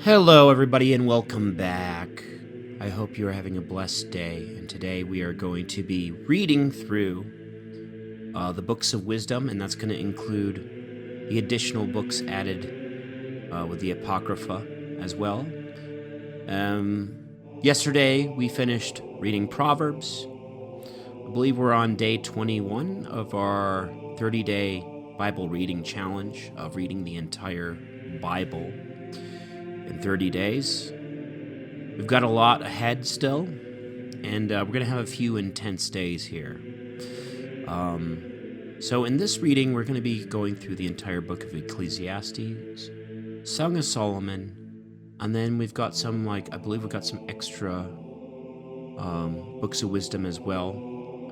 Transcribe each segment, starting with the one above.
Hello, everybody, and welcome back. I hope you are having a blessed day, and today we are going to be reading through the books of wisdom, and that's going to include the additional books added with the Apocrypha as well. Yesterday, we finished reading Proverbs. I believe we're on day 21 of our 30-day Bible reading challenge of reading the entire Bible in 30 days. We've got a lot ahead still, and we're going to have a few intense days here. So in this reading, we're going to be going through the entire book of Ecclesiastes, Song of Solomon, and then we've got some, I believe we've got some extra books of wisdom as well.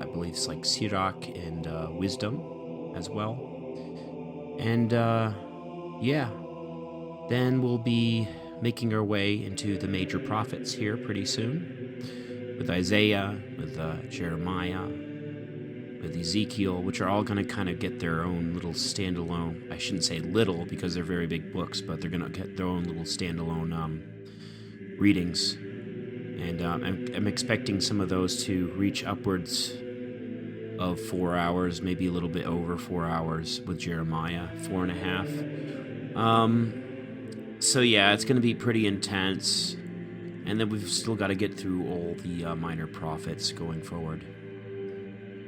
I believe it's like Sirach and Wisdom as well. And then we'll be making our way into the major prophets here pretty soon, with Isaiah, with Jeremiah, with Ezekiel, which are all going to kind of get their own little standalone, I shouldn't say little because they're very big books, but they're going to get their own little standalone readings. And I'm expecting some of those to reach upwards of 4 hours, maybe a little bit over 4 hours with Jeremiah, 4.5. So yeah, it's going to be pretty intense. And then we've still got to get through all the minor prophets going forward.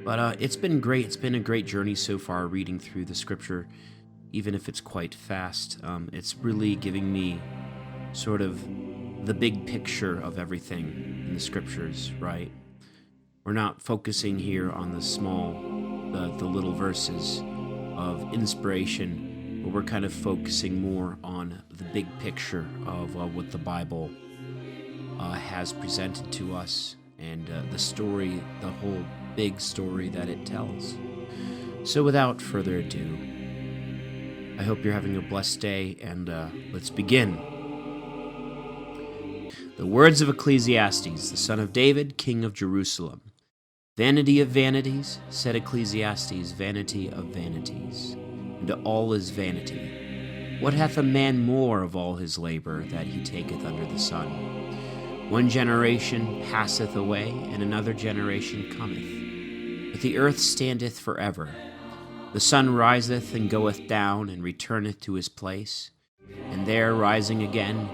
But it's been great. It's been a great journey so far reading through the scripture, even if it's quite fast. It's really giving me sort of the big picture of everything in the scriptures, right? We're not focusing here on the small, the little verses of inspiration, but we're kind of focusing more on the big picture of what the Bible has presented to us and the story, the whole big story that it tells. So without further ado, I hope you're having a blessed day, and let's begin. The words of Ecclesiastes, the son of David, king of Jerusalem. Vanity of vanities, said Ecclesiastes, vanity of vanities, and all is vanity. What hath a man more of all his labor that he taketh under the sun? One generation passeth away, and another generation cometh. But the earth standeth forever. The sun riseth and goeth down, and returneth to his place, and there rising again,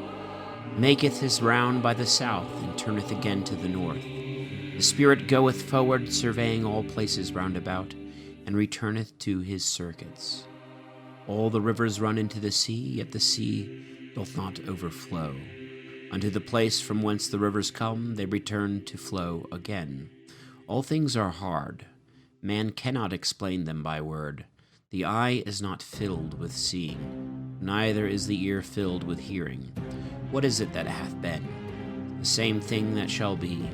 maketh his round by the south, and turneth again to the north. The Spirit goeth forward, surveying all places round about, and returneth to his circuits. All the rivers run into the sea, yet the sea doth not overflow. Unto the place from whence the rivers come, they return to flow again. All things are hard. Man cannot explain them by word. The eye is not filled with seeing, neither is the ear filled with hearing. What is it that hath been? The same thing that shall be.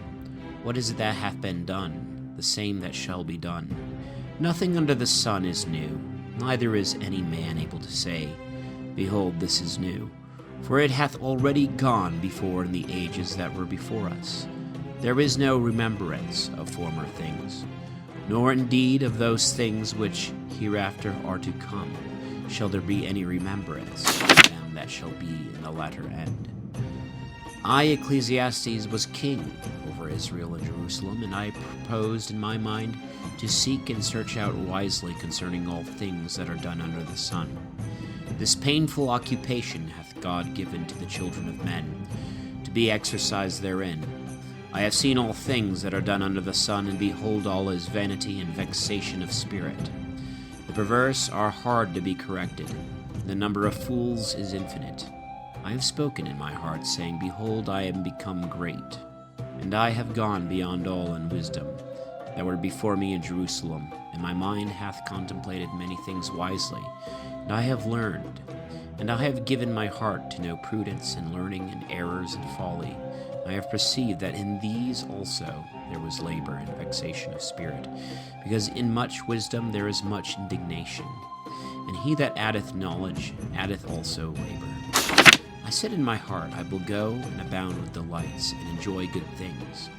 What is it that hath been done? The same that shall be done. Nothing under the sun is new, neither is any man able to say, Behold, this is new. For it hath already gone before in the ages that were before us. There is no remembrance of former things, nor indeed of those things which hereafter are to come shall there be any remembrance of them that shall be in the latter end. I, Ecclesiastes, was king over Israel and Jerusalem, and I proposed in my mind to seek and search out wisely concerning all things that are done under the sun. This painful occupation hath God given to the children of men, to be exercised therein. I have seen all things that are done under the sun, and behold, all is vanity and vexation of spirit. The perverse are hard to be corrected. The number of fools is infinite. I have spoken in my heart, saying, Behold, I am become great, and I have gone beyond all in wisdom that were before me in Jerusalem, and my mind hath contemplated many things wisely, and I have learned, and I have given my heart to know prudence and learning and errors and folly. I have perceived that in these also there was labor and vexation of spirit, because in much wisdom there is much indignation, and he that addeth knowledge addeth also labor. I said in my heart, I will go and abound with delights, and enjoy good things.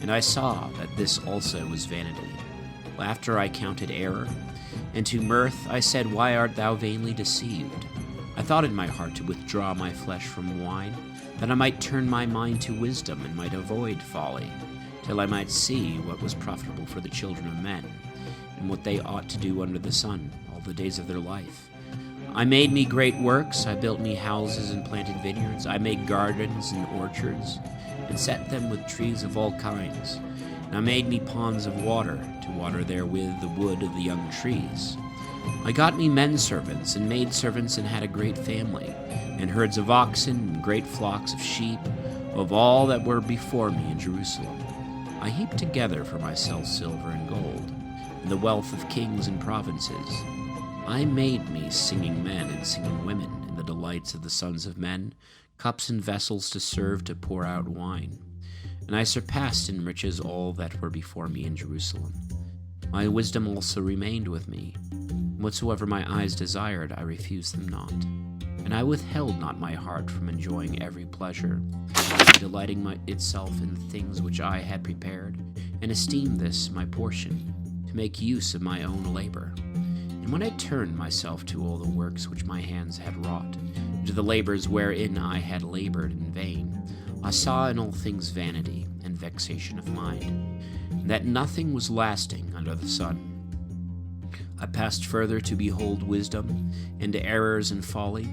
And I saw that this also was vanity. Laughter I counted error, and to mirth I said, Why art thou vainly deceived? I thought in my heart to withdraw my flesh from wine, that I might turn my mind to wisdom and might avoid folly, till I might see what was profitable for the children of men, and what they ought to do under the sun all the days of their life. I made me great works, I built me houses and planted vineyards, I made gardens and orchards, and set them with trees of all kinds. And I made me ponds of water, to water therewith the wood of the young trees. I got me men servants and maid servants, and had a great family, and herds of oxen, and great flocks of sheep, of all that were before me in Jerusalem. I heaped together for myself silver and gold, and the wealth of kings and provinces. I made me singing men and singing women, and the delights of the sons of men, cups and vessels to serve to pour out wine. And I surpassed in riches all that were before me in Jerusalem. My wisdom also remained with me. Whatsoever my eyes desired, I refused them not. And I withheld not my heart from enjoying every pleasure, delighting itself in things which I had prepared, and esteemed this my portion, to make use of my own labor. And when I turned myself to all the works which my hands had wrought, and to the labors wherein I had labored in vain, I saw in all things vanity and vexation of mind, and that nothing was lasting under the sun. I passed further to behold wisdom, and errors and folly.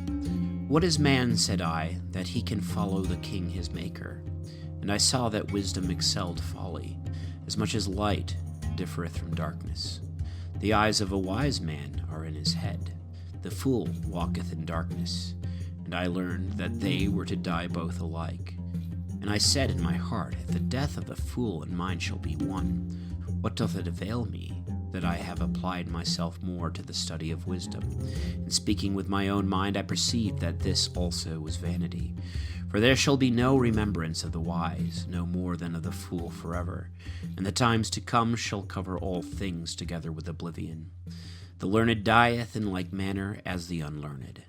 What is man, said I, that he can follow the King his Maker? And I saw that wisdom excelled folly, as much as light differeth from darkness. The eyes of a wise man are in his head. The fool walketh in darkness. And I learned that they were to die both alike. And I said in my heart, if the death of the fool and mine shall be one, what doth it avail me that I have applied myself more to the study of wisdom? And speaking with my own mind, I perceived that this also was vanity. For there shall be no remembrance of the wise, no more than of the fool forever. And the times to come shall cover all things together with oblivion. The learned dieth in like manner as the unlearned.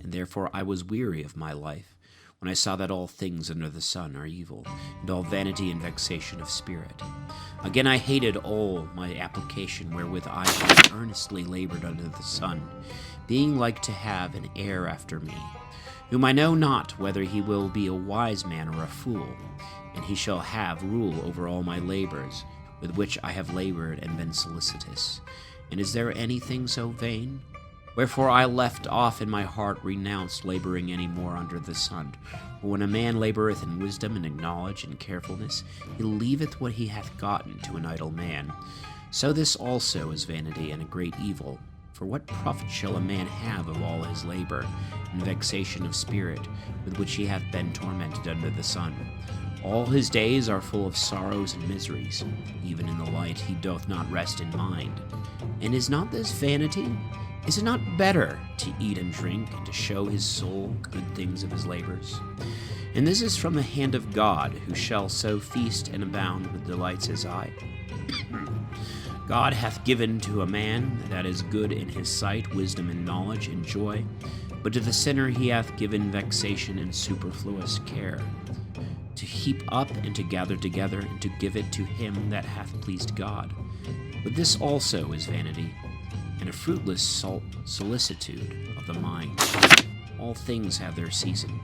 And therefore I was weary of my life, when I saw that all things under the sun are evil, and all vanity and vexation of spirit. Again I hated all my application wherewith I had earnestly labored under the sun, being like to have an heir after me, whom I know not whether he will be a wise man or a fool, and he shall have rule over all my labors, with which I have labored and been solicitous. And is there anything so vain? Wherefore I left off in my heart, renounced laboring any more under the sun. For when a man laboureth in wisdom and in knowledge and carefulness, he leaveth what he hath gotten to an idle man. So this also is vanity and a great evil. For what profit shall a man have of all his labor, and vexation of spirit, with which he hath been tormented under the sun? All his days are full of sorrows and miseries. Even in the light he doth not rest in mind. And is not this vanity? Is it not better to eat and drink, and to show his soul good things of his labors? And this is from the hand of God, who shall so feast and abound with delights as I. God hath given to a man that is good in his sight wisdom and knowledge and joy, but to the sinner he hath given vexation and superfluous care, to heap up and to gather together, and to give it to him that hath pleased God. But this also is vanity, and a fruitless solicitude of the mind. All things have their season,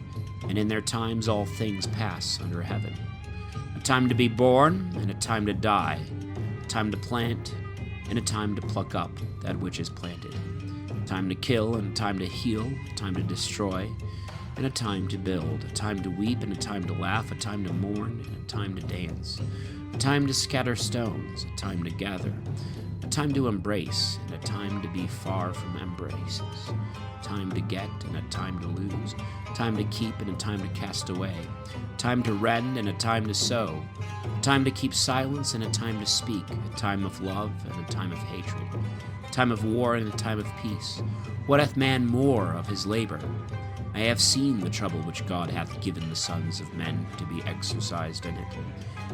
and in their times all things pass under heaven. A time to be born, and a time to die, a time to plant, and a time to pluck up that which is planted, a time to kill, and a time to heal, a time to destroy, and a time to build, a time to weep, and a time to laugh, a time to mourn, and a time to dance, a time to scatter stones, a time to gather, a time to embrace, and a time to be far from embraces, a time to get, and a time to lose, a time to keep, and a time to cast away, a time to rend, and a time to sow, a time to keep silence, and a time to speak, a time of love, and a time of hatred, a time of war, and a time of peace. What hath man more of his labor? I have seen the trouble which God hath given the sons of men to be exercised in it.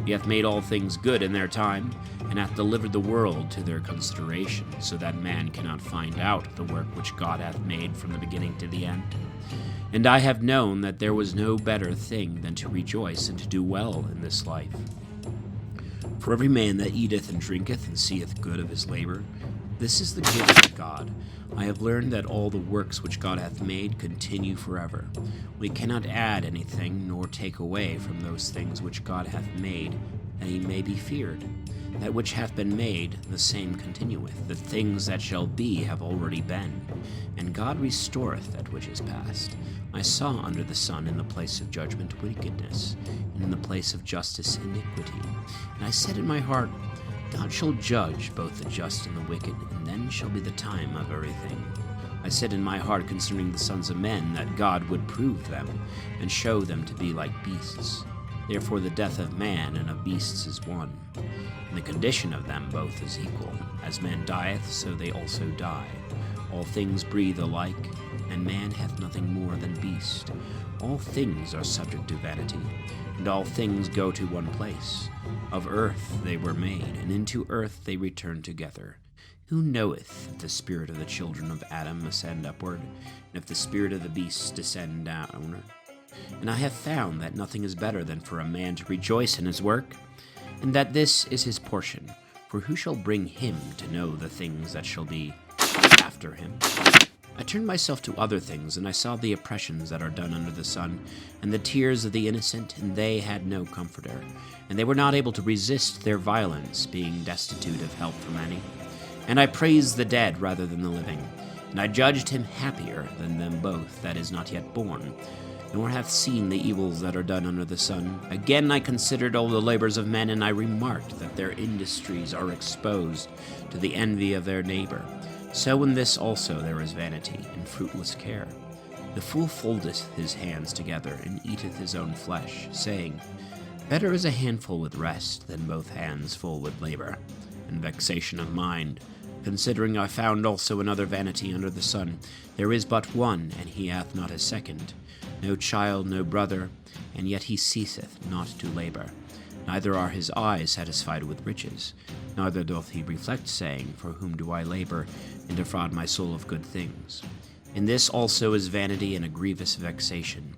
He hath made all things good in their time, and hath delivered the world to their consideration, so that man cannot find out the work which God hath made from the beginning to the end. And I have known that there was no better thing than to rejoice and to do well in this life. For every man that eateth and drinketh and seeth good of his labor, This is the gift of God. I have learned that all the works which God hath made continue forever. We cannot add anything nor take away from those things which God hath made, that he may be feared. That which hath been made, the same continueth. The things that shall be have already been, and God restoreth that which is past. I saw under the sun in the place of judgment wickedness, and in the place of justice iniquity. And I said in my heart, God shall judge both the just and the wicked, and then shall be the time of everything. I said in my heart concerning the sons of men, that God would prove them, and show them to be like beasts. Therefore the death of man and of beasts is one, and the condition of them both is equal. As man dieth, so they also die. All things breathe alike, and man hath nothing more than beast. All things are subject to vanity, and all things go to one place. Of earth they were made, and into earth they return together. Who knoweth if the spirit of the children of Adam ascend upward, and if the spirit of the beasts descend downward? And I have found that nothing is better than for a man to rejoice in his work, and that this is his portion. For who shall bring him to know the things that shall be after him? I turned myself to other things, and I saw the oppressions that are done under the sun, and the tears of the innocent, and they had no comforter. And they were not able to resist their violence, being destitute of help from any. And I praised the dead rather than the living, and I judged him happier than them both that is not yet born, nor hath seen the evils that are done under the sun. Again I considered all the labors of men, and I remarked that their industries are exposed to the envy of their neighbor. So in this also there is vanity and fruitless care. The fool foldeth his hands together, and eateth his own flesh, saying, Better is a handful with rest than both hands full with labor and vexation of mind. Considering I found also another vanity under the sun. There is but one, and he hath not a second. No child, no brother, and yet he ceaseth not to labor. Neither are his eyes satisfied with riches, neither doth he reflect, saying, For whom do I labor, and defraud my soul of good things? In this also is vanity and a grievous vexation.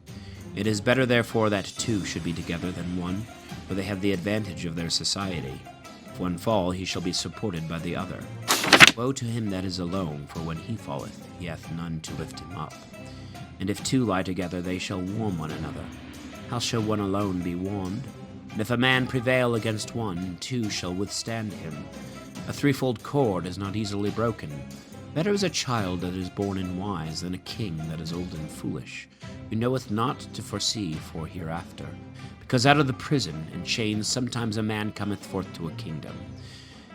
It is better therefore that two should be together than one, for they have the advantage of their society. If one fall, he shall be supported by the other. Woe to him that is alone, for when he falleth, he hath none to lift him up. And if two lie together, they shall warm one another. How shall one alone be warmed? And if a man prevail against one, two shall withstand him. A threefold cord is not easily broken. Better is a child that is born in wise than a king that is old and foolish, who knoweth not to foresee for hereafter. Because out of the prison and chains sometimes a man cometh forth to a kingdom,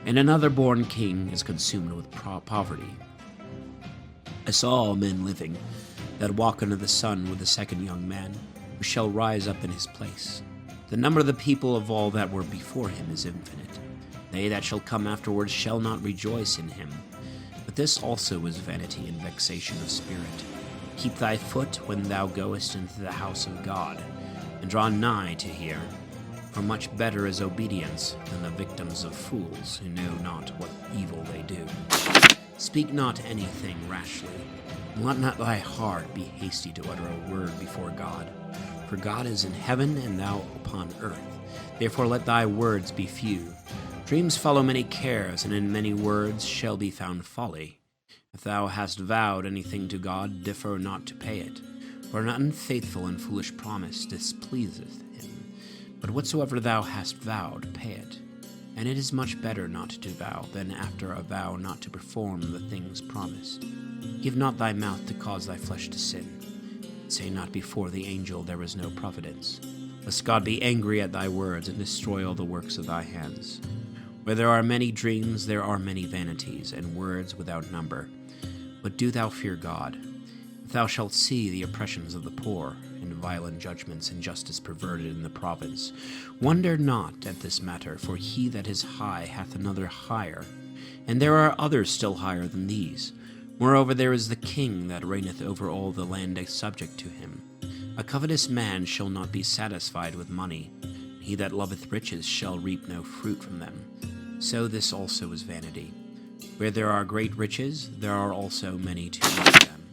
and another born king is consumed with poverty. I saw all men living that walk under the sun with a second young man, who shall rise up in his place. The number of the people of all that were before him is infinite. They that shall come afterwards shall not rejoice in him. But this also is vanity and vexation of spirit. Keep thy foot when thou goest into the house of God, and draw nigh to hear. For much better is obedience than the victims of fools, who know not what evil they do. Speak not anything rashly, and let not thy heart be hasty to utter a word before God. For God is in heaven, and thou upon earth. Therefore let thy words be few. Dreams follow many cares, and in many words shall be found folly. If thou hast vowed anything to God, defer not to pay it. For an unfaithful and foolish promise displeaseth him. But whatsoever thou hast vowed, pay it. And it is much better not to vow, than after a vow not to perform the things promised. Give not thy mouth to cause thy flesh to sin. Say not before the angel, There is no providence. Lest God be angry at thy words, and destroy all the works of thy hands. Where there are many dreams, there are many vanities, and words without number. But do thou fear God. If thou shalt see the oppressions of the poor, and violent judgments and justice perverted in the province, wonder not at this matter, for he that is high hath another higher, and there are others still higher than these. Moreover, there is the king that reigneth over all the land subject to him. A covetous man shall not be satisfied with money, and he that loveth riches shall reap no fruit from them. So this also is vanity. Where there are great riches, there are also many to eat them.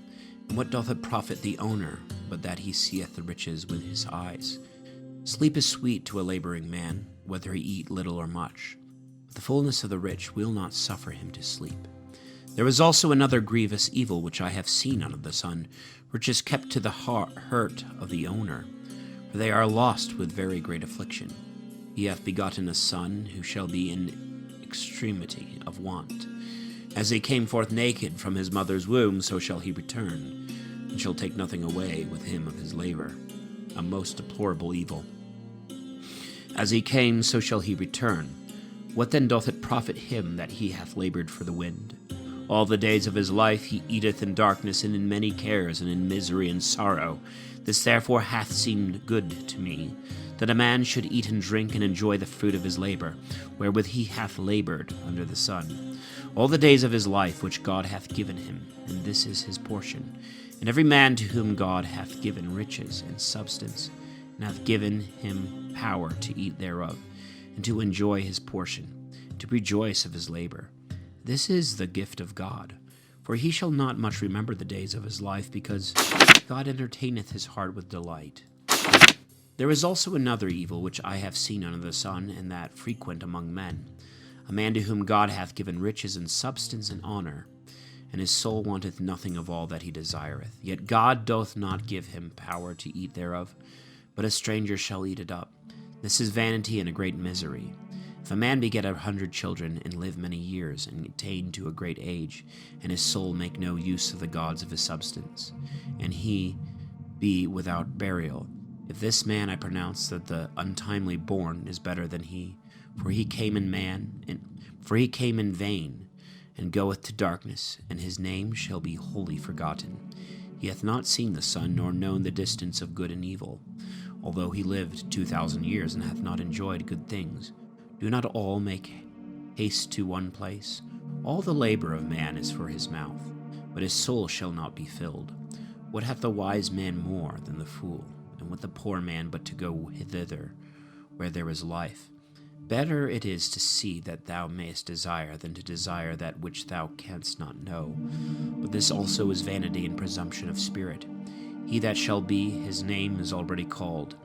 And what doth it profit the owner, but that he seeth the riches with his eyes? Sleep is sweet to a laboring man, whether he eat little or much. But the fullness of the rich will not suffer him to sleep. There is also another grievous evil which I have seen under the sun, which is kept to the hurt of the owner, for they are lost with very great affliction. He hath begotten a son, who shall be in extremity of want. As he came forth naked from his mother's womb, so shall he return, and shall take nothing away with him of his labor. A most deplorable evil. As he came, so shall he return. What then doth it profit him that he hath labored for the wind? All the days of his life he eateth in darkness, and in many cares, and in misery and sorrow. This therefore hath seemed good to me, that a man should eat and drink, and enjoy the fruit of his labor, wherewith he hath labored under the sun, all the days of his life which God hath given him, and this is his portion. And every man to whom God hath given riches and substance, and hath given him power to eat thereof, and to enjoy his portion, to rejoice of his labor. This is the gift of God, for he shall not much remember the days of his life, because God entertaineth his heart with delight. There is also another evil which I have seen under the sun, and that frequent among men, a man to whom God hath given riches and substance and honor, and his soul wanteth nothing of all that he desireth. Yet God doth not give him power to eat thereof, but a stranger shall eat it up. This is vanity and a great misery. If a man beget 100 children, and live many years, and attain to a great age, and his soul make no use of the gods of his substance, and he be without burial, if this man I pronounce that the untimely born is better than he, for he came in vain, and goeth to darkness, and his name shall be wholly forgotten. He hath not seen the sun, nor known the distance of good and evil, although he lived 2,000 years, and hath not enjoyed good things. Do not all make haste to one place? All the labor of man is for his mouth, but his soul shall not be filled. What hath the wise man more than the fool? And what the poor man but to go thither where there is life? Better it is to see that thou mayest desire, than to desire that which thou canst not know. But this also is vanity and presumption of spirit. He that shall be, his name is already called,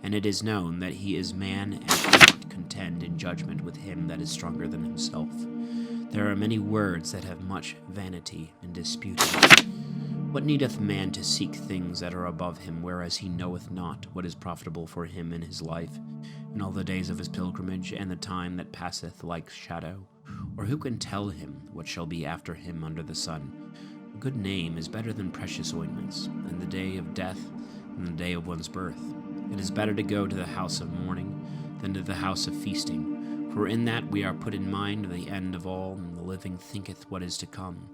and it is known that he is man, and cannot contend in judgment with him that is stronger than himself. There are many words that have much vanity and disputing. What needeth man to seek things that are above him, whereas he knoweth not what is profitable for him in his life, in all the days of his pilgrimage, and the time that passeth like shadow? Or who can tell him what shall be after him under the sun? A good name is better than precious ointments, and the day of death than the day of one's birth. It is better to go to the house of mourning than to the house of feasting, for in that we are put in mind of the end of all, and the living thinketh what is to come.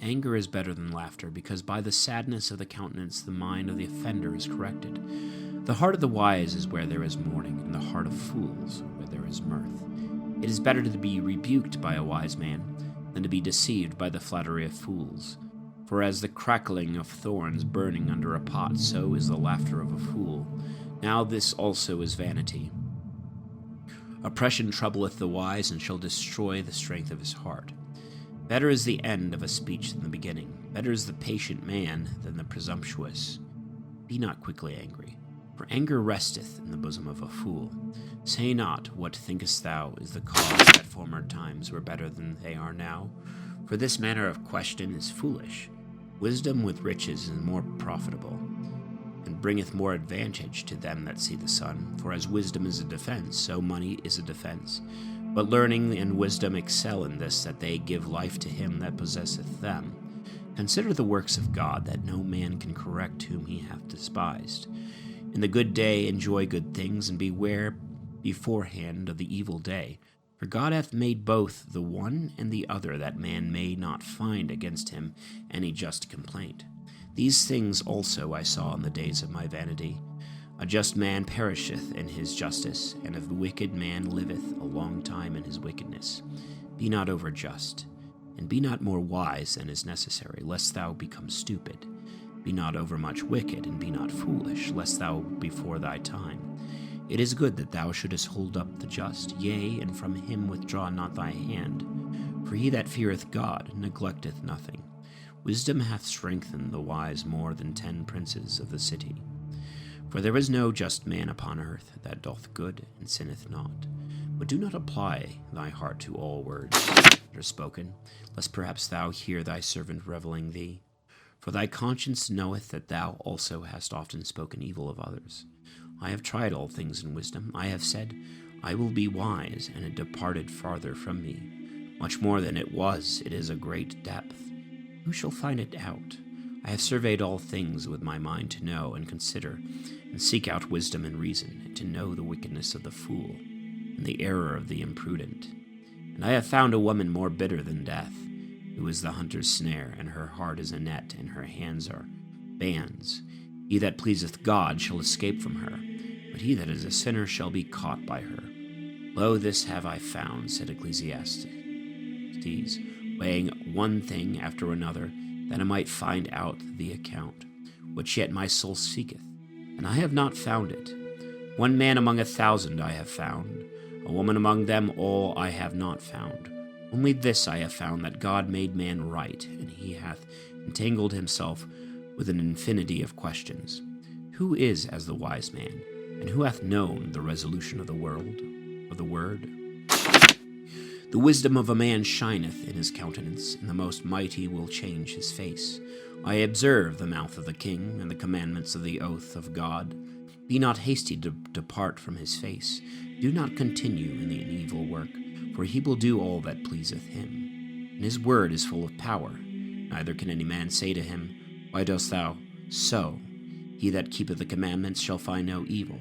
Anger is better than laughter, because by the sadness of the countenance the mind of the offender is corrected. The heart of the wise is where there is mourning, and the heart of fools where there is mirth. It is better to be rebuked by a wise man than to be deceived by the flattery of fools. For as the crackling of thorns burning under a pot, so is the laughter of a fool. Now this also is vanity. Oppression troubleth the wise, and shall destroy the strength of his heart. Better is the end of a speech than the beginning. Better is the patient man than the presumptuous. Be not quickly angry, for anger resteth in the bosom of a fool. Say not, what thinkest thou is the cause that former times were better than they are now? For this manner of question is foolish. Wisdom with riches is more profitable, and bringeth more advantage to them that see the sun. For as wisdom is a defense, so money is a defense. But learning and wisdom excel in this, that they give life to him that possesseth them. Consider the works of God, that no man can correct whom he hath despised. In the good day enjoy good things, and beware beforehand of the evil day. For God hath made both the one and the other, that man may not find against him any just complaint. These things also I saw in the days of my vanity. A just man perisheth in his justice, and a wicked man liveth a long time in his wickedness. Be not overjust, and be not more wise than is necessary, lest thou become stupid. Be not overmuch wicked, and be not foolish, lest thou before thy time. It is good that thou shouldest hold up the just, yea, and from him withdraw not thy hand. For he that feareth God neglecteth nothing. Wisdom hath strengthened the wise more than 10 princes of the city. For there is no just man upon earth that doth good and sinneth not. But do not apply thy heart to all words that are spoken, lest perhaps thou hear thy servant reviling thee. For thy conscience knoweth that thou also hast often spoken evil of others. I have tried all things in wisdom. I have said, I will be wise, and it departed farther from me. Much more than it was, it is a great depth. Who shall find it out? I have surveyed all things with my mind to know and consider, and seek out wisdom and reason, and to know the wickedness of the fool, and the error of the imprudent. And I have found a woman more bitter than death, who is the hunter's snare, and her heart is a net, and her hands are bands. He that pleaseth God shall escape from her, but he that is a sinner shall be caught by her. Lo, this have I found, said Ecclesiastes, weighing one thing after another, that I might find out the account, which yet my soul seeketh, and I have not found it. One man among 1,000 I have found, a woman among them all I have not found. Only this I have found, that God made man right, and he hath entangled himself with an infinity of questions. Who is as the wise man, and who hath known the resolution of the world, of the word? The wisdom of a man shineth in his countenance, and the most mighty will change his face. I observe the mouth of the king, and the commandments of the oath of God. Be not hasty to depart from his face. Do not continue in the evil work, for he will do all that pleaseth him. And his word is full of power. Neither can any man say to him, Why dost thou so? He that keepeth the commandments shall find no evil.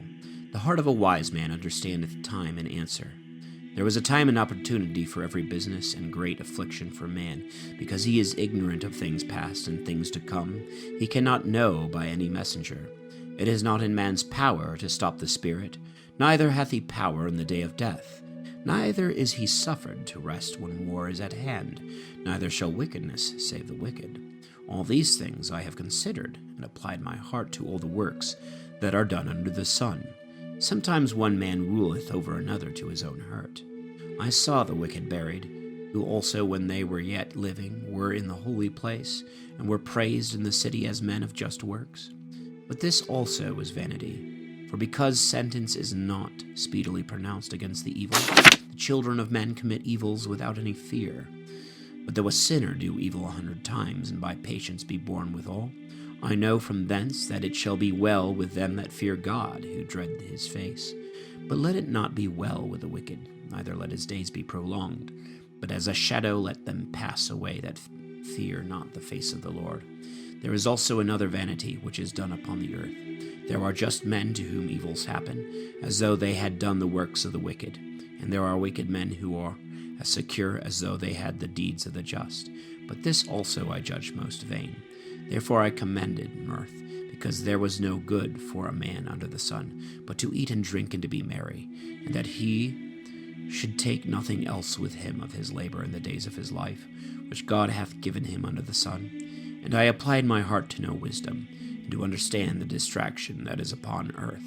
The heart of a wise man understandeth time and answer. There was a time and opportunity for every business, and great affliction for man, because he is ignorant of things past and things to come. He cannot know by any messenger. It is not in man's power to stop the spirit, neither hath he power in the day of death. Neither is he suffered to rest when war is at hand, neither shall wickedness save the wicked. All these things I have considered, and applied my heart to all the works that are done under the sun. Sometimes one man ruleth over another to his own hurt. I saw the wicked buried, who also when they were yet living were in the holy place, and were praised in the city as men of just works. But this also is vanity, for because sentence is not speedily pronounced against the evil, the children of men commit evils without any fear. But though a sinner do evil 100 times, and by patience be borne withal, I know from thence that it shall be well with them that fear God, who dread his face. But let it not be well with the wicked, neither let his days be prolonged. But as a shadow let them pass away that fear not the face of the Lord. There is also another vanity which is done upon the earth. There are just men to whom evils happen, as though they had done the works of the wicked. And there are wicked men who are as secure as though they had the deeds of the just. But this also I judge most vain. Therefore I commended mirth, because there was no good for a man under the sun, but to eat and drink and to be merry, and that he should take nothing else with him of his labor in the days of his life, which God hath given him under the sun. And I applied my heart to know wisdom, and to understand the distraction that is upon earth.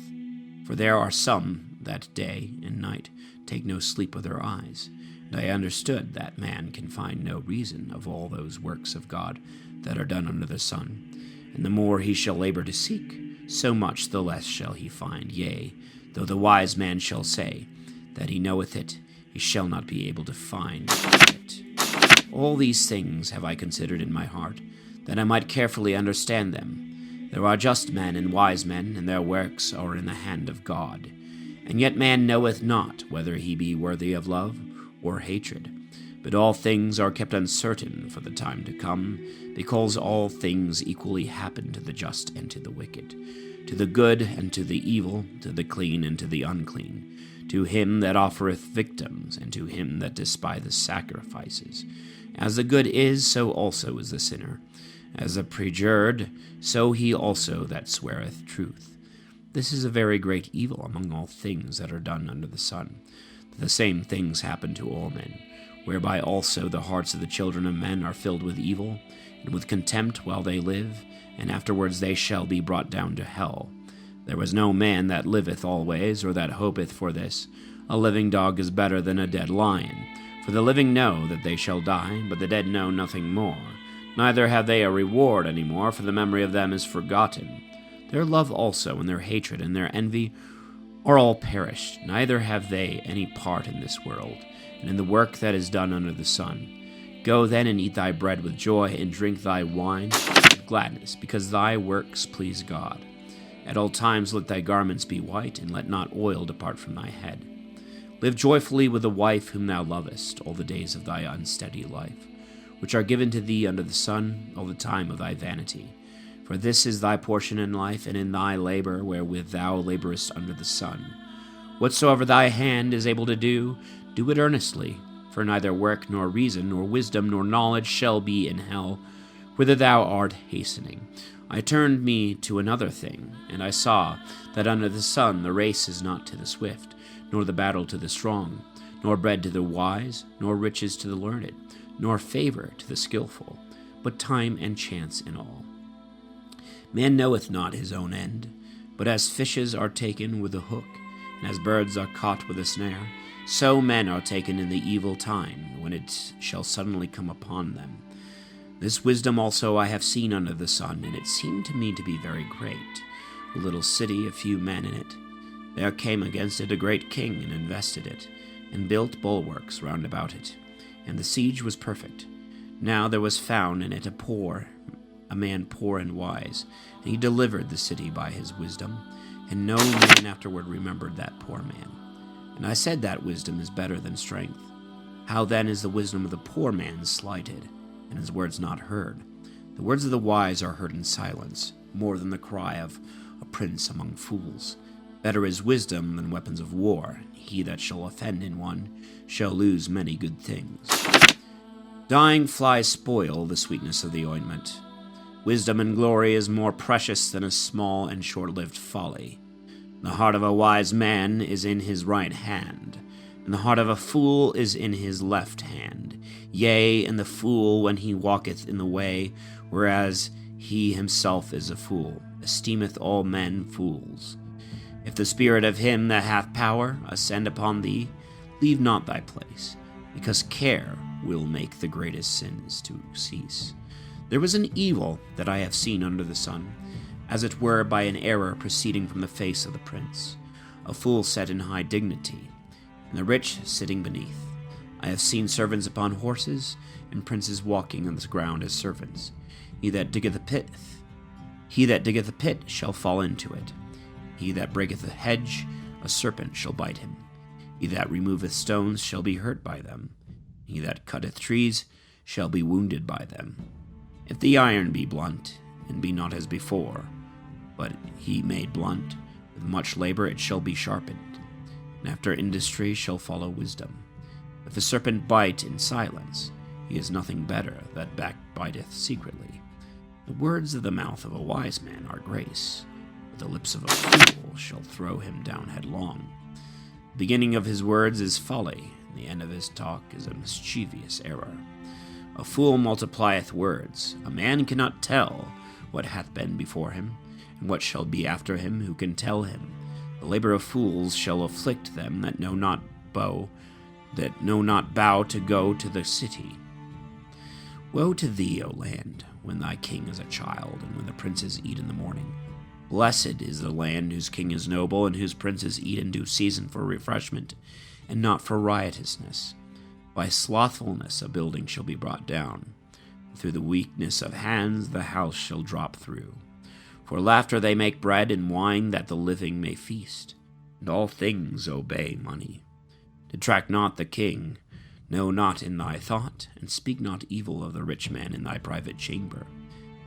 For there are some that day and night take no sleep of their eyes, and I understood that man can find no reason of all those works of God that are done under the sun. And the more he shall labor to seek, so much the less shall he find. Yea, though the wise man shall say that he knoweth it, he shall not be able to find it. All these things have I considered in my heart, that I might carefully understand them. There are just men and wise men, and their works are in the hand of God. And yet man knoweth not whether he be worthy of love or hatred. But all things are kept uncertain for the time to come, because all things equally happen to the just and to the wicked, to the good and to the evil, to the clean and to the unclean, to him that offereth victims, and to him that despiseth sacrifices. As the good is, so also is the sinner. As the perjured, so he also that sweareth truth. This is a very great evil among all things that are done under the sun. The same things happen to all men, whereby also the hearts of the children of men are filled with evil, and with contempt while they live, and afterwards they shall be brought down to hell. There was no man that liveth always, or that hopeth for this. A living dog is better than a dead lion. For the living know that they shall die, but the dead know nothing more. Neither have they a reward any more, for the memory of them is forgotten. Their love also, and their hatred, and their envy are all perished, neither have they any part in this world, and in the work that is done under the sun. Go then and eat thy bread with joy, and drink thy wine with gladness, because thy works please God. At all times let thy garments be white, and let not oil depart from thy head. Live joyfully with the wife whom thou lovest all the days of thy unsteady life, which are given to thee under the sun all the time of thy vanity. For this is thy portion in life, and in thy labor wherewith thou laborest under the sun. Whatsoever thy hand is able to do, do it earnestly. For neither work, nor reason, nor wisdom, nor knowledge shall be in hell, whither thou art hastening. I turned me to another thing, and I saw that under the sun the race is not to the swift, nor the battle to the strong, nor bread to the wise, nor riches to the learned, nor favor to the skillful, but time and chance in all. Man knoweth not his own end, but as fishes are taken with a hook, and as birds are caught with a snare, so men are taken in the evil time, when it shall suddenly come upon them. This wisdom also I have seen under the sun, and it seemed to me to be very great. A little city, a few men in it. There came against it a great king, and invested it, and built bulwarks round about it. And the siege was perfect. Now there was found in it a man poor and wise, and he delivered the city by his wisdom, and no man afterward remembered that poor man. And I said that wisdom is better than strength. How then is the wisdom of the poor man slighted, and his words not heard? The words of the wise are heard in silence, more than the cry of a prince among fools. Better is wisdom than weapons of war. He that shall offend in one shall lose many good things. Dying flies spoil the sweetness of the ointment. Wisdom and glory is more precious than a small and short-lived folly. The heart of a wise man is in his right hand, and the heart of a fool is in his left hand. Yea, and the fool, when he walketh in the way, whereas he himself is a fool, esteemeth all men fools. If the spirit of him that hath power ascend upon thee, leave not thy place, because care will make the greatest sins to cease. There was an evil that I have seen under the sun, as it were by an error proceeding from the face of the prince, a fool set in high dignity, and the rich sitting beneath. I have seen servants upon horses, and princes walking on the ground as servants. He that diggeth a pit shall fall into it. He that breaketh a hedge, a serpent shall bite him. He that removeth stones shall be hurt by them. He that cutteth trees shall be wounded by them. If the iron be blunt, and be not as before, but he made blunt, with much labor it shall be sharpened, and after industry shall follow wisdom. If a serpent bite in silence, he is nothing better that backbiteth secretly. The words of the mouth of a wise man are grace, but the lips of a fool shall throw him down headlong. The beginning of his words is folly, and the end of his talk is a mischievous error. A fool multiplieth words. A man cannot tell what hath been before him, and what shall be after him, who can tell him? The labor of fools shall afflict them that know not bow to go to the city. Woe to thee, O land, when thy king is a child, and when the princes eat in the morning. Blessed is the land whose king is noble, and whose princes eat in due season for refreshment, and not for riotousness. By slothfulness a building shall be brought down. Through the weakness of hands the house shall drop through. For laughter they make bread, and wine that the living may feast. And all things obey money. Detract not the king, know not in thy thought, and speak not evil of the rich man in thy private chamber.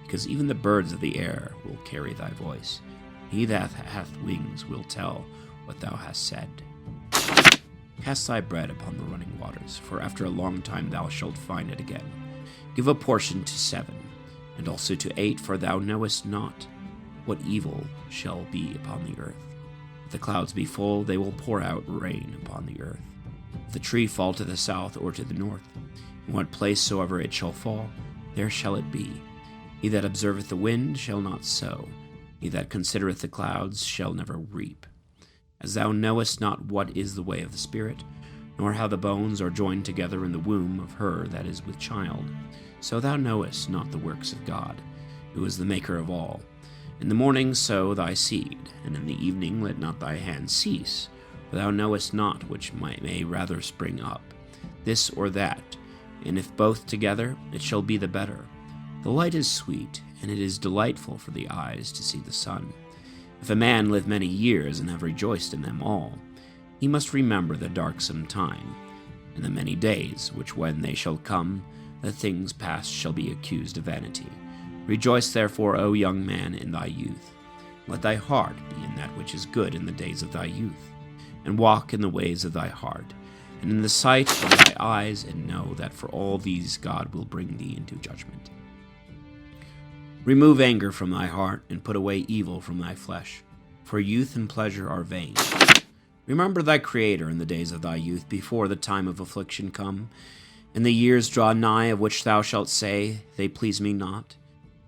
Because even the birds of the air will carry thy voice. He that hath wings will tell what thou hast said. Cast thy bread upon the running waters, for after a long time thou shalt find it again. Give a portion to 7, and also to 8, for thou knowest not what evil shall be upon the earth. If the clouds be full, they will pour out rain upon the earth. If the tree fall to the south or to the north, in what place soever it shall fall, there shall it be. He that observeth the wind shall not sow. He that considereth the clouds shall never reap. As thou knowest not what is the way of the Spirit, nor how the bones are joined together in the womb of her that is with child, so thou knowest not the works of God, who is the maker of all. In the morning sow thy seed, and in the evening let not thy hand cease, for thou knowest not which may rather spring up, this or that, and if both together, it shall be the better. The light is sweet, and it is delightful for the eyes to see the sun. If a man live many years and have rejoiced in them all, he must remember the darksome time, and the many days, which when they shall come, the things past shall be accused of vanity. Rejoice therefore, O young man, in thy youth. Let thy heart be in that which is good in the days of thy youth, and walk in the ways of thy heart, and in the sight of thy eyes, and know that for all these God will bring thee into judgment. Remove anger from thy heart, and put away evil from thy flesh, for youth and pleasure are vain. Remember thy Creator in the days of thy youth, before the time of affliction come, and the years draw nigh, of which thou shalt say, They please me not.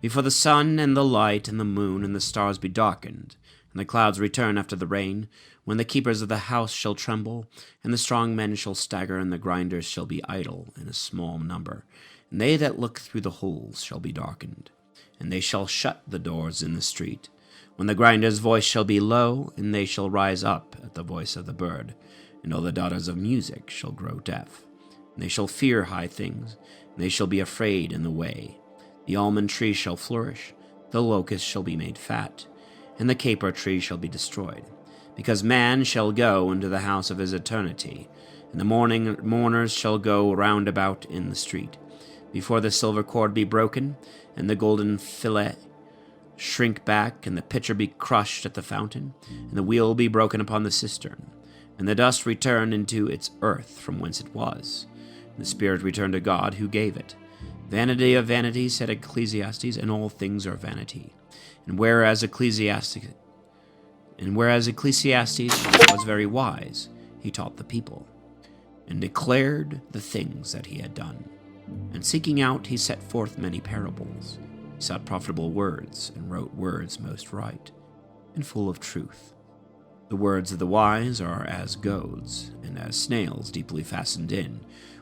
Before the sun and the light and the moon and the stars be darkened, and the clouds return after the rain, when the keepers of the house shall tremble, and the strong men shall stagger, and the grinders shall be idle in a small number, and they that look through the holes shall be darkened, and they shall shut the doors in the street, when the grinder's voice shall be low, and they shall rise up at the voice of the bird, and all the daughters of music shall grow deaf, and they shall fear high things, and they shall be afraid in the way. The almond tree shall flourish, the locust shall be made fat, and the caper tree shall be destroyed, because man shall go into the house of his eternity, and the mourners shall go round about in the street, before the silver cord be broken, and the golden fillet shrink back, and the pitcher be crushed at the fountain, and the wheel be broken upon the cistern, and the dust return into its earth from whence it was, and the spirit return to God who gave it. Vanity of vanities, said Ecclesiastes, and all things are vanity. And whereas Ecclesiastes was very wise, he taught the people, and declared the things that he had done. And seeking out, he set forth many parables. He sought profitable words, and wrote words most right, and full of truth. The words of the wise are as goads, and as snails deeply fastened in,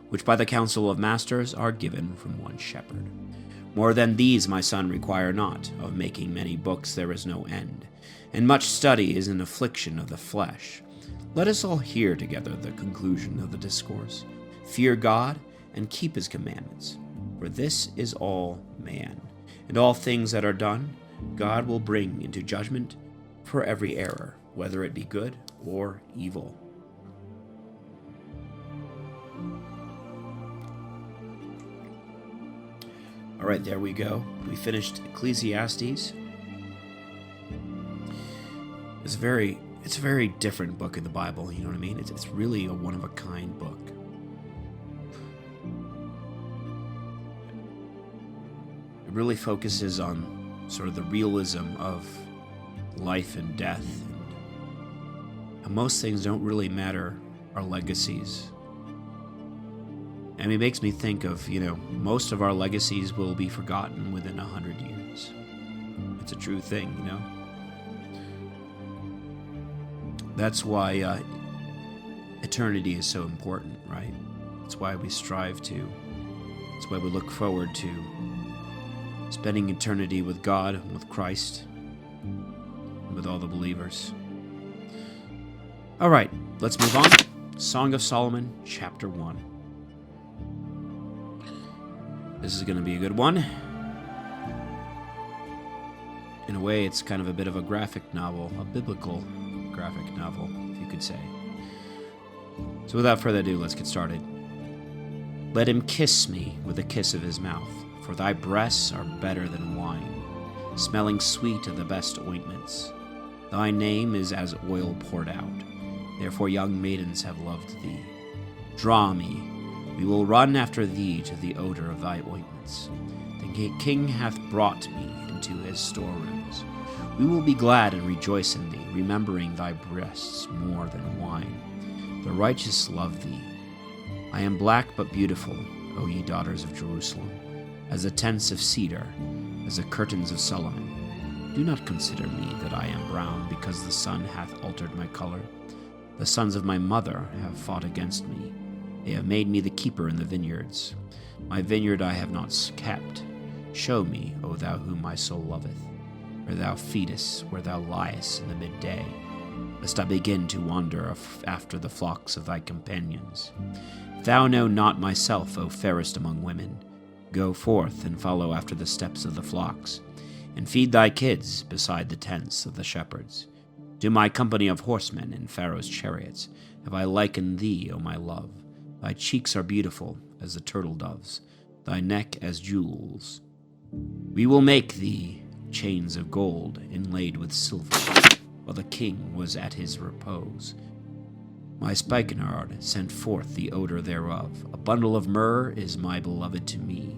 which by the counsel of masters are given from one shepherd. More than these, my son, require not. Of making many books there is no end, and much study is an affliction of the flesh. Let us all hear together the conclusion of the discourse. Fear God, and keep his commandments, for this is all man. And all things that are done, God will bring into judgment for every error, whether it be good or evil. All right, there we go. We finished Ecclesiastes. It's a very different book in the Bible, you know what I mean? It's really a one-of-a-kind book. It really focuses on sort of the realism of life and death. And most things don't really matter, our legacies. And it makes me think of, most of our legacies will be forgotten within 100 years. It's a true thing, That's why eternity is so important, right? That's why we strive to. That's why we look forward to spending eternity with God, with Christ, and with all the believers. All right, let's move on. Song of Solomon, chapter 1. This is going to be a good one. In a way, it's kind of a bit of a graphic novel, a biblical graphic novel, if you could say. So without further ado, let's get started. Let him kiss me with the kiss of his mouth, for thy breasts are better than wine, smelling sweet of the best ointments. Thy name is as oil poured out, therefore young maidens have loved thee. Draw me, we will run after thee to the odor of thy ointments. The king hath brought me into his storerooms. We will be glad and rejoice in thee, remembering thy breasts more than wine. The righteous love thee. I am black but beautiful, O ye daughters of Jerusalem, as the tents of cedar, as the curtains of Solomon. Do not consider me that I am brown, because the sun hath altered my color. The sons of my mother have fought against me. They have made me the keeper in the vineyards. My vineyard I have not kept. Show me, O thou whom my soul loveth. where thou feedest, where thou liest in the midday, lest I begin to wander after the flocks of thy companions. If thou know not myself, O fairest among women, go forth and follow after the steps of the flocks, and feed thy kids beside the tents of the shepherds. To my company of horsemen in Pharaoh's chariots have I likened thee, O my love. Thy cheeks are beautiful as the turtle doves, thy neck as jewels. We will make thee chains of gold inlaid with silver, while the king was at his repose. My spikenard sent forth the odor thereof. A bundle of myrrh is my beloved to me.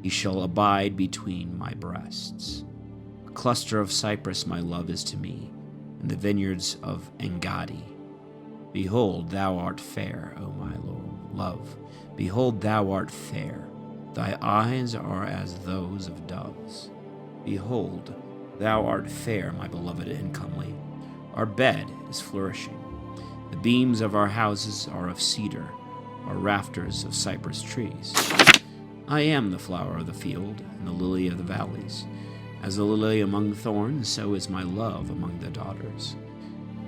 He shall abide between my breasts. A cluster of cypress my love is to me, and the vineyards of Engadi. Behold, thou art fair, O my love. Behold, thou art fair. Thy eyes are as those of doves. Behold, thou art fair, my beloved and comely. Our bed is flourishing. The beams of our houses are of cedar, our rafters of cypress trees. I am the flower of the field and the lily of the valleys. As the lily among thorns, so is my love among the daughters.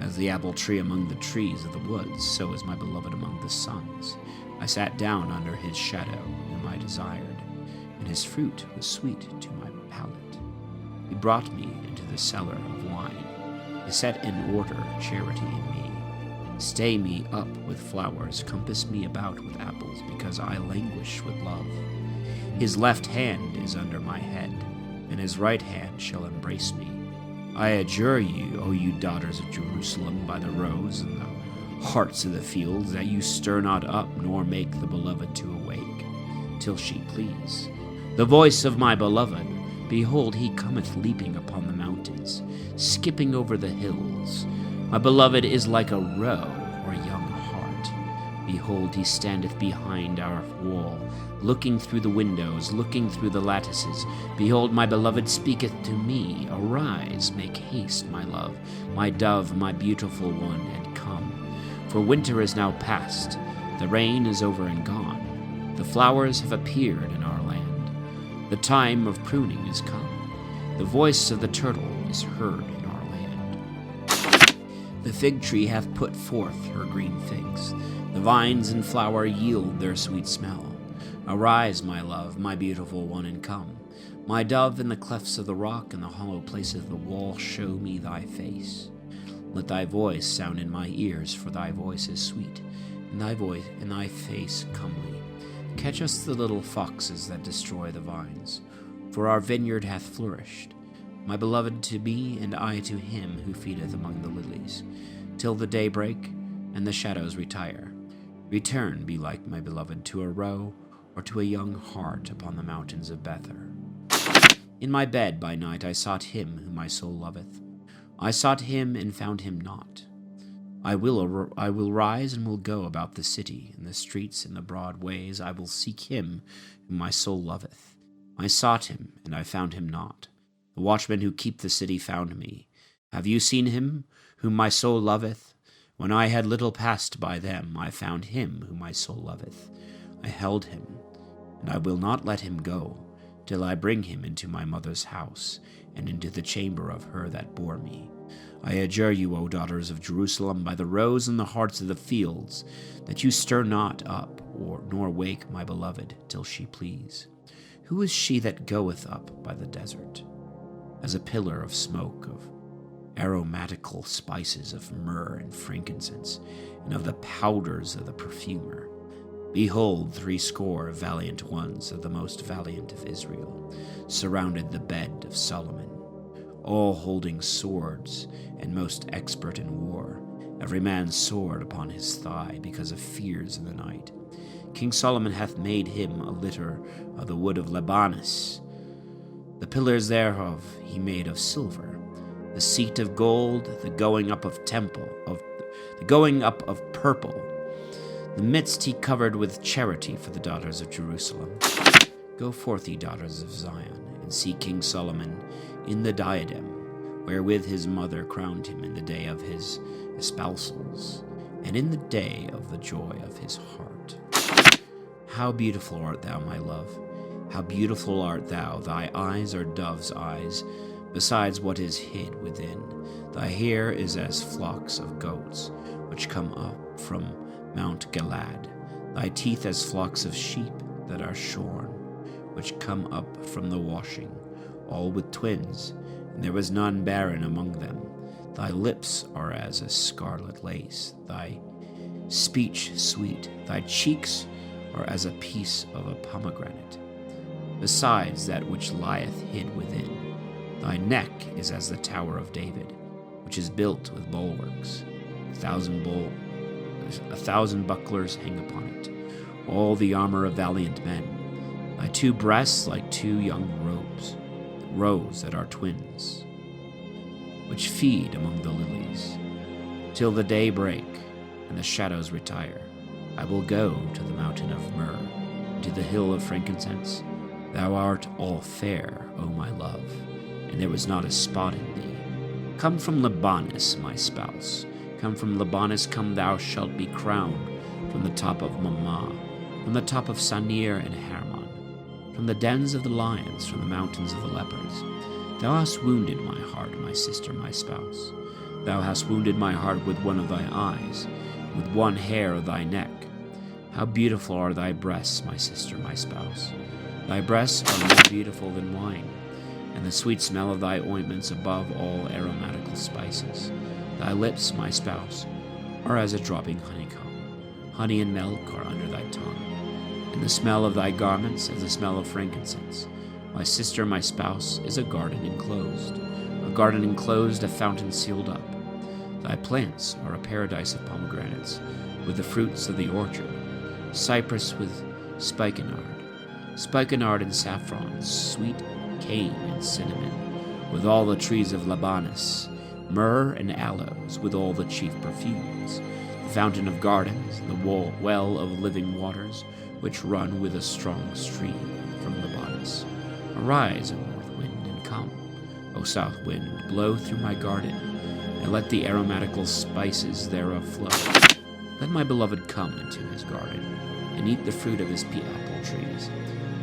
As the apple tree among the trees of the woods, so is my beloved among the sons. I sat down under his shadow, whom I desired, and his fruit was sweet to my palate. He brought me into the cellar of wine. He set in order charity in me. Stay me up with flowers, compass me about with apples, because I languish with love. His left hand is under my head, and his right hand shall embrace me. I adjure you, O you daughters of Jerusalem, by the roes and the hearts of the fields, that you stir not up, nor make the beloved to awake, till she please. The voice of my beloved, behold, he cometh leaping upon the mountains, skipping over the hills. My beloved is like a roe or a young hart. Behold, he standeth behind our wall, looking through the windows, looking through the lattices. Behold, my beloved speaketh to me. Arise, make haste, my love, my dove, my beautiful one, and come. For winter is now past, the rain is over and gone. The flowers have appeared in our land. The time of pruning is come. The voice of the turtle is heard in our land. The fig tree hath put forth her green figs. The vines in flower yield their sweet smell. Arise, my love, my beautiful one, and come. My dove, in the clefts of the rock and the hollow places of the wall, show me thy face. Let thy voice sound in my ears, for thy voice is sweet, and thy face comely. Catch us the little foxes that destroy the vines, for our vineyard hath flourished. My beloved to me, and I to him who feedeth among the lilies, till the day break and the shadows retire. Return, be like my beloved to a roe, or to a young hart upon the mountains of Bether. In my bed by night I sought him whom my soul loveth. I sought him and found him not. I will rise and will go about the city, in the streets and the broad ways. I will seek him whom my soul loveth. I sought him, and I found him not. The watchmen who keep the city found me. Have you seen him whom my soul loveth? When I had little passed by them, I found him whom my soul loveth. I held him, and I will not let him go, till I bring him into my mother's house, and into the chamber of her that bore me. I adjure you, O daughters of Jerusalem, by the roes and the hearts of the fields, that you stir not up, nor wake my beloved, till she please. Who is she that goeth up by the desert? As a pillar of smoke, of aromatical spices, of myrrh and frankincense, and of the powders of the perfumer. Behold, 80 valiant ones of the most valiant of Israel surrounded the bed of Solomon, all holding swords and most expert in war, every man sword upon his thigh, because of fears in the night. King Solomon hath made him a litter of the wood of Libanus. The pillars thereof he made of silver, the seat of gold, the going up of purple. The midst he covered with charity for the daughters of Jerusalem. Go forth, ye daughters of Zion, and see King Solomon in the diadem, wherewith his mother crowned him in the day of his espousals, and in the day of the joy of his heart. How beautiful art thou, my love! How beautiful art thou! Thy eyes are dove's eyes, besides what is hid within. Thy hair is as flocks of goats, which come up from Mount Galaad. Thy teeth as flocks of sheep that are shorn, which come up from the washing, all with twins, and there was none barren among them. Thy lips are as a scarlet lace, thy speech sweet, thy cheeks are as a piece of a pomegranate, besides that which lieth hid within. Thy neck is as the tower of David, which is built with bulwarks. 1,000 bucklers hang upon it, all the armor of valiant men. Thy two breasts like two young roes that are twins, which feed among the lilies, till the day break and the shadows retire. I will go to the mountain of myrrh, and to the hill of frankincense. Thou art all fair, O my love, and there was not a spot in thee. Come from Libanus, my spouse. Come from Libanus, come, thou shalt be crowned from the top of Mamah, from the top of Sanir and Hermon, from the dens of the lions, from the mountains of the leopards. Thou hast wounded my heart, my sister, my spouse. Thou hast wounded my heart with one of thy eyes, with one hair of thy neck. How beautiful are thy breasts, my sister, my spouse. Thy breasts are more beautiful than wine, and the sweet smell of thy ointments above all aromatical spices. Thy lips, my spouse, are as a dropping honeycomb. Honey and milk are under thy tongue, and the smell of thy garments as the smell of frankincense. My sister, my spouse, is a garden enclosed, a fountain sealed up. Thy plants are a paradise of pomegranates, with the fruits of the orchard, cypress with spikenard and saffron, sweet cane and cinnamon, with all the trees of Libanus, myrrh and aloes, with all the chief perfumes, the fountain of gardens, the well of living waters, which run with a strong stream from Libanus. Arise, O north wind, and come. O south wind, blow through my garden, and let the aromatical spices thereof flow. Let my beloved come into his garden, and eat the fruit of his apple trees.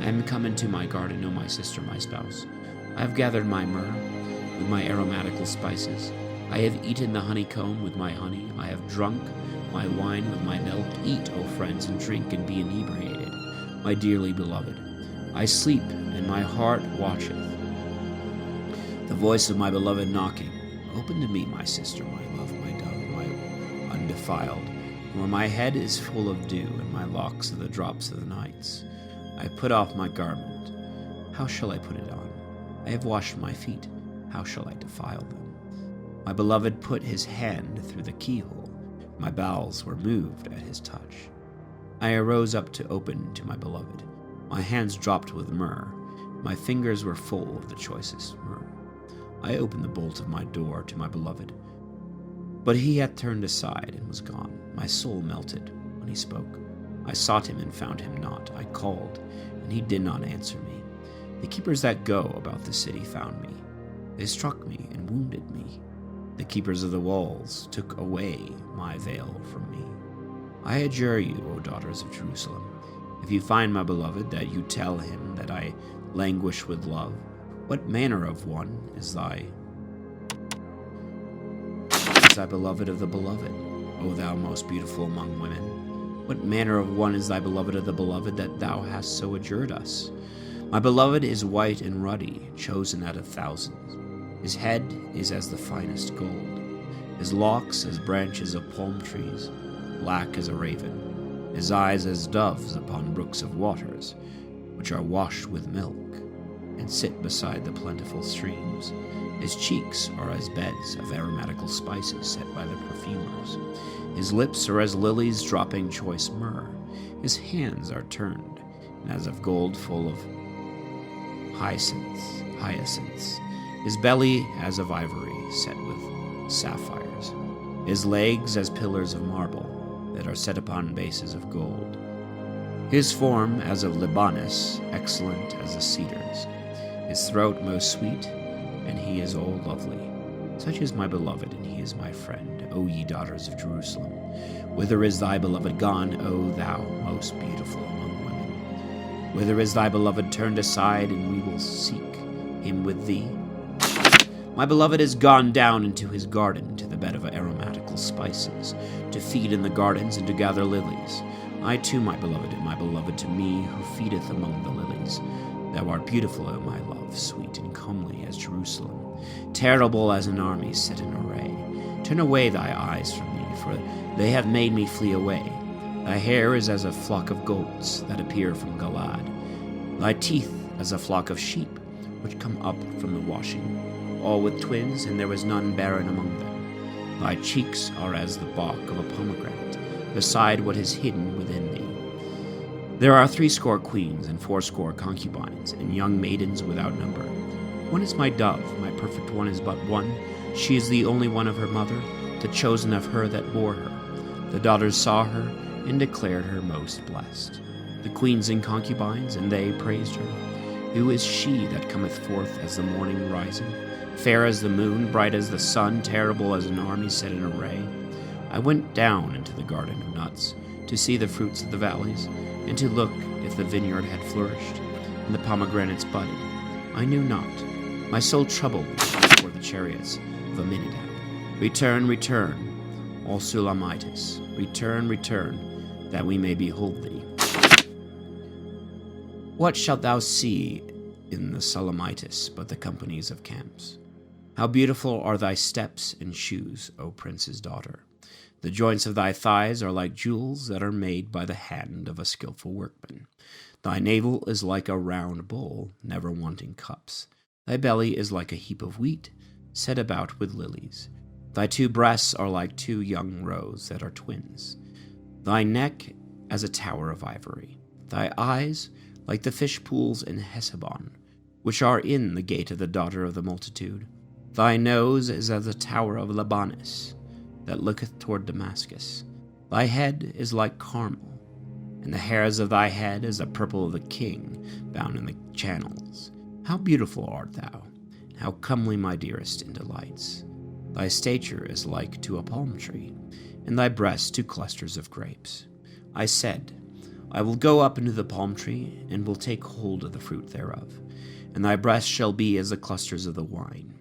I am come into my garden, O my sister, my spouse. I have gathered my myrrh with my aromatical spices. I have eaten the honeycomb with my honey. I have drunk my wine with my milk. Eat, O friends, and drink, and be inebriated, my dearly beloved. I sleep, and my heart watcheth. The voice of my beloved knocking. Open to me, my sister, my love, my dove, my undefiled. For my head is full of dew, and my locks are the drops of the nights. I put off my garment. How shall I put it on? I have washed my feet. How shall I defile them? My beloved put his hand through the keyhole. My bowels were moved at his touch. I arose up to open to my beloved. My hands dropped with myrrh. My fingers were full of the choicest myrrh. I opened the bolt of my door to my beloved, but he had turned aside and was gone. My soul melted when he spoke. I sought him and found him not. I called, and he did not answer me. The keepers that go about the city found me. They struck me and wounded me. The keepers of the walls took away my veil from me. I adjure you, O daughters of Jerusalem, if you find my beloved, that you tell him that I languish with love. What manner of one is thy beloved of the beloved, O thou most beautiful among women? What manner of one is thy beloved of the beloved, that thou hast so adjured us? My beloved is white and ruddy, chosen out of thousands. His head is as the finest gold, his locks as branches of palm trees, black as a raven, his eyes as doves upon brooks of waters, which are washed with milk, and sit beside the plentiful streams. His cheeks are as beds of aromatical spices set by the perfumers. His lips are as lilies dropping choice myrrh. His hands are turned, and as of gold full of hyacinths. His belly as of ivory set with sapphires. His legs as pillars of marble that are set upon bases of gold. His form as of Libanus, excellent as the cedars. His throat most sweet, and he is all lovely. Such is my beloved, and he is my friend, O ye daughters of Jerusalem. Whither is thy beloved gone, O thou most beautiful among women? Whither is thy beloved turned aside, and we will seek him with thee? My beloved is gone down into his garden, to the bed of aromatical spices, to feed in the gardens and to gather lilies. I too, my beloved to me, who feedeth among the lilies. Thou art beautiful, O my love, sweet and comely as Jerusalem, terrible as an army set in array. Turn away thy eyes from me, for they have made me flee away. Thy hair is as a flock of goats that appear from Galaad, thy teeth as a flock of sheep which come up from the washing, all with twins, and there was none barren among them. Thy cheeks are as the bark of a pomegranate, beside what is hidden within thee. There are 80 queens and 80 concubines, and young maidens without number. One is my dove, my perfect one is but one. She is the only one of her mother, the chosen of her that bore her. The daughters saw her, and declared her most blessed. The queens and concubines, and they praised her. Who is she that cometh forth as the morning rising, fair as the moon, bright as the sun, terrible as an army set in array? I went down into the garden of nuts, to see the fruits of the valleys, and to look if the vineyard had flourished, and the pomegranates budded. I knew not. My soul troubled before the chariots of Aminadab. Return, return, all Sulamites, return, return, that we may behold thee. What shalt thou see in the Sulamites but the companies of camps? How beautiful are thy steps and shoes, O prince's daughter! The joints of thy thighs are like jewels that are made by the hand of a skillful workman. Thy navel is like a round bowl, never wanting cups. Thy belly is like a heap of wheat, set about with lilies. Thy 2 breasts are like 2 young roes that are twins. Thy neck as a tower of ivory. Thy eyes like the fish pools in Hesebon, which are in the gate of the daughter of the multitude. Thy nose is as a tower of Libanus, that looketh toward Damascus. Thy head is like Carmel, and the hairs of thy head is the purple of the king, bound in the channels. How beautiful art thou, and how comely, my dearest, in delights! Thy stature is like to a palm tree, and thy breasts 2 clusters of grapes. I said, I will go up into the palm tree, and will take hold of the fruit thereof. And thy breasts shall be as the clusters of the wine,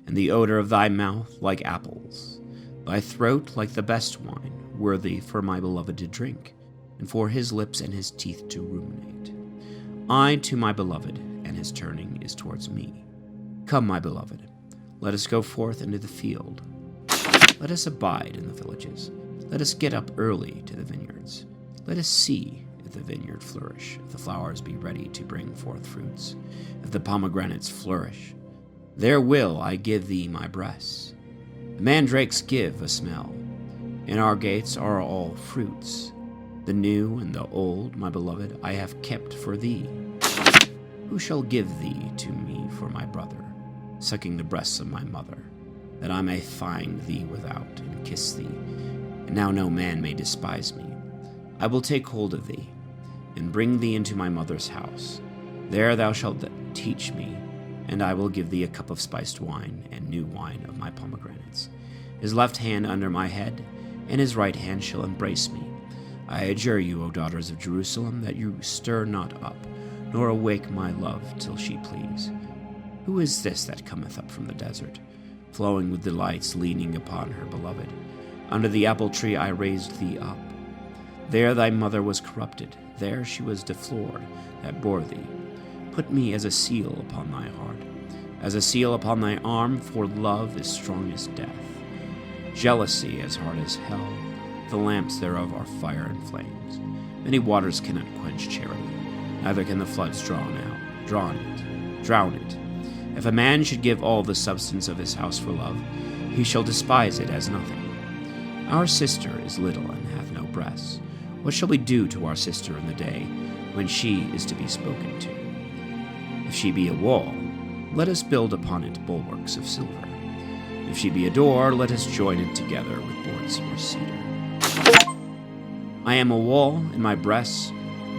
and the odor of thy mouth like apples. Thy throat like the best wine, worthy for my beloved to drink, and for his lips and his teeth to ruminate. I to my beloved, and his turning is towards me. Come, my beloved, let us go forth into the field. Let us abide in the villages. Let us get up early to the vineyards. Let us see if the vineyard flourish, if the flowers be ready to bring forth fruits, if the pomegranates flourish. There will I give thee my breasts. The mandrakes give a smell. In our gates are all fruits. The new and the old, my beloved, I have kept for thee. Who shall give thee to me for my brother, sucking the breasts of my mother, that I may find thee without, and kiss thee, and now no man may despise me? I will take hold of thee, and bring thee into my mother's house. There thou shalt teach me, and I will give thee a cup of spiced wine, and new wine of my pomegranates. His left hand under my head, and his right hand shall embrace me. I adjure you, O daughters of Jerusalem, that you stir not up, nor awake my love till she please. Who is this that cometh up from the desert, flowing with delights, leaning upon her beloved? Under the apple tree I raised thee up. There thy mother was corrupted, there she was deflored, that bore thee. Put me as a seal upon thy heart, as a seal upon thy arm, for love is strong as death. Jealousy as hard as hell, the lamps thereof are fire and flames. Many waters cannot quench charity, neither can the floods drown it. If a man should give all the substance of his house for love, he shall despise it as nothing. Our sister is little and hath no breasts. What shall we do to our sister in the day when she is to be spoken to? If she be a wall, let us build upon it bulwarks of silver. If she be a door, let us join it together with boards or cedar. I am a wall, and my breasts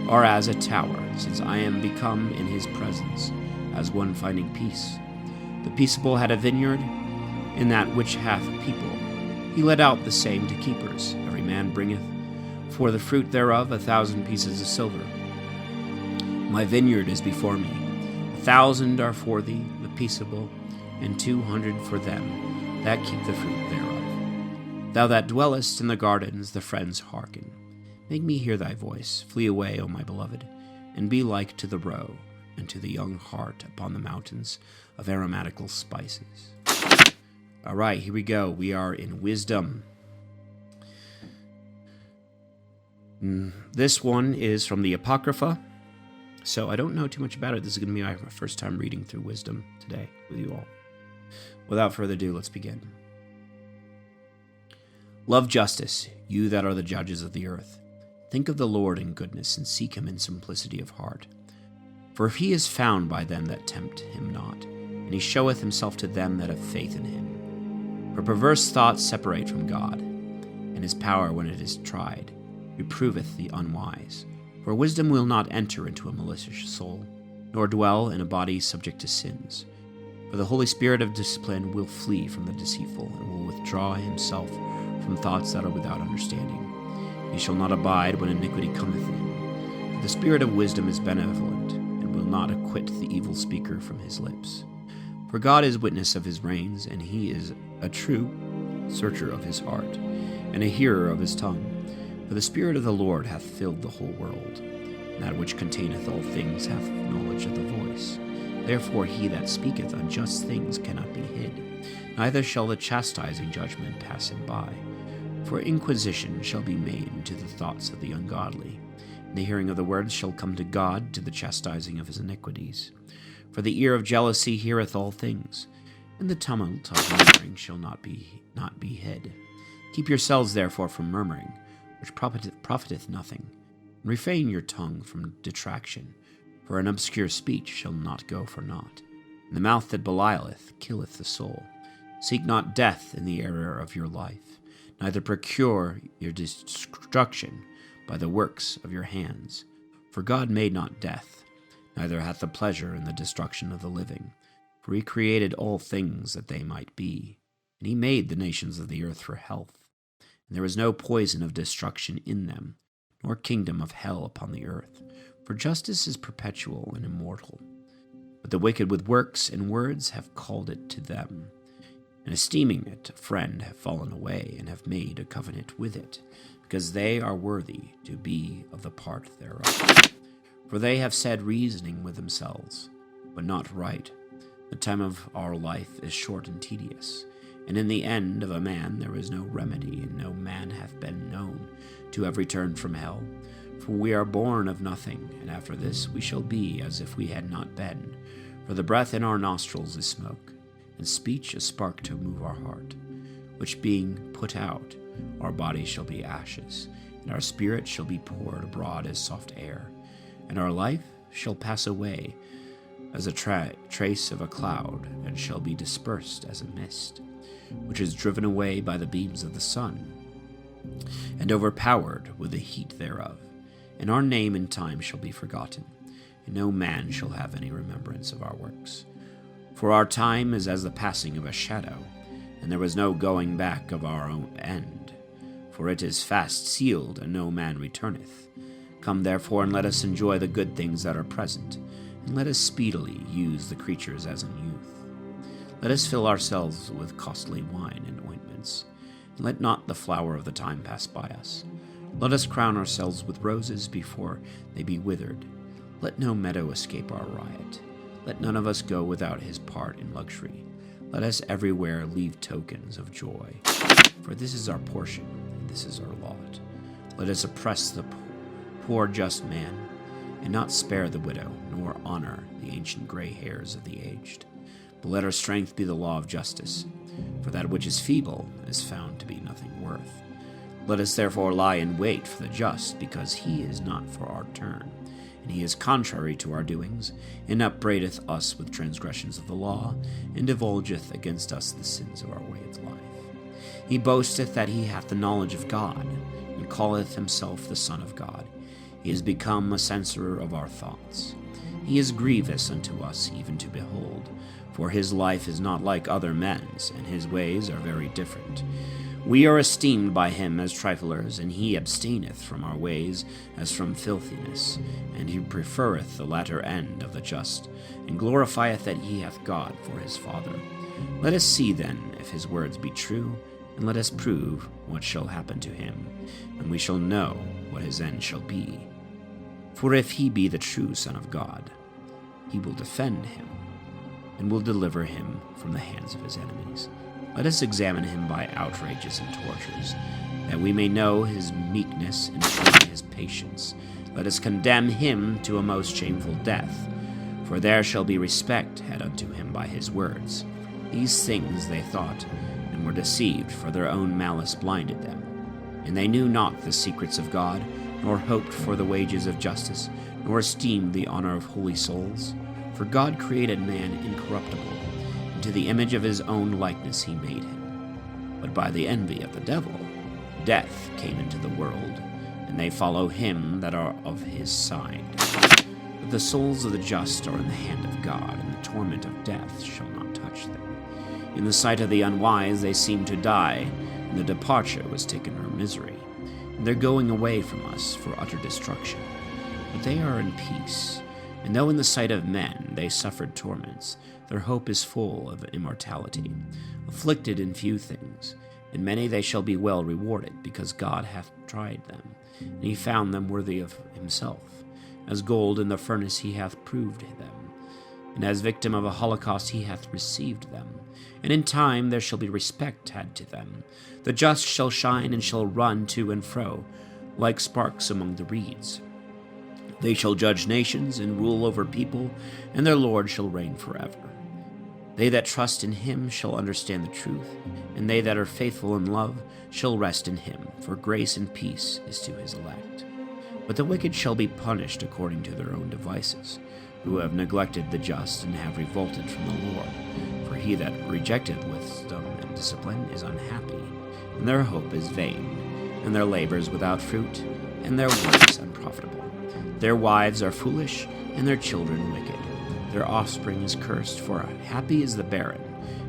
are as a tower, since I am become in his presence, as one finding peace. The peaceable had a vineyard, in that which hath people. He let out the same to keepers. Every man bringeth for the fruit thereof 1,000 pieces of silver. My vineyard is before me. 1,000 are for thee, the peaceable, and 200 for them that keep the fruit thereof. Thou that dwellest in the gardens, the friends hearken. Make me hear thy voice. Flee away, O my beloved, and be like to the roe, and to the young hart upon the mountains of aromatical spices. All right, here we go. We are in wisdom. This one is from the Apocrypha, so I don't know too much about it. This is going to be my first time reading through wisdom today with you all. Without further ado, let's begin. Love justice, you that are the judges of the earth. Think of the Lord in goodness, and seek him in simplicity of heart. For if he is found by them that tempt him not, and he showeth himself to them that have faith in him. For perverse thoughts separate from God, and his power, when it is tried, reproveth the unwise. For wisdom will not enter into a malicious soul, nor dwell in a body subject to sins. For the Holy Spirit of discipline will flee from the deceitful, and will withdraw himself from thoughts that are without understanding. He shall not abide when iniquity cometh in. For the spirit of wisdom is benevolent, and will not acquit the evil speaker from his lips. For God is witness of his reins, and he is a true searcher of his heart, and a hearer of his tongue. For the Spirit of the Lord hath filled the whole world, and that which containeth all things hath knowledge of the voice. Therefore he that speaketh unjust things cannot be hid, neither shall the chastising judgment pass him by. For inquisition shall be made into the thoughts of the ungodly, and the hearing of the words shall come to God to the chastising of his iniquities. For the ear of jealousy heareth all things, and the tumult of murmuring shall not be hid. Keep yourselves therefore from murmuring, which profiteth nothing, and refrain your tongue from detraction, for an obscure speech shall not go for naught. And the mouth that belieth killeth the soul. Seek not death in the error of your life, neither procure your destruction by the works of your hands. For God made not death, neither hath the pleasure in the destruction of the living. For he created all things that they might be, and he made the nations of the earth for health. And there was no poison of destruction in them, nor kingdom of hell upon the earth. For justice is perpetual and immortal. But the wicked with works and words have called it to them, and esteeming it a friend have fallen away, and have made a covenant with it, because they are worthy to be of the part thereof. For they have said reasoning with themselves, but not right. The time of our life is short and tedious, and in the end of a man there is no remedy, and no man hath been known to have returned from hell. For we are born of nothing, and after this we shall be as if we had not been. For the breath in our nostrils is smoke, and speech a spark to move our heart, which being put out, our body shall be ashes, and our spirit shall be poured abroad as soft air, and our life shall pass away as a trace of a cloud, and shall be dispersed as a mist, which is driven away by the beams of the sun, and overpowered with the heat thereof. And our name and time shall be forgotten, and no man shall have any remembrance of our works. For our time is as the passing of a shadow, and there was no going back of our own end. For it is fast sealed, and no man returneth. Come therefore, and let us enjoy the good things that are present, and let us speedily use the creatures as in youth. Let us fill ourselves with costly wine and ointments, and let not the flower of the time pass by us. Let us crown ourselves with roses before they be withered. Let no meadow escape our riot. Let none of us go without his part in luxury. Let us everywhere leave tokens of joy. For this is our portion, and this is our lot. Let us oppress the poor just man, and not spare the widow, nor honor the ancient gray hairs of the aged. But let our strength be the law of justice, for that which is feeble is found to be nothing worth. Let us therefore lie in wait for the just, because he is not for our turn, and he is contrary to our doings, and upbraideth us with transgressions of the law, and divulgeth against us the sins of our way of life. He boasteth that he hath the knowledge of God, and calleth himself the Son of God. He is become a censorer of our thoughts. He is grievous unto us even to behold, for his life is not like other men's, and his ways are very different. We are esteemed by him as triflers, and he abstaineth from our ways as from filthiness, and he preferreth the latter end of the just, and glorifieth that he hath God for his Father. Let us see then if his words be true, and let us prove what shall happen to him, and we shall know what his end shall be. For if he be the true Son of God, he will defend him, and will deliver him from the hands of his enemies. Let us examine him by outrages and tortures, that we may know his meekness and try his patience. Let us condemn him to a most shameful death, for there shall be respect had unto him by his words. These things they thought, and were deceived, for their own malice blinded them. And they knew not the secrets of God, nor hoped for the wages of justice, nor esteemed the honor of holy souls. For God created man incorruptible, and to the image of his own likeness he made him. But by the envy of the devil, death came into the world, and they follow him that are of his side. But the souls of the just are in the hand of God, and the torment of death shall not touch them. In the sight of the unwise they seem to die, and the departure was taken from misery, and their going away from us for utter destruction. But they are in peace, and though in the sight of men they suffered torments, their hope is full of immortality. Afflicted in few things, in many they shall be well rewarded, because God hath tried them, and he found them worthy of himself. As gold in the furnace he hath proved them, and as victim of a holocaust he hath received them. And in time there shall be respect had to them. The just shall shine and shall run to and fro, like sparks among the reeds. They shall judge nations and rule over people, and their Lord shall reign forever. They that trust in him shall understand the truth, and they that are faithful in love shall rest in him, for grace and peace is to his elect. But the wicked shall be punished according to their own devices, who have neglected the just and have revolted from the Lord. For he that rejecteth wisdom and discipline is unhappy, and their hope is vain, and their labors without fruit, and their works unprofitable. Their wives are foolish, and their children wicked. Their offspring is cursed, for happy is the barren,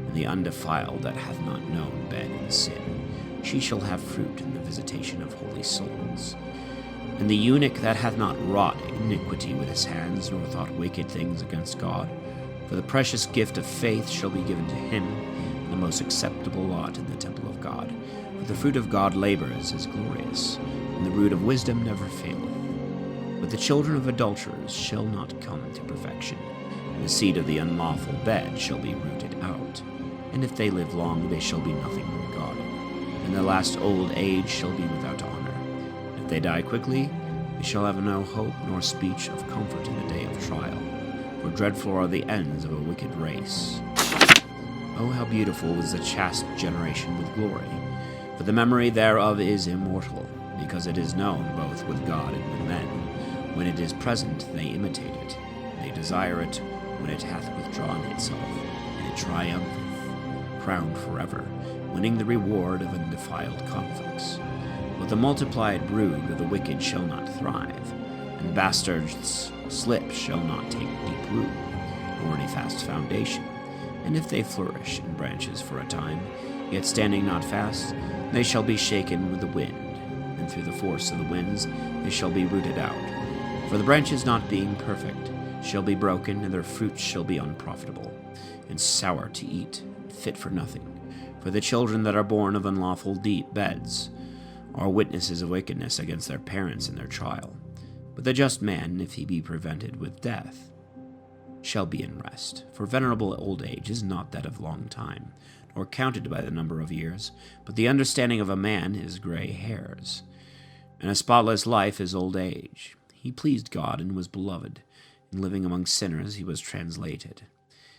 and the undefiled that hath not known bed and sin. She shall have fruit in the visitation of holy souls. And the eunuch that hath not wrought iniquity with his hands, nor thought wicked things against God, for the precious gift of faith shall be given to him, and the most acceptable lot in the temple of God. For the fruit of God labors is glorious, and the root of wisdom never faileth. But the children of adulterers shall not come to perfection, and the seed of the unlawful bed shall be rooted out. And if they live long, they shall be nothing regarded, and their last old age shall be without honor. If they die quickly, they shall have no hope nor speech of comfort in the day of trial, for dreadful are the ends of a wicked race. Oh, how beautiful is the chaste generation with glory! For the memory thereof is immortal, because it is known both with God and with men. When it is present, they imitate it. They desire it when it hath withdrawn itself, and it triumpheth, crowned forever, winning the reward of undefiled conflicts. But the multiplied brood of the wicked shall not thrive, and bastards' slips shall not take deep root, nor any fast foundation. And if they flourish in branches for a time, yet standing not fast, they shall be shaken with the wind, and through the force of the winds they shall be rooted out. For the branches not being perfect shall be broken, and their fruits shall be unprofitable, and sour to eat, fit for nothing. For the children that are born of unlawful deep beds are witnesses of wickedness against their parents in their trial. But the just man, if he be prevented with death, shall be in rest. For venerable old age is not that of long time, nor counted by the number of years, but the understanding of a man is gray hairs, and a spotless life is old age. He pleased God and was beloved. In living among sinners he was translated.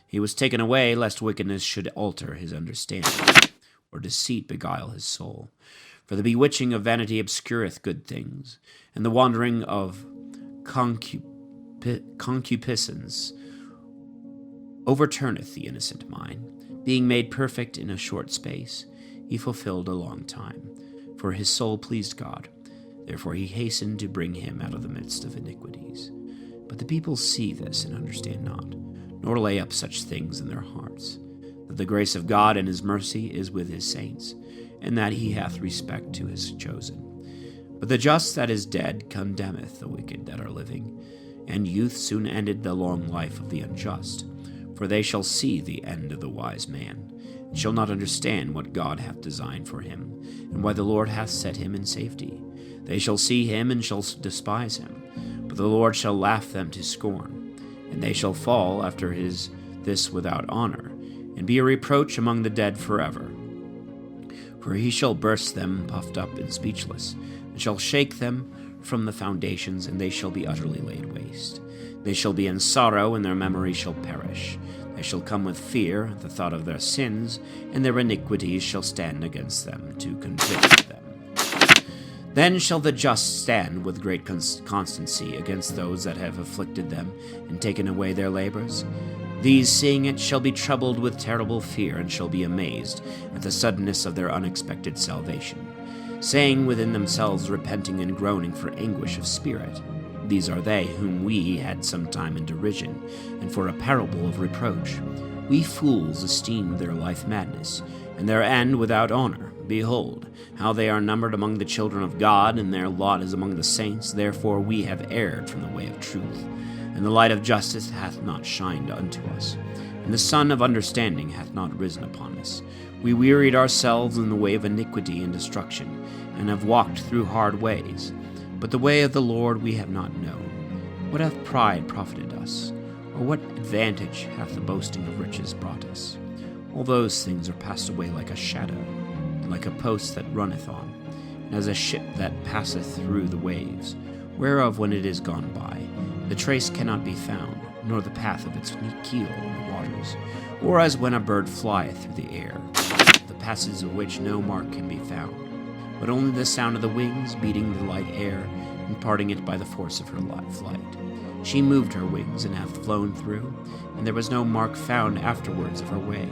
He was taken away, lest wickedness should alter his understanding, or deceit beguile his soul. For the bewitching of vanity obscureth good things, and the wandering of concupiscence overturneth the innocent mind. Being made perfect in a short space, he fulfilled a long time. For his soul pleased God. Therefore he hastened to bring him out of the midst of iniquities. But the people see this and understand not, nor lay up such things in their hearts, that the grace of God and his mercy is with his saints, and that he hath respect to his chosen. But the just that is dead condemneth the wicked that are living, and youth soon ended the long life of the unjust. For they shall see the end of the wise man, and shall not understand what God hath designed for him, and why the Lord hath set him in safety. They shall see him, and shall despise him, but the Lord shall laugh them to scorn. And they shall fall after this without honor, and be a reproach among the dead forever. For he shall burst them puffed up and speechless, and shall shake them from the foundations, and they shall be utterly laid waste. They shall be in sorrow, and their memory shall perish. They shall come with fear at the thought of their sins, and their iniquities shall stand against them to convict them. Then shall the just stand with great constancy against those that have afflicted them and taken away their labors. These, seeing it, shall be troubled with terrible fear, and shall be amazed at the suddenness of their unexpected salvation, saying within themselves, repenting and groaning for anguish of spirit, These are they whom we had some time in derision, and for a parable of reproach. We fools esteemed their life madness, and their end without honor. Behold, how they are numbered among the children of God, and their lot is among the saints. Therefore we have erred from the way of truth, and the light of justice hath not shined unto us, and the sun of understanding hath not risen upon us. We wearied ourselves in the way of iniquity and destruction, and have walked through hard ways. But the way of the Lord we have not known. What hath pride profited us? Or what advantage hath the boasting of riches brought us? All those things are passed away like a shadow, and like a post that runneth on, and as a ship that passeth through the waves, whereof when it is gone by, the trace cannot be found, nor the path of its keel in the waters, or as when a bird flieth through the air, the passage of which no mark can be found, but only the sound of the wings beating the light air, and parting it by the force of her flight. She moved her wings, and hath flown through, and there was no mark found afterwards of her way,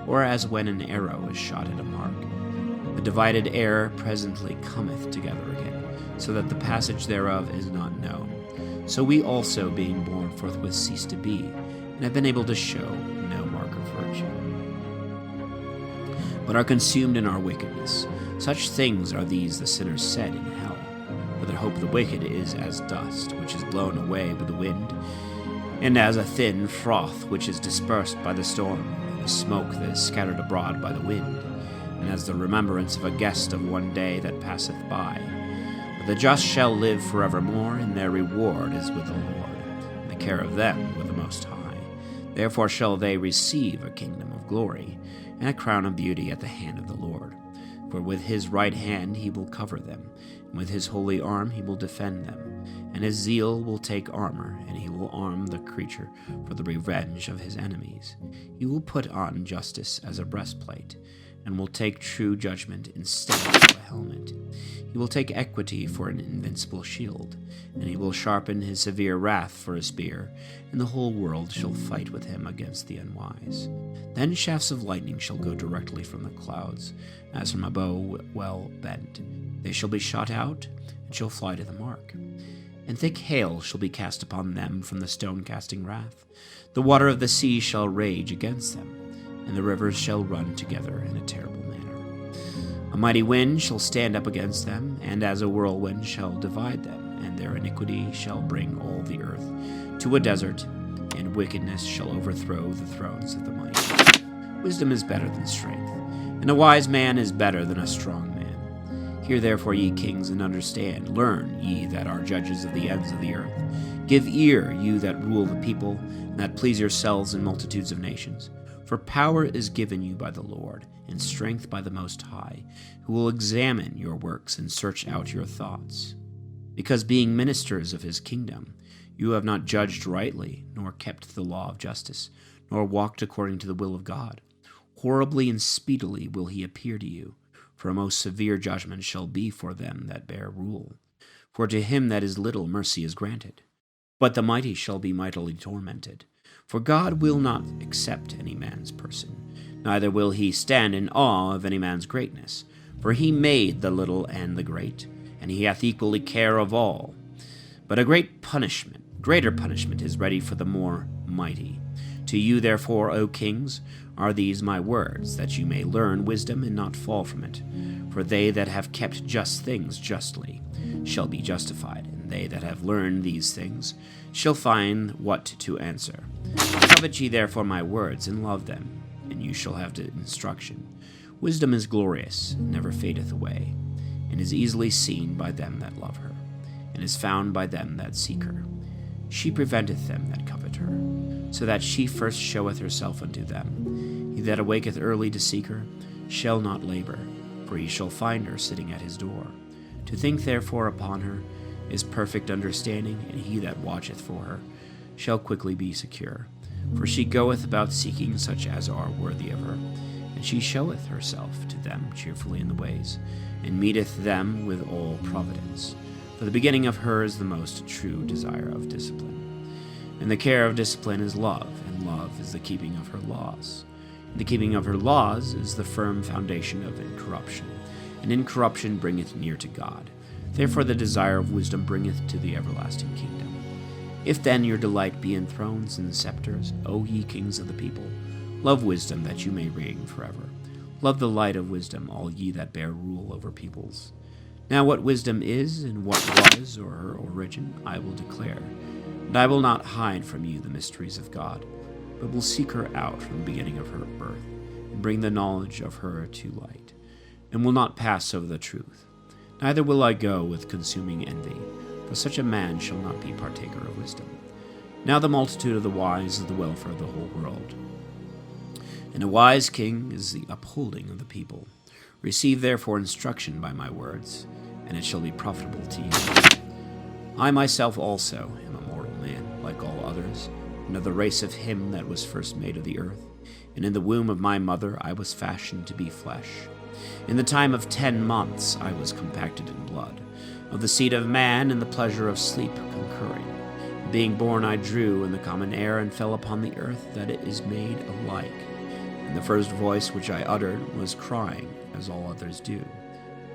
or as when an arrow is shot at a mark. The divided air presently cometh together again, so that the passage thereof is not known. So we also, being born forthwith, cease to be, and have been able to show no mark of virtue, but are consumed in our wickedness. Such things are these the sinners said in hell, for the hope of the wicked is as dust, which is blown away with the wind, and as a thin froth which is dispersed by the storm, and as smoke that is scattered abroad by the wind, and as the remembrance of a guest of one day that passeth by. But the just shall live forevermore, and their reward is with the Lord, and the care of them with the Most High. Therefore shall they receive a kingdom of glory, and a crown of beauty at the hand of the Lord. For with his right hand he will cover them, and with his holy arm he will defend them. And his zeal will take armor, and he will arm the creature for the revenge of his enemies. He will put on justice as a breastplate, and will take true judgment instead of a helmet. He will take equity for an invincible shield, and he will sharpen his severe wrath for a spear, and the whole world shall fight with him against the unwise. Then shafts of lightning shall go directly from the clouds, as from a bow well bent. They shall be shot out, and shall fly to the mark. And thick hail shall be cast upon them from the stone-casting wrath. The water of the sea shall rage against them, and the rivers shall run together in a terrible manner. A mighty wind shall stand up against them, and as a whirlwind shall divide them, and their iniquity shall bring all the earth to a desert, and wickedness shall overthrow the thrones of the mighty. Wisdom is better than strength, and a wise man is better than a strong man. Hear therefore, ye kings, and understand. Learn, ye that are judges of the ends of the earth. Give ear, you that rule the people, and that please yourselves in multitudes of nations. For power is given you by the Lord, and strength by the Most High, who will examine your works and search out your thoughts. Because being ministers of his kingdom, you have not judged rightly, nor kept the law of justice, nor walked according to the will of God. Horribly and speedily will he appear to you, for a most severe judgment shall be for them that bear rule. For to him that is little mercy is granted, but the mighty shall be mightily tormented. For God will not accept any man's person, neither will he stand in awe of any man's greatness. For he made the little and the great, and he hath equally care of all. But a greater punishment is ready for the more mighty. To you therefore, O kings, are these my words, that you may learn wisdom and not fall from it. For they that have kept just things justly shall be justified, and and they that have learned these things shall find what to answer. Covet ye therefore my words, and love them, and you shall have instruction. Wisdom is glorious, and never fadeth away, and is easily seen by them that love her, and is found by them that seek her. She preventeth them that covet her, so that she first showeth herself unto them. He that awaketh early to seek her shall not labor, for he shall find her sitting at his door. To think therefore upon her is perfect understanding, and he that watcheth for her shall quickly be secure. For she goeth about seeking such as are worthy of her, and she showeth herself to them cheerfully in the ways, and meeteth them with all providence. For the beginning of her is the most true desire of discipline. And the care of discipline is love, and love is the keeping of her laws. And the keeping of her laws is the firm foundation of incorruption, and incorruption bringeth near to God. Therefore the desire of wisdom bringeth to the everlasting kingdom. If then your delight be in thrones and scepters, O ye kings of the people, love wisdom that you may reign forever. Love the light of wisdom, all ye that bear rule over peoples. Now what wisdom is, and what was, or her origin, I will declare. And I will not hide from you the mysteries of God, but will seek her out from the beginning of her birth, and bring the knowledge of her to light, and will not pass over the truth. Neither will I go with consuming envy, for such a man shall not be partaker of wisdom. Now the multitude of the wise is the welfare of the whole world, and a wise king is the upholding of the people. Receive therefore instruction by my words, and it shall be profitable to you. I myself also am a mortal man, like all others, and of the race of him that was first made of the earth. And in the womb of my mother I was fashioned to be flesh. In the time of 10 months I was compacted in blood, of the seed of man and the pleasure of sleep concurring. Being born I drew in the common air, and fell upon the earth that it is made alike. And the first voice which I uttered was crying, as all others do.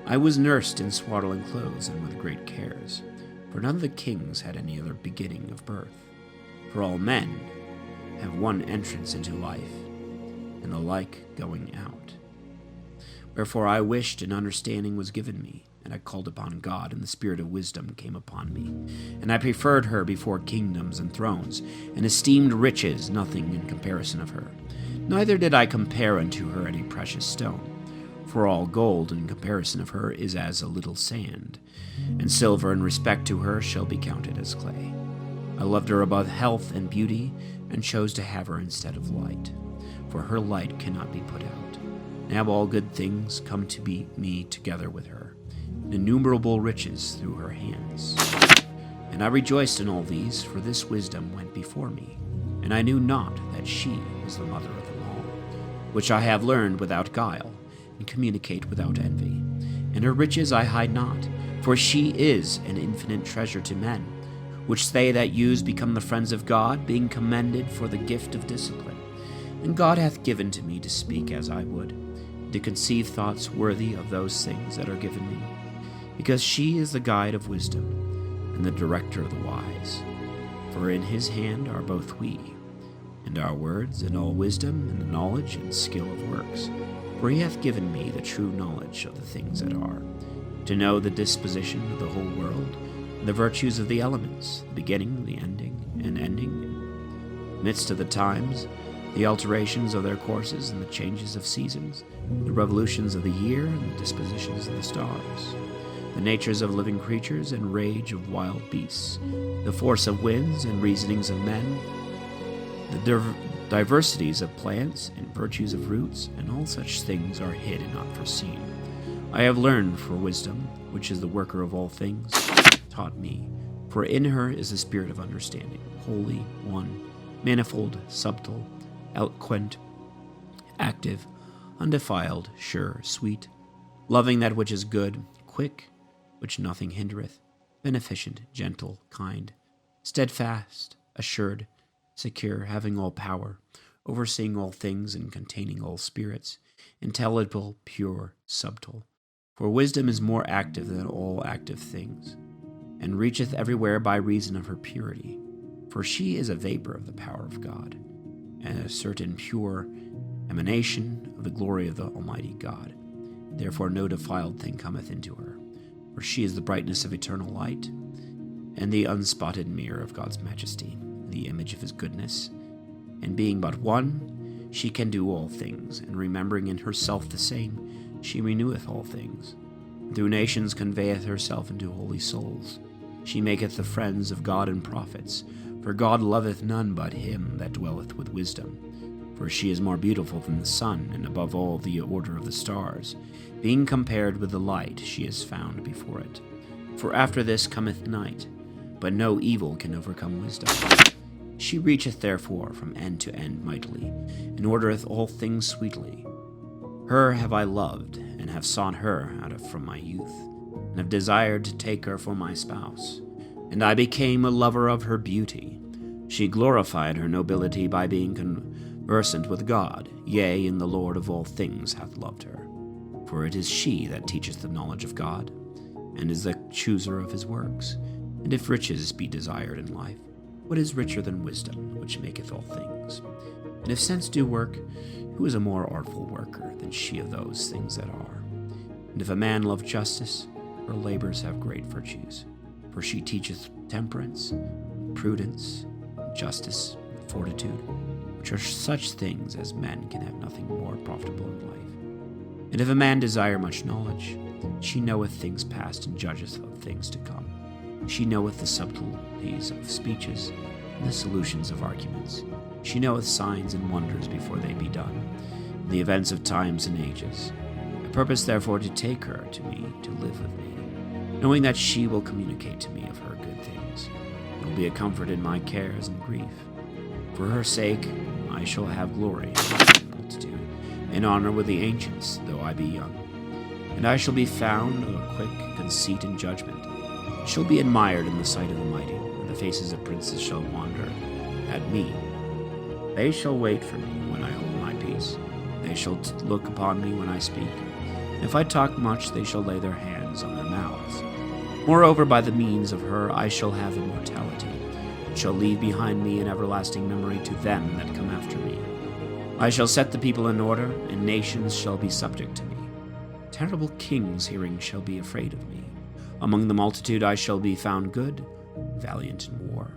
I was nursed in swaddling clothes and with great cares, for none of the kings had any other beginning of birth. For all men have one entrance into life, and the like going out. Wherefore I wished, and understanding was given me, and I called upon God, and the spirit of wisdom came upon me. And I preferred her before kingdoms and thrones, and esteemed riches nothing in comparison of her. Neither did I compare unto her any precious stone, for all gold in comparison of her is as a little sand, and silver in respect to her shall be counted as clay. I loved her above health and beauty, and chose to have her instead of light, for her light cannot be put out. Now all good things come to me together with her, and innumerable riches through her hands. And I rejoiced in all these, for this wisdom went before me, and I knew not that she was the mother of them all, which I have learned without guile, and communicate without envy. And her riches I hide not, for she is an infinite treasure to men, which they that use become the friends of God, being commended for the gift of discipline. And God hath given to me to speak as I would, to conceive thoughts worthy of those things that are given me, because she is the guide of wisdom, and the director of the wise. For in his hand are both we, and our words, and all wisdom, and the knowledge and skill of works. For he hath given me the true knowledge of the things that are, to know the disposition of the whole world, and the virtues of the elements, the beginning, the ending, and ending, in midst of the times, the alterations of their courses, and the changes of seasons, the revolutions of the year, and the dispositions of the stars, the natures of living creatures, and rage of wild beasts, the force of winds, and reasonings of men, the diversities of plants, and virtues of roots, and all such things are hid and not foreseen. I have learned, for wisdom, which is the worker of all things, taught me. For in her is the spirit of understanding, holy, one, manifold, subtle, eloquent, active, undefiled, sure, sweet, loving that which is good, quick, which nothing hindereth, beneficent, gentle, kind, steadfast, assured, secure, having all power, overseeing all things, and containing all spirits, intelligible, pure, subtle. For wisdom is more active than all active things, and reacheth everywhere by reason of her purity. For she is a vapor of the power of God, and a certain pure emanation of the glory of the Almighty God. Therefore no defiled thing cometh into her. For she is the brightness of eternal light, and the unspotted mirror of God's majesty, the image of his goodness. And being but one, she can do all things, and remembering in herself the same, she reneweth all things. Through nations conveyeth herself into holy souls. She maketh the friends of God and prophets, for God loveth none but him that dwelleth with wisdom. For she is more beautiful than the sun, and above all the order of the stars. Being compared with the light, she is found before it. For after this cometh night, but no evil can overcome wisdom. She reacheth therefore from end to end mightily, and ordereth all things sweetly. Her have I loved, and have sought her from my youth, and have desired to take her for my spouse. And I became a lover of her beauty. She glorified her nobility by being conversant with God, yea, and the Lord of all things hath loved her. For it is she that teacheth the knowledge of God, and is the chooser of his works. And if riches be desired in life, what is richer than wisdom, which maketh all things? And if sense do work, who is a more artful worker than she of those things that are? And if a man love justice, her labors have great virtues. For she teacheth temperance, prudence, justice, and fortitude, which are such things as men can have nothing more profitable in life. And if a man desire much knowledge, she knoweth things past, and judgeth of things to come. She knoweth the subtleties of speeches, and the solutions of arguments. She knoweth signs and wonders before they be done, and the events of times and ages. I purpose therefore to take her to me, to live with me, knowing that she will communicate to me of her good things, and will be a comfort in my cares and grief. For her sake I shall have glory in the multitude, and honor with the ancients, though I be young. And I shall be found of a quick conceit and judgment. Shall be admired in the sight of the mighty, and the faces of princes shall wonder at me. They shall wait for me when I hold my peace. They shall look upon me when I speak. And if I talk much, they shall lay their hands on their mouths. Moreover, by the means of her I shall have immortality, and shall leave behind me an everlasting memory to them that come after me. I shall set the people in order, and nations shall be subject to me. Terrible kings hearing shall be afraid of me. Among the multitude I shall be found good, valiant in war.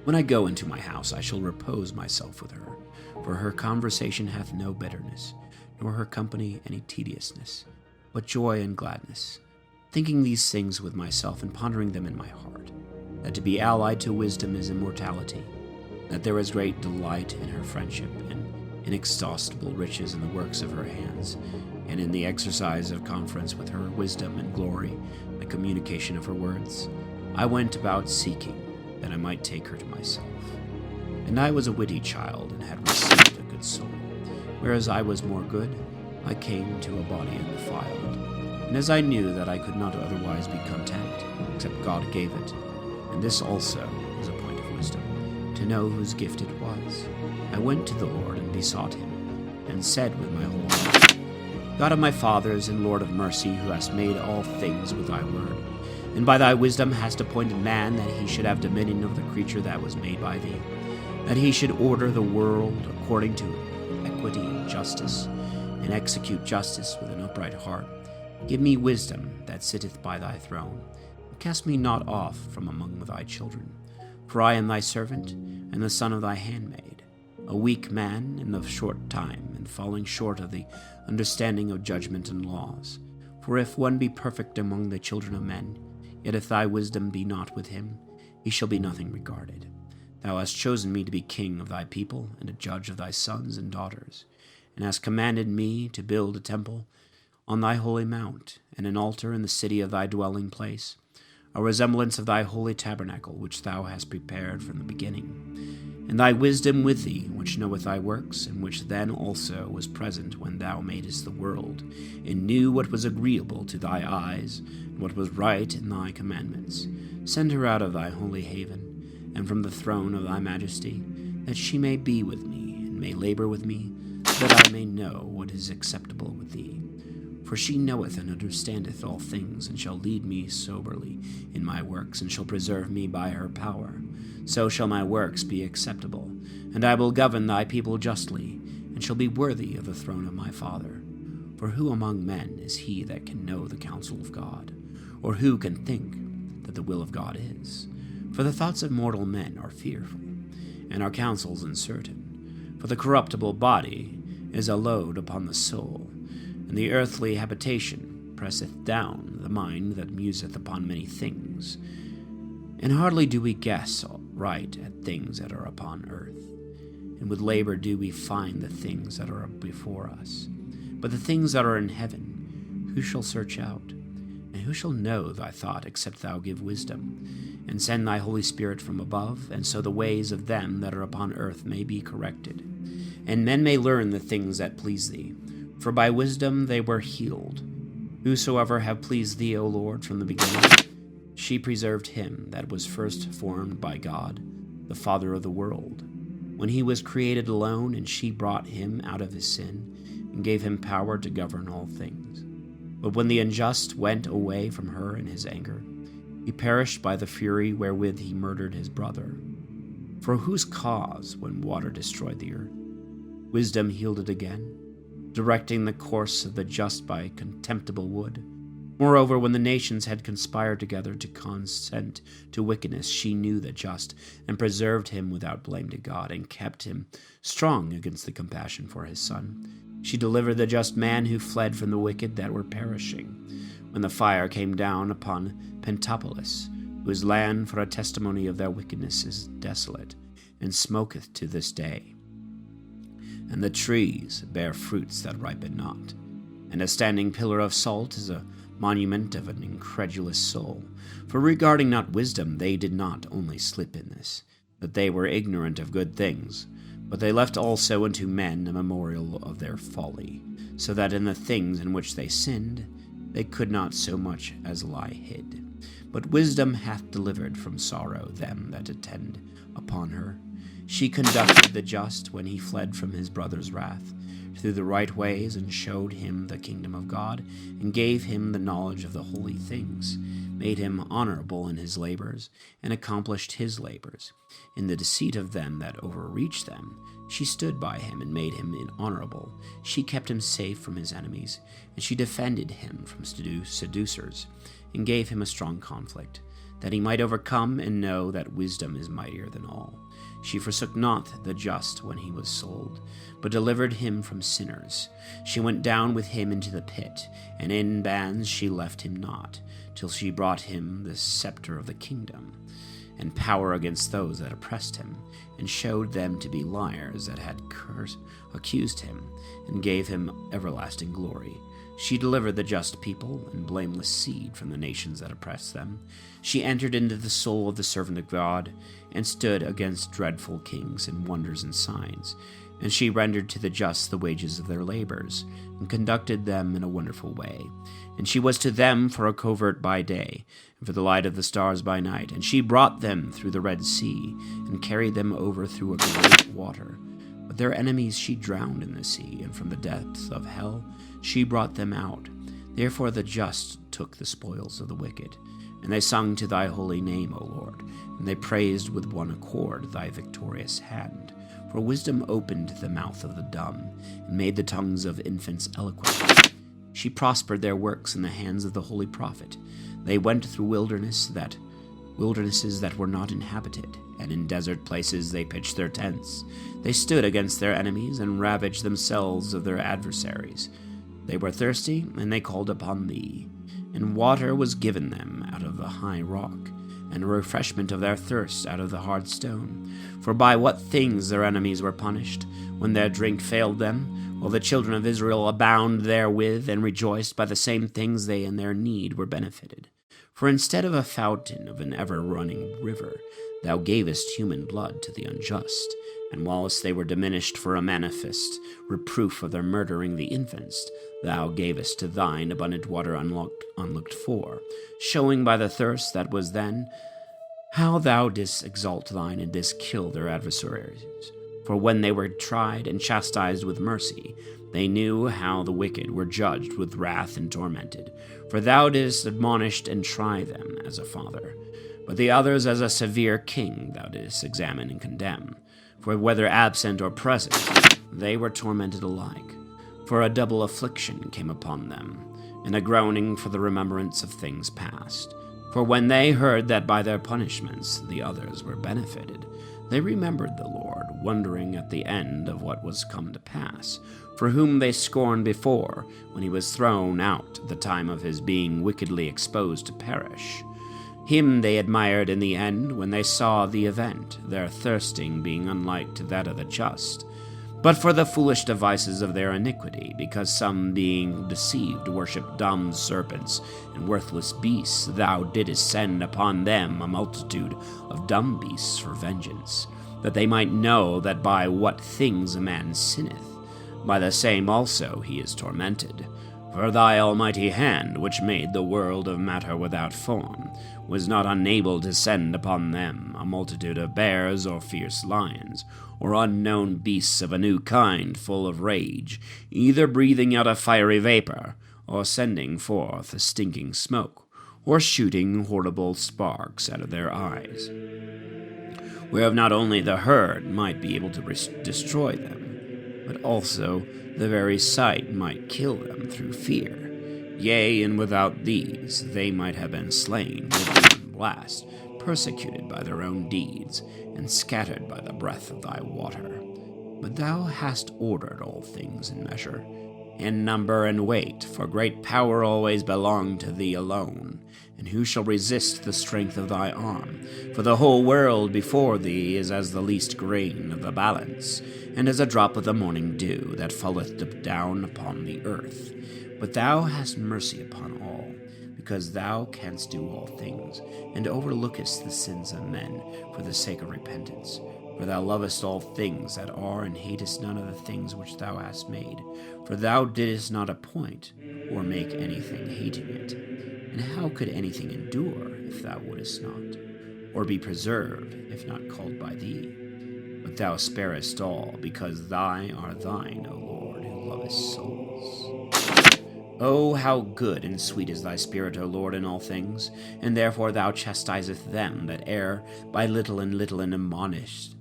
When I go into my house, I shall repose myself with her, for her conversation hath no bitterness, nor her company any tediousness, but joy and gladness. Thinking these things with myself, and pondering them in my heart, that to be allied to wisdom is immortality, that there is great delight in her friendship, and inexhaustible riches in the works of her hands, and in the exercise of conference with her wisdom and glory, the communication of her words. I went about seeking that I might take her to myself. And I was a witty child, and had received a good soul. Whereas I was more good, I came to a body undefiled. And as I knew that I could not otherwise be content, except God gave it, and this also was a point of wisdom, to know whose gift it was, I went to the Lord and besought him, and said with my whole heart, God of my fathers, and Lord of mercy, who hast made all things with thy word, and by thy wisdom hast appointed man that he should have dominion of the creature that was made by thee, that he should order the world according to equity and justice, and execute justice with an upright heart. Give me wisdom that sitteth by thy throne, and cast me not off from among thy children. For I am thy servant, and the son of thy handmaid, a weak man in the short time, and falling short of the understanding of judgment and laws. For if one be perfect among the children of men, yet if thy wisdom be not with him, he shall be nothing regarded. Thou hast chosen me to be king of thy people, and a judge of thy sons and daughters, and hast commanded me to build a temple on thy holy mount, and an altar in the city of thy dwelling place, a resemblance of thy holy tabernacle, which thou hast prepared from the beginning. And thy wisdom with thee, which knoweth thy works, and which then also was present when thou madest the world, and knew what was agreeable to thy eyes, and what was right in thy commandments. Send her out of thy holy haven, and from the throne of thy majesty, that she may be with me, and may labor with me, so that I may know what is acceptable with thee. For she knoweth and understandeth all things, and shall lead me soberly in my works, and shall preserve me by her power. So shall my works be acceptable, and I will govern thy people justly, and shall be worthy of the throne of my father. For who among men is he that can know the counsel of God? Or who can think that the will of God is. For the thoughts of mortal men are fearful, and our counsels uncertain. For the corruptible body is a load upon the soul, and the earthly habitation presseth down the mind that museth upon many things. And hardly do we guess right at things that are upon earth, and with labor do we find the things that are before us. But the things that are in heaven, who shall search out? And who shall know thy thought, except thou give wisdom, and send thy Holy Spirit from above, and so the ways of them that are upon earth may be corrected, and men may learn the things that please thee. For by wisdom they were healed. Whosoever have pleased thee, O Lord, from the beginning, she preserved him that was first formed by God, the Father of the world, when he was created alone, and she brought him out of his sin, and gave him power to govern all things. But when the unjust went away from her in his anger, he perished by the fury wherewith he murdered his brother. For whose cause, when water destroyed the earth, wisdom healed it again, directing the course of the just by contemptible wood? Moreover, when the nations had conspired together to consent to wickedness, she knew the just, and preserved him without blame to God, and kept him strong against the compassion for his son. She delivered the just man who fled from the wicked that were perishing, when the fire came down upon Pentapolis, whose land for a testimony of their wickedness is desolate, and smoketh to this day. And the trees bear fruits that ripen not, and a standing pillar of salt is a monument of an incredulous soul. For regarding not wisdom, they did not only slip in this, that they were ignorant of good things, but they left also unto men a memorial of their folly, so that in the things in which they sinned, they could not so much as lie hid. But wisdom hath delivered from sorrow them that attend upon her. She conducted the just when he fled from his brother's wrath, through the right ways, and showed him the kingdom of God, and gave him the knowledge of the holy things, made him honorable in his labors, and accomplished his labors. In the deceit of them that overreached them, she stood by him, and made him honorable. She kept him safe from his enemies, and she defended him from seducers, and gave him a strong conflict, that he might overcome and know that wisdom is mightier than all. She forsook not the just when he was sold, but delivered him from sinners. She went down with him into the pit, and in bands she left him not, till she brought him the scepter of the kingdom, and power against those that oppressed him, and showed them to be liars that had accused him, and gave him everlasting glory. She delivered the just people and blameless seed from the nations that oppressed them. She entered into the soul of the servant of God, and stood against dreadful kings and wonders and signs. And she rendered to the just the wages of their labors, and conducted them in a wonderful way. And she was to them for a covert by day, and for the light of the stars by night. And she brought them through the Red Sea, and carried them over through a great water. But their enemies she drowned in the sea, and from the depths of hell she brought them out. Therefore the just took the spoils of the wicked. And they sung to thy holy name, O Lord, and they praised with one accord thy victorious hand. For wisdom opened the mouth of the dumb, and made the tongues of infants eloquent. She prospered their works in the hands of the holy prophet. They went through wildernesses that were not inhabited, and in desert places they pitched their tents. They stood against their enemies, and ravaged themselves of their adversaries. They were thirsty, and they called upon thee, and water was given them out of the high rock, and a refreshment of their thirst out of the hard stone. For by what things their enemies were punished, when their drink failed them, while the children of Israel abound therewith, and rejoiced by the same things they in their need were benefited. For instead of a fountain of an ever-running river, thou gavest human blood to the unjust, and whilst they were diminished for a manifest reproof of their murdering the infants, thou gavest to thine abundant water unlooked for, showing by the thirst that was then how thou didst exalt thine and didst kill their adversaries. For when they were tried and chastised with mercy, they knew how the wicked were judged with wrath and tormented. For thou didst admonish and try them as a father, but the others as a severe king thou didst examine and condemn. For whether absent or present, they were tormented alike. For a double affliction came upon them, and a groaning for the remembrance of things past, For when they heard that by their punishments the others were benefited, they remembered the Lord, wondering at the end of what was come to pass, for whom they scorned before, when he was thrown out at the time of his being wickedly exposed to perish. Him they admired in the end when they saw the event, their thirsting being unlike to that of the just. But for the foolish devices of their iniquity, because some being deceived worshipped dumb serpents and worthless beasts, thou didst send upon them a multitude of dumb beasts for vengeance, that they might know that by what things a man sinneth, by the same also he is tormented. For thy almighty hand, which made the world of matter without form, was not unable to send upon them a multitude of bears or fierce lions, or unknown beasts of a new kind full of rage, either breathing out a fiery vapor, or sending forth a stinking smoke, or shooting horrible sparks out of their eyes, whereof not only the herd might be able to destroy them, but also the very sight might kill them through fear. Yea, and without these they might have been slain with one blast, persecuted by their own deeds, and scattered by the breath of thy water. But thou hast ordered all things in measure, in number and weight, for great power always belonged to thee alone. And who shall resist the strength of thy arm? For the whole world before thee is as the least grain of the balance, and as a drop of the morning dew that falleth down upon the earth. But thou hast mercy upon all, because thou canst do all things, and overlookest the sins of men for the sake of repentance. For thou lovest all things that are, and hatest none of the things which thou hast made. For thou didst not appoint or make anything hating it. And how could anything endure if thou wouldest not, or be preserved if not called by thee? But thou sparest all, because thy are thine, O Lord, who lovest souls. Oh, how good and sweet is thy Spirit, O Lord, in all things, and therefore thou chastiseth them that err by little and admonished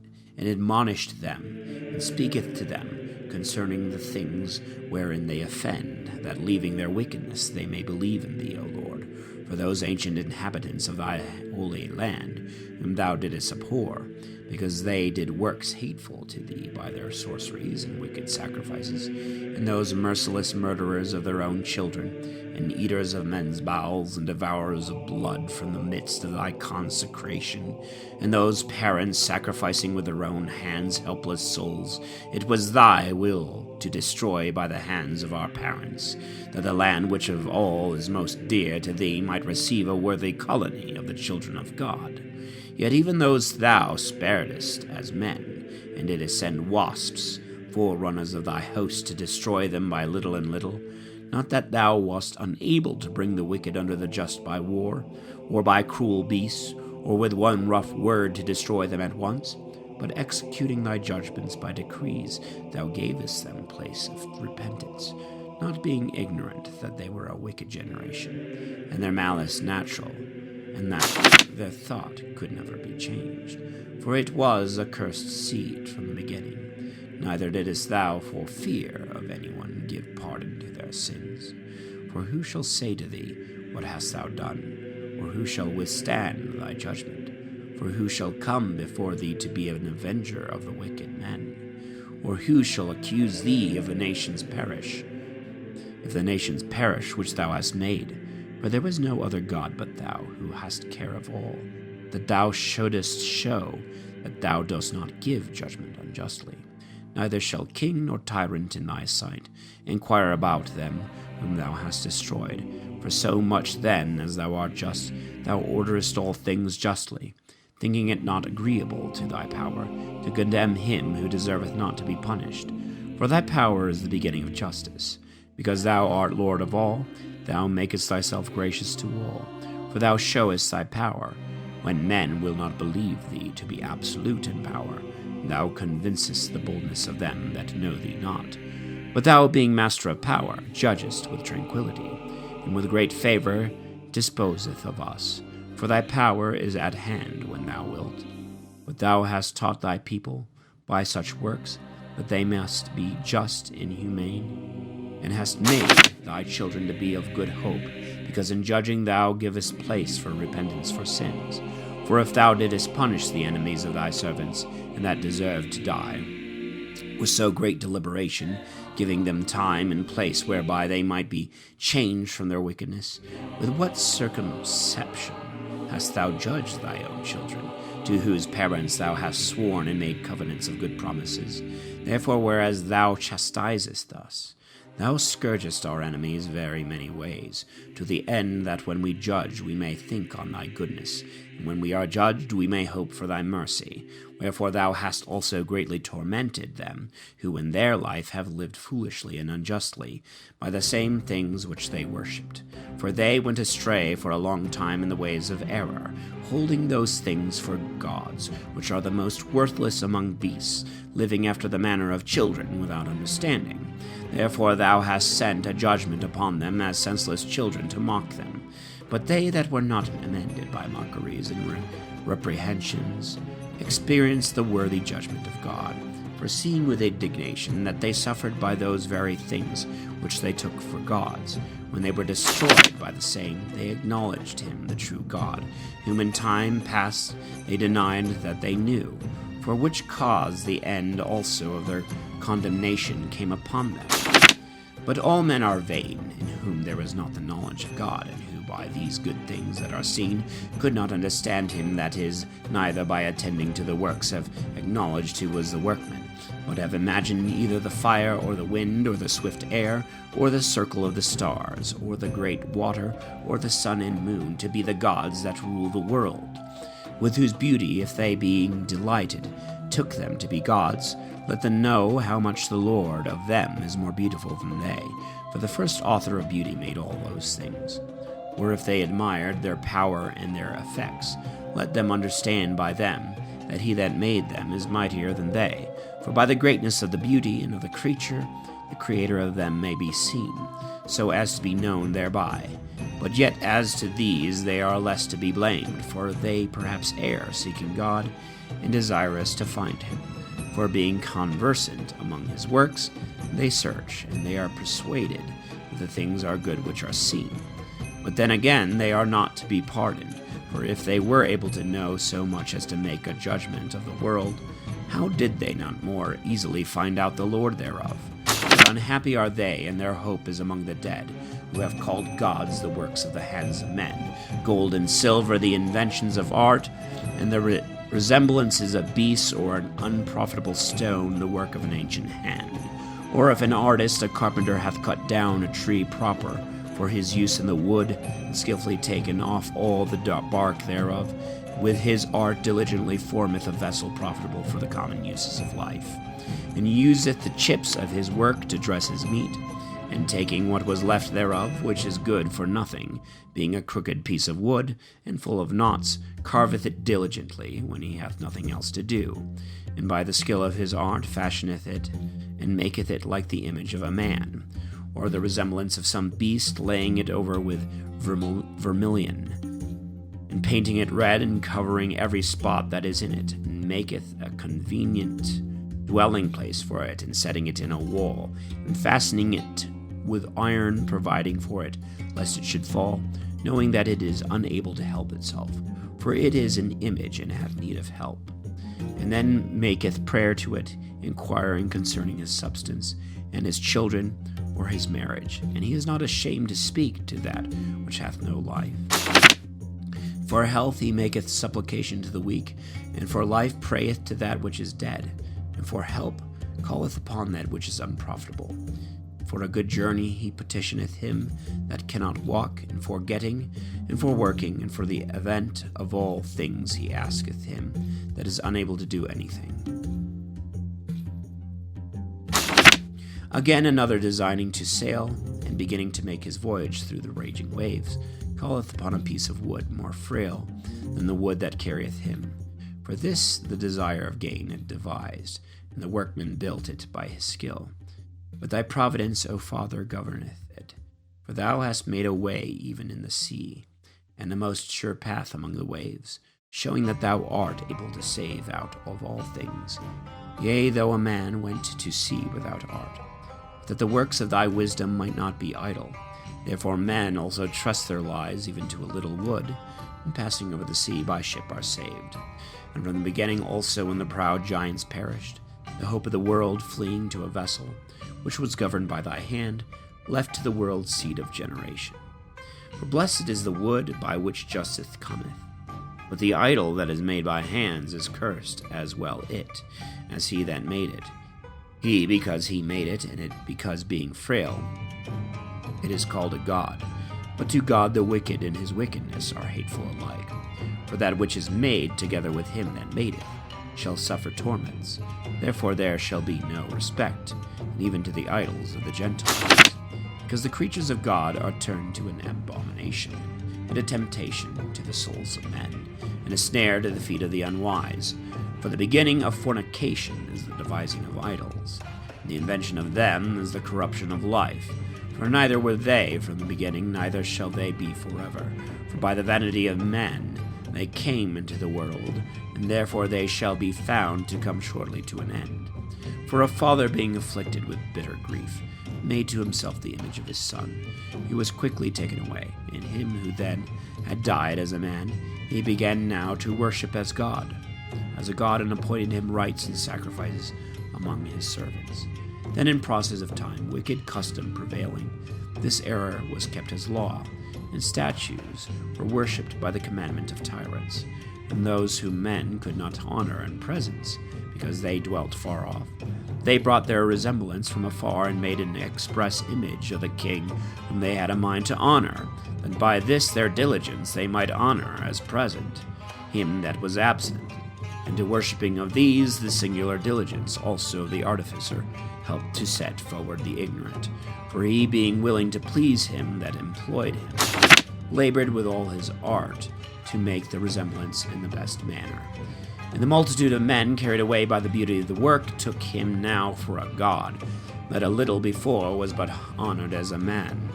them, and speaketh to them concerning the things wherein they offend, that leaving their wickedness they may believe in thee, O Lord. For those ancient inhabitants of thy holy land, whom thou didst abhor, because they did works hateful to thee by their sorceries and wicked sacrifices, and those merciless murderers of their own children, and eaters of men's bowels, and devourers of blood from the midst of thy consecration, and those parents sacrificing with their own hands helpless souls, it was thy will to destroy by the hands of our parents, that the land which of all is most dear to thee might receive a worthy colony of the children of God. Yet even those thou sparedest as men, and didst send wasps, forerunners of thy host, to destroy them by little and little. Not that thou wast unable to bring the wicked under the just by war, or by cruel beasts, or with one rough word to destroy them at once, but executing thy judgments by decrees, thou gavest them place of repentance, not being ignorant that they were a wicked generation, and their malice natural, and that their thought could never be changed. For it was a cursed seed from the beginning. Neither didst thou for fear of anyone give pardon to their sins. For who shall say to thee, What hast thou done? Or who shall withstand thy judgment? For who shall come before thee to be an avenger of the wicked men? Or who shall accuse thee if the nations perish? If the nations perish which thou hast made, for there was no other God but thou, who hast care of all, that thou shouldest show that thou dost not give judgment unjustly. Neither shall king nor tyrant in thy sight inquire about them whom thou hast destroyed. For so much then as thou art just, thou orderest all things justly, thinking it not agreeable to thy power to condemn him who deserveth not to be punished. For thy power is the beginning of justice. Because thou art Lord of all, thou makest thyself gracious to all. For thou showest thy power, when men will not believe thee to be absolute in power. Thou convincest the boldness of them that know thee not. But thou, being master of power, judgest with tranquillity, and with great favor disposeth of us. For thy power is at hand when thou wilt. But thou hast taught thy people, by such works, that they must be just and humane. and hast made thy children to be of good hope, because in judging thou givest place for repentance for sins. For if thou didst punish the enemies of thy servants, and that deserved to die, with so great deliberation, giving them time and place whereby they might be changed from their wickedness, with what circumspection hast thou judged thy own children, to whose parents thou hast sworn and made covenants of good promises? Therefore, whereas thou chastisest us, thou scourgest our enemies very many ways, to the end that when we judge we may think on thy goodness, and when we are judged we may hope for thy mercy. Wherefore thou hast also greatly tormented them, who in their life have lived foolishly and unjustly, by the same things which they worshipped. For they went astray for a long time in the ways of error, holding those things for gods, which are the most worthless among beasts, living after the manner of children without understanding. Therefore thou hast sent a judgment upon them as senseless children to mock them. But they that were not amended by mockeries and reprehensions experienced the worthy judgment of God, foreseeing with indignation that they suffered by those very things which they took for gods. When they were destroyed by the same, they acknowledged him, the true God, whom in time past they denied that they knew, for which cause the end also of their condemnation came upon them. But all men are vain, in whom there is not the knowledge of God, and who by these good things that are seen could not understand him that is, neither by attending to the works have acknowledged who was the workman, but have imagined either the fire or the wind or the swift air or the circle of the stars or the great water or the sun and moon to be the gods that rule the world, with whose beauty if they being delighted took them to be gods, let them know how much the Lord of them is more beautiful than they, for the first author of beauty made all those things. Or if they admired their power and their effects, let them understand by them that he that made them is mightier than they, for by the greatness of the beauty and of the creature, the creator of them may be seen, so as to be known thereby. But yet as to these they are less to be blamed, for they perhaps err, seeking God, and desirous to find him. For being conversant among his works, they search, and they are persuaded that the things are good which are seen. But then again they are not to be pardoned, for if they were able to know so much as to make a judgment of the world, how did they not more easily find out the Lord thereof? But unhappy are they, and their hope is among the dead, who have called gods the works of the hands of men, gold and silver the inventions of art, and the resemblance is a beast or an unprofitable stone, the work of an ancient hand. Or if an artist, a carpenter, hath cut down a tree proper for his use in the wood, and skillfully taken off all the bark thereof, with his art diligently formeth a vessel profitable for the common uses of life, and useth the chips of his work to dress his meat, and taking what was left thereof, which is good for nothing, being a crooked piece of wood, and full of knots, carveth it diligently, when he hath nothing else to do, and by the skill of his art fashioneth it, and maketh it like the image of a man, or the resemblance of some beast, laying it over with vermilion, and painting it red, and covering every spot that is in it, and maketh a convenient dwelling place for it, and setting it in a wall, and fastening it with iron, providing for it, lest it should fall, knowing that it is unable to help itself, for it is an image and hath need of help. And then maketh prayer to it, inquiring concerning his substance, and his children, or his marriage, and he is not ashamed to speak to that which hath no life. For health he maketh supplication to the weak, and for life prayeth to that which is dead, and for help calleth upon that which is unprofitable. For a good journey he petitioneth him that cannot walk, and for getting, and for working, and for the event of all things he asketh him that is unable to do anything. Again another designing to sail, and beginning to make his voyage through the raging waves, calleth upon a piece of wood more frail than the wood that carrieth him. For this the desire of gain had devised, and the workman built it by his skill. But thy providence, O Father, governeth it, for thou hast made a way even in the sea, and a most sure path among the waves, showing that thou art able to save out of all things. Yea, though a man went to sea without art, that the works of thy wisdom might not be idle. Therefore men also trust their lives even to a little wood, and passing over the sea by ship are saved. And from the beginning also when the proud giants perished, the hope of the world fleeing to a vessel, which was governed by thy hand, left to the world's seed of generation. For blessed is the wood by which justice cometh. But the idol that is made by hands is cursed, as well it, as he that made it. He, because he made it, and it because being frail, it is called a god. But to God the wicked in his wickedness are hateful alike. For that which is made, together with him that made it, shall suffer torments. Therefore there shall be no respect, and even to the idols of the Gentiles. Because the creatures of God are turned to an abomination, and a temptation to the souls of men, and a snare to the feet of the unwise. For the beginning of fornication is the devising of idols, and the invention of them is the corruption of life. For neither were they from the beginning, neither shall they be forever. For by the vanity of men they came into the world, and therefore they shall be found to come shortly to an end. For a father being afflicted with bitter grief, made to himself the image of his son, he was quickly taken away. In him who then had died as a man, he began now to worship as a god, and appointed him rites and sacrifices among his servants. Then in process of time, wicked custom prevailing, this error was kept as law, and statues were worshipped by the commandment of tyrants, and those whom men could not honor in presence, because they dwelt far off. They brought their resemblance from afar, and made an express image of the king whom they had a mind to honor, that by this their diligence they might honor as present him that was absent. And to worshipping of these the singular diligence also of the artificer helped to set forward the ignorant. For he, being willing to please him that employed him, labored with all his art to make the resemblance in the best manner. And the multitude of men, carried away by the beauty of the work, took him now for a god, that a little before was but honored as a man.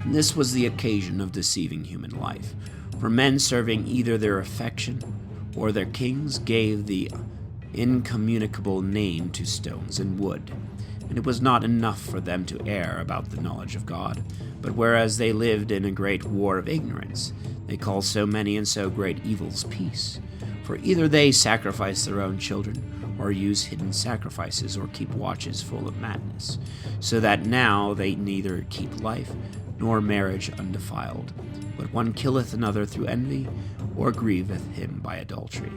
And this was the occasion of deceiving human life. For men serving either their affection or their kings gave the incommunicable name to stones and wood. And it was not enough for them to err about the knowledge of God, but whereas they lived in a great war of ignorance, they called so many and so great evils peace. For either they sacrifice their own children, or use hidden sacrifices, or keep watches full of madness, so that now they neither keep life nor marriage undefiled, but one killeth another through envy, or grieveth him by adultery.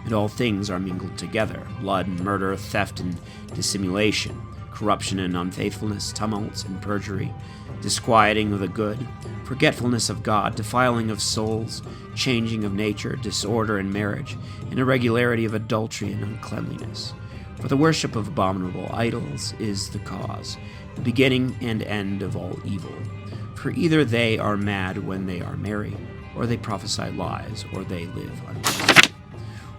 And all things are mingled together, blood and murder, theft and dissimulation, corruption and unfaithfulness, tumults and perjury, disquieting of the good, forgetfulness of God, defiling of souls, changing of nature, disorder in marriage, and irregularity of adultery and uncleanliness. For the worship of abominable idols is the cause, the beginning and end of all evil. For either they are mad when they are merry, or they prophesy lies, or they live unwisely,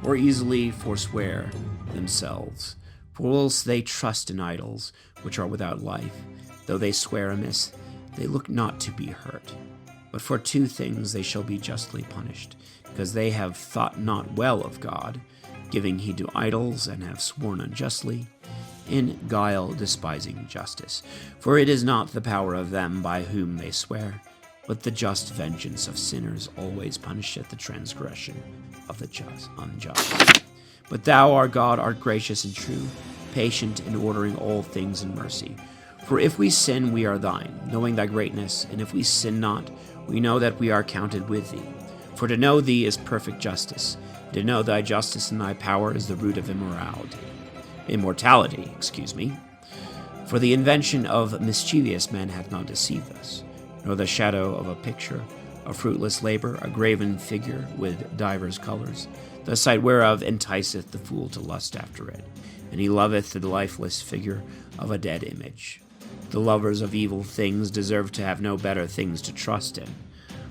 or easily forswear themselves. For whilst they trust in idols, which are without life, though they swear amiss, they look not to be hurt. But for two things they shall be justly punished, because they have thought not well of God, giving heed to idols, and have sworn unjustly, in guile despising justice. For it is not the power of them by whom they swear, but the just vengeance of sinners always punisheth the transgression of the unjust. But thou, our God, art gracious and true, patient in ordering all things in mercy. For if we sin, we are thine, knowing thy greatness, and if we sin not, we know that we are counted with thee. For to know thee is perfect justice, and to know thy justice and thy power is the root of immortality. For the invention of mischievous men hath not deceived us, nor the shadow of a picture, a fruitless labor, a graven figure with divers colors, the sight whereof enticeth the fool to lust after it, and he loveth the lifeless figure of a dead image. The lovers of evil things deserve to have no better things to trust in,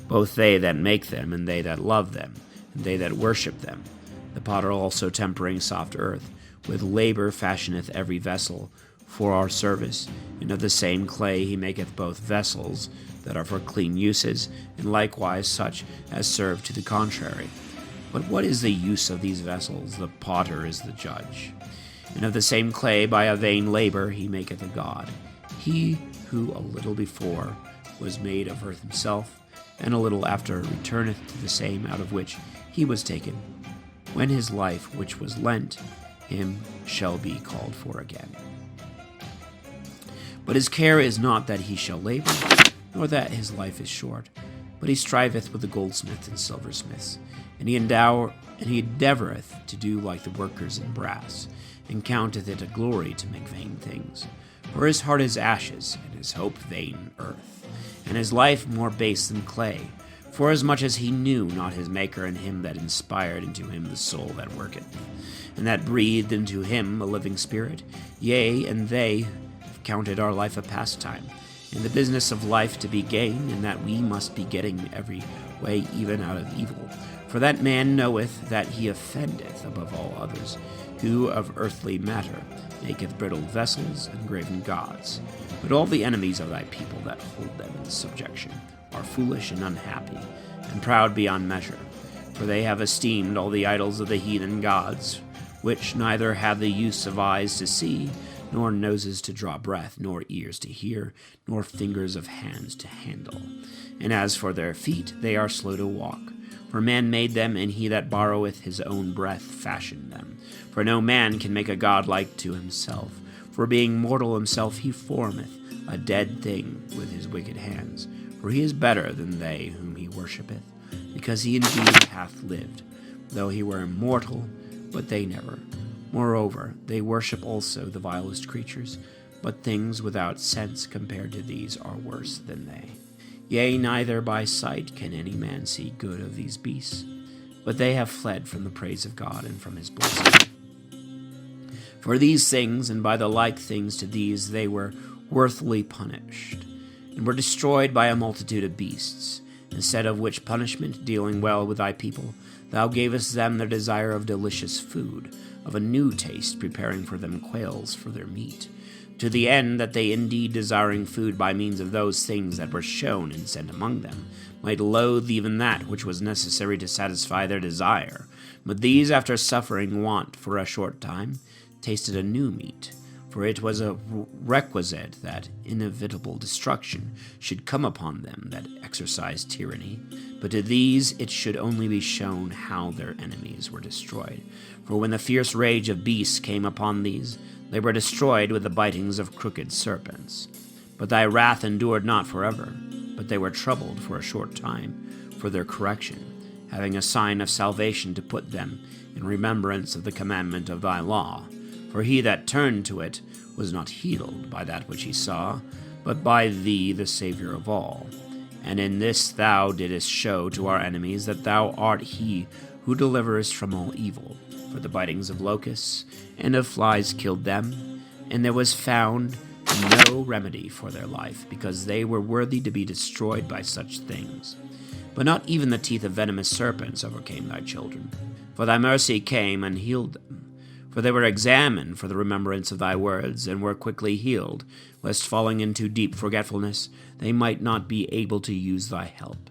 both they that make them, and they that love them, and they that worship them. The potter also, tempering soft earth, with labor fashioneth every vessel for our service, and of the same clay he maketh both vessels that are for clean uses, and likewise such as serve to the contrary. But what is the use of these vessels? The potter is the judge. And of the same clay by a vain labor he maketh a god. He who a little before was made of earth himself, and a little after returneth to the same out of which he was taken, when his life which was lent him shall be called for again. But his care is not that he shall labor, nor that his life is short, but he striveth with the goldsmiths and silversmiths, and he endeavoureth to do like the workers in brass, and counteth it a glory to make vain things. For his heart is ashes, and his hope vain earth, and his life more base than clay, forasmuch as he knew not his Maker and him that inspired into him the soul that worketh, and that breathed into him a living spirit. Yea, and they have counted our life a pastime, and the business of life to be gain, and that we must be getting every way even out of evil. For that man knoweth that he offendeth above all others, who of earthly matter maketh brittle vessels and graven gods. But all the enemies of thy people that hold them in subjection are foolish and unhappy, and proud beyond measure. For they have esteemed all the idols of the heathen gods, which neither have the use of eyes to see, nor noses to draw breath, nor ears to hear, nor fingers of hands to handle. And as for their feet, they are slow to walk. For man made them, and he that borroweth his own breath fashioned them. For no man can make a god like to himself. For being mortal himself, he formeth a dead thing with his wicked hands. For he is better than they whom he worshippeth, because he indeed hath lived, though he were immortal, but they never. Moreover, they worship also the vilest creatures, but things without sense compared to these are worse than they. Yea, neither by sight can any man see good of these beasts, but they have fled from the praise of God and from his blessing. For these things, and by the like things to these, they were worthily punished, and were destroyed by a multitude of beasts, instead of which punishment, dealing well with thy people, thou gavest them their desire of delicious food, of a new taste, preparing for them quails for their meat, to the end that they indeed desiring food by means of those things that were shown and sent among them, might loathe even that which was necessary to satisfy their desire. But these, after suffering want for a short time, tasted a new meat, for it was a requisite that inevitable destruction should come upon them that exercised tyranny. But to these it should only be shown how their enemies were destroyed. For when the fierce rage of beasts came upon these, they were destroyed with the bitings of crooked serpents. But thy wrath endured not forever, but they were troubled for a short time for their correction, having a sign of salvation to put them in remembrance of the commandment of thy law. For he that turned to it was not healed by that which he saw, but by thee, the Saviour of all. And in this thou didst show to our enemies that thou art he who deliverest from all evil. For the bitings of locusts and of flies killed them, and there was found no remedy for their life, because they were worthy to be destroyed by such things. But not even the teeth of venomous serpents overcame thy children. For thy mercy came and healed them. For they were examined for the remembrance of thy words, and were quickly healed, lest falling into deep forgetfulness, they might not be able to use thy help.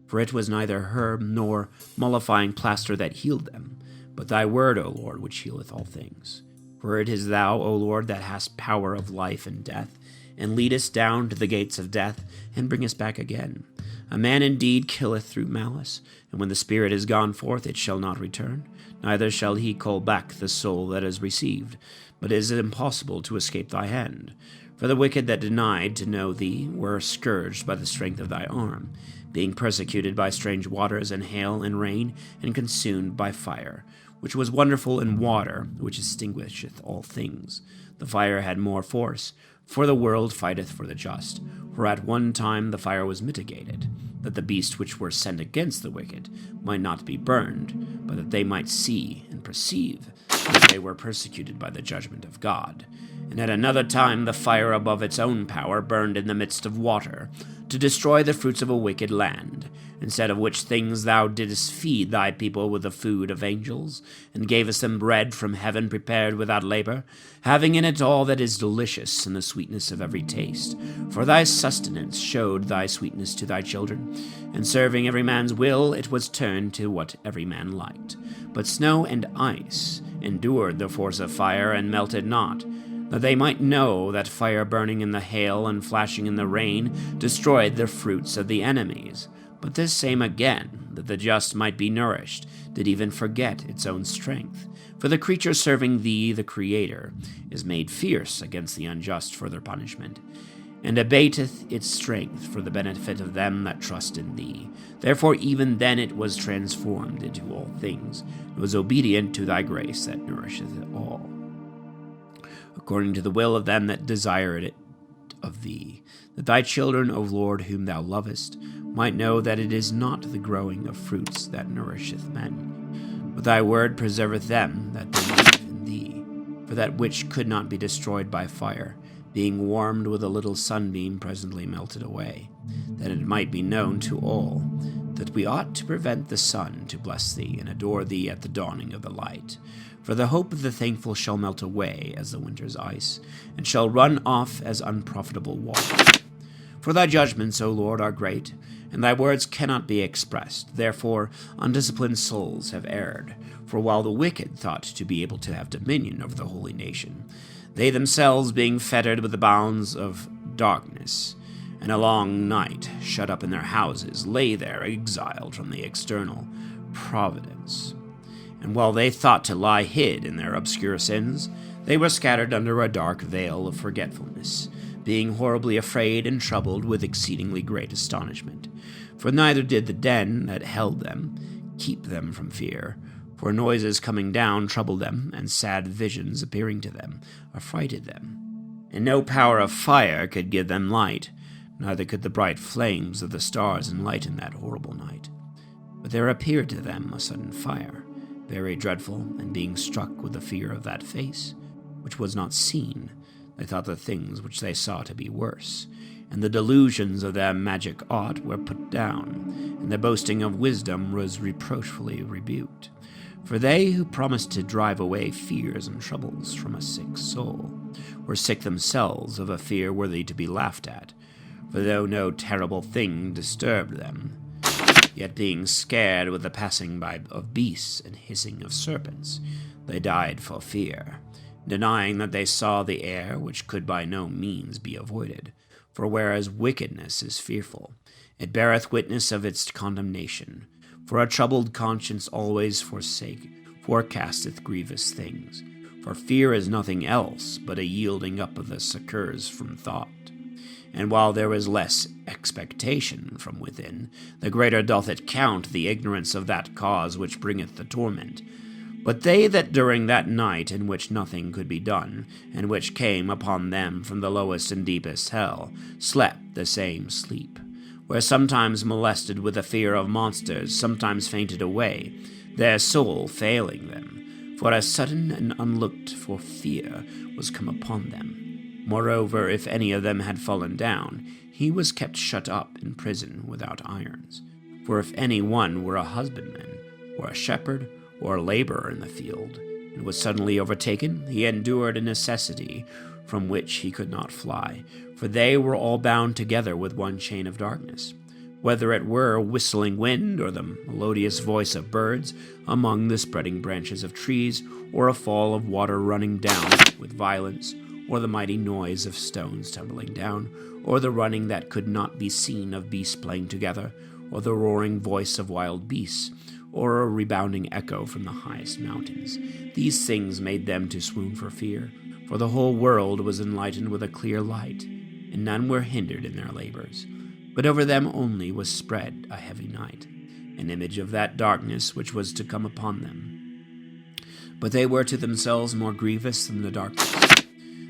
For it was neither herb nor mollifying plaster that healed them, but thy word, O Lord, which healeth all things. For it is thou, O Lord, that hast power of life and death, and leadest down to the gates of death, and bringest back again. A man indeed killeth through malice, and when the spirit is gone forth, it shall not return, neither shall he call back the soul that is received. But it is impossible to escape thy hand. For the wicked that denied to know thee were scourged by the strength of thy arm, being persecuted by strange waters and hail and rain, and consumed by fire, which was wonderful in water, which extinguisheth all things. The fire had more force, for the world fighteth for the just. For at one time the fire was mitigated, that the beasts which were sent against the wicked might not be burned, but that they might see and perceive that they were persecuted by the judgment of God. And at another time the fire above its own power burned in the midst of water, to destroy the fruits of a wicked land. instead of which things thou didst feed thy people with the food of angels, and gavest them bread from heaven prepared without labor, having in it all that is delicious and the sweetness of every taste. For thy sustenance showed thy sweetness to thy children, and serving every man's will, it was turned to what every man liked. But snow and ice endured the force of fire, and melted not, that they might know that fire burning in the hail and flashing in the rain destroyed the fruits of the enemies. But this same again, that the just might be nourished, did even forget its own strength. For the creature serving thee, the Creator, is made fierce against the unjust for their punishment, and abateth its strength for the benefit of them that trust in thee. Therefore even then it was transformed into all things, and was obedient to thy grace that nourisheth it all, according to the will of them that desire it of thee, that thy children, O Lord, whom thou lovest, might know that it is not the growing of fruits that nourisheth men, but thy word preserveth them that believe in thee. For that which could not be destroyed by fire, being warmed with a little sunbeam, presently melted away, that it might be known to all that we ought to prevent the sun to bless thee and adore thee at the dawning of the light. For the hope of the thankful shall melt away as the winter's ice, and shall run off as unprofitable water. For thy judgments, O Lord, are great, and thy words cannot be expressed. Therefore undisciplined souls have erred. For while the wicked thought to be able to have dominion over the holy nation, they themselves being fettered with the bounds of darkness, and a long night shut up in their houses, lay there exiled from the external providence. And while they thought to lie hid in their obscure sins, they were scattered under a dark veil of forgetfulness, being horribly afraid and troubled with exceedingly great astonishment. For neither did the den that held them keep them from fear, for noises coming down troubled them, and sad visions appearing to them affrighted them. And no power of fire could give them light, neither could the bright flames of the stars enlighten that horrible night. But there appeared to them a sudden fire, very dreadful, and being struck with the fear of that face, which was not seen, they thought the things which they saw to be worse, and the delusions of their magic art were put down, and the boasting of wisdom was reproachfully rebuked. For they who promised to drive away fears and troubles from a sick soul were sick themselves of a fear worthy to be laughed at. For though no terrible thing disturbed them, yet being scared with the passing by of beasts and hissing of serpents, they died for fear, denying that they saw the air, which could by no means be avoided. For whereas wickedness is fearful, it beareth witness of its condemnation. For a troubled conscience always forecasteth grievous things. For fear is nothing else but a yielding up of the succours from thought. And while there is less expectation from within, the greater doth it count the ignorance of that cause which bringeth the torment. But they that during that night in which nothing could be done, and which came upon them from the lowest and deepest hell, slept the same sleep, were sometimes molested with the fear of monsters, sometimes fainted away, their soul failing them, for a sudden and unlooked-for fear was come upon them. Moreover, if any of them had fallen down, he was kept shut up in prison without irons. For if any one were a husbandman, or a shepherd, or a laborer in the field, and was suddenly overtaken, he endured a necessity from which he could not fly, for they were all bound together with one chain of darkness. Whether it were a whistling wind, or the melodious voice of birds among the spreading branches of trees, or a fall of water running down with violence, or the mighty noise of stones tumbling down, or the running that could not be seen of beasts playing together, or the roaring voice of wild beasts, or a rebounding echo from the highest mountains. These things made them to swoon for fear, for the whole world was enlightened with a clear light, and none were hindered in their labors. But over them only was spread a heavy night, an image of that darkness which was to come upon them. But they were to themselves more grievous than the darkness.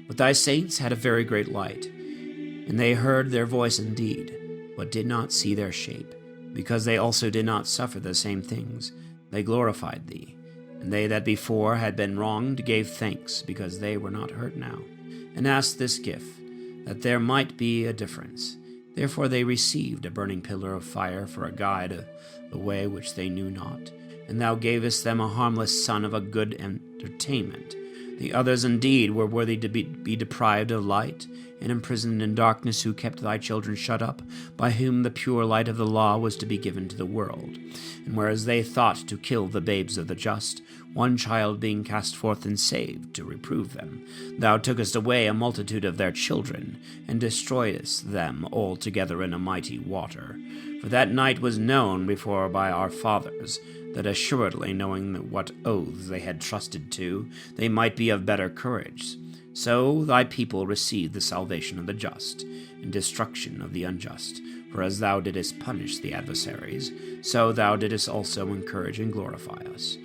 But thy saints had a very great light, and they heard their voice indeed, but did not see their shape, because they also did not suffer the same things. They glorified thee, and they that before had been wronged gave thanks, because they were not hurt now, and asked this gift, that there might be a difference, Therefore they received a burning pillar of fire for a guide of the way which they knew not. And thou gavest them a harmless son of a good entertainment. The others indeed were worthy to be deprived of light, and imprisoned in darkness, who kept thy children shut up, by whom the pure light of the law was to be given to the world. And whereas they thought to kill the babes of the just, one child being cast forth and saved, to reprove them, thou tookest away a multitude of their children, and destroyedst them altogether in a mighty water. For that night was known before by our fathers, that assuredly, knowing what oaths they had trusted to, they might be of better courage. So thy people received the salvation of the just, and destruction of the unjust. For as thou didst punish the adversaries, so thou didst also encourage and glorify us.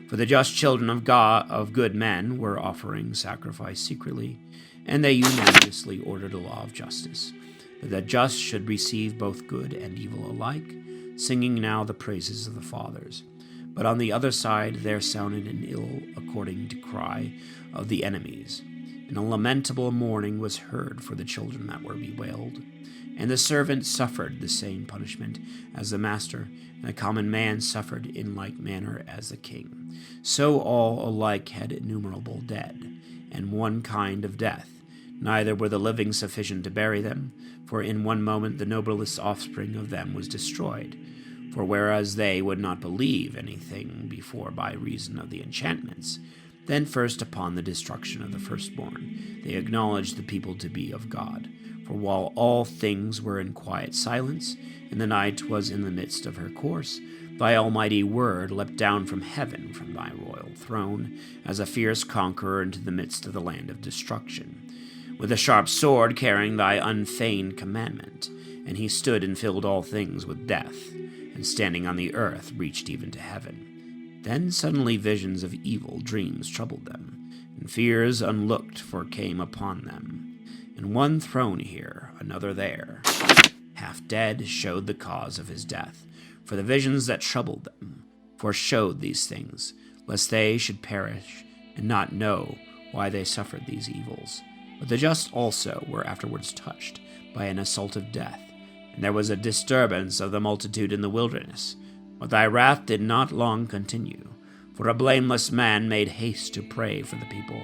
For the just children of God, of good men, were offering sacrifice secretly, and they unanimously ordered a law of justice, that the just should receive both good and evil alike, singing now the praises of the fathers. But on the other side there sounded an ill according to cry of the enemies, and a lamentable mourning was heard for the children that were bewailed. And the servant suffered the same punishment as the master, and a common man suffered in like manner as the king. So all alike had innumerable dead, and one kind of death. Neither were the living sufficient to bury them, for in one moment the noblest offspring of them was destroyed. For whereas they would not believe anything before by reason of the enchantments, then first upon the destruction of the firstborn, they acknowledged the people to be of God. For while all things were in quiet silence, and the night was in the midst of her course, thy almighty word leapt down from heaven, from thy royal throne, as a fierce conqueror into the midst of the land of destruction, with a sharp sword carrying thy unfeigned commandment. And he stood and filled all things with death, and standing on the earth reached even to heaven. Then suddenly visions of evil dreams troubled them, and fears unlooked for came upon them. And one thrown here, another there, half dead, showed the cause of his death. For the visions that troubled them foreshowed these things, lest they should perish and not know why they suffered these evils. But the just also were afterwards touched by an assault of death, and there was a disturbance of the multitude in the wilderness. But thy wrath did not long continue, for a blameless man made haste to pray for the people,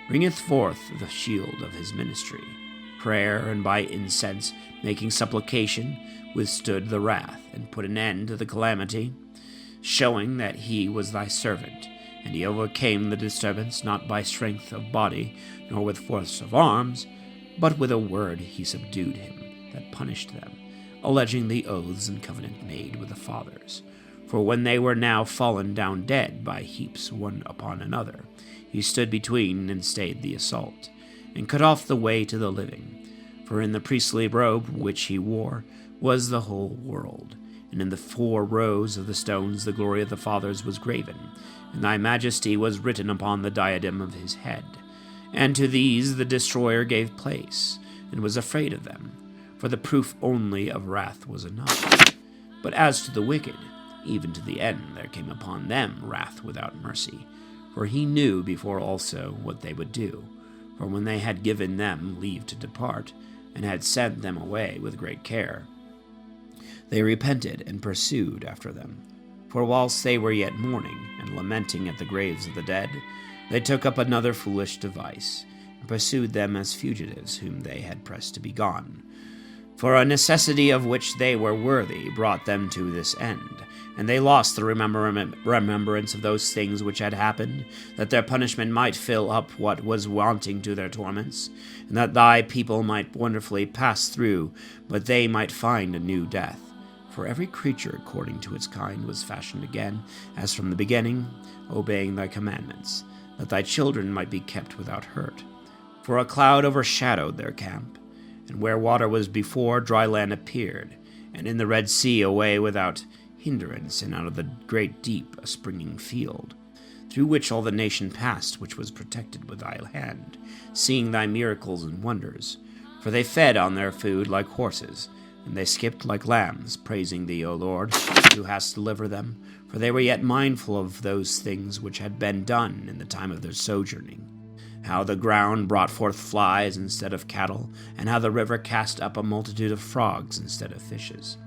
bringeth forth the shield of his ministry, prayer, and by incense, making supplication, withstood the wrath, and put an end to the calamity, showing that he was thy servant. And he overcame the disturbance, not by strength of body, nor with force of arms, but with a word he subdued him that punished them, alleging the oaths and covenant made with the fathers. For when they were now fallen down dead by heaps one upon another, he stood between and stayed the assault, and cut off the way to the living. For in the priestly robe which he wore was the whole world, and in the 4 rows of the stones the glory of the fathers was graven, and thy majesty was written upon the diadem of his head. And to these the destroyer gave place, and was afraid of them, for the proof only of wrath was enough. But as to the wicked, even to the end there came upon them wrath without mercy, for he knew before also what they would do. For when they had given them leave to depart, and had sent them away with great care, they repented and pursued after them. For whilst they were yet mourning and lamenting at the graves of the dead, they took up another foolish device, and pursued them as fugitives whom they had pressed to be gone. For a necessity of which they were worthy brought them to this end, and they lost the remembrance of those things which had happened, that their punishment might fill up what was wanting to their torments, and that thy people might wonderfully pass through, but they might find a new death. For every creature according to its kind was fashioned again, as from the beginning, obeying thy commandments, that thy children might be kept without hurt. For a cloud overshadowed their camp, and where water was before, dry land appeared, and in the Red Sea a way without hindrance, and out of the great deep a springing field, through which all the nation passed, which was protected with thy hand, seeing thy miracles and wonders. For they fed on their food like horses, and they skipped like lambs, praising thee, O Lord, who hast delivered them, for they were yet mindful of those things which had been done in the time of their sojourning. how the ground brought forth flies instead of cattle, and how the river cast up a multitude of frogs instead of fishes.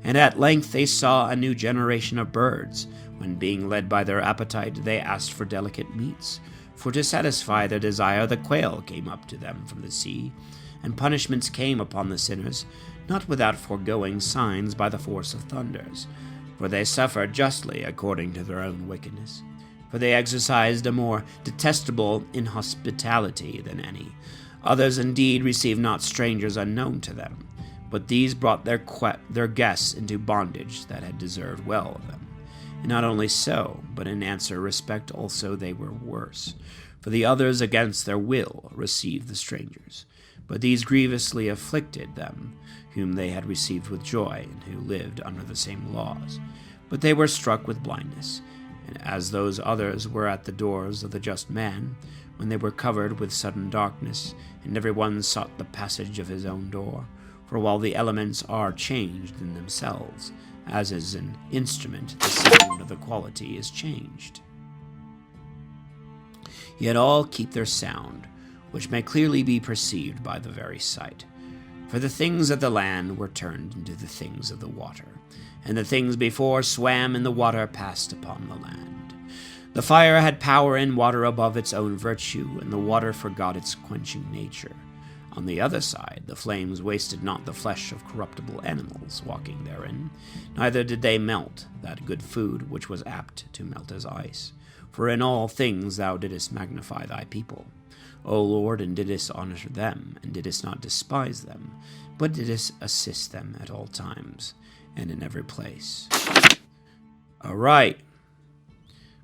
And at length they saw a new generation of birds, when being led by their appetite they asked for delicate meats. For to satisfy their desire the quail came up to them from the sea, and punishments came upon the sinners, not without foregoing signs by the force of thunders. For they suffered justly according to their own wickedness. For they exercised a more detestable inhospitality than any. Others indeed received not strangers unknown to them, but these brought their guests into bondage that had deserved well of them. And not only so, but in answer respect also they were worse. For the others against their will received the strangers. But these grievously afflicted them, whom they had received with joy, and who lived under the same laws. But they were struck with blindness. And as those others were at the doors of the just man, when they were covered with sudden darkness, and every one sought the passage of his own door, for while the elements are changed in themselves, as is an instrument, the sound of the quality is changed. Yet all keep their sound, which may clearly be perceived by the very sight. For the things of the land were turned into the things of the water, and the things before swam in the water passed upon the land. The fire had power in water above its own virtue, and the water forgot its quenching nature. On the other side, the flames wasted not the flesh of corruptible animals walking therein, neither did they melt that good food which was apt to melt as ice. For in all things thou didst magnify thy people, O Lord, and didst honor them, and didst not despise them, but didst assist them at all times, and in every place. All right.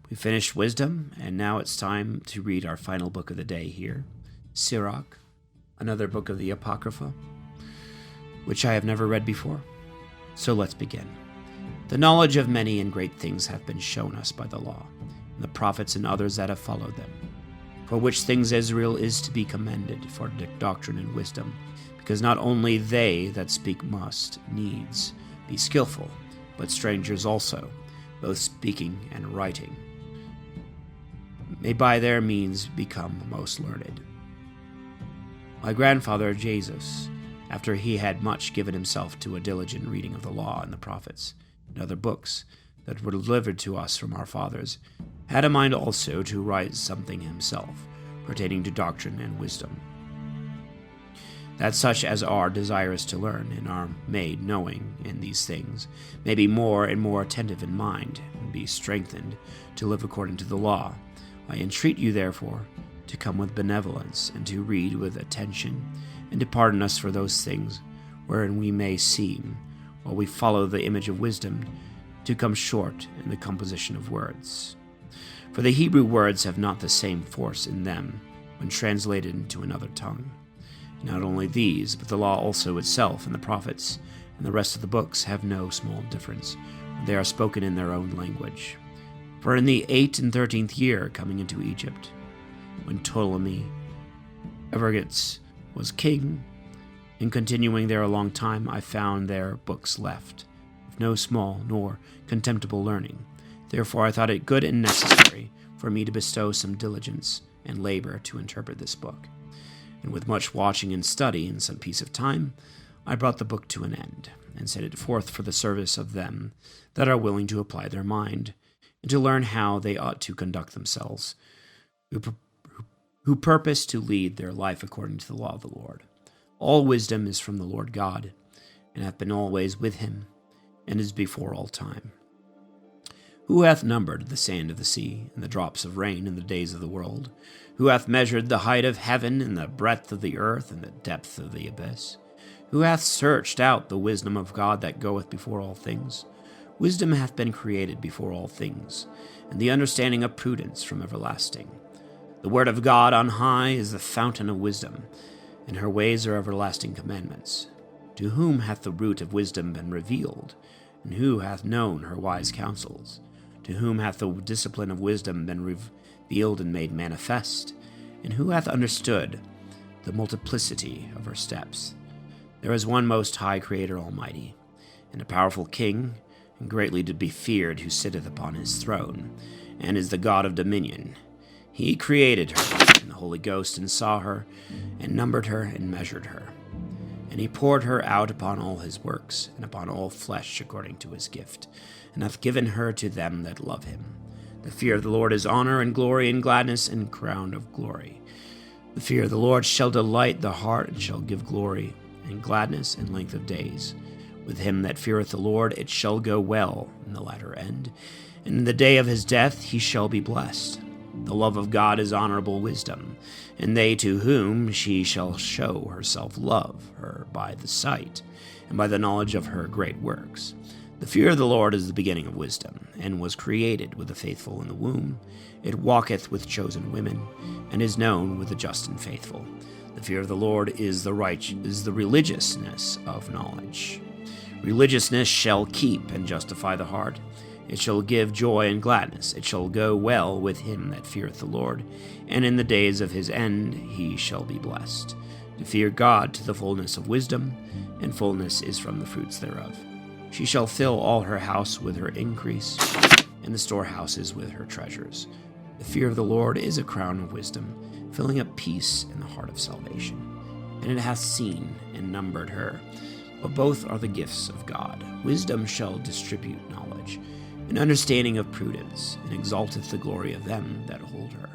We finished wisdom, and now it's time to read our final book of the day here, Sirach, another book of the Apocrypha, which I have never read before. So let's begin. The knowledge of many and great things hath been shown us by the law, and the prophets and others that have followed them. For which things Israel is to be commended for doctrine and wisdom, because not only they that speak must needs be skillful, but strangers also, both speaking and writing, may by their means become most learned. My grandfather Jesus, after he had much given himself to a diligent reading of the law and the prophets, and other books that were delivered to us from our fathers, had a mind also to write something himself, pertaining to doctrine and wisdom, that such as are desirous to learn, and are made knowing in these things, may be more and more attentive in mind, and be strengthened to live according to the law. I entreat you, therefore, to come with benevolence, and to read with attention, and to pardon us for those things wherein we may seem, while we follow the image of wisdom, to come short in the composition of words. For the Hebrew words have not the same force in them when translated into another tongue. Not only these, but the law also itself, and the prophets, and the rest of the books have no small difference, when they are spoken in their own language. For in the 8th and 13th year coming into Egypt, when Ptolemy Evergetes was king, and continuing there a long time, I found their books left, of no small nor contemptible learning. Therefore I thought it good and necessary for me to bestow some diligence and labor to interpret this book. And with much watching and study in some piece of time, I brought the book to an end, and set it forth for the service of them that are willing to apply their mind, and to learn how they ought to conduct themselves, who purpose to lead their life according to the law of the Lord. All wisdom is from the Lord God, and hath been always with him, and is before all time. Who hath numbered the sand of the sea, and the drops of rain in the days of the world? Who hath measured the height of heaven, and the breadth of the earth, and the depth of the abyss? Who hath searched out the wisdom of God that goeth before all things? Wisdom hath been created before all things, and the understanding of prudence from everlasting. The word of God on high is the fountain of wisdom, and her ways are everlasting commandments. To whom hath the root of wisdom been revealed, and who hath known her wise counsels? To whom hath the discipline of wisdom been revealed and made manifest? And who hath understood the multiplicity of her steps? There is one most high Creator Almighty, and a powerful King, and greatly to be feared, who sitteth upon his throne, and is the God of dominion. He created her in the Holy Ghost, and saw her, and numbered her, and measured her. And he poured her out upon all his works, and upon all flesh according to his gift, and hath given her to them that love him. The fear of the Lord is honor, and glory, and gladness, and crown of glory. The fear of the Lord shall delight the heart, and shall give glory, and gladness, and length of days. With him that feareth the Lord it shall go well in the latter end, and in the day of his death he shall be blessed. The love of God is honorable wisdom, and they to whom she shall show herself love her by the sight, and by the knowledge of her great works. The fear of the Lord is the beginning of wisdom, and was created with the faithful in the womb. It walketh with chosen women, and is known with the just and faithful. The fear of the Lord is the religiousness of knowledge. Religiousness shall keep and justify the heart. It shall give joy and gladness. It shall go well with him that feareth the Lord, and in the days of his end he shall be blessed. To fear God to the fullness of wisdom, and fullness is from the fruits thereof. She shall fill all her house with her increase, and the storehouses with her treasures. The fear of the Lord is a crown of wisdom, filling up peace in the heart of salvation. And it hath seen and numbered her. But both are the gifts of God. Wisdom shall distribute knowledge, and understanding of prudence, and exalteth the glory of them that hold her.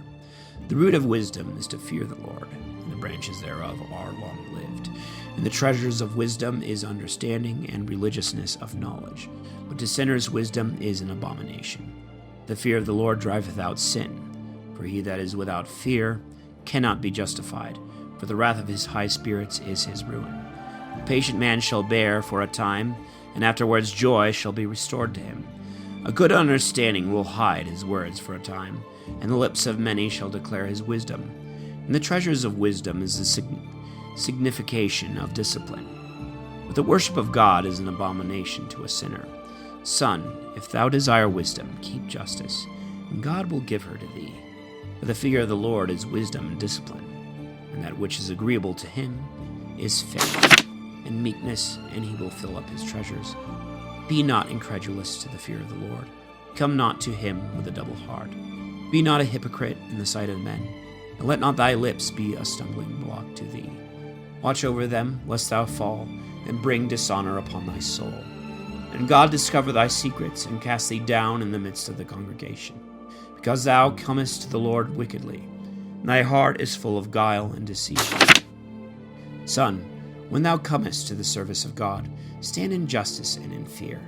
The root of wisdom is to fear the Lord, and the branches thereof are long-lived. And the treasures of wisdom is understanding, and religiousness of knowledge. But to sinners wisdom is an abomination. The fear of the Lord driveth out sin, for he that is without fear cannot be justified, for the wrath of his high spirits is his ruin. A patient man shall bear for a time, and afterwards joy shall be restored to him. A good understanding will hide his words for a time, and the lips of many shall declare his wisdom. And the treasures of wisdom is the signification of discipline. But the worship of God is an abomination to a sinner. Son, if thou desire wisdom, keep justice, and God will give her to thee. For the fear of the Lord is wisdom and discipline, and that which is agreeable to him is faith and meekness, and he will fill up his treasures. Be not incredulous to the fear of the Lord. Come not to him with a double heart. Be not a hypocrite in the sight of men, and let not thy lips be a stumbling block to thee. Watch over them, lest thou fall, and bring dishonor upon thy soul. And God discover thy secrets, and cast thee down in the midst of the congregation. Because thou comest to the Lord wickedly, and thy heart is full of guile and deceit. Son, when thou comest to the service of God, stand in justice and in fear,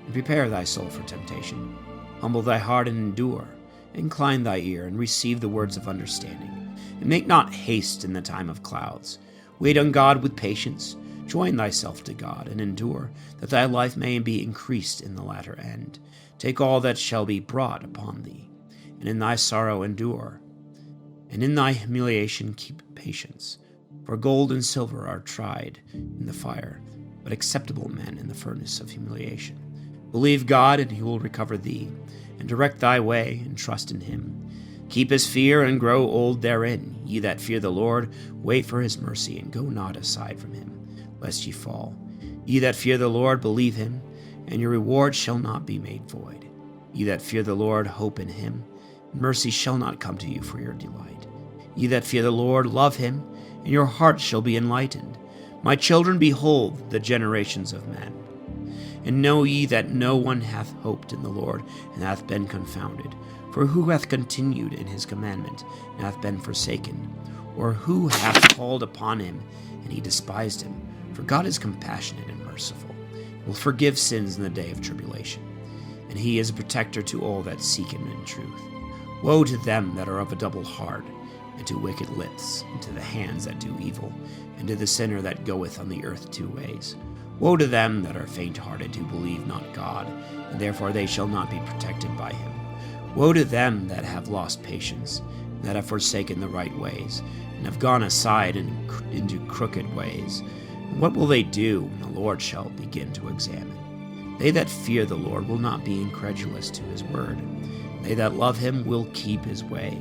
and prepare thy soul for temptation. Humble thy heart and endure. Incline thy ear, and receive the words of understanding. And make not haste in the time of clouds. Wait on God with patience. Join thyself to God, and endure, that thy life may be increased in the latter end. Take all that shall be brought upon thee, and in thy sorrow endure. And in thy humiliation keep patience. For gold and silver are tried in the fire, but acceptable men in the furnace of humiliation. Believe God, and he will recover thee, and direct thy way, and trust in him. Keep his fear, and grow old therein. Ye that fear the Lord, wait for his mercy, and go not aside from him, lest ye fall. Ye that fear the Lord, believe him, and your reward shall not be made void. Ye that fear the Lord, hope in him, and mercy shall not come to you for your delight. Ye that fear the Lord, love him, and your heart shall be enlightened. My children, behold the generations of men. And know ye that no one hath hoped in the Lord, and hath been confounded. For who hath continued in his commandment, and hath been forsaken? Or who hath called upon him, and he despised him? For God is compassionate and merciful, and will forgive sins in the day of tribulation. And he is a protector to all that seek him in truth. Woe to them that are of a double heart, and to wicked lips, and to the hands that do evil, and to the sinner that goeth on the earth 2 ways. Woe to them that are faint-hearted, who believe not God, and therefore they shall not be protected by him. Woe to them that have lost patience, and that have forsaken the right ways, and have gone aside into crooked ways. And what will they do when the Lord shall begin to examine? They that fear the Lord will not be incredulous to his word. They that love him will keep his way.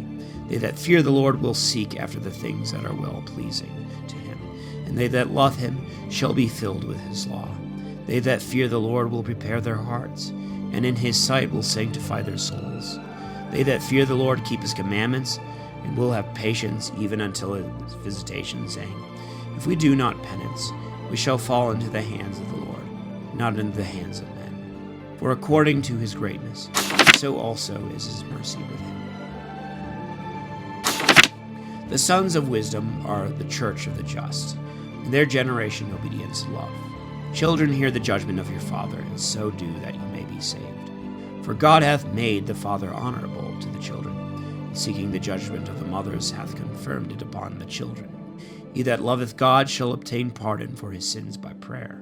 They that fear the Lord will seek after the things that are well-pleasing to him. And they that love him shall be filled with his law. They that fear the Lord will prepare their hearts, and in his sight will sanctify their souls. They that fear the Lord keep his commandments, and will have patience even until his visitation, saying, If we do not penance, we shall fall into the hands of the Lord, not into the hands of men. For according to his greatness, so also is his mercy with him. The sons of wisdom are the church of the just, and their generation obedience love. Children, hear the judgment of your father, and so do that you may be saved. For God hath made the father honorable to the children, and seeking the judgment of the mothers hath confirmed it upon the children. He that loveth God shall obtain pardon for his sins by prayer,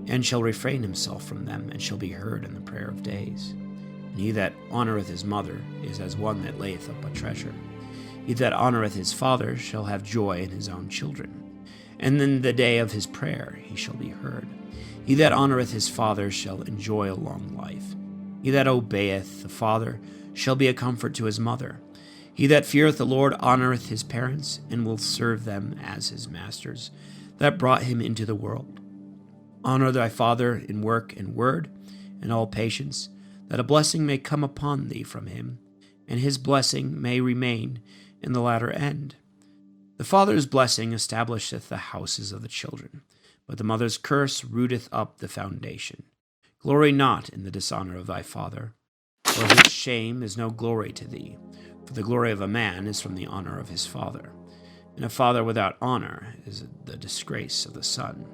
and shall refrain himself from them, and shall be heard in the prayer of days. And he that honoureth his mother is as one that layeth up a treasure. He that honoureth his father shall have joy in his own children, and in the day of his prayer he shall be heard. He that honoureth his father shall enjoy a long life. He that obeyeth the father shall be a comfort to his mother. He that feareth the Lord honoureth his parents, and will serve them as his masters, that brought him into the world. Honour thy father in work and word, and all patience, that a blessing may come upon thee from him, and his blessing may remain in the latter end. The father's blessing establisheth the houses of the children, but the mother's curse rooteth up the foundation. Glory not in the dishonour of thy father, for his shame is no glory to thee. For the glory of a man is from the honour of his father, and a father without honour is the disgrace of the son.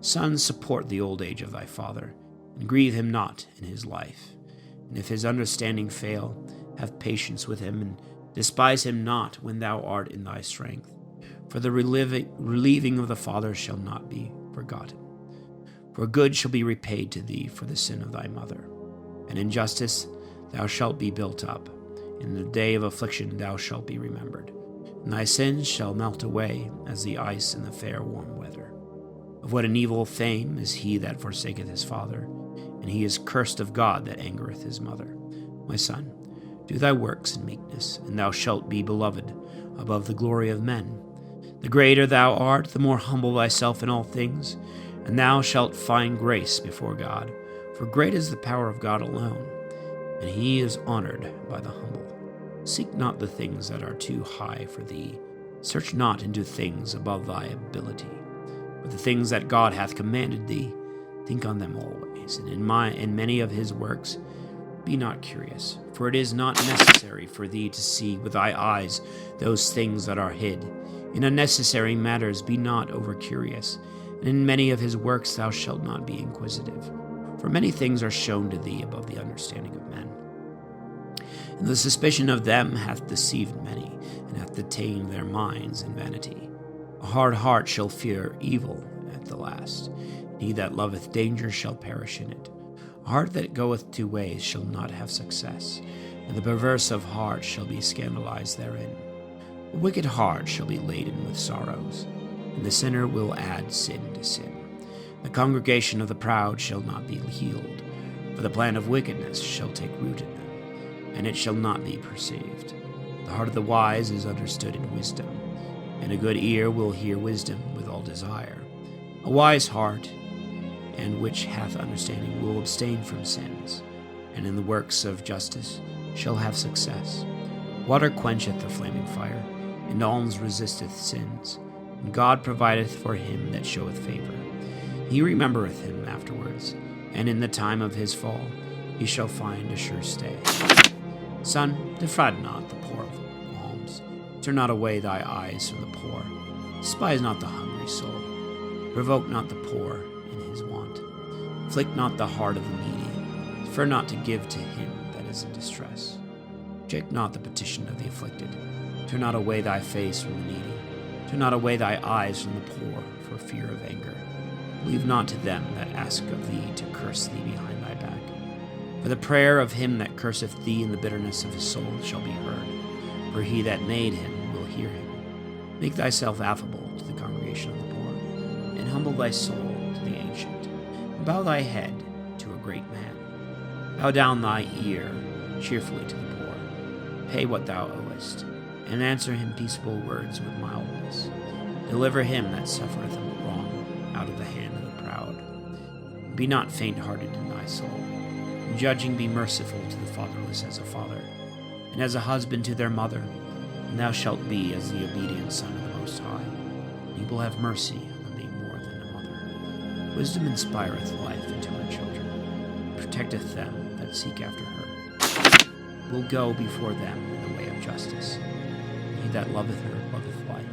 Sons, support the old age of thy father, and grieve him not in his life. And if his understanding fail, have patience with him, and despise him not when thou art in thy strength. For the relieving of the father shall not be forgotten. For good shall be repaid to thee for the sin of thy mother, and in justice thou shalt be built up. In the day of affliction thou shalt be remembered, and thy sins shall melt away as the ice in the fair warm weather. Of what an evil fame is he that forsaketh his father, and he is cursed of God that angereth his mother. My son, do thy works in meekness, and thou shalt be beloved above the glory of men. The greater thou art, the more humble thyself in all things, and thou shalt find grace before God. For great is the power of God alone, and he is honored by the humble. Seek not the things that are too high for thee. Search not into things above thy ability. But the things that God hath commanded thee, think on them always. And in many of his works, be not curious. For it is not necessary for thee to see with thy eyes those things that are hid. In unnecessary matters be not over curious. And in many of his works thou shalt not be inquisitive. For many things are shown to thee above the understanding of men. And the suspicion of them hath deceived many, and hath detained their minds in vanity. A hard heart shall fear evil at the last, and he that loveth danger shall perish in it. A heart that goeth two ways shall not have success, and the perverse of heart shall be scandalized therein. A wicked heart shall be laden with sorrows, and the sinner will add sin to sin. The congregation of the proud shall not be healed, for the plan of wickedness shall take root in them, and it shall not be perceived. The heart of the wise is understood in wisdom, and a good ear will hear wisdom with all desire. A wise heart, and which hath understanding, will abstain from sins, and in the works of justice shall have success. Water quencheth the flaming fire, and alms resisteth sins, and God provideth for him that showeth favor. He remembereth him afterwards, and in the time of his fall he shall find a sure stay. Son, defraud not the poor of alms. Turn not away thy eyes from the poor. Despise not the hungry soul. Provoke not the poor in his want. Afflict not the heart of the needy. Defer not to give to him that is in distress. Reject not the petition of the afflicted. Turn not away thy face from the needy. Turn not away thy eyes from the poor for fear of anger. Leave not to them that ask of thee to curse thee behind thy back. For the prayer of him that curseth thee in the bitterness of his soul shall be heard, for he that made him will hear him. Make thyself affable to the congregation of the poor, and humble thy soul to the ancient, and bow thy head to a great man. Bow down thy ear cheerfully to the poor. Pay what thou owest, and answer him peaceable words with mildness. Deliver him that suffereth wrong out of the hand of the proud. Be not faint-hearted in thy soul. In judging be merciful to the fatherless as a father, and as a husband to their mother, and thou shalt be as the obedient son of the Most High. He will have mercy on thee more than a mother. Wisdom inspireth life into her children, and protecteth them that seek after her. Will go before them in the way of justice. He that loveth her loveth life.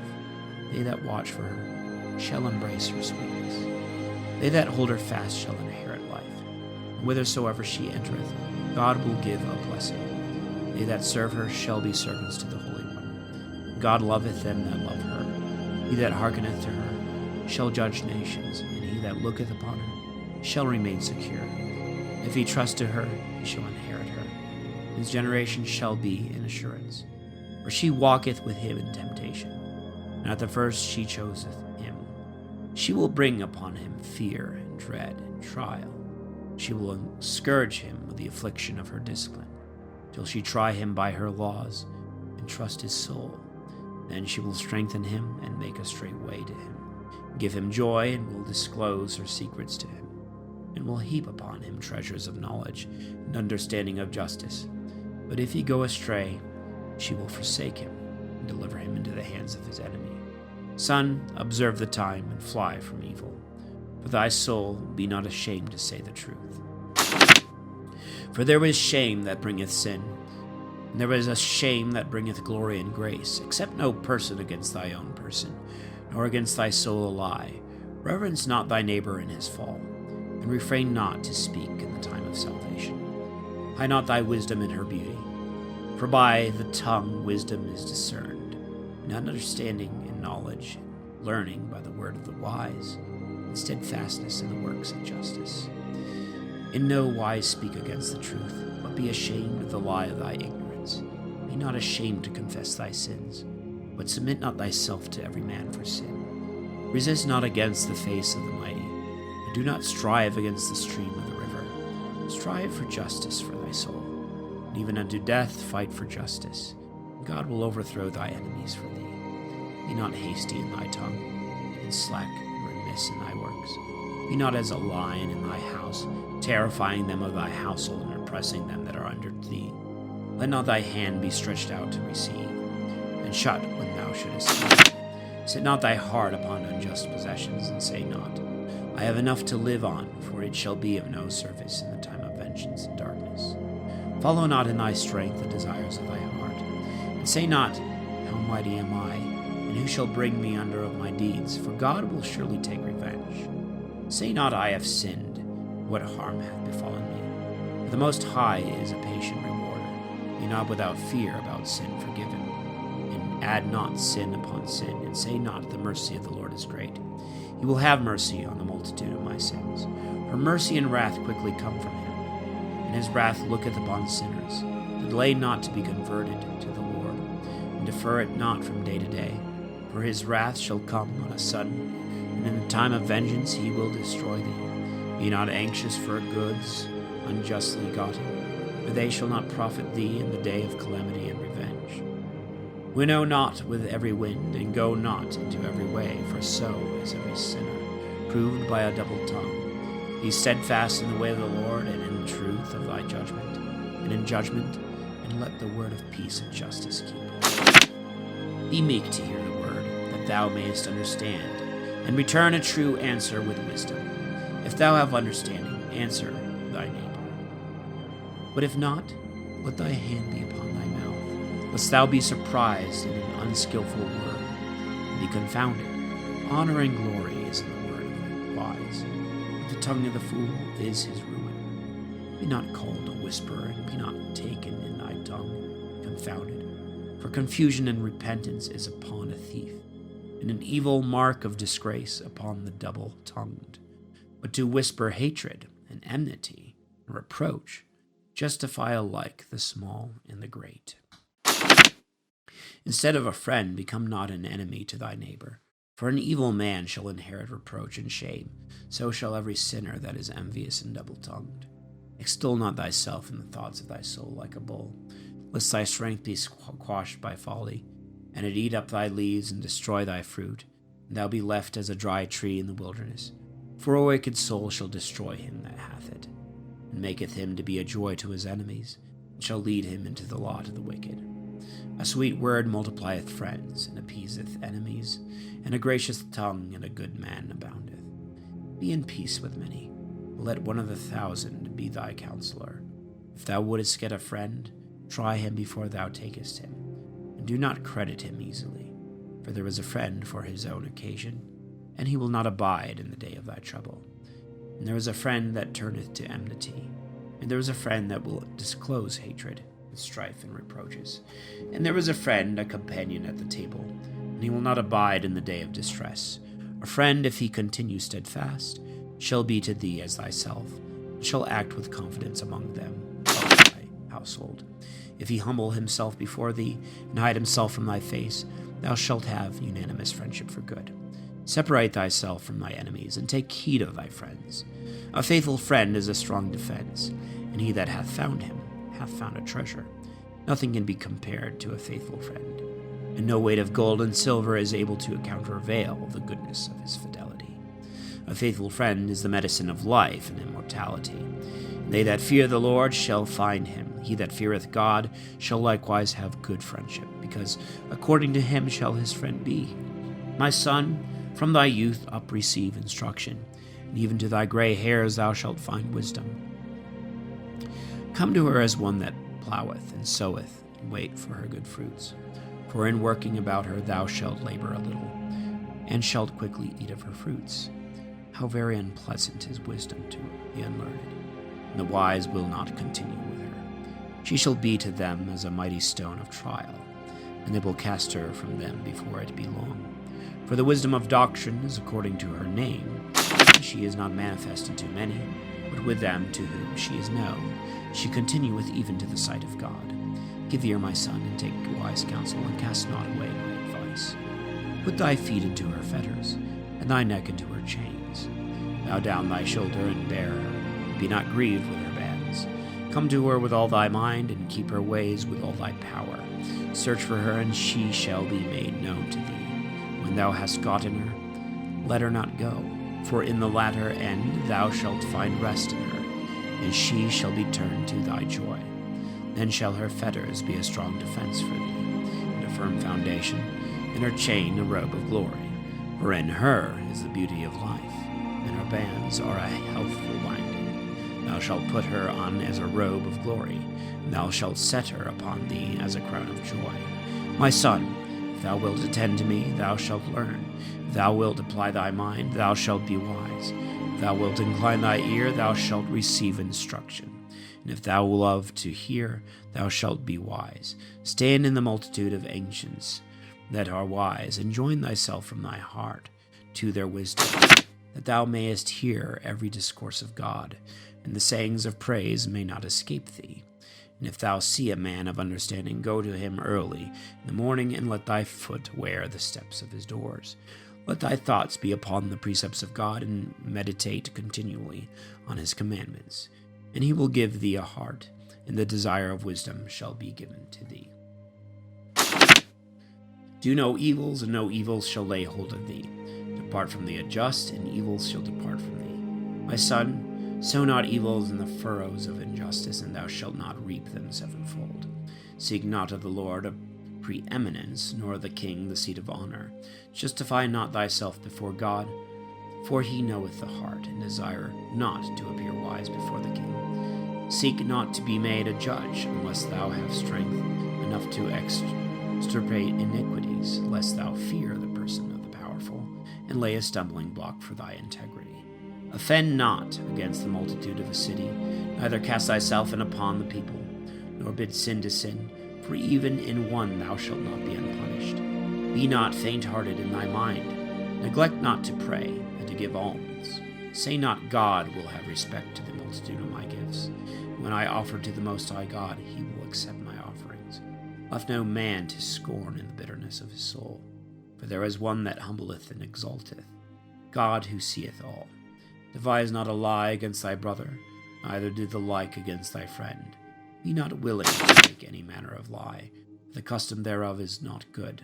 They that watch for her shall embrace her sweetness. They that hold her fast shall inherit life. And whithersoever she entereth, God will give a blessing. They that serve her shall be servants to the Holy One. God loveth them that love her. He that hearkeneth to her shall judge nations, and he that looketh upon her shall remain secure. If he trust to her, he shall inherit her. His generation shall be in assurance. For she walketh with him in temptation, and at the first she choseth him. She will bring upon him fear and dread and trial. She will scourge him with the affliction of her discipline, till she try him by her laws, and trust his soul. Then she will strengthen him, and make a straight way to him, give him joy, and will disclose her secrets to him, and will heap upon him treasures of knowledge and understanding of justice. But if he go astray, she will forsake him, and deliver him into the hands of his enemy. Son, observe the time, and fly from evil. For thy soul be not ashamed to say the truth. For there is shame that bringeth sin, and there is a shame that bringeth glory and grace. Accept no person against thy own person, nor against thy soul a lie. Reverence not thy neighbor in his fall, and refrain not to speak in the time of salvation. Hide not thy wisdom in her beauty, for by the tongue wisdom is discerned, and understanding and knowledge, and learning by the word of the wise, and steadfastness in the works of justice. In no wise speak against the truth, but be ashamed of the lie of thy ignorance. Be not ashamed to confess thy sins, but submit not thyself to every man for sin. Resist not against the face of the mighty, and do not strive against the stream of the river. Strive for justice for thy soul, and even unto death fight for justice. God will overthrow thy enemies for thee. Be not hasty in thy tongue, and slack and remiss in thy works. Be not as a lion in thy house, terrifying them of thy household, and oppressing them that are under thee. Let not thy hand be stretched out to receive, and shut when thou shouldest speak. Set not thy heart upon unjust possessions, and say not, I have enough to live on, for it shall be of no service in the time of vengeance and darkness. Follow not in thy strength the desires of thy heart, and say not, how mighty am I, and who shall bring me under of my deeds? For God will surely take revenge. Say not, I have sinned, what harm hath befallen me? For the Most High is a patient rewarder. Be not without fear about sin forgiven, and add not sin upon sin, and say not, the mercy of the Lord is great. He will have mercy on the multitude of my sins. For mercy and wrath quickly come from him, and his wrath looketh upon sinners. Delay not to be converted to the Lord, and defer it not from day to day. For his wrath shall come on a sudden, and in the time of vengeance he will destroy thee. Be not anxious for goods unjustly gotten, for they shall not profit thee in the day of calamity and revenge. Winnow not with every wind, and go not into every way, for so is every sinner, proved by a double tongue. Be steadfast in the way of the Lord, and in the truth of thy judgment, and in judgment, and let the word of peace and justice keep. Be meek to hear the word, that thou mayest understand, and return a true answer with wisdom. If thou have understanding, answer thy neighbor. But if not, let thy hand be upon thy mouth, lest thou be surprised in an unskillful word, and be confounded. Honor and glory is in the word of the wise, but the tongue of the fool is his ruin. Be not called a whisperer, and be not taken in thy tongue, confounded. For confusion and repentance is upon a thief, and an evil mark of disgrace upon the double-tongued. But to whisper hatred and enmity and reproach justify alike the small and the great. Instead of a friend, become not an enemy to thy neighbor. For an evil man shall inherit reproach and shame, so shall every sinner that is envious and double-tongued. Extol not thyself in the thoughts of thy soul like a bull, lest thy strength be quashed by folly, and it eat up thy leaves and destroy thy fruit, and thou be left as a dry tree in the wilderness. For a wicked soul shall destroy him that hath it, and maketh him to be a joy to his enemies, and shall lead him into the lot of the wicked. A sweet word multiplieth friends, and appeaseth enemies, and a gracious tongue and a good man aboundeth. Be in peace with many, let one of 1,000 be thy counselor. If thou wouldest get a friend, try him before thou takest him, and do not credit him easily, for there is a friend for his own occasion, and he will not abide in the day of thy trouble. And there is a friend that turneth to enmity, and there is a friend that will disclose hatred, and strife and reproaches. And there is a friend, a companion at the table, and he will not abide in the day of distress. A friend, if he continue steadfast, shall be to thee as thyself, and shall act with confidence among them of thy household. If he humble himself before thee, and hide himself from thy face, thou shalt have unanimous friendship for good. Separate thyself from thy enemies, and take heed of thy friends. A faithful friend is a strong defense, and he that hath found him hath found a treasure. Nothing can be compared to a faithful friend, and no weight of gold and silver is able to countervail the goodness of his fidelity. A faithful friend is the medicine of life and immortality. They that fear the Lord shall find him. He that feareth God shall likewise have good friendship, because according to him shall his friend be. My son, from thy youth up receive instruction, and even to thy gray hairs thou shalt find wisdom. Come to her as one that ploweth and soweth, and wait for her good fruits. For in working about her thou shalt labor a little, and shalt quickly eat of her fruits. How very unpleasant is wisdom to the unlearned, and the wise will not continue with her. She shall be to them as a mighty stone of trial, and they will cast her from them before it be long. For the wisdom of doctrine is according to her name. She is not manifested to many, but with them to whom she is known, she continueth even to the sight of God. Give ear, my son, and take wise counsel, and cast not away my advice. Put thy feet into her fetters, and thy neck into her chains. Bow down thy shoulder, and bear her. Be not grieved with her bands. Come to her with all thy mind, and keep her ways with all thy power. Search for her, and she shall be made known to thee. When thou hast gotten her, let her not go, for in the latter end thou shalt find rest in her, and she shall be turned to thy joy. Then shall her fetters be a strong defense for thee, and a firm foundation, and her chain a robe of glory. For in her is the beauty of life, and her bands are a healthful binding. Thou shalt put her on as a robe of glory, and thou shalt set her upon thee as a crown of joy. My son, if thou wilt attend to me, thou shalt learn. If thou wilt apply thy mind, thou shalt be wise. If thou wilt incline thy ear, thou shalt receive instruction. And if thou love to hear, thou shalt be wise. Stand in the multitude of ancients that are wise, and join thyself from thy heart to their wisdom, that thou mayest hear every discourse of God, and the sayings of praise may not escape thee. And if thou see a man of understanding, go to him early in the morning, and let thy foot wear the steps of his doors. Let thy thoughts be upon the precepts of God, and meditate continually on his commandments. And he will give thee a heart, and the desire of wisdom shall be given to thee. Do no evils, and no evils shall lay hold of thee. Depart from the unjust, and evils shall depart from thee. My son, sow not evils in the furrows of injustice, and thou shalt not reap them sevenfold. Seek not of the Lord a preeminence, nor the king the seat of honor. Justify not thyself before God, for he knoweth the heart, and desire not to appear wise before the king. Seek not to be made a judge, unless thou have strength enough to extirpate iniquities, lest thou fear the person of the powerful, and lay a stumbling block for thy integrity. Offend not against the multitude of a city, neither cast thyself in upon the people, nor bid sin to sin, for even in one thou shalt not be unpunished. Be not faint-hearted in thy mind. Neglect not to pray, and to give alms. Say not, God will have respect to the multitude of my gifts. When I offer to the Most High God, he will accept my offerings. Left no man to scorn in the bitterness of his soul. For there is one that humbleth and exalteth, God who seeth all. Devise not a lie against thy brother, neither do the like against thy friend. Be not willing to make any manner of lie, for the custom thereof is not good.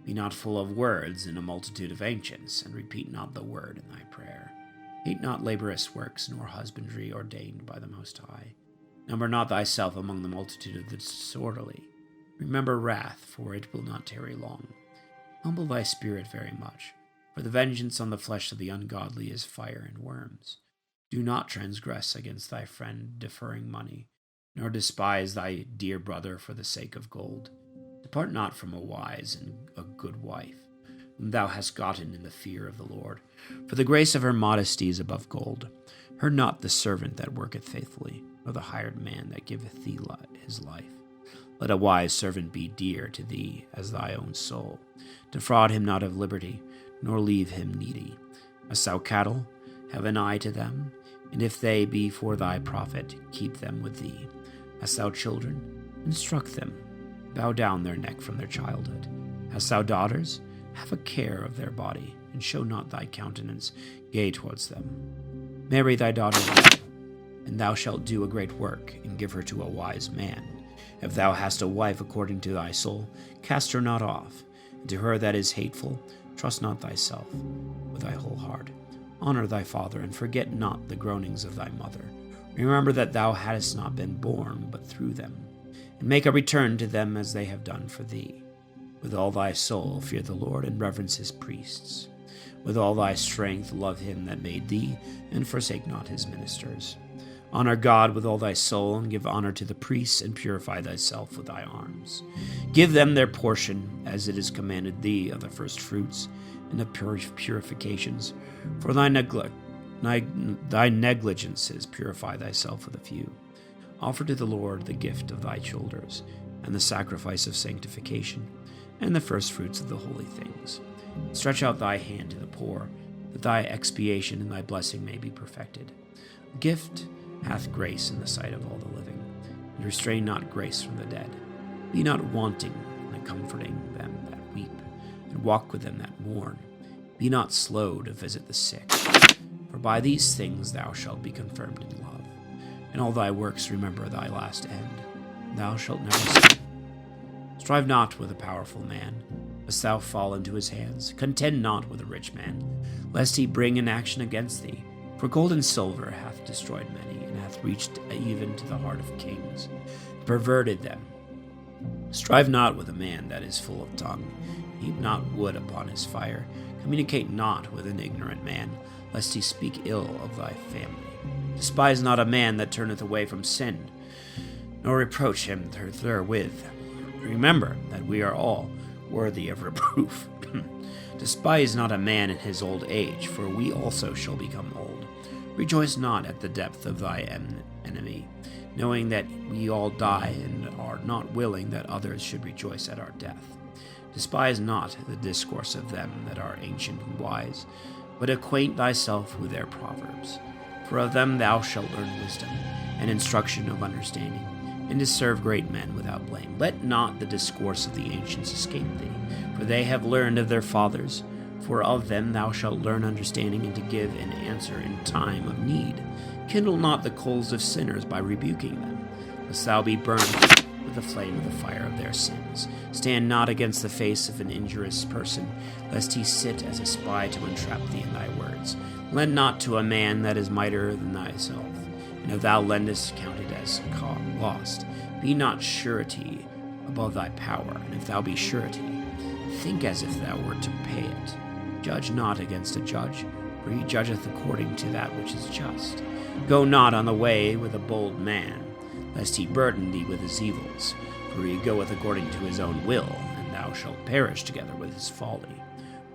Be not full of words in a multitude of ancients, and repeat not the word in thy prayer. Hate not laborious works, nor husbandry ordained by the Most High. Number not thyself among the multitude of the disorderly. Remember wrath, for it will not tarry long. Humble thy spirit very much, for the vengeance on the flesh of the ungodly is fire and worms. Do not transgress against thy friend, deferring money, nor despise thy dear brother for the sake of gold. Depart not from a wise and a good wife, whom thou hast gotten in the fear of the Lord. For the grace of her modesty is above gold. Hurt not the servant that worketh faithfully, nor the hired man that giveth thee his life. Let a wise servant be dear to thee as thy own soul. Defraud him not of liberty, nor leave him needy. Hast thou cattle? Have an eye to them, and if they be for thy profit, keep them with thee. Hast thou children? Instruct them. Bow down their neck from their childhood. Hast thou daughters? Have a care of their body, and show not thy countenance gay towards them. Marry thy daughter well, and thou shalt do a great work, and give her to a wise man. If thou hast a wife according to thy soul, cast her not off. And to her that is hateful, trust not thyself with thy whole heart. Honor thy father, and forget not the groanings of thy mother. Remember that thou hadst not been born, but through them. And make a return to them as they have done for thee. With all thy soul fear the Lord, and reverence his priests. With all thy strength love him that made thee, and forsake not his ministers. Honor God with all thy soul, and give honor to the priests, and purify thyself with thy arms. Give them their portion, as it is commanded thee, of the first fruits, and of purifications. For thy negligences purify thyself with a few. Offer to the Lord the gift of thy shoulders, and the sacrifice of sanctification, and the first fruits of the holy things. Stretch out thy hand to the poor, that thy expiation and thy blessing may be perfected. A gift hath grace in the sight of all the living, and restrain not grace from the dead. Be not wanting in comforting them that weep, and walk with them that mourn. Be not slow to visit the sick, for by these things thou shalt be confirmed in love. In all thy works remember thy last end, and thou shalt never sin. Strive not with a powerful man, lest thou fall into his hands. Contend not with a rich man, lest he bring an action against thee. For gold and silver hath destroyed many, and hath reached even to the heart of kings, and perverted them. Strive not with a man that is full of tongue. Heap not wood upon his fire. Communicate not with an ignorant man, lest he speak ill of thy family. Despise not a man that turneth away from sin, nor reproach him therewith. Remember that we are all worthy of reproof. Despise not a man in his old age, for we also shall become old. Rejoice not at the depth of thy enemy, knowing that we all die, and are not willing that others should rejoice at our death. Despise not the discourse of them that are ancient and wise, but acquaint thyself with their proverbs. For of them thou shalt learn wisdom, and instruction of understanding, and to serve great men without blame. Let not the discourse of the ancients escape thee, for they have learned of their fathers. For of them thou shalt learn understanding, and to give an answer in time of need. Kindle not the coals of sinners by rebuking them, lest thou be burned with the flame of the fire of their sins. Stand not against the face of an injurious person, lest he sit as a spy to entrap thee in thy words. Lend not to a man that is mightier than thyself, and if thou lendest, count it as lost. Be not surety above thy power, and if thou be surety, think as if thou wert to pay it. Judge not against a judge, for he judgeth according to that which is just. Go not on the way with a bold man, lest he burden thee with his evils, for he goeth according to his own will, and thou shalt perish together with his folly.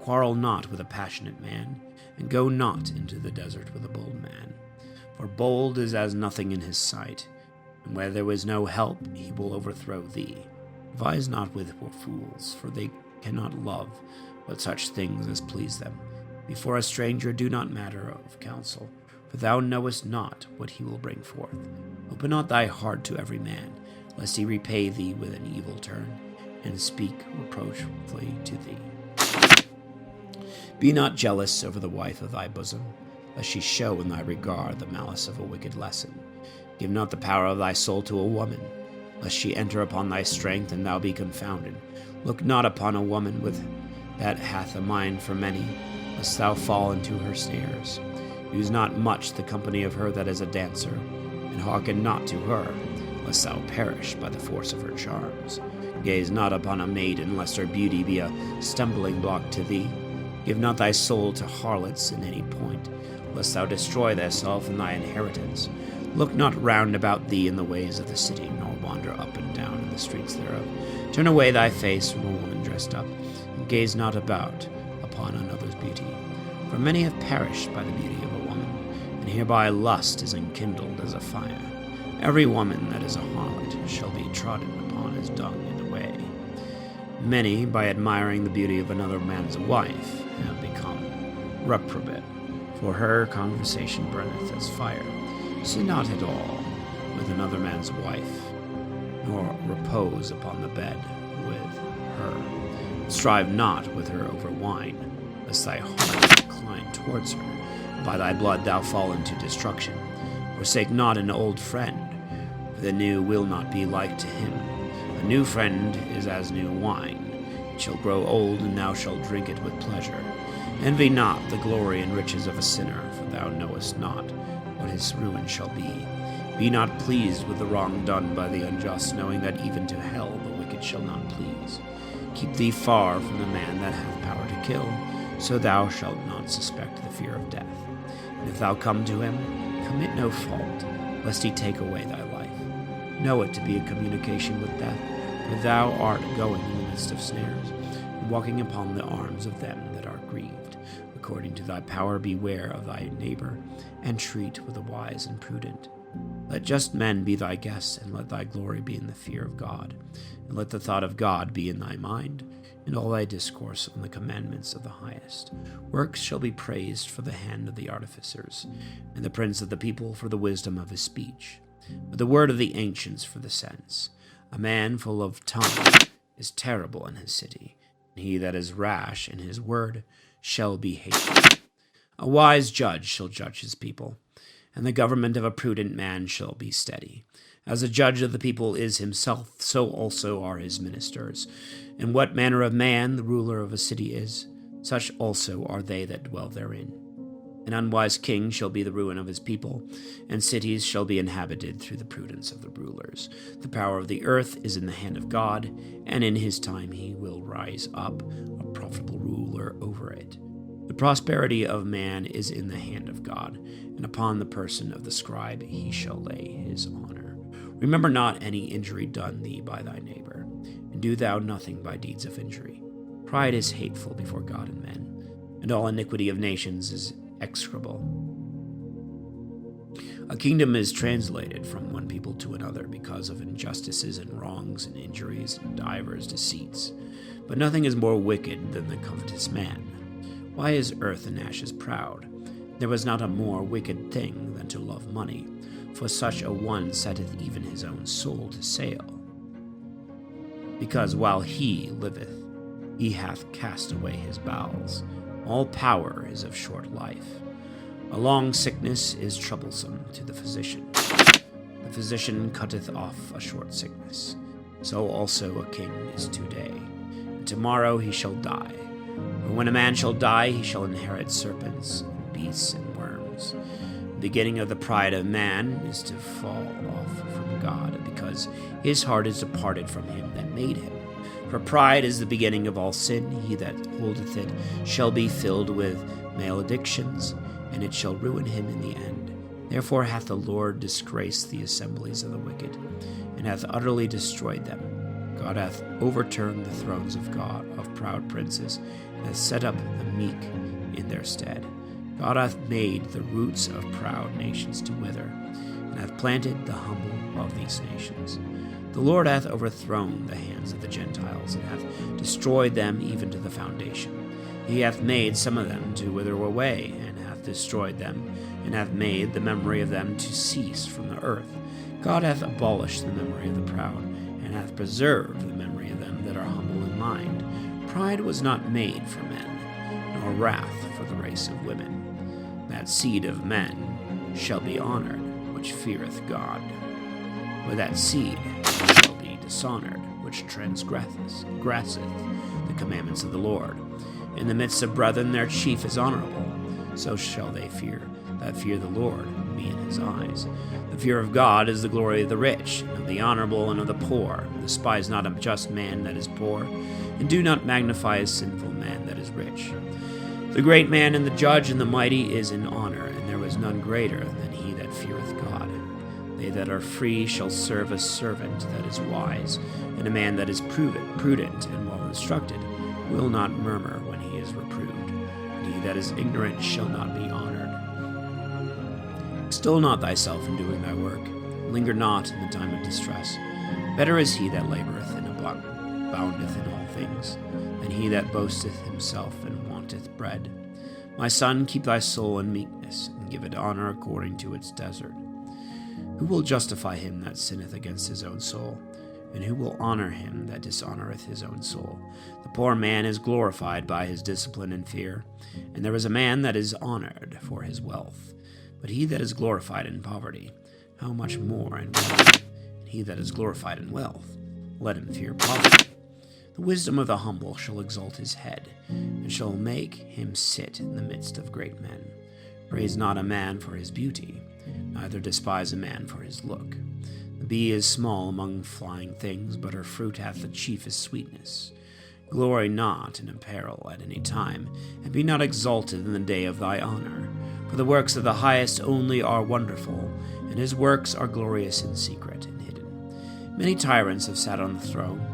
Quarrel not with a passionate man, and go not into the desert with a bold man. For bold is as nothing in his sight, and where there is no help he will overthrow thee. Advise not with fools, for they cannot love but such things as please them. Before a stranger do not matter of counsel, for thou knowest not what he will bring forth. Open not thy heart to every man, lest he repay thee with an evil turn, and speak reproachfully to thee. Be not jealous over the wife of thy bosom, lest she show in thy regard the malice of a wicked lesson. Give not the power of thy soul to a woman, lest she enter upon thy strength, and thou be confounded. Look not upon a woman that hath a mind for many, lest thou fall into her snares. Use not much the company of her that is a dancer, and hearken not to her, lest thou perish by the force of her charms. Gaze not upon a maiden, lest her beauty be a stumbling block to thee. Give not thy soul to harlots in any point, lest thou destroy thyself and thy inheritance. Look not round about thee in the ways of the city, nor wander up and down in the streets thereof. Turn away thy face from a woman dressed up, and gaze not about upon another's beauty. For many have perished by the beauty of a woman, and hereby lust is enkindled as a fire. Every woman that is a harlot shall be trodden upon as dung in the way. Many, by admiring the beauty of another man's wife, have become reprobate. For her conversation burneth as fire. Sit not at all with another man's wife, nor repose upon the bed with her. Strive not with her over wine, lest thy heart incline towards her, and by thy blood thou fall into destruction. Forsake not an old friend, for the new will not be like to him. A new friend is as new wine. It shall grow old, and thou shalt drink it with pleasure. Envy not the glory and riches of a sinner, for thou knowest not what his ruin shall be. Be not pleased with the wrong done by the unjust, knowing that even to hell the wicked shall not please. Keep thee far from the man that hath power to kill, so thou shalt not suspect the fear of death. And if thou come to him, commit no fault, lest he take away thy life. Know it to be a communication with death, for thou art going in the midst of snares, and walking upon the arms of them that are grieved. According to thy power beware of thy neighbor, and treat with the wise and prudent. Let just men be thy guests, and let thy glory be in the fear of God. And let the thought of God be in thy mind, and all thy discourse on the commandments of the highest. Works shall be praised for the hand of the artificers, and the prince of the people for the wisdom of his speech. But the word of the ancients for the sense. A man full of tongue is terrible in his city, and he that is rash in his word shall be hated. A wise judge shall judge his people, and the government of a prudent man shall be steady. As the judge of the people is himself, so also are his ministers. And what manner of man the ruler of a city is, such also are they that dwell therein. An unwise king shall be the ruin of his people, and cities shall be inhabited through the prudence of the rulers. The power of the earth is in the hand of God, and in his time he will rise up a profitable ruler over it. The prosperity of man is in the hand of God, and upon the person of the scribe he shall lay his honor. Remember not any injury done thee by thy neighbor, and do thou nothing by deeds of injury. Pride is hateful before God and men, and all iniquity of nations is execrable. A kingdom is translated from one people to another because of injustices and wrongs and injuries and divers deceits. But nothing is more wicked than the covetous man. Why is earth and ashes proud? There was not a more wicked thing than to love money, for such a one setteth even his own soul to sale. Because while he liveth, he hath cast away his bowels. All power is of short life. A long sickness is troublesome to the physician. The physician cutteth off a short sickness. So also a king is today, and tomorrow he shall die. For when a man shall die, he shall inherit serpents, and beasts, and worms. The beginning of the pride of man is to fall off from God, because his heart is departed from him that made him. For pride is the beginning of all sin. He that holdeth it shall be filled with maledictions, and it shall ruin him in the end. Therefore hath the Lord disgraced the assemblies of the wicked, and hath utterly destroyed them. God hath overturned the thrones of God of proud princes, and hath set up the meek in their stead. God hath made the roots of proud nations to wither, and hath planted the humble of these nations. The Lord hath overthrown the hands of the Gentiles, and hath destroyed them even to the foundation. He hath made some of them to wither away, and hath destroyed them, and hath made the memory of them to cease from the earth. God hath abolished the memory of the proud, and hath preserved the memory of them that are humble in mind. Pride was not made for men, nor wrath for the race of women. That seed of men shall be honored, which feareth God. But that seed shall be dishonored, which transgresseth the commandments of the Lord. In the midst of brethren their chief is honorable, so shall they fear that fear the Lord be in his eyes. The fear of God is the glory of the rich, and of the honorable, and of the poor. Despise not a just man that is poor, and do not magnify a sinful man that is rich. The great man and the judge and the mighty is in honor, and there was none greater than he that feareth God. They that are free shall serve a servant that is wise, and a man that is prudent and well instructed will not murmur when he is reproved. And he that is ignorant shall not be honored. Extol not thyself in doing thy work. Linger not in the time of distress. Better is he that laboureth and aboundeth in all things, than he that boasteth himself and wanteth bread. My son, keep thy soul in meekness, and give it honour according to its desert. Who will justify him that sinneth against his own soul? And who will honor him that dishonoureth his own soul? The poor man is glorified by his discipline and fear, and there is a man that is honoured for his wealth. But he that is glorified in poverty, how much more in wealth? And he that is glorified in wealth, let him fear poverty. The wisdom of the humble shall exalt his head, and shall make him sit in the midst of great men. Praise not a man for his beauty, neither despise a man for his look. The bee is small among flying things, but her fruit hath the chiefest sweetness. Glory not in apparel at any time, and be not exalted in the day of thy honour. For the works of the highest only are wonderful, and his works are glorious in secret and hidden. Many tyrants have sat on the throne,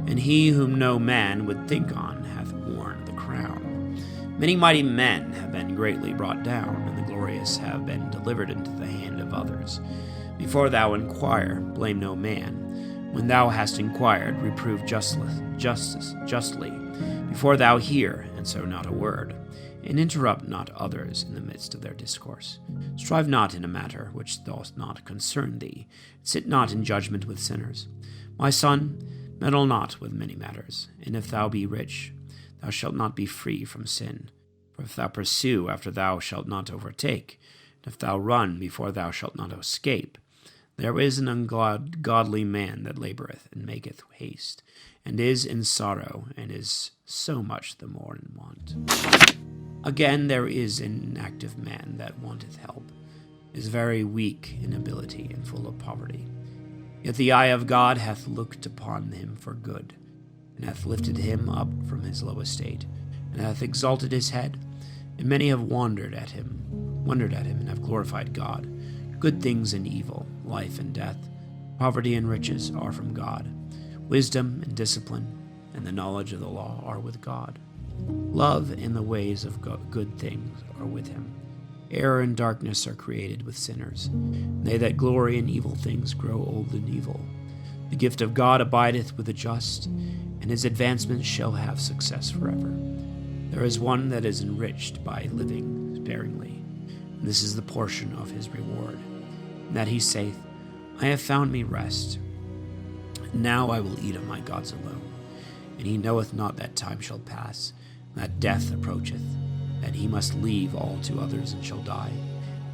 and he whom no man would think on hath worn the crown. Many mighty men have been greatly brought down, and the glorious have been delivered into the hand of others. Before thou inquire, blame no man. When thou hast inquired, reprove justly. Before thou hear, answer not a word, and interrupt not others in the midst of their discourse. Strive not in a matter which doth not concern thee. Sit not in judgment with sinners. My son, meddle not with many matters, and if thou be rich, thou shalt not be free from sin. For if thou pursue after thou shalt not overtake, and if thou run before thou shalt not escape, there is an ungodly man that laboureth and maketh haste, and is in sorrow, and is so much the more in want. Again, there is an inactive man that wanteth help, is very weak in ability and full of poverty. Yet the eye of God hath looked upon him for good, and hath lifted him up from his low estate, and hath exalted his head. And many have wondered at him, and have glorified God. Good things and evil, life and death, poverty and riches are from God. Wisdom and discipline and the knowledge of the law are with God. Love and the ways of good things are with him. Error and darkness are created with sinners. They that glory in evil things grow old in evil. The gift of God abideth with the just, and his advancement shall have success forever. There is one that is enriched by living sparingly, and this is the portion of his reward. And that he saith, I have found me rest, and now I will eat of my gods alone. And he knoweth not that time shall pass, that death approacheth, that he must leave all to others and shall die.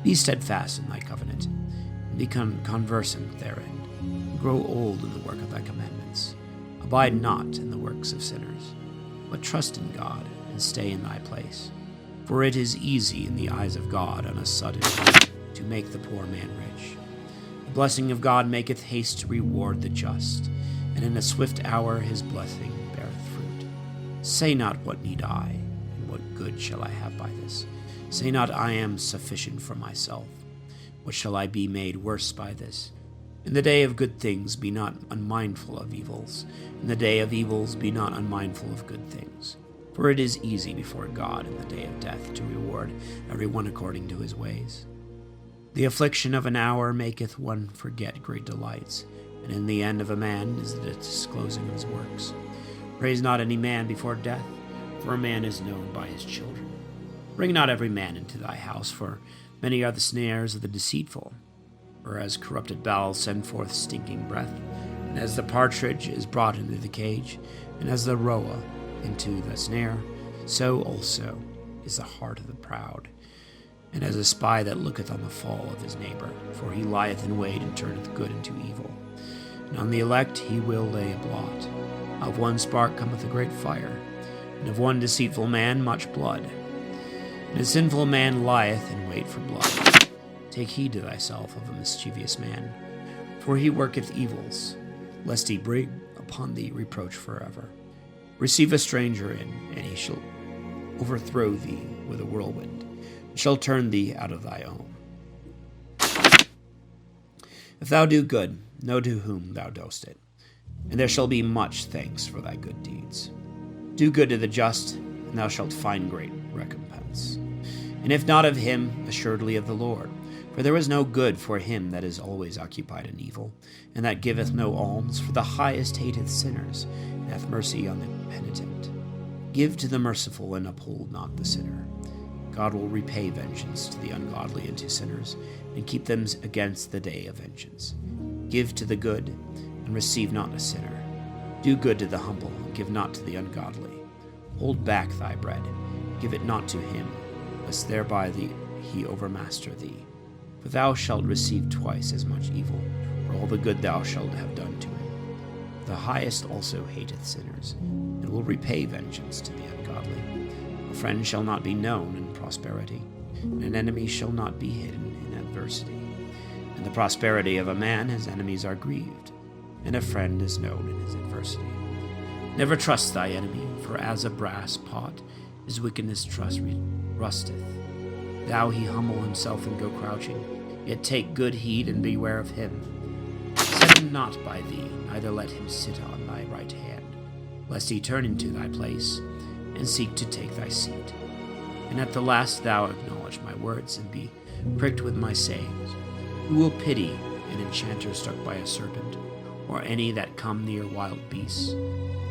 Be steadfast in thy covenant, and become conversant therein, and grow old in the work of thy commandments. Abide not in the works of sinners, but trust in God, and stay in thy place. For it is easy in the eyes of God on a sudden to make the poor man rich. The blessing of God maketh haste to reward the just, and in a swift hour his blessing beareth fruit. Say not, what need I, and what good shall I have by this? Say not, I am sufficient for myself. What shall I be made worse by this? In the day of good things be not unmindful of evils. In the day of evils be not unmindful of good things. For it is easy before God in the day of death to reward every one according to his ways. The affliction of an hour maketh one forget great delights, and in the end of a man is the disclosing of his works. Praise not any man before death, for a man is known by his children. Bring not every man into thy house, for many are the snares of the deceitful. For as corrupted bowels send forth stinking breath, and as the partridge is brought into the cage, and as the roe into the snare, so also is the heart of the proud. And as a spy that looketh on the fall of his neighbor, for he lieth in wait and turneth good into evil. And on the elect he will lay a blot. Of one spark cometh a great fire, and of one deceitful man much blood. And a sinful man lieth in wait for blood. Take heed to thyself of a mischievous man, for he worketh evils, lest he bring upon thee reproach forever. Receive a stranger in, and he shall overthrow thee with a whirlwind, and shall turn thee out of thy own. If thou do good, know to whom thou dost it, and there shall be much thanks for thy good deeds. Do good to the just, and thou shalt find great recompense. And if not of him, assuredly of the Lord. For there is no good for him that is always occupied in evil, and that giveth no alms, for the highest hateth sinners, and hath mercy on the penitent. Give to the merciful, and uphold not the sinner. God will repay vengeance to the ungodly and to sinners, and keep them against the day of vengeance. Give to the good, and receive not a sinner. Do good to the humble, and give not to the ungodly. Hold back thy bread, give it not to him, lest thereby he overmaster thee. For thou shalt receive twice as much evil for all the good thou shalt have done to him. The highest also hateth sinners, and will repay vengeance to the ungodly. A friend shall not be known in prosperity, and an enemy shall not be hidden in adversity. In the prosperity of a man his enemies are grieved, and a friend is known in his adversity. Never trust thy enemy, for as a brass pot his wickedness rusteth. Thou he humble himself and go crouching, yet take good heed and beware of him. Set him not by thee, neither let him sit on thy right hand, lest he turn into thy place, and seek to take thy seat. And at the last thou acknowledge my words, and be pricked with my sayings. Who will pity an enchanter struck by a serpent, or any that come near wild beasts?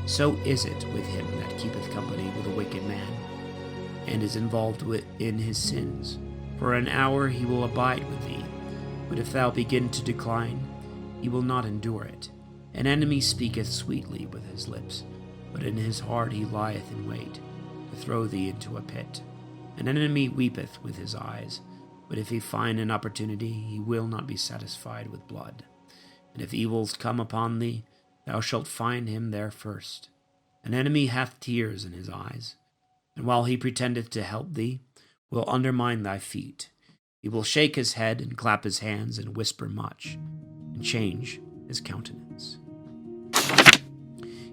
So is it with him that keepeth company with a wicked man, and is involved in his sins. For an hour he will abide with thee, but if thou begin to decline, he will not endure it. An enemy speaketh sweetly with his lips, but in his heart he lieth in wait, to throw thee into a pit. An enemy weepeth with his eyes, but if he find an opportunity, he will not be satisfied with blood. And if evils come upon thee, thou shalt find him there first. An enemy hath tears in his eyes, and while he pretendeth to help thee, will undermine thy feet. He will shake his head, and clap his hands, and whisper much, and change his countenance.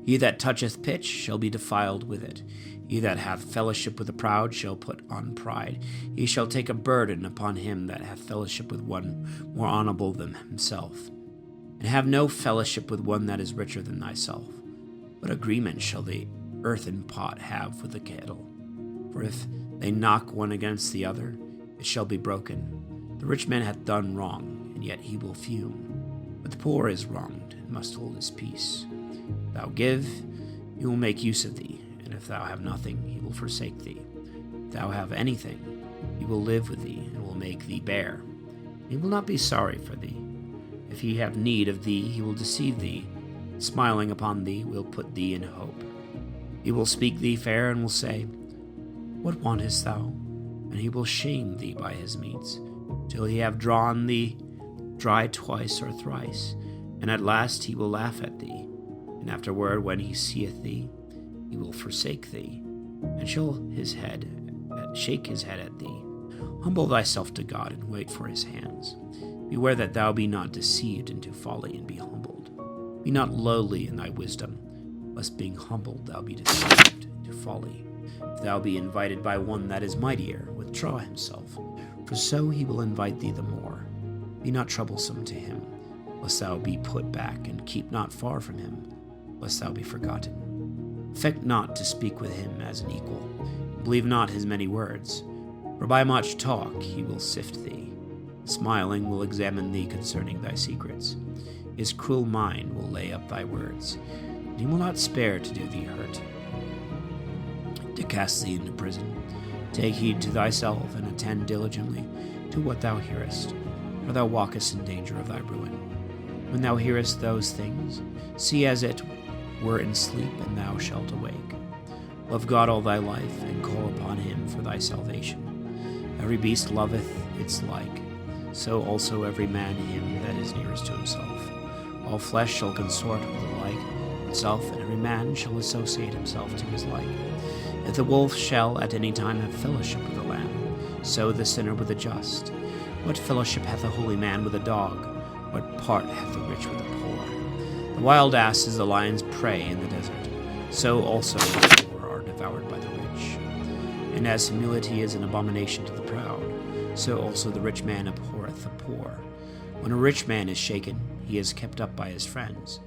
He that toucheth pitch shall be defiled with it. He that hath fellowship with the proud shall put on pride. He shall take a burden upon him that hath fellowship with one more honorable than himself. And have no fellowship with one that is richer than thyself. What agreement shall the earthen pot have with the kettle? For if they knock one against the other, it shall be broken. The rich man hath done wrong, and yet he will fume. But the poor is wronged, and must hold his peace. If thou give, he will make use of thee, and if thou have nothing, he will forsake thee. If thou have anything, he will live with thee, and will make thee bear. He will not be sorry for thee. If he have need of thee, he will deceive thee. Smiling upon thee, will put thee in hope. He will speak thee fair, and will say, What wantest thou? And he will shame thee by his meats, till he have drawn thee dry twice or thrice. And at last he will laugh at thee. And afterward, when he seeth thee, he will forsake thee, and shake his head at thee. Humble thyself to God, and wait for his hands. Beware that thou be not deceived into folly, and be humbled. Be not lowly in thy wisdom, lest being humbled thou be deceived into folly. If thou be invited by one that is mightier, withdraw himself, for so he will invite thee the more. Be not troublesome to him, lest thou be put back, and keep not far from him, lest thou be forgotten. Affect not to speak with him as an equal, believe not his many words, for by much talk he will sift thee. Smiling will examine thee concerning thy secrets. His cruel mind will lay up thy words, and he will not spare to do thee hurt, to cast thee into prison. Take heed to thyself, and attend diligently to what thou hearest, for thou walkest in danger of thy ruin. When thou hearest those things, see as it were in sleep, and thou shalt awake. Love God all thy life, and call upon him for thy salvation. Every beast loveth its like, so also every man him that is nearest to himself. All flesh shall consort with the like itself, and every man shall associate himself to his like. If the wolf shall at any time have fellowship with the lamb, so the sinner with the just. What fellowship hath a holy man with a dog? What part hath the rich with the poor? The wild ass is the lion's prey in the desert, so also the poor are devoured by the rich. And as humility is an abomination to the proud, so also the rich man abhorreth the poor. When a rich man is shaken, he is kept up by his friends.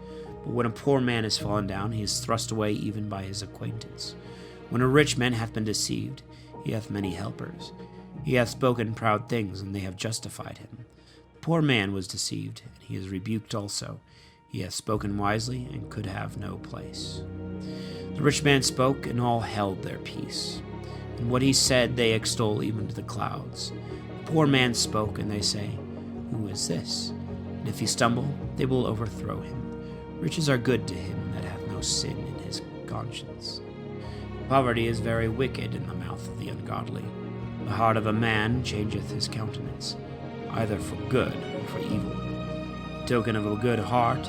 But when a poor man is fallen down, he is thrust away even by his acquaintance. When a rich man hath been deceived, he hath many helpers. He hath spoken proud things, and they have justified him. The poor man was deceived, and he is rebuked also. He hath spoken wisely, and could have no place. The rich man spoke, and all held their peace. And what he said they extol even to the clouds. The poor man spoke, and they say, Who is this? And if he stumble, they will overthrow him. Riches are good to him that hath no sin in his conscience. Poverty is very wicked in the mouth of the ungodly. The heart of a man changeth his countenance, either for good or for evil. The token of a good heart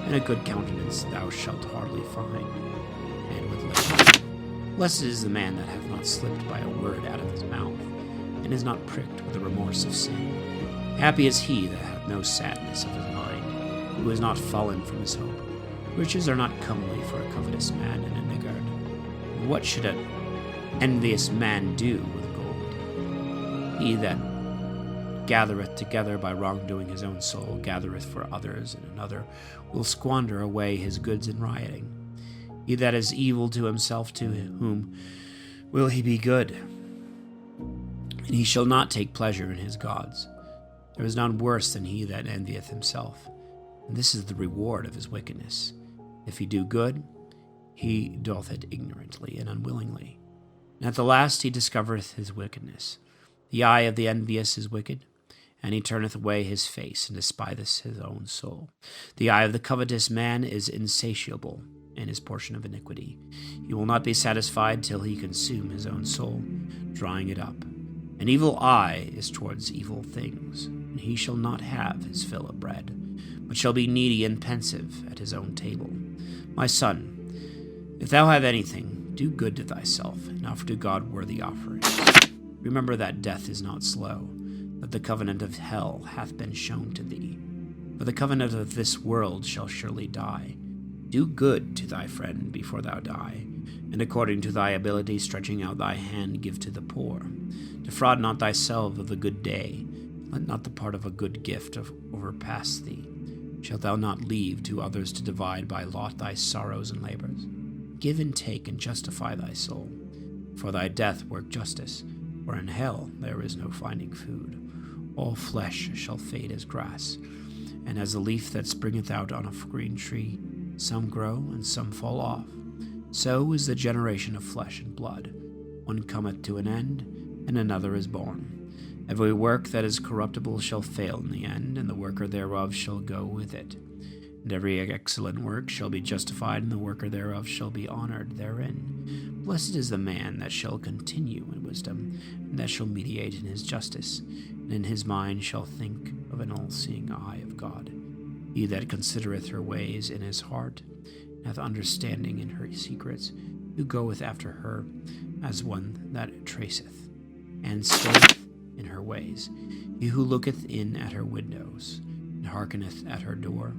and a good countenance thou shalt hardly find, and with labor. Blessed is the man that hath not slipped by a word out of his mouth, and is not pricked with the remorse of sin. Happy is he that hath no sadness of his mind, who is not fallen from his hope. Riches are not comely for a covetous man and a niggard. And what should an envious man do with gold? He that gathereth together by wrongdoing his own soul gathereth for others, and another will squander away his goods in rioting. He that is evil to himself, to whom will he be good? And he shall not take pleasure in his gods. There is none worse than he that envieth himself, and this is the reward of his wickedness. If he do good, he doth it ignorantly and unwillingly, and at the last he discovereth his wickedness. The eye of the envious is wicked, and he turneth away his face, and despiseth his own soul. The eye of the covetous man is insatiable, and his portion of iniquity. He will not be satisfied till he consume his own soul, drying it up. An evil eye is towards evil things, and he shall not have his fill of bread, but shall be needy and pensive at his own table. My son, if thou have anything, do good to thyself, and offer to God worthy offerings. Remember that death is not slow, that the covenant of hell hath been shown to thee. For the covenant of this world shall surely die. Do good to thy friend before thou die, and according to thy ability stretching out thy hand give to the poor. Defraud not thyself of the good day, let not the part of a good gift overpass thee. Shalt thou not leave to others to divide by lot thy sorrows and labors? Give and take and justify thy soul. For thy death work justice, for in hell there is no finding food. All flesh shall fade as grass, and as a leaf that springeth out on a green tree, some grow and some fall off. So is the generation of flesh and blood. One cometh to an end, and another is born. Every work that is corruptible shall fail in the end, and the worker thereof shall go with it. And every excellent work shall be justified, and the worker thereof shall be honored therein. Blessed is the man that shall continue in wisdom, and that shall meditate in his justice, and in his mind shall think of an all-seeing eye of God. He that considereth her ways in his heart, and hath understanding in her secrets, who goeth after her as one that traceth, and stayeth in her ways. He who looketh in at her windows, and hearkeneth at her door.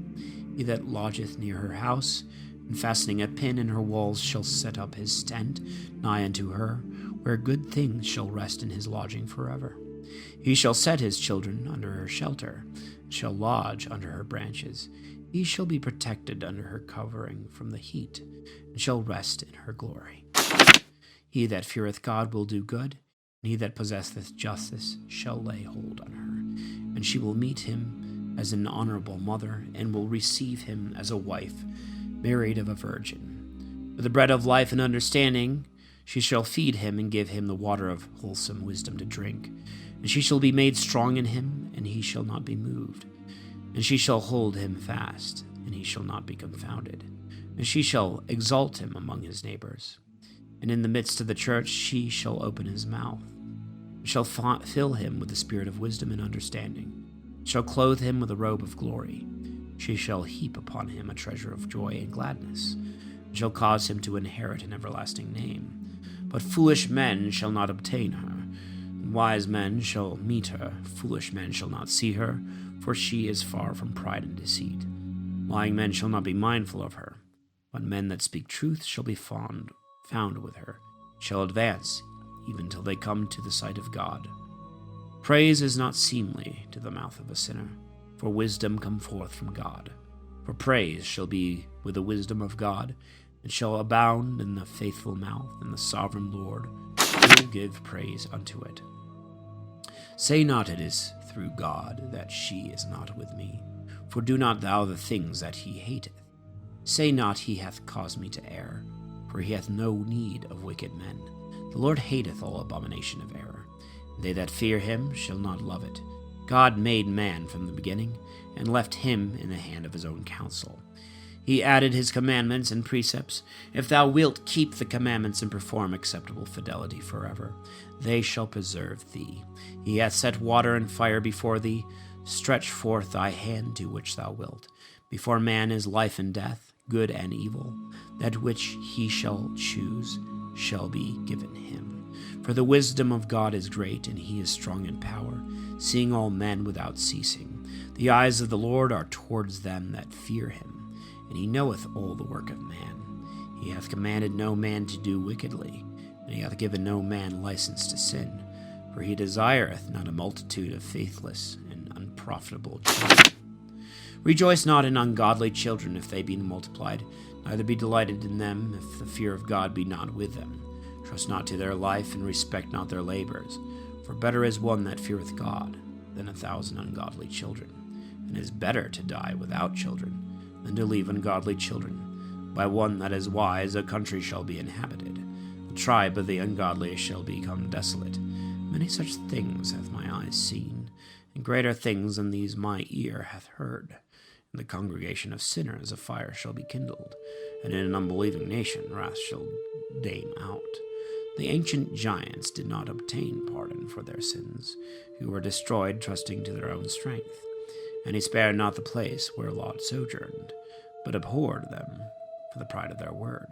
He that lodgeth near her house, and fastening a pin in her walls shall set up his tent nigh unto her, where good things shall rest in his lodging forever. He shall set his children under her shelter, and shall lodge under her branches. He shall be protected under her covering from the heat, and shall rest in her glory. He that feareth God will do good, and he that possesseth justice shall lay hold on her. And she will meet him as an honorable mother, and will receive him as a wife, married of a virgin. With the bread of life and understanding she shall feed him, and give him the water of wholesome wisdom to drink. And she shall be made strong in him, and he shall not be moved. And she shall hold him fast, and he shall not be confounded. And she shall exalt him among his neighbors. And in the midst of the church she shall open his mouth, and shall fill him with the spirit of wisdom and understanding, and shall clothe him with a robe of glory. She shall heap upon him a treasure of joy and gladness, and shall cause him to inherit an everlasting name. But foolish men shall not obtain her, Wise men shall meet her, foolish men shall not see her, for she is far from pride and deceit. Lying men shall not be mindful of her, but men that speak truth shall be found with her, shall advance, even till they come to the sight of God. Praise is not seemly to the mouth of a sinner, for wisdom come forth from God. For praise shall be with the wisdom of God, and shall abound in the faithful mouth, and the sovereign Lord will give praise unto it. Say not it is through God that she is not with me, for do not thou the things that he hateth. Say not he hath caused me to err, for he hath no need of wicked men. The Lord hateth all abomination of error, and they that fear him shall not love it. God made man from the beginning, and left him in the hand of his own counsel. He added his commandments and precepts. If thou wilt keep the commandments and perform acceptable fidelity forever, they shall preserve thee. He hath set water and fire before thee. Stretch forth thy hand to which thou wilt. Before man is life and death, good and evil. That which he shall choose shall be given him. For the wisdom of God is great, and he is strong in power, seeing all men without ceasing. The eyes of the Lord are towards them that fear him, and he knoweth all the work of man. He hath commanded no man to do wickedly, and he hath given no man license to sin. For he desireth not a multitude of faithless and unprofitable children. Rejoice not in ungodly children if they be multiplied, neither be delighted in them if the fear of God be not with them. Trust not to their life, and respect not their labors. For better is one that feareth God than 1,000 ungodly children. And it is better to die without children than to leave ungodly children. By one that is wise a country shall be inhabited. The tribe of the ungodly shall become desolate. Many such things hath my eyes seen, and greater things than these my ear hath heard. In the congregation of sinners a fire shall be kindled, and in an unbelieving nation wrath shall dame out. The ancient giants did not obtain pardon for their sins, who were destroyed trusting to their own strength. And he spared not the place where Lot sojourned, but abhorred them for the pride of their word.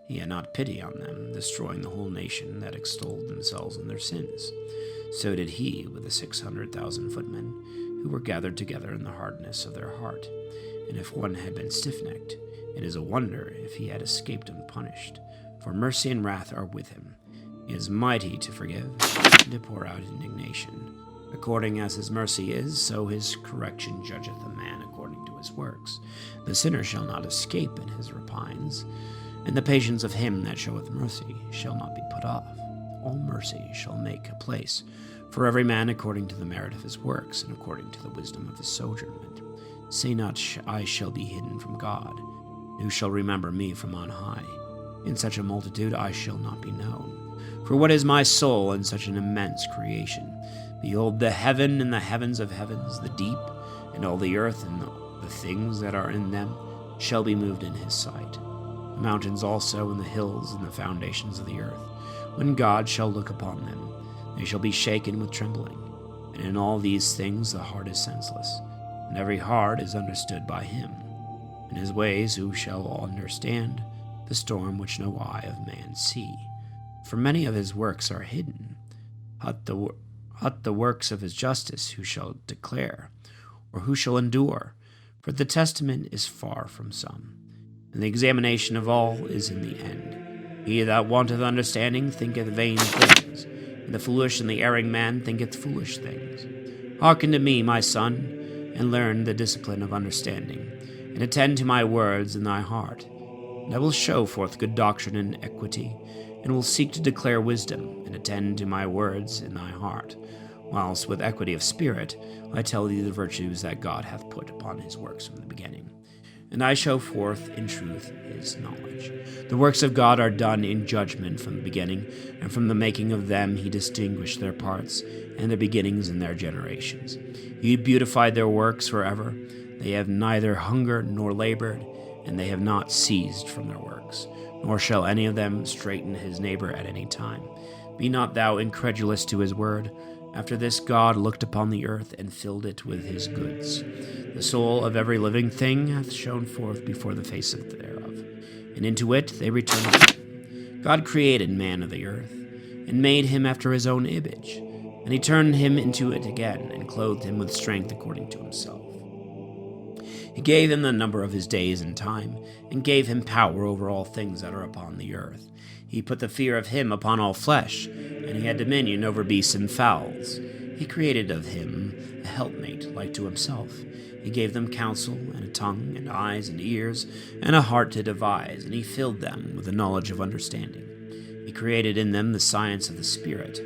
He had not pity on them, destroying the whole nation that extolled themselves in their sins. So did he with the 600,000 footmen, who were gathered together in the hardness of their heart. And if one had been stiff-necked, it is a wonder if he had escaped unpunished. For mercy and wrath are with him. He is mighty to forgive and to pour out indignation. According as his mercy is, so his correction judgeth a man according to his works. The sinner shall not escape in his repines, and the patience of him that showeth mercy shall not be put off. All mercy shall make a place for every man according to the merit of his works, and according to the wisdom of his sojournment. Say not, I shall be hidden from God. Who shall remember me from on high? In such a multitude I shall not be known. For what is my soul in such an immense creation? Behold, the heaven and the heavens of heavens, the deep, and all the earth and the things that are in them, shall be moved in his sight. The mountains also, and the hills, and the foundations of the earth. When God shall look upon them, they shall be shaken with trembling. And in all these things the heart is senseless, and every heart is understood by him. In his ways who shall understand? The storm which no eye of man see. For many of his works are hidden. Hut the works of his justice who shall declare, or who shall endure? For the testament is far from some, and the examination of all is in the end. He that wanteth understanding thinketh vain things, and the foolish and the erring man thinketh foolish things. Hearken to me, my son, and learn the discipline of understanding, and attend to my words in thy heart. And I will show forth good doctrine and equity, and will seek to declare wisdom, and attend to my words in thy heart. Whilst with equity of spirit I tell thee the virtues that God hath put upon his works from the beginning. And I show forth in truth his knowledge. The works of God are done in judgment from the beginning, and from the making of them he distinguished their parts, and their beginnings and their generations. He beautified their works forever. They have neither hungered nor labored, and they have not ceased from their works. Nor shall any of them straiten his neighbor at any time. Be not thou incredulous to his word. After this God looked upon the earth, and filled it with his goods. The soul of every living thing hath shone forth before the face thereof, and into it they return again. God created man of the earth, and made him after his own image. And he turned him into it again, and clothed him with strength according to himself. He gave him the number of his days and time, and gave him power over all things that are upon the earth. He put the fear of him upon all flesh, and he had dominion over beasts and fowls. He created of him a helpmate like to himself. He gave them counsel, and a tongue, and eyes, and ears, and a heart to devise, and he filled them with the knowledge of understanding. He created in them the science of the Spirit.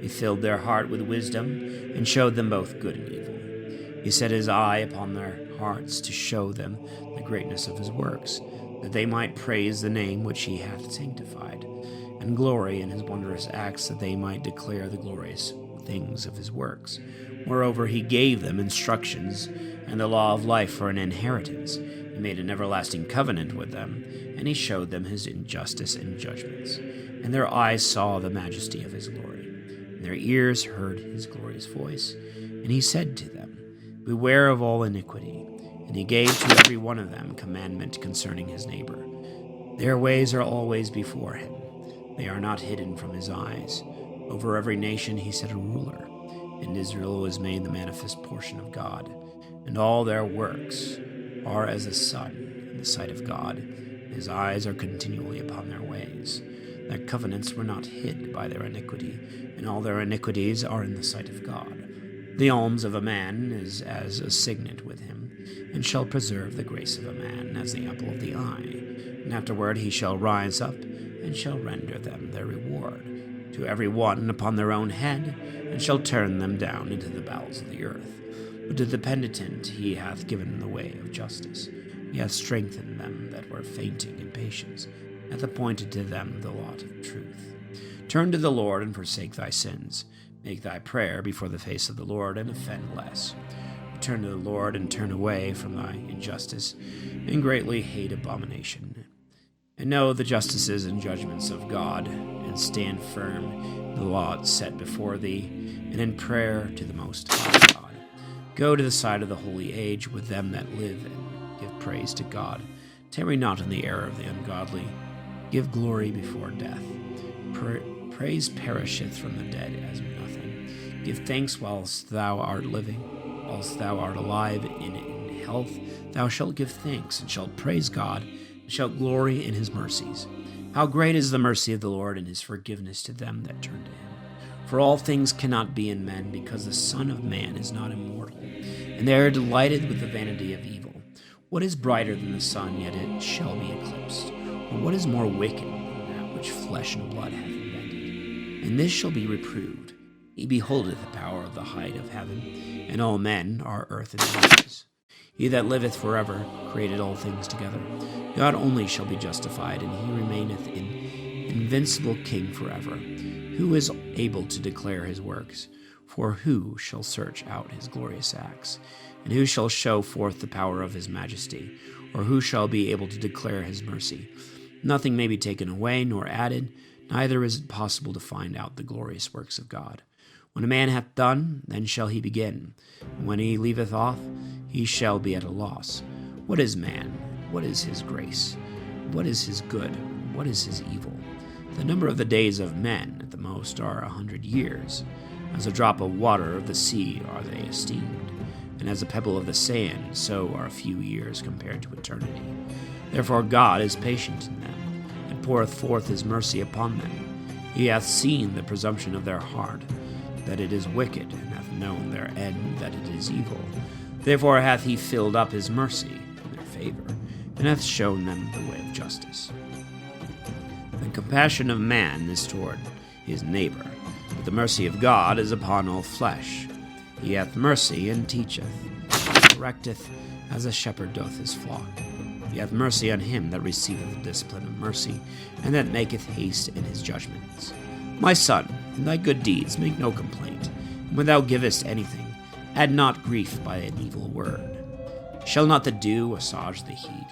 He filled their heart with wisdom, and showed them both good and evil. He set his eye upon their hearts to show them the greatness of his works, that they might praise the name which he hath sanctified, and glory in his wondrous acts, that they might declare the glorious things of his works. Moreover, he gave them instructions and the law of life for an inheritance. He made an everlasting covenant with them, and he showed them his injustice and judgments. And their eyes saw the majesty of his glory, and their ears heard his glorious voice. And he said to them, Beware of all iniquity. And he gave to every one of them commandment concerning his neighbor. Their ways are always before him. They are not hidden from his eyes. Over every nation he set a ruler, and Israel was made the manifest portion of God. And all their works are as the sun in the sight of God. His eyes are continually upon their ways. Their covenants were not hid by their iniquity, and all their iniquities are in the sight of God. The alms of a man is as a signet with him, and shall preserve the grace of a man as the apple of the eye. And afterward he shall rise up, and shall render them their reward, to every one upon their own head, and shall turn them down into the bowels of the earth. But to the penitent he hath given the way of justice. He hath strengthened them that were fainting in patience, hath appointed to them the lot of truth. Turn to the Lord, and forsake thy sins. Make thy prayer before the face of the Lord, and offend less. Return to the Lord, and turn away from thy injustice, and greatly hate abomination. And know the justices and judgments of God, and stand firm in the law set before thee, and in prayer to the Most High God. Go to the side of the holy age with them that live, and give praise to God. Tarry not in the error of the ungodly. Give glory before death. Praise perisheth from the dead as nothing. Give thanks whilst thou art living, whilst thou art alive in health. Thou shalt give thanks, and shalt praise God, and shalt glory in his mercies. How great is the mercy of the Lord, and his forgiveness to them that turn to him. For all things cannot be in men, because the Son of Man is not immortal, and they are delighted with the vanity of evil. What is brighter than the sun, yet it shall be eclipsed? Or what is more wicked than that which flesh and blood hath invented? And this shall be reproved. He beholdeth the power of the height of heaven, and all men are earth and ashes. He that liveth forever created all things together. God only shall be justified, and he remaineth invincible king forever. Who is able to declare his works? For who shall search out his glorious acts? And who shall show forth the power of his majesty? Or who shall be able to declare his mercy? Nothing may be taken away nor added, neither is it possible to find out the glorious works of God. When a man hath done, then shall he begin. And when he leaveth off, he shall be at a loss. What is man? What is his grace? What is his good? What is his evil? The number of the days of men at the most are 100 years. As a drop of water of the sea are they esteemed, and as a pebble of the sand, so are a few years compared to eternity. Therefore God is patient in them, and poureth forth his mercy upon them. He hath seen the presumption of their heart, that it is wicked, and hath known their end, that it is evil. Therefore hath he filled up his mercy in their favor, and hath shown them the way of justice. The compassion of man is toward his neighbor, but the mercy of God is upon all flesh. He hath mercy and teacheth, correcteth as a shepherd doth his flock. He hath mercy on him that receiveth the discipline of mercy, and that maketh haste in his judgments. My son, in thy good deeds make no complaint, and when thou givest anything, add not grief by an evil word. Shall not the dew assuage the heat?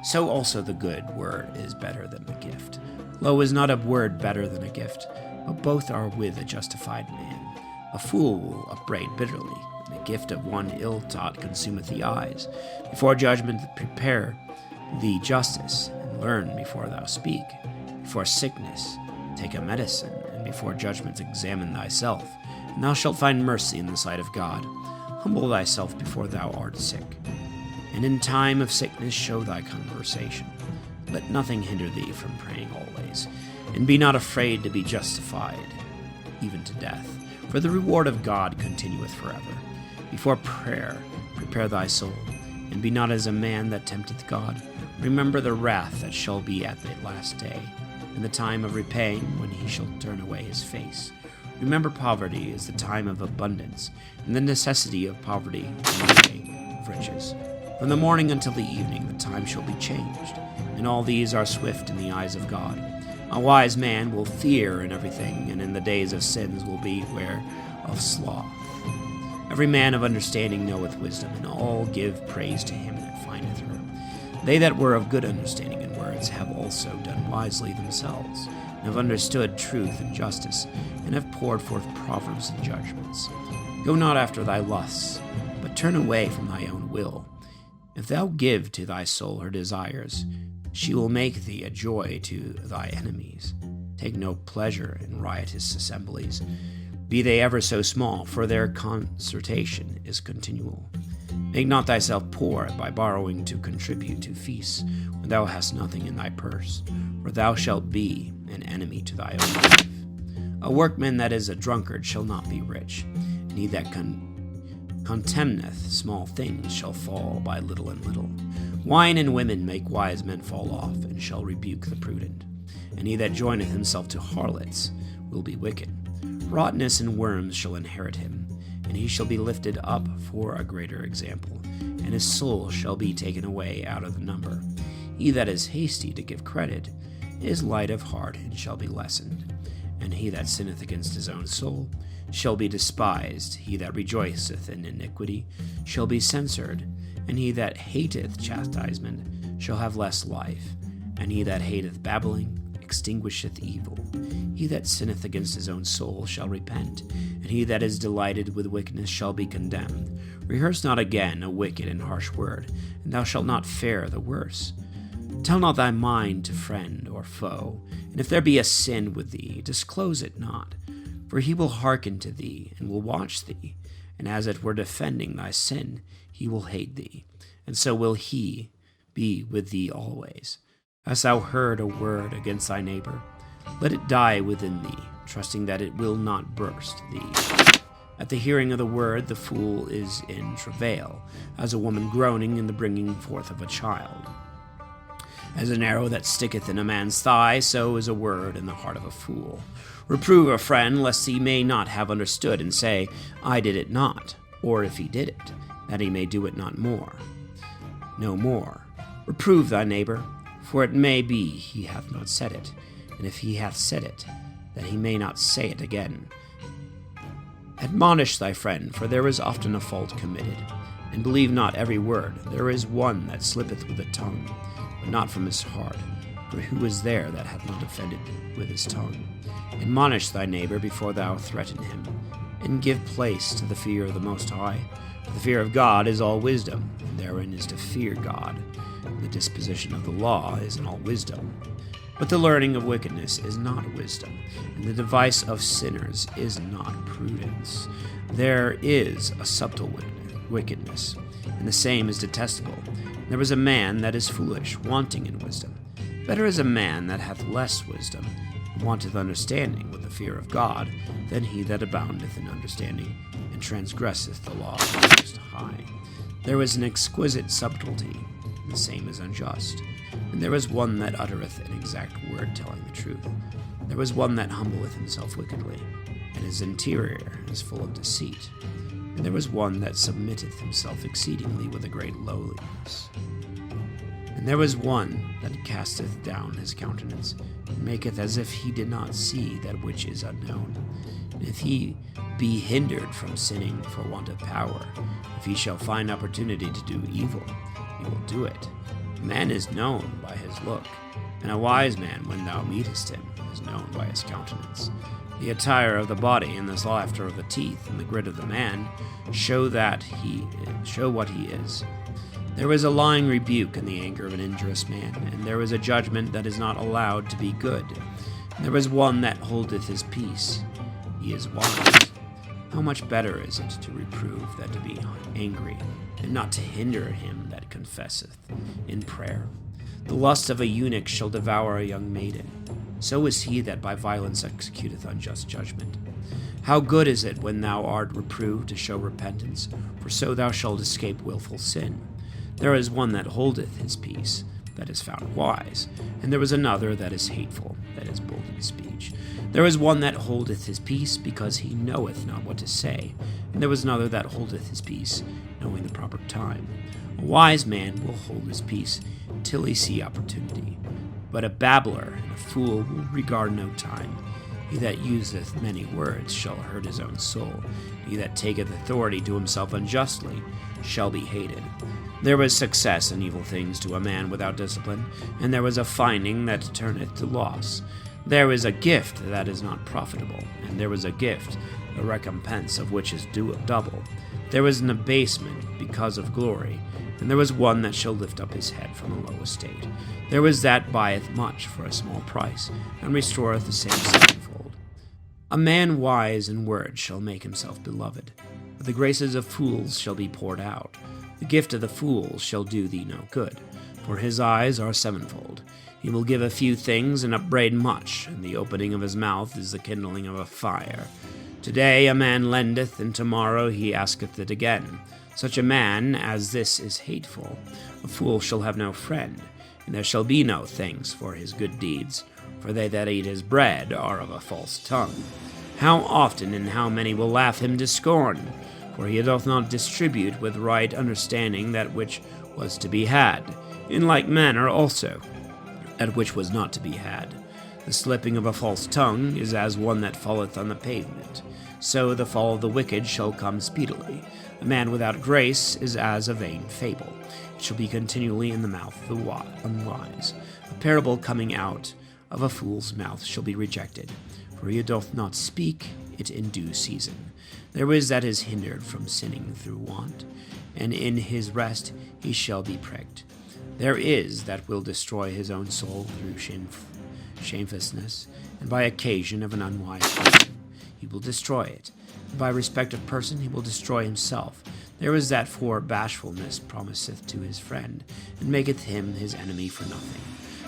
So also the good word is better than the gift. Lo, is not a word better than a gift, but both are with a justified man. A fool will upbraid bitterly, and the gift of one ill-taught consumeth the eyes. Before judgment prepare thee justice, and learn before thou speak. Before sickness take a medicine, and before judgment examine thyself, and thou shalt find mercy in the sight of God. Humble thyself before thou art sick, and in time of sickness show thy conversation. Let nothing hinder thee from praying always, and be not afraid to be justified, even to death. For the reward of God continueth forever. Before prayer, prepare thy soul, and be not as a man that tempteth God. Remember the wrath that shall be at the last day, and the time of repaying, when he shall turn away his face. Remember poverty is the time of abundance, and the necessity of poverty the day of riches. From the morning until the evening the time shall be changed, and all these are swift in the eyes of God. A wise man will fear in everything, and in the days of sins will beware of sloth. Every man of understanding knoweth wisdom, and all give praise to him that findeth her. They that were of good understanding in words have also done wisely themselves, and have understood truth and justice, and have poured forth proverbs and judgments. Go not after thy lusts, but turn away from thy own will. If thou give to thy soul her desires, she will make thee a joy to thy enemies. Take no pleasure in riotous assemblies, be they ever so small, for their concertation is continual. Make not thyself poor by borrowing to contribute to feasts, when thou hast nothing in thy purse, for thou shalt be an enemy to thy own life. A workman that is a drunkard shall not be rich, and he that contemneth small things shall fall by little and little. Wine and women make wise men fall off, and shall rebuke the prudent. And he that joineth himself to harlots will be wicked. Rottenness and worms shall inherit him, and he shall be lifted up for a greater example, and his soul shall be taken away out of the number. He that is hasty to give credit is light of heart, and shall be lessened. And he that sinneth against his own soul shall be despised. He that rejoiceth in iniquity shall be censured, and he that hateth chastisement shall have less life, and he that hateth babbling extinguisheth evil. He that sinneth against his own soul shall repent, and he that is delighted with wickedness shall be condemned. Rehearse not again a wicked and harsh word, and thou shalt not fare the worse. Tell not thy mind to friend or foe, and if there be a sin with thee, disclose it not. For he will hearken to thee, and will watch thee, and as it were defending thy sin, he will hate thee, and so will he be with thee always. Hast thou heard a word against thy neighbor? Let it die within thee, trusting that it will not burst thee. At the hearing of the word, the fool is in travail, as a woman groaning in the bringing forth of a child. As an arrow that sticketh in a man's thigh, so is a word in the heart of a fool. Reprove a friend, lest he may not have understood, and say, I did it not, or if he did it, that he may do it no more. Reprove thy neighbor, for it may be he hath not said it, and if he hath said it, that he may not say it again. Admonish thy friend, for there is often a fault committed, and believe not every word. There is one that slippeth with the tongue, but not from his heart. For who is there that hath not offended with his tongue? Admonish thy neighbor before thou threaten him, and give place to the fear of the Most High. For the fear of God is all wisdom, and therein is to fear God. The disposition of the law is in all wisdom. But the learning of wickedness is not wisdom, and the device of sinners is not prudence. There is a subtle wickedness, and the same is detestable. There is a man that is foolish, wanting in wisdom. Better is a man that hath less wisdom, and wanteth understanding with the fear of God, than he that aboundeth in understanding, and transgresseth the law of the Most High. There is an exquisite subtlety, and the same is unjust. And there is one that uttereth an exact word telling the truth. There is one that humbleth himself wickedly, and his interior is full of deceit. And there is one that submitteth himself exceedingly with a great lowliness. And there is one that casteth down his countenance, and maketh as if he did not see that which is unknown. And if he be hindered from sinning for want of power, if he shall find opportunity to do evil, he will do it. A man is known by his look, and a wise man, when thou meetest him, is known by his countenance. The attire of the body, and the laughter of the teeth, and the grit of the man, show what he is. There is a lying rebuke in the anger of an injurious man, and there is a judgment that is not allowed to be good. And there is one that holdeth his peace. He is wise. How much better is it to reprove than to be angry, and not to hinder him that confesseth in prayer? The lust of a eunuch shall devour a young maiden. So is he that by violence executeth unjust judgment. How good is it when thou art reproved to show repentance, for so thou shalt escape wilful sin. There is one that holdeth his peace, that is found wise, and there is another that is hateful, that is bold in speech. There is one that holdeth his peace, because he knoweth not what to say, and there is another that holdeth his peace, knowing the proper time. A wise man will hold his peace till he see opportunity, but a babbler and a fool will regard no time. He that useth many words shall hurt his own soul. He that taketh authority to himself unjustly shall be hated. There is success in evil things to a man without discipline, and there is a finding that turneth to loss. There is a gift that is not profitable, and there is a gift, the recompense of which is double. There is an abasement because of glory, and there is one that shall lift up his head from a low estate. There is that buyeth much for a small price, and restoreth the same sevenfold. A man wise in words shall make himself beloved, but the graces of fools shall be poured out. The gift of the fool shall do thee no good, for his eyes are sevenfold. He will give a few things and upbraid much, and the opening of his mouth is the kindling of a fire. Today a man lendeth, and tomorrow he asketh it again. Such a man as this is hateful. A fool shall have no friend, and there shall be no thanks for his good deeds, for they that eat his bread are of a false tongue. How often and how many will laugh him to scorn? For he doth not distribute with right understanding that which was to be had, in like manner also that which was not to be had. The slipping of a false tongue is as one that falleth on the pavement. So the fall of the wicked shall come speedily. A man without grace is as a vain fable. It shall be continually in the mouth of the unwise. A parable coming out of a fool's mouth shall be rejected, for he doth not speak it in due season. There is that is hindered from sinning through want, and in his rest he shall be pricked. There is that will destroy his own soul through shamefacedness, and by occasion of an unwise person he will destroy it. And by respect of person he will destroy himself. There is that for bashfulness promiseth to his friend, and maketh him his enemy for nothing.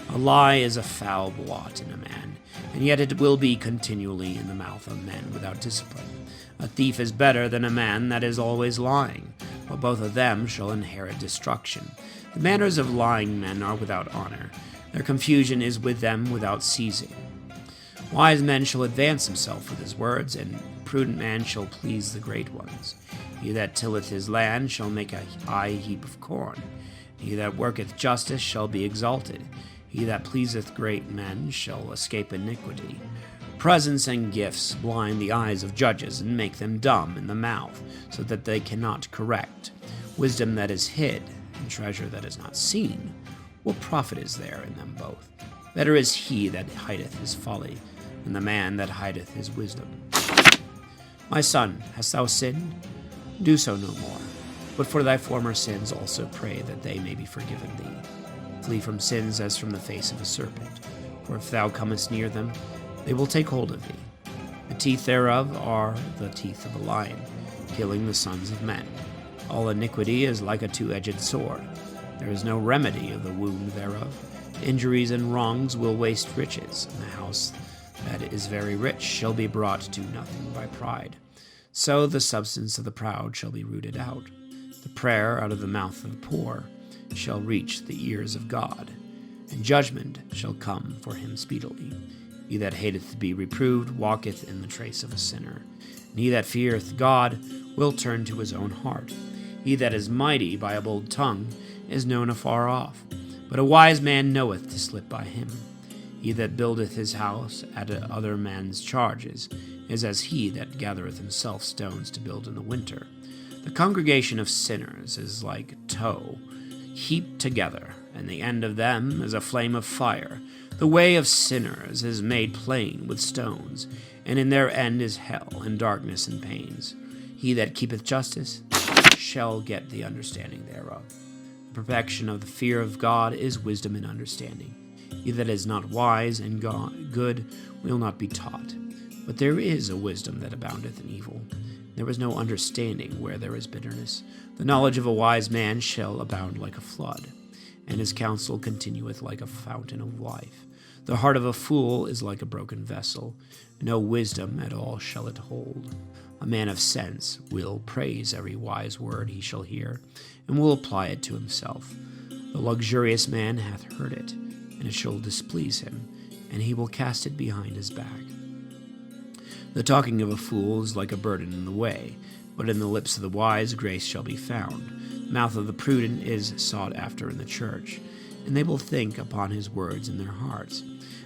A lie is a foul blot in a man, and yet it will be continually in the mouth of men without discipline. A thief is better than a man that is always lying, but both of them shall inherit destruction. The manners of lying men are without honor. Their confusion is with them without ceasing. Wise man shall advance himself with his words, and prudent man shall please the great ones. He that tilleth his land shall make a high heap of corn. He that worketh justice shall be exalted. He that pleaseth great men shall escape iniquity. Presents and gifts blind the eyes of judges, and make them dumb in the mouth, so that they cannot correct. Wisdom that is hid, and treasure that is not seen, what profit is there in them both? Better is he that hideth his folly, than the man that hideth his wisdom. My son, hast thou sinned? Do so no more. But for thy former sins also pray that they may be forgiven thee. Flee from sins as from the face of a serpent, for if thou comest near them, they will take hold of thee. The teeth thereof are the teeth of a lion, killing the sons of men. All iniquity is like a two-edged sword. There is no remedy of the wound thereof. Injuries and wrongs will waste riches, and the house that is very rich shall be brought to nothing by pride. So the substance of the proud shall be rooted out. The prayer out of the mouth of the poor shall reach the ears of God, and judgment shall come for him speedily. He that hateth to be reproved walketh in the trace of a sinner, and he that feareth God will turn to his own heart. He that is mighty by a bold tongue is known afar off, but a wise man knoweth to slip by him. He that buildeth his house at other men's charges is as he that gathereth himself stones to build in the winter. The congregation of sinners is like tow heaped together, and the end of them is a flame of fire. The way of sinners is made plain with stones, and in their end is hell, and darkness and pains. He that keepeth justice shall get the understanding thereof. The perfection of the fear of God is wisdom and understanding. He that is not wise and good will not be taught. But there is a wisdom that aboundeth in evil, There is no understanding where there is bitterness. The knowledge of a wise man shall abound like a flood, and his counsel continueth like a fountain of life. The heart of a fool is like a broken vessel. No wisdom at all shall it hold. A man of sense will praise every wise word he shall hear, and will apply it to himself. The luxurious man hath heard it, and it shall displease him, and he will cast it behind his back. The talking of a fool is like a burden in the way, but in the lips of the wise grace shall be found. The mouth of the prudent is sought after in the church, and they will think upon his words in their hearts.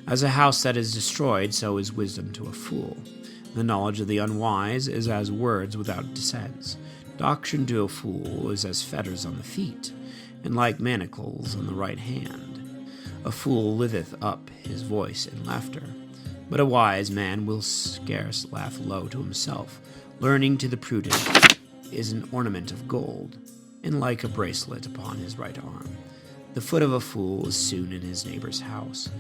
As a house that is destroyed, so is wisdom to a fool. The knowledge of the unwise is as words without sense. Doctrine to a fool is as fetters on the feet, and like manacles on the right hand. A fool lifteth up his voice in laughter, but a wise man will scarce laugh low to himself. Learning to the prudent is an ornament of gold, and like a bracelet upon his right arm. The foot of a fool is soon in his neighbor's house,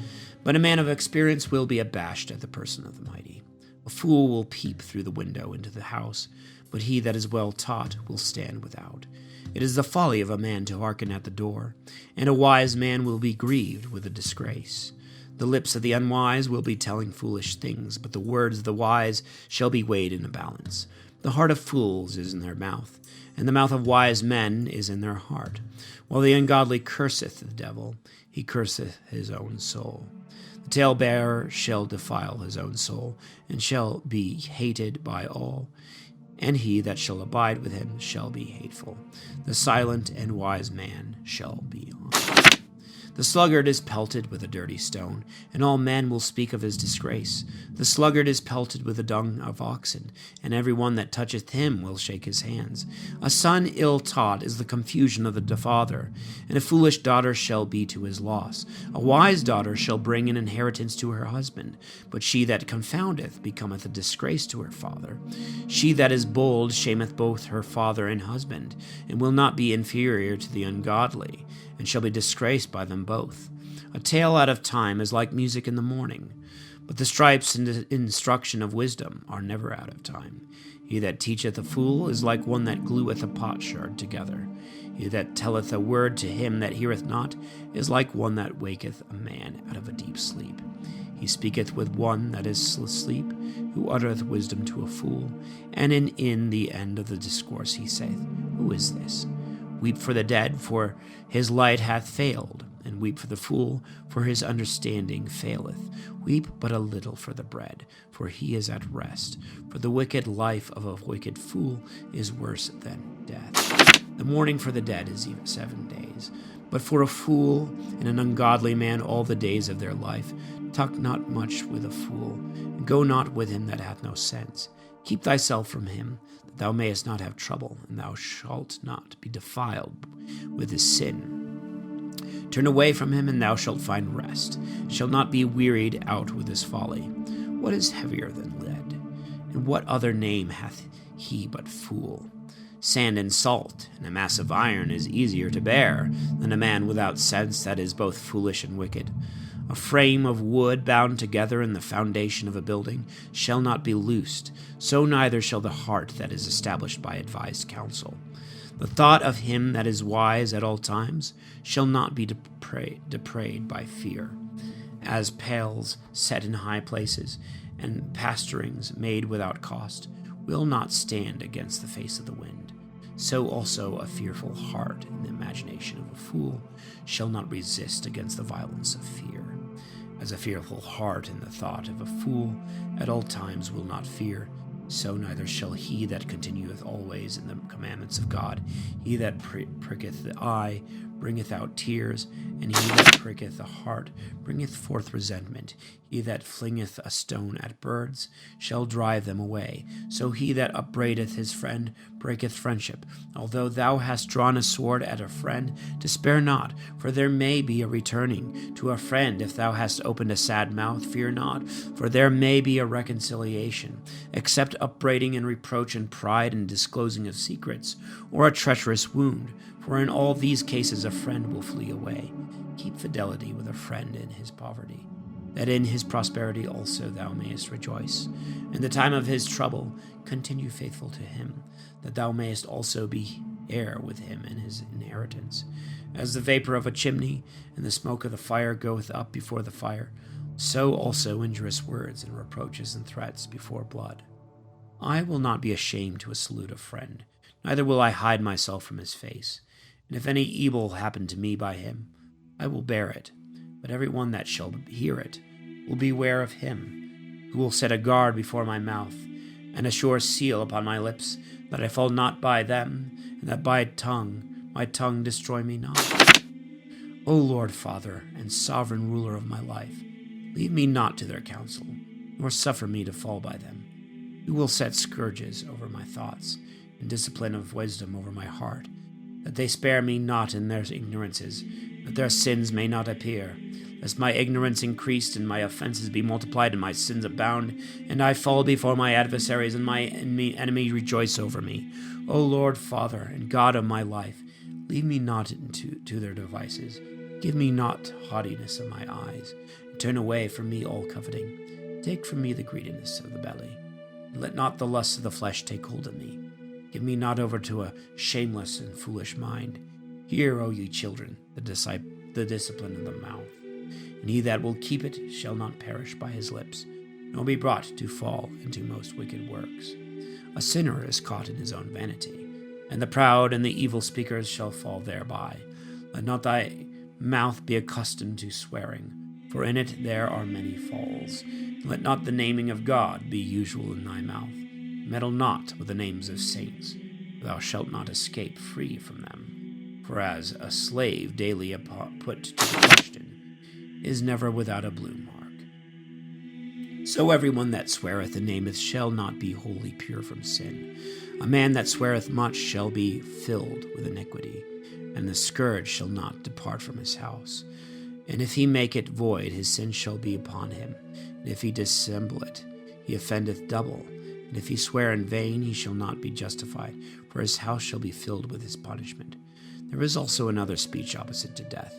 but a man of experience will be abashed at the person of the mighty. A fool will peep through the window into the house, but he that is well taught will stand without. It is the folly of a man to hearken at the door, and a wise man will be grieved with a disgrace. The lips of the unwise will be telling foolish things, but the words of the wise shall be weighed in a balance. The heart of fools is in their mouth, and the mouth of wise men is in their heart. While the ungodly curseth the devil, he curseth his own soul. The talebearer shall defile his own soul, and shall be hated by all, and he that shall abide with him shall be hateful. The silent and wise man shall be honored. The sluggard is pelted with a dirty stone, and all men will speak of his disgrace. The sluggard is pelted with the dung of oxen, and every one that toucheth him will shake his hands. A son ill taught is the confusion of the father, and a foolish daughter shall be to his loss. A wise daughter shall bring an inheritance to her husband, but she that confoundeth becometh a disgrace to her father. She that is bold shameth both her father and husband, and will not be inferior to the ungodly, and shall be disgraced by them both. A tale out of time is like music in the morning, but the stripes and the instruction of wisdom are never out of time. He that teacheth a fool is like one that glueth a potsherd together. He that telleth a word to him that heareth not is like one that waketh a man out of a deep sleep. He speaketh with one that is asleep, who uttereth wisdom to a fool, and in the end of the discourse he saith, Who is this? Weep for the dead, for his light hath failed, and weep for the fool, for his understanding faileth. Weep but a little for the bread, for he is at rest. For the wicked life of a wicked fool is worse than death. The mourning for the dead is even 7 days, but for a fool and an ungodly man all the days of their life. Talk not much with a fool, and go not with him that hath no sense. Keep thyself from him, that thou mayest not have trouble, and thou shalt not be defiled with his sin. Turn away from him, and thou shalt find rest. Shalt not be wearied out with his folly. What is heavier than lead? And what other name hath he but fool? Sand and salt, and a mass of iron is easier to bear than a man without sense that is both foolish and wicked. A frame of wood bound together in the foundation of a building shall not be loosed, so neither shall the heart that is established by advised counsel. The thought of him that is wise at all times shall not be depraved by fear. As pales set in high places, and pasturings made without cost, will not stand against the face of the wind, so also a fearful heart in the imagination of a fool shall not resist against the violence of fear. As a fearful heart in the thought of a fool at all times will not fear, so neither shall he that continueth always in the commandments of God. He that pricketh the eye bringeth out tears, and he that pricketh the heart bringeth forth resentment. He that flingeth a stone at birds shall drive them away. So he that upbraideth his friend breaketh friendship. Although thou hast drawn a sword at a friend, despair not, for there may be a returning. To a friend, if thou hast opened a sad mouth, fear not, for there may be a reconciliation. Except upbraiding and reproach and pride and disclosing of secrets, or a treacherous wound, for in all these cases a friend will flee away. Keep fidelity with a friend in his poverty, that in his prosperity also thou mayest rejoice. In the time of his trouble, continue faithful to him, that thou mayest also be heir with him in his inheritance. As the vapor of a chimney and the smoke of the fire goeth up before the fire, so also injurious words and reproaches and threats before blood. I will not be ashamed to salute a friend, neither will I hide myself from his face. And if any evil happen to me by him, I will bear it. But every one that shall hear it will beware of him, who will set a guard before my mouth, and a sure seal upon my lips, that I fall not by them, and that by my tongue destroy me not. O Lord, Father, and sovereign ruler of my life, lead me not to their counsel, nor suffer me to fall by them. Who will set scourges over my thoughts, and discipline of wisdom over my heart, that they spare me not in their ignorances, that their sins may not appear, lest my ignorance increase and my offenses be multiplied and my sins abound, and I fall before my adversaries and my enemy rejoice over me. O Lord, Father, and God of my life, lead me not into their devices. Give me not haughtiness of my eyes, and turn away from me all coveting. Take from me the greediness of the belly, and let not the lusts of the flesh take hold of me. Give me not over to a shameless and foolish mind. Hear, O ye children, the discipline of the mouth. And he that will keep it shall not perish by his lips, nor be brought to fall into most wicked works. A sinner is caught in his own vanity, and the proud and the evil speakers shall fall thereby. Let not thy mouth be accustomed to swearing, for in it there are many falls. Let not the naming of God be usual in thy mouth. Meddle not with the names of saints, for thou shalt not escape free from them. For as a slave daily put to the question is never without a blue mark, so every one that sweareth and nameth shall not be wholly pure from sin. A man that sweareth much shall be filled with iniquity, and the scourge shall not depart from his house. And if he make it void, his sin shall be upon him. And if he dissemble it, he offendeth double. And if he swear in vain, he shall not be justified, for his house shall be filled with his punishment. There is also another speech opposite to death.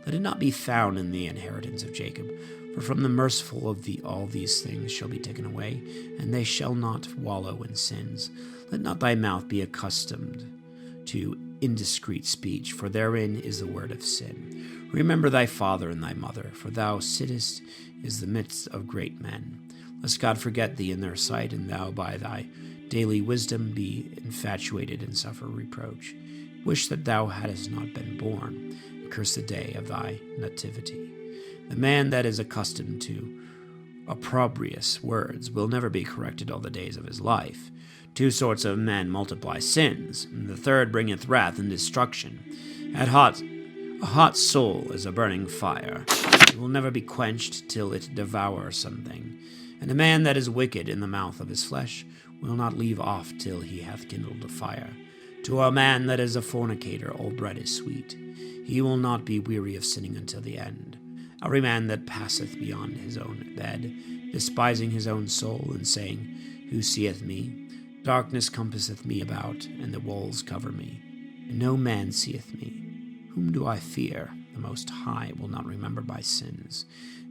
Let it not be found in the inheritance of Jacob, for from the merciful of all these things shall be taken away, and they shall not wallow in sins. Let not thy mouth be accustomed to indiscreet speech, for therein is the word of sin. Remember thy father and thy mother, for thou sittest in the midst of great men. Lest God forget thee in their sight, and thou by thy daily wisdom be infatuated and suffer reproach. Wish that thou hadst not been born, and curse the day of thy nativity. The man that is accustomed to opprobrious words will never be corrected all the days of his life. Two sorts of men multiply sins, and the third bringeth wrath and destruction. A hot soul is a burning fire. It will never be quenched till it devour something. And a man that is wicked in the mouth of his flesh will not leave off till he hath kindled a fire. To a man that is a fornicator all bread is sweet. He will not be weary of sinning until the end. Every man that passeth beyond his own bed, despising his own soul, and saying, Who seeth me? Darkness compasseth me about, and the walls cover me, and no man seeth me. Whom do I fear? The Most High will not remember my sins,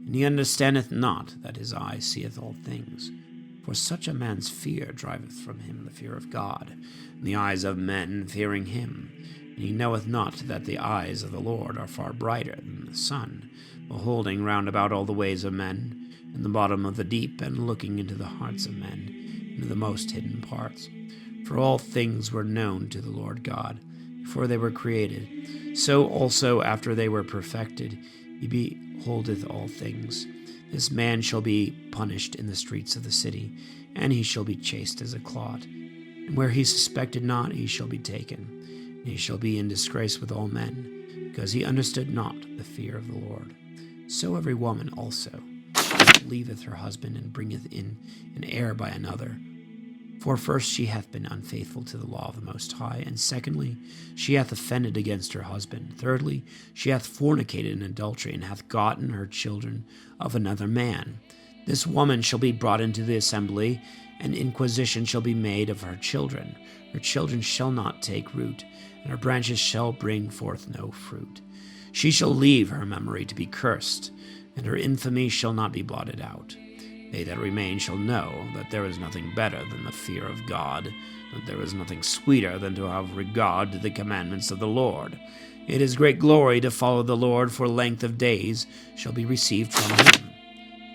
and he understandeth not that his eye seeth all things. For such a man's fear driveth from him the fear of God, and the eyes of men fearing him. And he knoweth not that the eyes of the Lord are far brighter than the sun, beholding round about all the ways of men, in the bottom of the deep, and looking into the hearts of men, into the most hidden parts. For all things were known to the Lord God, before they were created. So also after they were perfected, he beholdeth all things. This man shall be punished in the streets of the city, and he shall be chased as a clot. And where he suspected not, he shall be taken. And he shall be in disgrace with all men, because he understood not the fear of the Lord. So every woman also that leaveth her husband, and bringeth in an heir by another. For first she hath been unfaithful to the law of the Most High, and secondly she hath offended against her husband. Thirdly she hath fornicated in adultery, and hath gotten her children of another man. This woman shall be brought into the assembly, and inquisition shall be made of her children. Her children shall not take root, and her branches shall bring forth no fruit. She shall leave her memory to be cursed, and her infamy shall not be blotted out. They that remain shall know that there is nothing better than the fear of God, that there is nothing sweeter than to have regard to the commandments of the Lord. It is great glory to follow the Lord, for length of days shall be received from him.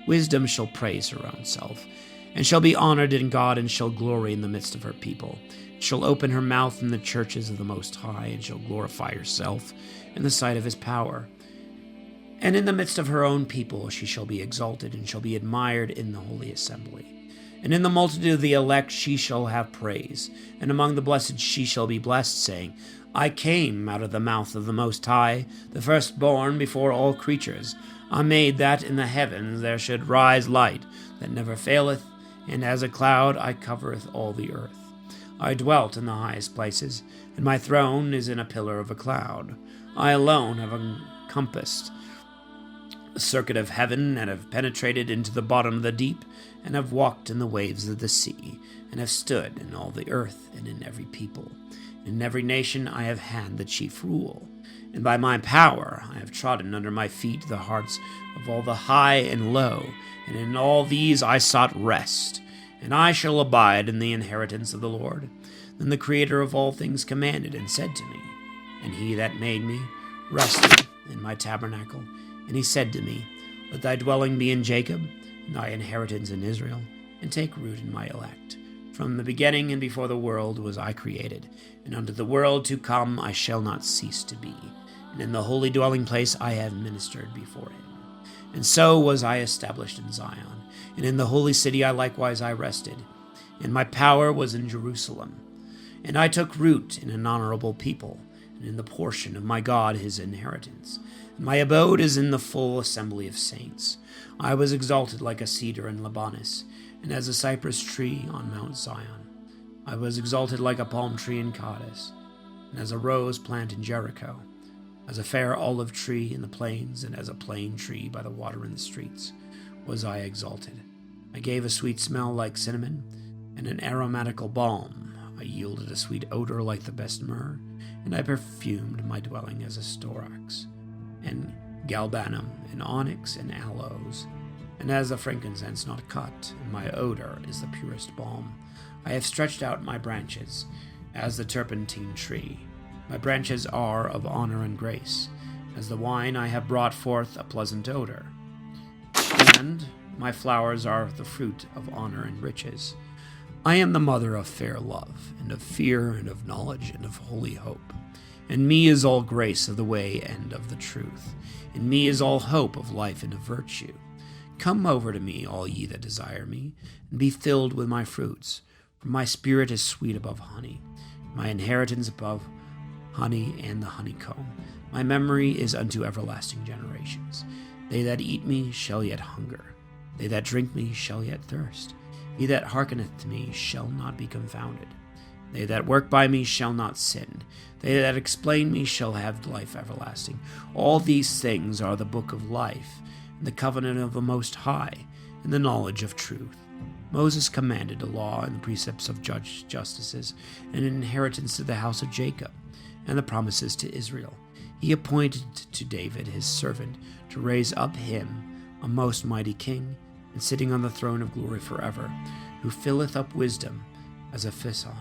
Wisdom shall praise her own self, and shall be honored in God, and shall glory in the midst of her people. Shall open her mouth in the churches of the Most High, and shall glorify herself in the sight of his power. And in the midst of her own people she shall be exalted, and shall be admired in the holy assembly. And in the multitude of the elect she shall have praise, and among the blessed she shall be blessed, saying, I came out of the mouth of the Most High, the firstborn before all creatures. I made that in the heavens there should rise light that never faileth, and as a cloud I covereth all the earth. I dwelt in the highest places, and my throne is in a pillar of a cloud. I alone have encompassed the circuit of heaven, and have penetrated into the bottom of the deep, and have walked in the waves of the sea, and have stood in all the earth, and in every people. In every nation I have had the chief rule, and by my power I have trodden under my feet the hearts of all the high and low, and in all these I sought rest, and I shall abide in the inheritance of the Lord. Then the Creator of all things commanded and said to me, and he that made me rested in my tabernacle, and he said to me, Let thy dwelling be in Jacob, and thy inheritance in Israel, and take root in my elect. From the beginning and before the world was I created, and unto the world to come I shall not cease to be. And in the holy dwelling place I have ministered before him. And so was I established in Zion, and in the holy city I rested. And my power was in Jerusalem. And I took root in an honorable people, and in the portion of my God his inheritance. And my abode is in the full assembly of saints. I was exalted like a cedar in Libanus, and as a cypress tree on Mount Zion. I was exalted like a palm tree in Kadesh, and as a rose plant in Jericho, as a fair olive tree in the plains, and as a plane tree by the water in the streets, was I exalted. I gave a sweet smell like cinnamon, and an aromatical balm. I yielded a sweet odor like the best myrrh, and I perfumed my dwelling as a storax, and galbanum, and onyx, and aloes, and as a frankincense not cut, and my odor is the purest balm. I have stretched out my branches as the turpentine tree. My branches are of honor and grace. As the wine I have brought forth a pleasant odor. And my flowers are the fruit of honor and riches. I am the mother of fair love, and of fear, and of knowledge, and of holy hope. In me is all grace of the way and of the truth. In me is all hope of life and of virtue. Come over to me, all ye that desire me, and be filled with my fruits. For my spirit is sweet above honey, my inheritance above honey and the honeycomb. My memory is unto everlasting generations. They that eat me shall yet hunger. They that drink me shall yet thirst. He that hearkeneth to me shall not be confounded. They that work by me shall not sin. They that explain me shall have life everlasting. All these things are the book of life, and the covenant of the Most High, and the knowledge of truth. Moses commanded a law and the precepts of justices, and an inheritance to the house of Jacob, and the promises to Israel. He appointed to David his servant to raise up him a most mighty king, and sitting on the throne of glory forever, who filleth up wisdom as a Pison,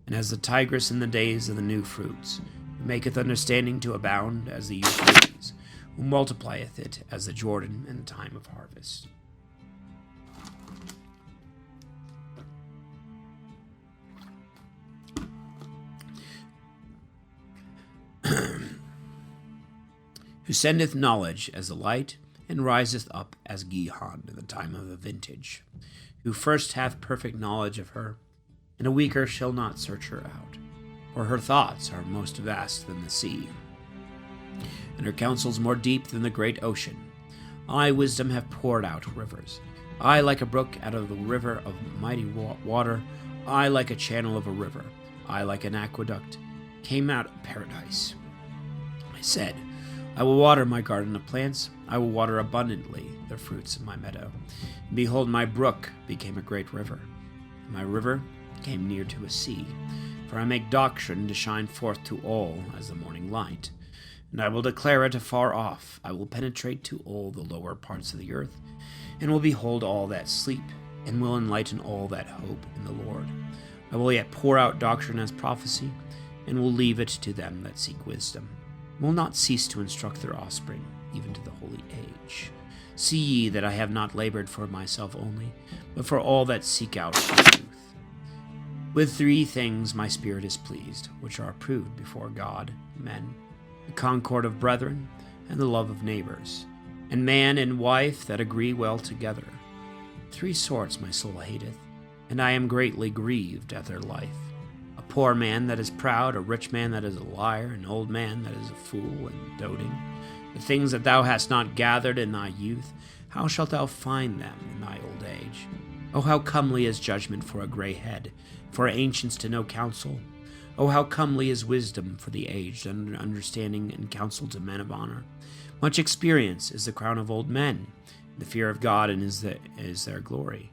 and as the Tigris in the days of the new fruits, who maketh understanding to abound as the Euphrates, who multiplieth it as the Jordan in the time of harvest. Who sendeth knowledge as the light, and riseth up as Gihon in the time of the vintage, who first hath perfect knowledge of her, and a weaker shall not search her out, for her thoughts are most vast than the sea, and her counsels more deep than the great ocean. I, wisdom, have poured out rivers. I, like a brook out of the river of mighty water. I, like a channel of a river. I, like an aqueduct, came out of paradise. I said, I will water my garden of plants. I will water abundantly the fruits of my meadow. And behold, my brook became a great river. And my river came near to a sea. For I make doctrine to shine forth to all as the morning light, and I will declare it afar off. I will penetrate to all the lower parts of the earth, and will behold all that sleep, and will enlighten all that hope in the Lord. I will yet pour out doctrine as prophecy, and will leave it to them that seek wisdom, and will not cease to instruct their offspring, even to the holy age. See ye that I have not labored for myself only, but for all that seek out truth. With 3 things my spirit is pleased, which are approved before God, men, the concord of brethren, and the love of neighbors, and man and wife that agree well together. 3 sorts my soul hateth, and I am greatly grieved at their life. A poor man that is proud, a rich man that is a liar, an old man that is a fool and doting. The things that thou hast not gathered in thy youth, how shalt thou find them in thy old age? O how comely is judgment for a grey head, for ancients to know counsel. O how comely is wisdom for the aged, and understanding and counsel to men of honor. Much experience is the crown of old men, the fear of God is their glory.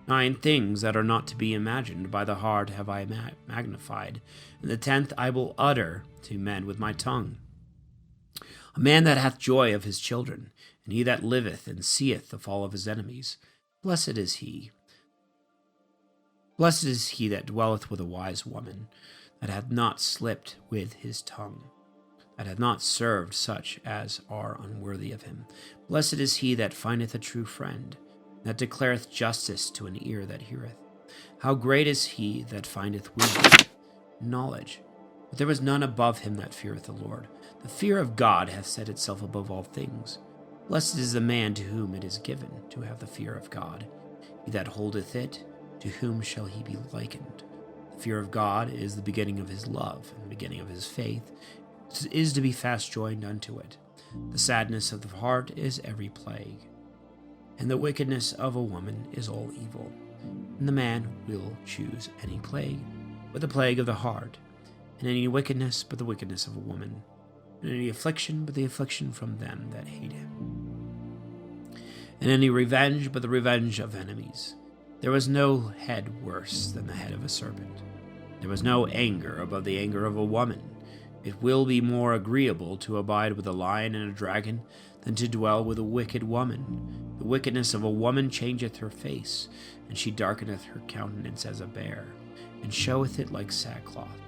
9 things that are not to be imagined by the heart have I magnified, and the 10th I will utter to men with my tongue. A man that hath joy of his children, and he that liveth and seeth the fall of his enemies. Blessed is he that dwelleth with a wise woman, that hath not slipped with his tongue, that hath not served such as are unworthy of him. Blessed is he that findeth a true friend, that declareth justice to an ear that heareth. How great is he that findeth wisdom, knowledge! But there was none above him that feareth the Lord. The fear of God hath set itself above all things. Blessed is the man to whom it is given to have the fear of God. He that holdeth it, to whom shall he be likened? The fear of God is the beginning of his love, and the beginning of his faith is to be fast joined unto it. The sadness of the heart is every plague, and the wickedness of a woman is all evil. And the man will choose any plague, but the plague of the heart, and any wickedness but the wickedness of a woman, and any affliction but the affliction from them that hate him, and any revenge but the revenge of enemies. There was no head worse than the head of a serpent. There was no anger above the anger of a woman. It will be more agreeable to abide with a lion and a dragon than to dwell with a wicked woman. The wickedness of a woman changeth her face, and she darkeneth her countenance as a bear, and showeth it like sackcloth.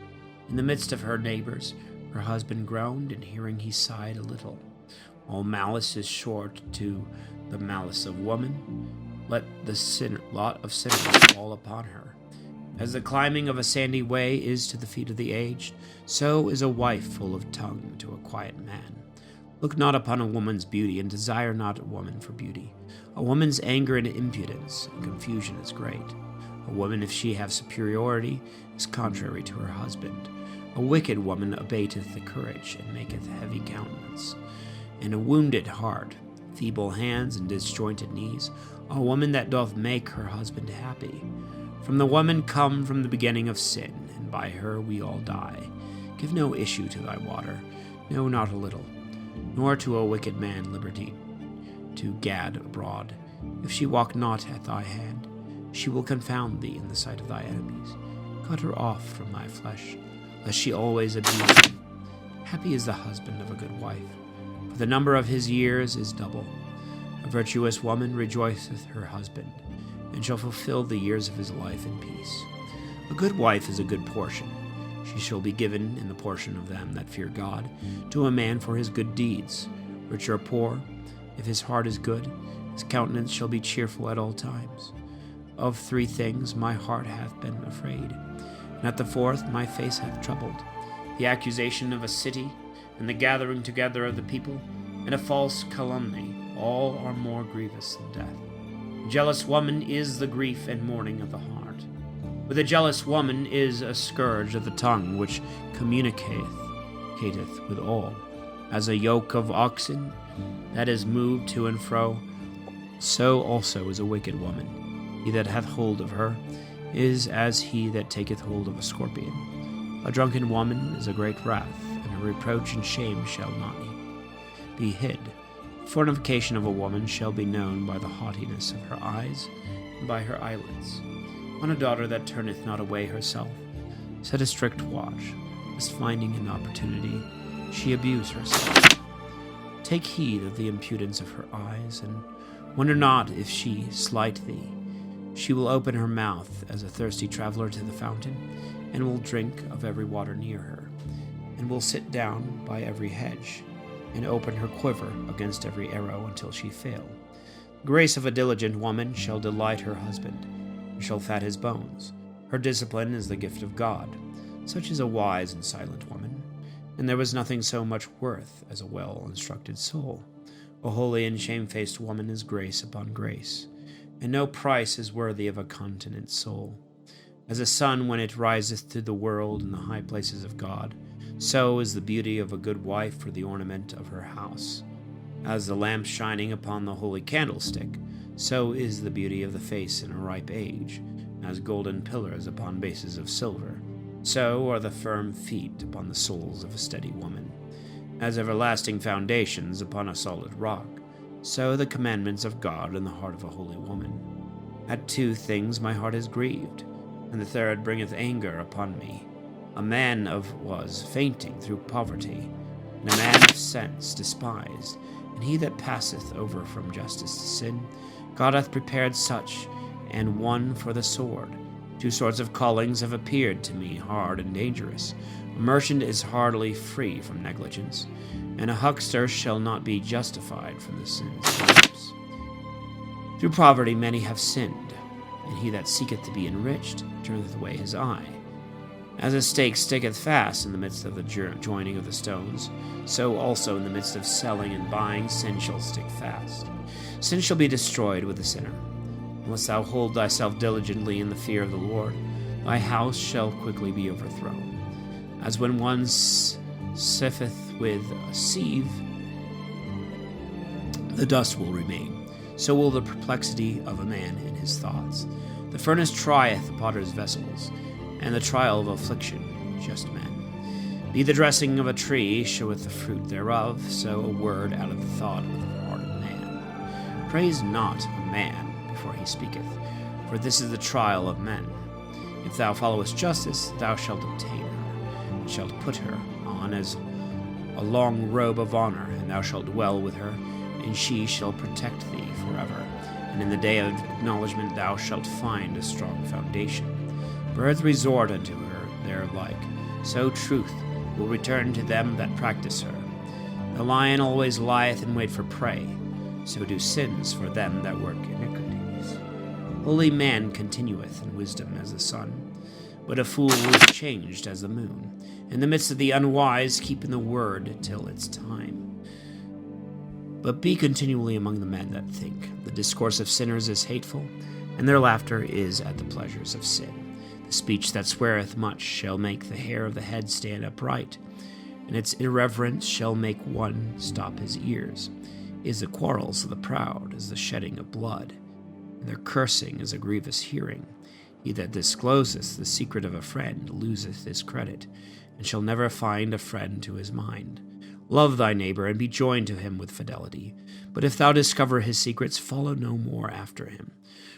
In the midst of her neighbors, her husband groaned, and hearing he sighed a little. All malice is short to the malice of woman. Let the lot of sinners fall upon her. As the climbing of a sandy way is to the feet of the aged, so is a wife full of tongue to a quiet man. Look not upon a woman's beauty, and desire not a woman for beauty. A woman's anger and impudence and confusion is great. A woman, if she have superiority, is contrary to her husband. A wicked woman abateth the courage, and maketh heavy countenance. And a wounded heart, feeble hands, and disjointed knees, a woman that doth make her husband happy. From the woman come from the beginning of sin, and by her we all die. Give no issue to thy water, no, not a little, nor to a wicked man liberty to gad abroad. If she walk not at thy hand, she will confound thee in the sight of thy enemies. Cut her off from thy flesh, lest she always abuse thee. Happy is the husband of a good wife, for the number of his years is double. A virtuous woman rejoiceth her husband, and shall fulfill the years of his life in peace. A good wife is a good portion. She shall be given in the portion of them that fear God, to a man for his good deeds. Rich or poor, if his heart is good, his countenance shall be cheerful at all times. Of 3 things my heart hath been afraid, and at the 4th my face hath troubled: the accusation of a city, and the gathering together of the people, and a false calumny. All are more grievous than death. A jealous woman is the grief and mourning of the heart. With a jealous woman is a scourge of the tongue, which communicateth with all. As a yoke of oxen that is moved to and fro, so also is a wicked woman. He that hath hold of her is as he that taketh hold of a scorpion. A drunken woman is a great wrath, and her reproach and shame shall not be hid. The fornication of a woman shall be known by the haughtiness of her eyes, and by her eyelids. On a daughter that turneth not away herself, set a strict watch, lest finding an opportunity, she abuse herself. Take heed of the impudence of her eyes, and wonder not if she slight thee. She will open her mouth as a thirsty traveler to the fountain, and will drink of every water near her, and will sit down by every hedge, and open her quiver against every arrow until she fail. The grace of a diligent woman shall delight her husband, and shall fat his bones. Her discipline is the gift of God. Such is a wise and silent woman, and there was nothing so much worth as a well-instructed soul. A holy and shamefaced woman is grace upon grace, and no price is worthy of a continent soul. As the sun when it riseth to the world in the high places of God, so is the beauty of a good wife for the ornament of her house. As the lamp shining upon the holy candlestick, so is the beauty of the face in a ripe age. As golden pillars upon bases of silver, so are the firm feet upon the soles of a steady woman. As everlasting foundations upon a solid rock, so the commandments of God in the heart of a holy woman. At two things my heart is grieved, and the third bringeth anger upon me. A man was fainting through poverty, and a man of sense despised, and he that passeth over from justice to sin. God hath prepared such, and one for the sword. Two sorts of callings have appeared to me, hard and dangerous. A merchant is hardly free from negligence, and a huckster shall not be justified from the sins of his lips. Through poverty many have sinned, and he that seeketh to be enriched turneth away his eye. As a stake sticketh fast in the midst of the joining of the stones, so also in the midst of selling and buying sin shall stick fast. Sin shall be destroyed with the sinner. Unless thou hold thyself diligently in the fear of the Lord, thy house shall quickly be overthrown. As when one sifteth with a sieve, the dust will remain, so will the perplexity of a man in his thoughts. The furnace trieth the potter's vessels, and the trial of affliction just men. Be the dressing of a tree showeth the fruit thereof, so a word out of the thought of the heart of man. Praise not a man before he speaketh, for this is the trial of men. If thou followest justice, thou shalt obtain her, and shalt put her on as a long robe of honor, and thou shalt dwell with her, and she shall protect thee forever. And in the day of acknowledgment thou shalt find a strong foundation. Birds resort unto her their like, so truth will return to them that practice her. The lion always lieth in wait for prey, so do sins for them that work iniquities. Holy man continueth in wisdom as the sun, but a fool is changed as the moon. In the midst of the unwise keep in the word till its time. But be continually among the men that think. The discourse of sinners is hateful, and their laughter is at the pleasures of sin. The speech that sweareth much shall make the hair of the head stand upright, and its irreverence shall make one stop his ears. Is the quarrels of the proud as the shedding of blood, and their cursing is a grievous hearing. He that discloseth the secret of a friend loseth his credit, and shall never find a friend to his mind. Love thy neighbor, and be joined to him with fidelity. But if thou discover his secrets, follow no more after him.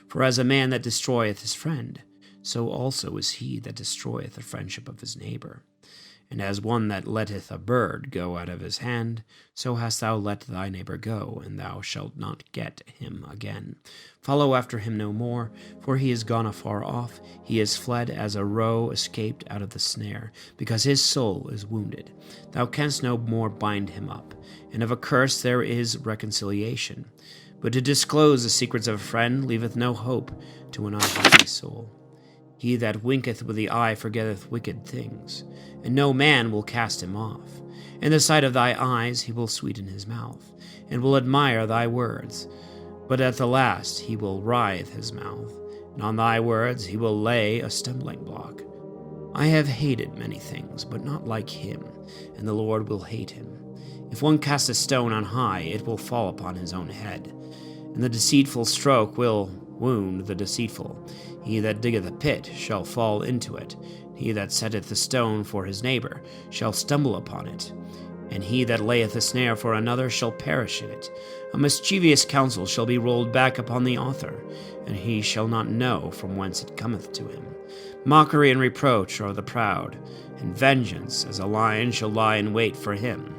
For as a man that destroyeth his friend, so also is he that destroyeth the friendship of his neighbor. And as one that letteth a bird go out of his hand, so hast thou let thy neighbor go, and thou shalt not get him again. Follow after him no more, for he is gone afar off. He is fled as a roe escaped out of the snare, because his soul is wounded. Thou canst no more bind him up, and of a curse there is reconciliation. But to disclose the secrets of a friend leaveth no hope to an unhappy soul. He that winketh with the eye forgetteth wicked things, and no man will cast him off. In the sight of thy eyes he will sweeten his mouth, and will admire thy words. But at the last he will writhe his mouth, and on thy words he will lay a stumbling block. I have hated many things, but not like him, and the Lord will hate him. If one cast a stone on high, it will fall upon his own head, and the deceitful stroke will wound the deceitful. He that diggeth a pit shall fall into it. He that setteth a stone for his neighbor shall stumble upon it. And he that layeth a snare for another shall perish in it. A mischievous counsel shall be rolled back upon the author, and he shall not know from whence it cometh to him. Mockery and reproach are the proud, and vengeance as a lion shall lie in wait for him.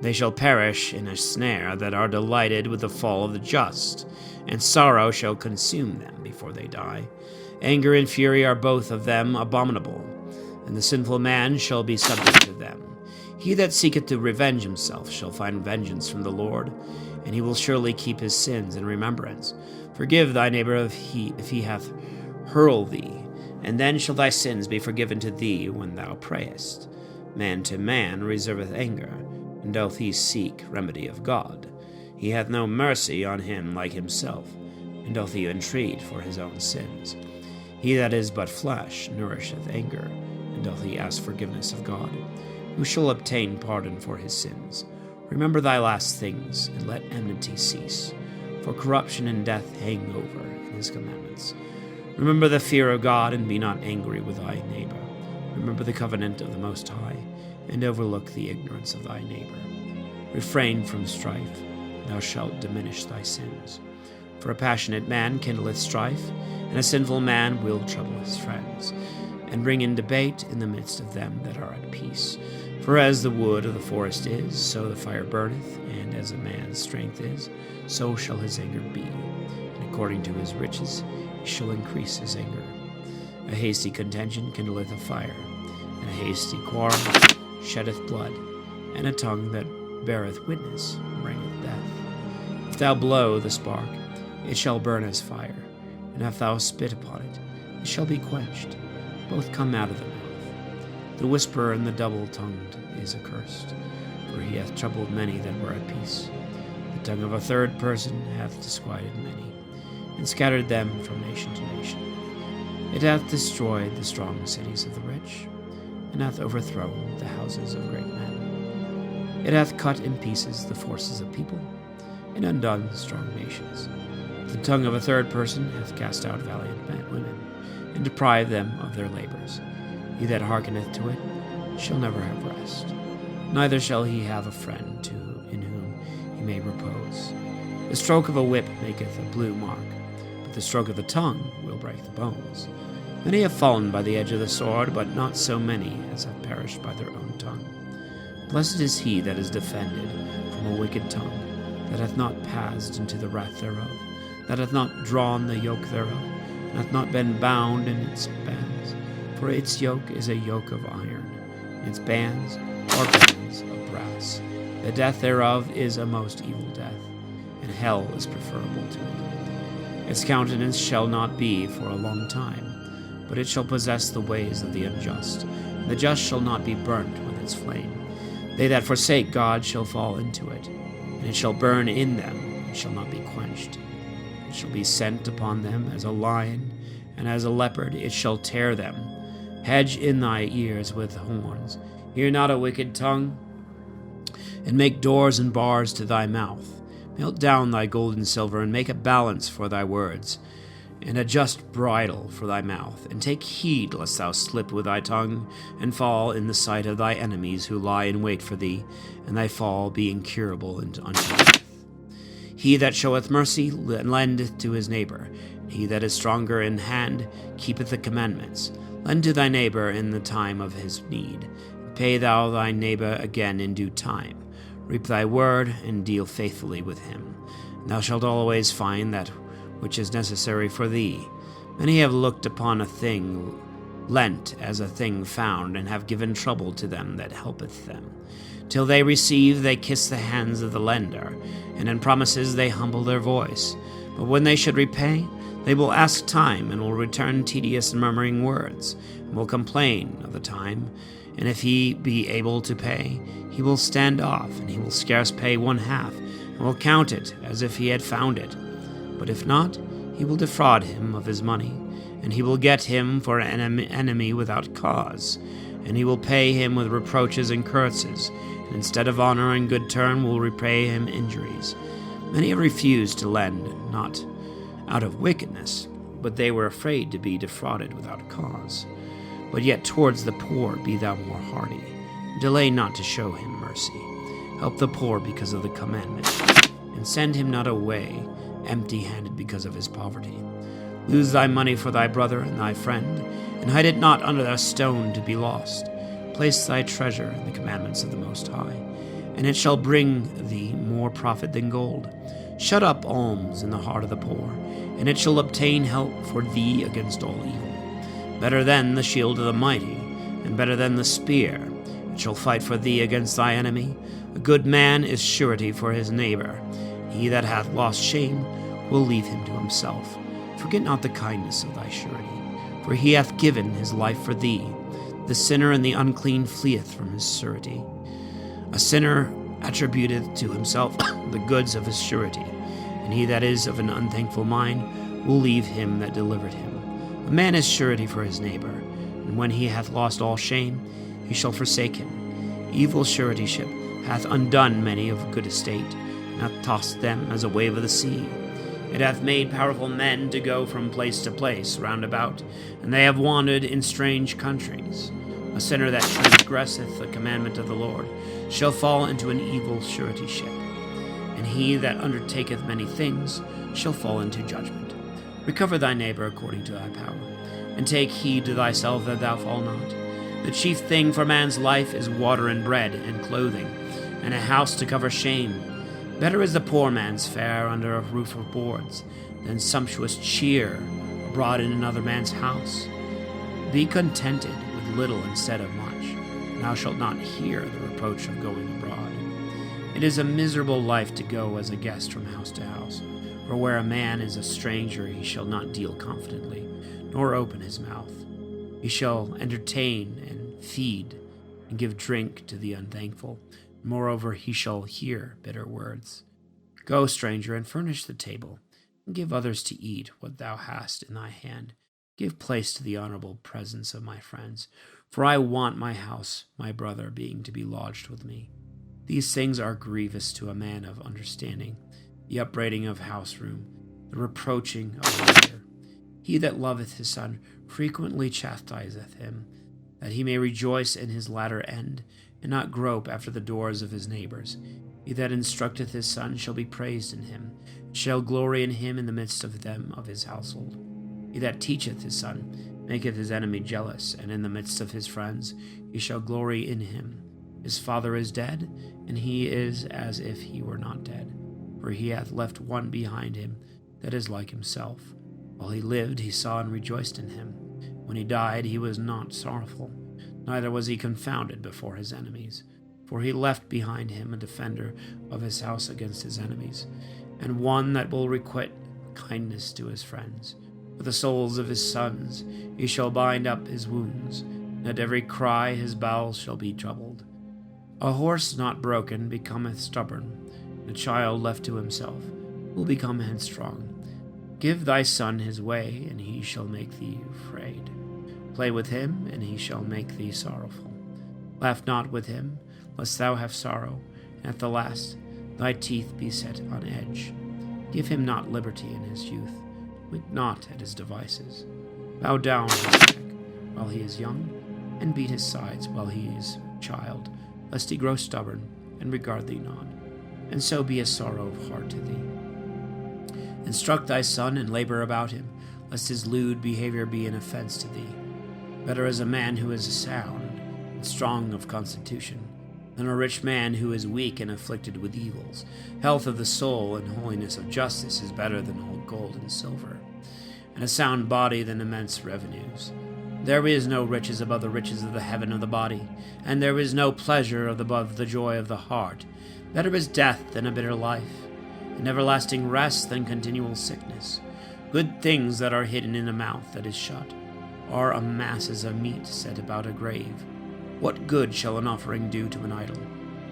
They shall perish in a snare that are delighted with the fall of the just, and sorrow shall consume them before they die. Anger and fury are both of them abominable, and the sinful man shall be subject to them. He that seeketh to revenge himself shall find vengeance from the Lord, and he will surely keep his sins in remembrance. Forgive thy neighbor if he hath hurled thee, and then shall thy sins be forgiven to thee when thou prayest. Man to man reserveth anger, and doth he seek remedy of God. He hath no mercy on him like himself, and doth he entreat for his own sins. He that is but flesh nourisheth anger, and doth he ask forgiveness of God? Who shall obtain pardon for his sins? Remember thy last things, and let enmity cease. For corruption and death hang over in his commandments. Remember the fear of God, and be not angry with thy neighbor. Remember the covenant of the Most High, and overlook the ignorance of thy neighbor. Refrain from strife, and thou shalt diminish thy sins. For a passionate man kindleth strife, and a sinful man will trouble his friends, and bring in debate in the midst of them that are at peace. For as the wood of the forest is, so the fire burneth, and as a man's strength is, so shall his anger be. And according to his riches he shall increase his anger. A hasty contention kindleth a fire, and a hasty quarrel sheddeth blood, and a tongue that beareth witness bringeth death. If thou blow the spark, it shall burn as fire, and if thou spit upon it, it shall be quenched. Both come out of the mouth. The whisperer and the double-tongued is accursed, for he hath troubled many that were at peace. The tongue of a third person hath disquieted many, and scattered them from nation to nation. It hath destroyed the strong cities of the rich, and hath overthrown the houses of great men. It hath cut in pieces the forces of people, and undone strong nations. The tongue of a third person hath cast out valiant women, and deprived them of their labors. He that hearkeneth to it shall never have rest, neither shall he have a friend in whom he may repose. The stroke of a whip maketh a blue mark, but the stroke of the tongue will break the bones. Many have fallen by the edge of the sword, but not so many as have perished by their own tongue. Blessed is he that is defended from a wicked tongue, that hath not passed into the wrath thereof, that hath not drawn the yoke thereof, and hath not been bound in its bands. For its yoke is a yoke of iron, and its bands are bands of brass. The death thereof is a most evil death, and hell is preferable to it. Its countenance shall not be for a long time, but it shall possess the ways of the unjust, and the just shall not be burnt with its flame. They that forsake God shall fall into it, and it shall burn in them, and shall not be quenched. It shall be sent upon them as a lion, and as a leopard it shall tear them. Hedge in thy ears with horns. Hear not a wicked tongue, and make doors and bars to thy mouth. Melt down thy gold and silver, and make a balance for thy words, and a just bridle for thy mouth. And take heed lest thou slip with thy tongue, and fall in the sight of thy enemies who lie in wait for thee, and thy fall be incurable unto death. He that showeth mercy lendeth to his neighbor. He that is stronger in hand keepeth the commandments. Lend to thy neighbor in the time of his need. Pay thou thy neighbor again in due time. Reap thy word, and deal faithfully with him. And thou shalt always find that which is necessary for thee. Many have looked upon a thing lent as a thing found, and have given trouble to them that helpeth them. Till they receive, they kiss the hands of the lender, and in promises they humble their voice. But when they should repay, they will ask time, and will return tedious and murmuring words, and will complain of the time. And if he be able to pay, he will stand off, and he will scarce pay one half, and will count it as if he had found it. But if not, he will defraud him of his money, and he will get him for an enemy without cause, and he will pay him with reproaches and curses, and instead of honor and good turn will repay him injuries. Many have refused to lend, not out of wickedness, but they were afraid to be defrauded without cause. But yet towards the poor be thou more hardy. Delay not to show him mercy. Help the poor because of the commandment, and send him not away empty-handed because of his poverty. Lose thy money for thy brother and thy friend, and hide it not under a stone to be lost. Place thy treasure in the commandments of the Most High, and it shall bring thee more profit than gold. Shut up alms in the heart of the poor, and it shall obtain help for thee against all evil. Better than the shield of the mighty, and better than the spear, it shall fight for thee against thy enemy. A good man is surety for his neighbor. He that hath lost shame will leave him to himself. Forget not the kindness of thy surety, for he hath given his life for thee. The sinner and the unclean fleeth from his surety. A sinner attributeth to himself the goods of his surety, and he that is of an unthankful mind will leave him that delivered him. A man is surety for his neighbor, and when he hath lost all shame, he shall forsake him. Evil suretyship hath undone many of good estate, and hath tossed them as a wave of the sea. It hath made powerful men to go from place to place round about, and they have wandered in strange countries. A sinner that transgresseth the commandment of the Lord shall fall into an evil suretyship, and he that undertaketh many things shall fall into judgment. Recover thy neighbor according to thy power, and take heed to thyself that thou fall not. The chief thing for man's life is water and bread and clothing, and a house to cover shame. Better is the poor man's fare under a roof of boards than sumptuous cheer abroad in another man's house. Be contented with little instead of much, and thou shalt not hear the reproach of going abroad. It is a miserable life to go as a guest from house to house, for where a man is a stranger he shall not deal confidently, nor open his mouth. He shall entertain and feed, and give drink to the unthankful. Moreover, he shall hear bitter words. Go, stranger, and furnish the table, and give others to eat what thou hast in thy hand. Give place to the honorable presence of my friends, for I want my house, my brother, being to be lodged with me. These things are grievous to a man of understanding, the upbraiding of house room, the reproaching of a leader. He that loveth his son frequently chastiseth him, that he may rejoice in his latter end, and not grope after the doors of his neighbors. He that instructeth his son shall be praised in him, and shall glory in him in the midst of them of his household. He that teacheth his son maketh his enemy jealous, and in the midst of his friends he shall glory in him. His father is dead, and he is as if he were not dead, for he hath left one behind him that is like himself. While he lived, he saw and rejoiced in him. When he died, he was not sorrowful, neither was he confounded before his enemies. For he left behind him a defender of his house against his enemies, and one that will requite kindness to his friends. For the souls of his sons he shall bind up his wounds, and at every cry his bowels shall be troubled. A horse not broken becometh stubborn, and a child left to himself will become headstrong. Give thy son his way, and he shall make thee afraid. Play with him, and he shall make thee sorrowful. Laugh not with him, lest thou have sorrow, and at the last thy teeth be set on edge. Give him not liberty in his youth, wink not at his devices. Bow down his neck while he is young, and beat his sides while he is a child, lest he grow stubborn, and regard thee not, and so be a sorrow of heart to thee. Instruct thy son, and labor about him, lest his lewd behavior be an offense to thee. Better is a man who is sound and strong of constitution, than a rich man who is weak and afflicted with evils. Health of the soul and holiness of justice is better than all gold and silver, and a sound body than immense revenues. There is no riches above the riches of the heaven of the body, and there is no pleasure above the joy of the heart. Better is death than a bitter life, and everlasting rest than continual sickness. Good things that are hidden in a mouth that is shut are a masses of meat set about a grave. What good shall an offering do to an idol?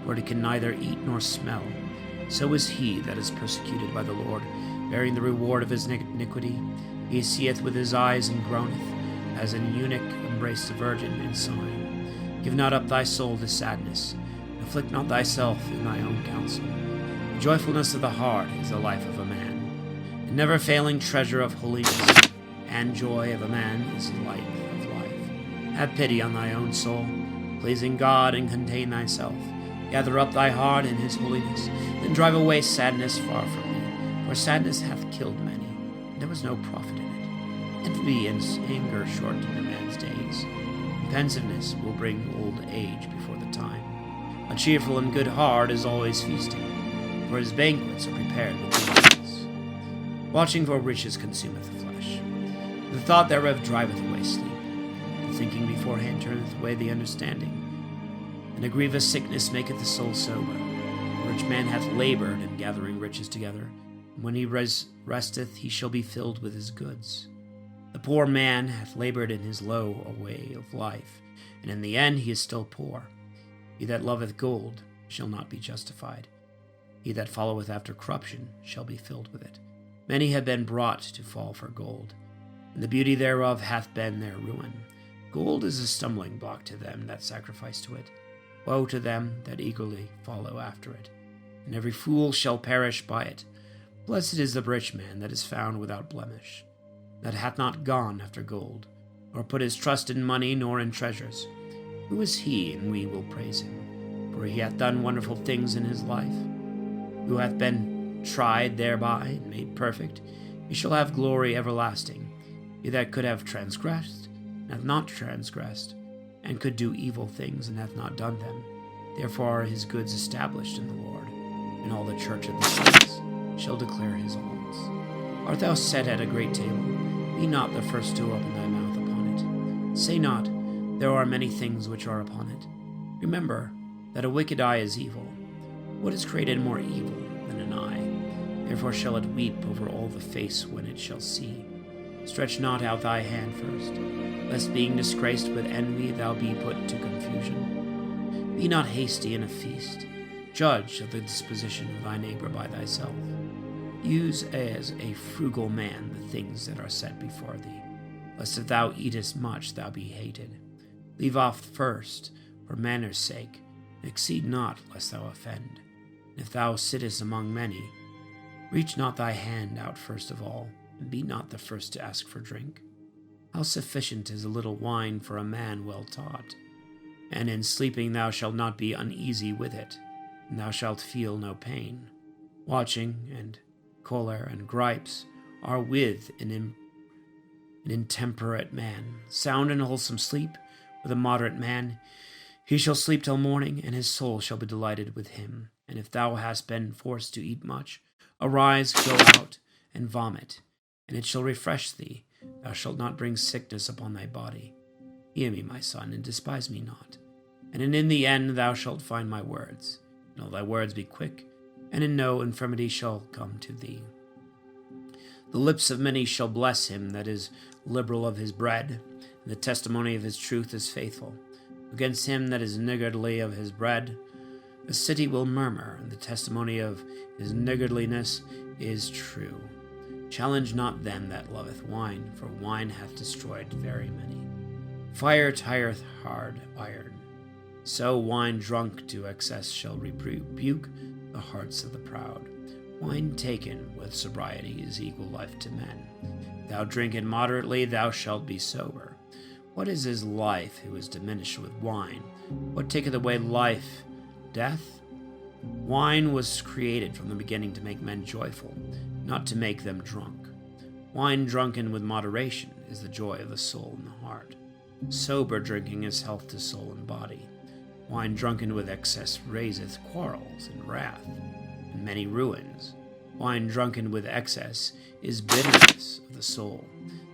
For it can neither eat nor smell. So is he that is persecuted by the Lord, bearing the reward of his iniquity. He seeth with his eyes and groaneth, as an eunuch embraced a virgin in sighing. Give not up thy soul to sadness, and afflict not thyself in thy own counsel. The joyfulness of the heart is the life of a man, and never failing treasure of holiness, and joy of a man is the light of life. Have pity on thy own soul, pleasing God, and contain thyself. Gather up thy heart in his holiness, then drive away sadness far from me. For sadness hath killed many, and there was no profit in it. Envy and anger shorten a man's days, and pensiveness will bring old age before the time. A cheerful and good heart is always feasting, for his banquets are prepared with gladness. Watching for riches consumeth the flesh. The thought thereof driveth away sleep. The thinking beforehand turneth away the understanding. And a grievous sickness maketh the soul sober. A rich man hath labored in gathering riches together, and when he resteth, he shall be filled with his goods. The poor man hath labored in his low way of life, and in the end he is still poor. He that loveth gold shall not be justified. He that followeth after corruption shall be filled with it. Many have been brought to fall for gold, and the beauty thereof hath been their ruin. Gold is a stumbling block to them that sacrifice to it. Woe to them that eagerly follow after it, and every fool shall perish by it. Blessed is the rich man that is found without blemish, that hath not gone after gold, nor put his trust in money, nor in treasures. Who is he, and we will praise him? For he hath done wonderful things in his life. Who hath been tried thereby, and made perfect, he shall have glory everlasting. He that could have transgressed, and hath not transgressed, and could do evil things, and hath not done them. Therefore are his goods established in the Lord, and all the church of the saints shall declare his alms. Art thou set at a great table? Be not the first to open thy mouth upon it. Say not, there are many things which are upon it. Remember that a wicked eye is evil. What is created more evil than an eye? Therefore shall it weep over all the face when it shall see. Stretch not out thy hand first, lest being disgraced with envy thou be put to confusion. Be not hasty in a feast. Judge of the disposition of thy neighbor by thyself. Use as a frugal man the things that are set before thee, lest if thou eatest much thou be hated. Leave off first, for manners' sake, and exceed not, lest thou offend. And if thou sittest among many, reach not thy hand out first of all, and be not the first to ask for drink. How sufficient is a little wine for a man well taught? And in sleeping thou shalt not be uneasy with it, and thou shalt feel no pain. Watching and choler and gripes are with an intemperate man. Sound and wholesome sleep with a moderate man. He shall sleep till morning, and his soul shall be delighted with him. And if thou hast been forced to eat much, arise, go out, and vomit, and it shall refresh thee. Thou shalt not bring sickness upon thy body. Hear me, my son, and despise me not. And in the end thou shalt find my words, and all thy words be quick, and in no infirmity shall come to thee. The lips of many shall bless him that is liberal of his bread, and the testimony of his truth is faithful. Against him that is niggardly of his bread, the city will murmur, and the testimony of his niggardliness is true. Challenge not them that loveth wine, for wine hath destroyed very many. Fire tireth hard iron, so wine drunk to excess shall rebuke the hearts of the proud. Wine taken with sobriety is equal life to men. Thou drink it moderately, thou shalt be sober. What is his life who is diminished with wine? What taketh away life? Death? Wine was created from the beginning to make men joyful, not to make them drunk. Wine drunken with moderation is the joy of the soul and the heart. Sober drinking is health to soul and body. Wine drunken with excess raiseth quarrels and wrath, and many ruins. Wine drunken with excess is bitterness of the soul.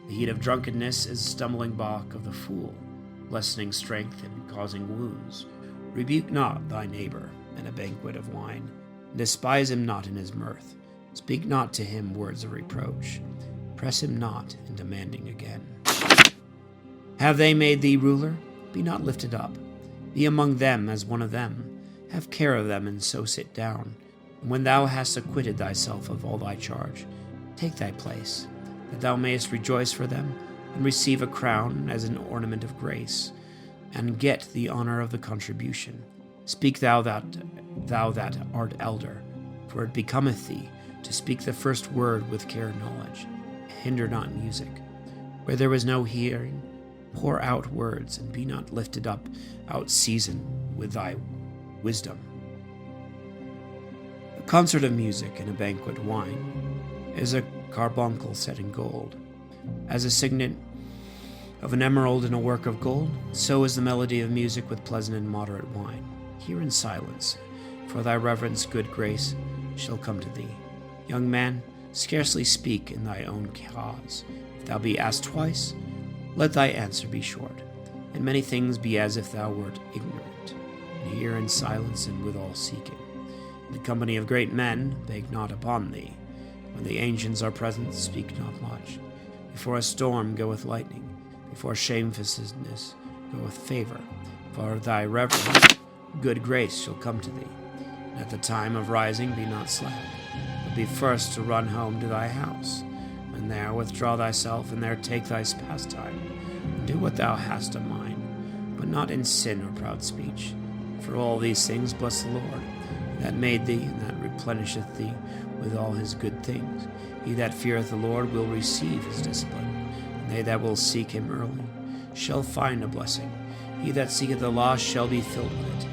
The heat of drunkenness is a stumbling block of the fool, lessening strength and causing wounds. Rebuke not thy neighbor in a banquet of wine, and despise him not in his mirth. Speak not to him words of reproach. Press him not in demanding again. Have they made thee ruler? Be not lifted up. Be among them as one of them. Have care of them, and so sit down. And when thou hast acquitted thyself of all thy charge, take thy place, that thou mayest rejoice for them, and receive a crown as an ornament of grace, and get the honor of the contribution. Speak thou that art elder, for it becometh thee to speak the first word with care and knowledge. Hinder not music. Where there is no hearing, pour out words, and be not lifted up out season with thy wisdom. Concert of music and a banquet wine is a carbuncle set in gold. As a signet of an emerald in a work of gold, so is the melody of music with pleasant and moderate wine. Hear in silence, for thy reverence good grace shall come to thee. Young man, scarcely speak in thy own cause. If thou be asked twice, let thy answer be short. In many things be as if thou wert ignorant. And hear in silence and withal seeking. In the company of great men, beg not upon thee. When the ancients are present, speak not much. Before a storm goeth lightning, before shamefacedness goeth favor. For thy reverence, good grace shall come to thee. And at the time of rising be not slack, but be first to run home to thy house. And there withdraw thyself, and there take thy pastime. And do what thou hast a mind, but not in sin or proud speech. For all these things bless the Lord, that made thee, and that replenisheth thee with all his good things. He that feareth the Lord will receive his discipline, and they that will seek him early shall find a blessing. He that seeketh the lost shall be filled with it.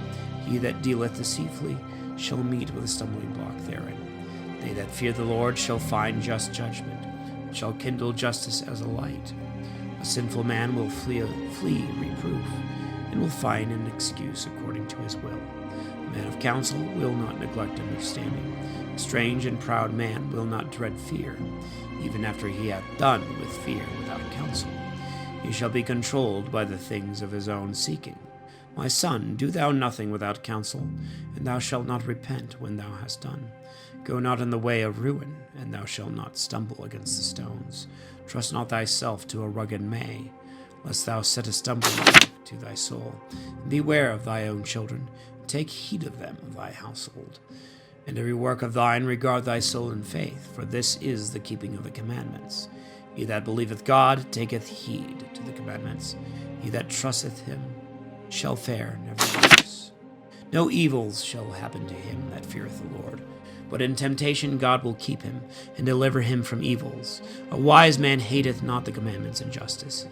He that dealeth deceitfully shall meet with a stumbling block therein. They that fear the Lord shall find just judgment, and shall kindle justice as a light. A sinful man will flee reproof, and will find an excuse according to his will. A man of counsel will not neglect understanding. A strange and proud man will not dread fear, even after he hath done with fear without counsel. He shall be controlled by the things of his own seeking. My son, do thou nothing without counsel, and thou shalt not repent when thou hast done. Go not in the way of ruin, and thou shalt not stumble against the stones. Trust not thyself to a rugged May, lest thou set a stumbling block to thy soul. And beware of thy own children, take heed of them of thy household. And every work of thine regard thy soul in faith, for this is the keeping of the commandments. He that believeth God taketh heed to the commandments. He that trusteth him shall fare nevertheless. No evils shall happen to him that feareth the Lord, but in temptation God will keep him, and deliver him from evils. A wise man hateth not the commandments and justices,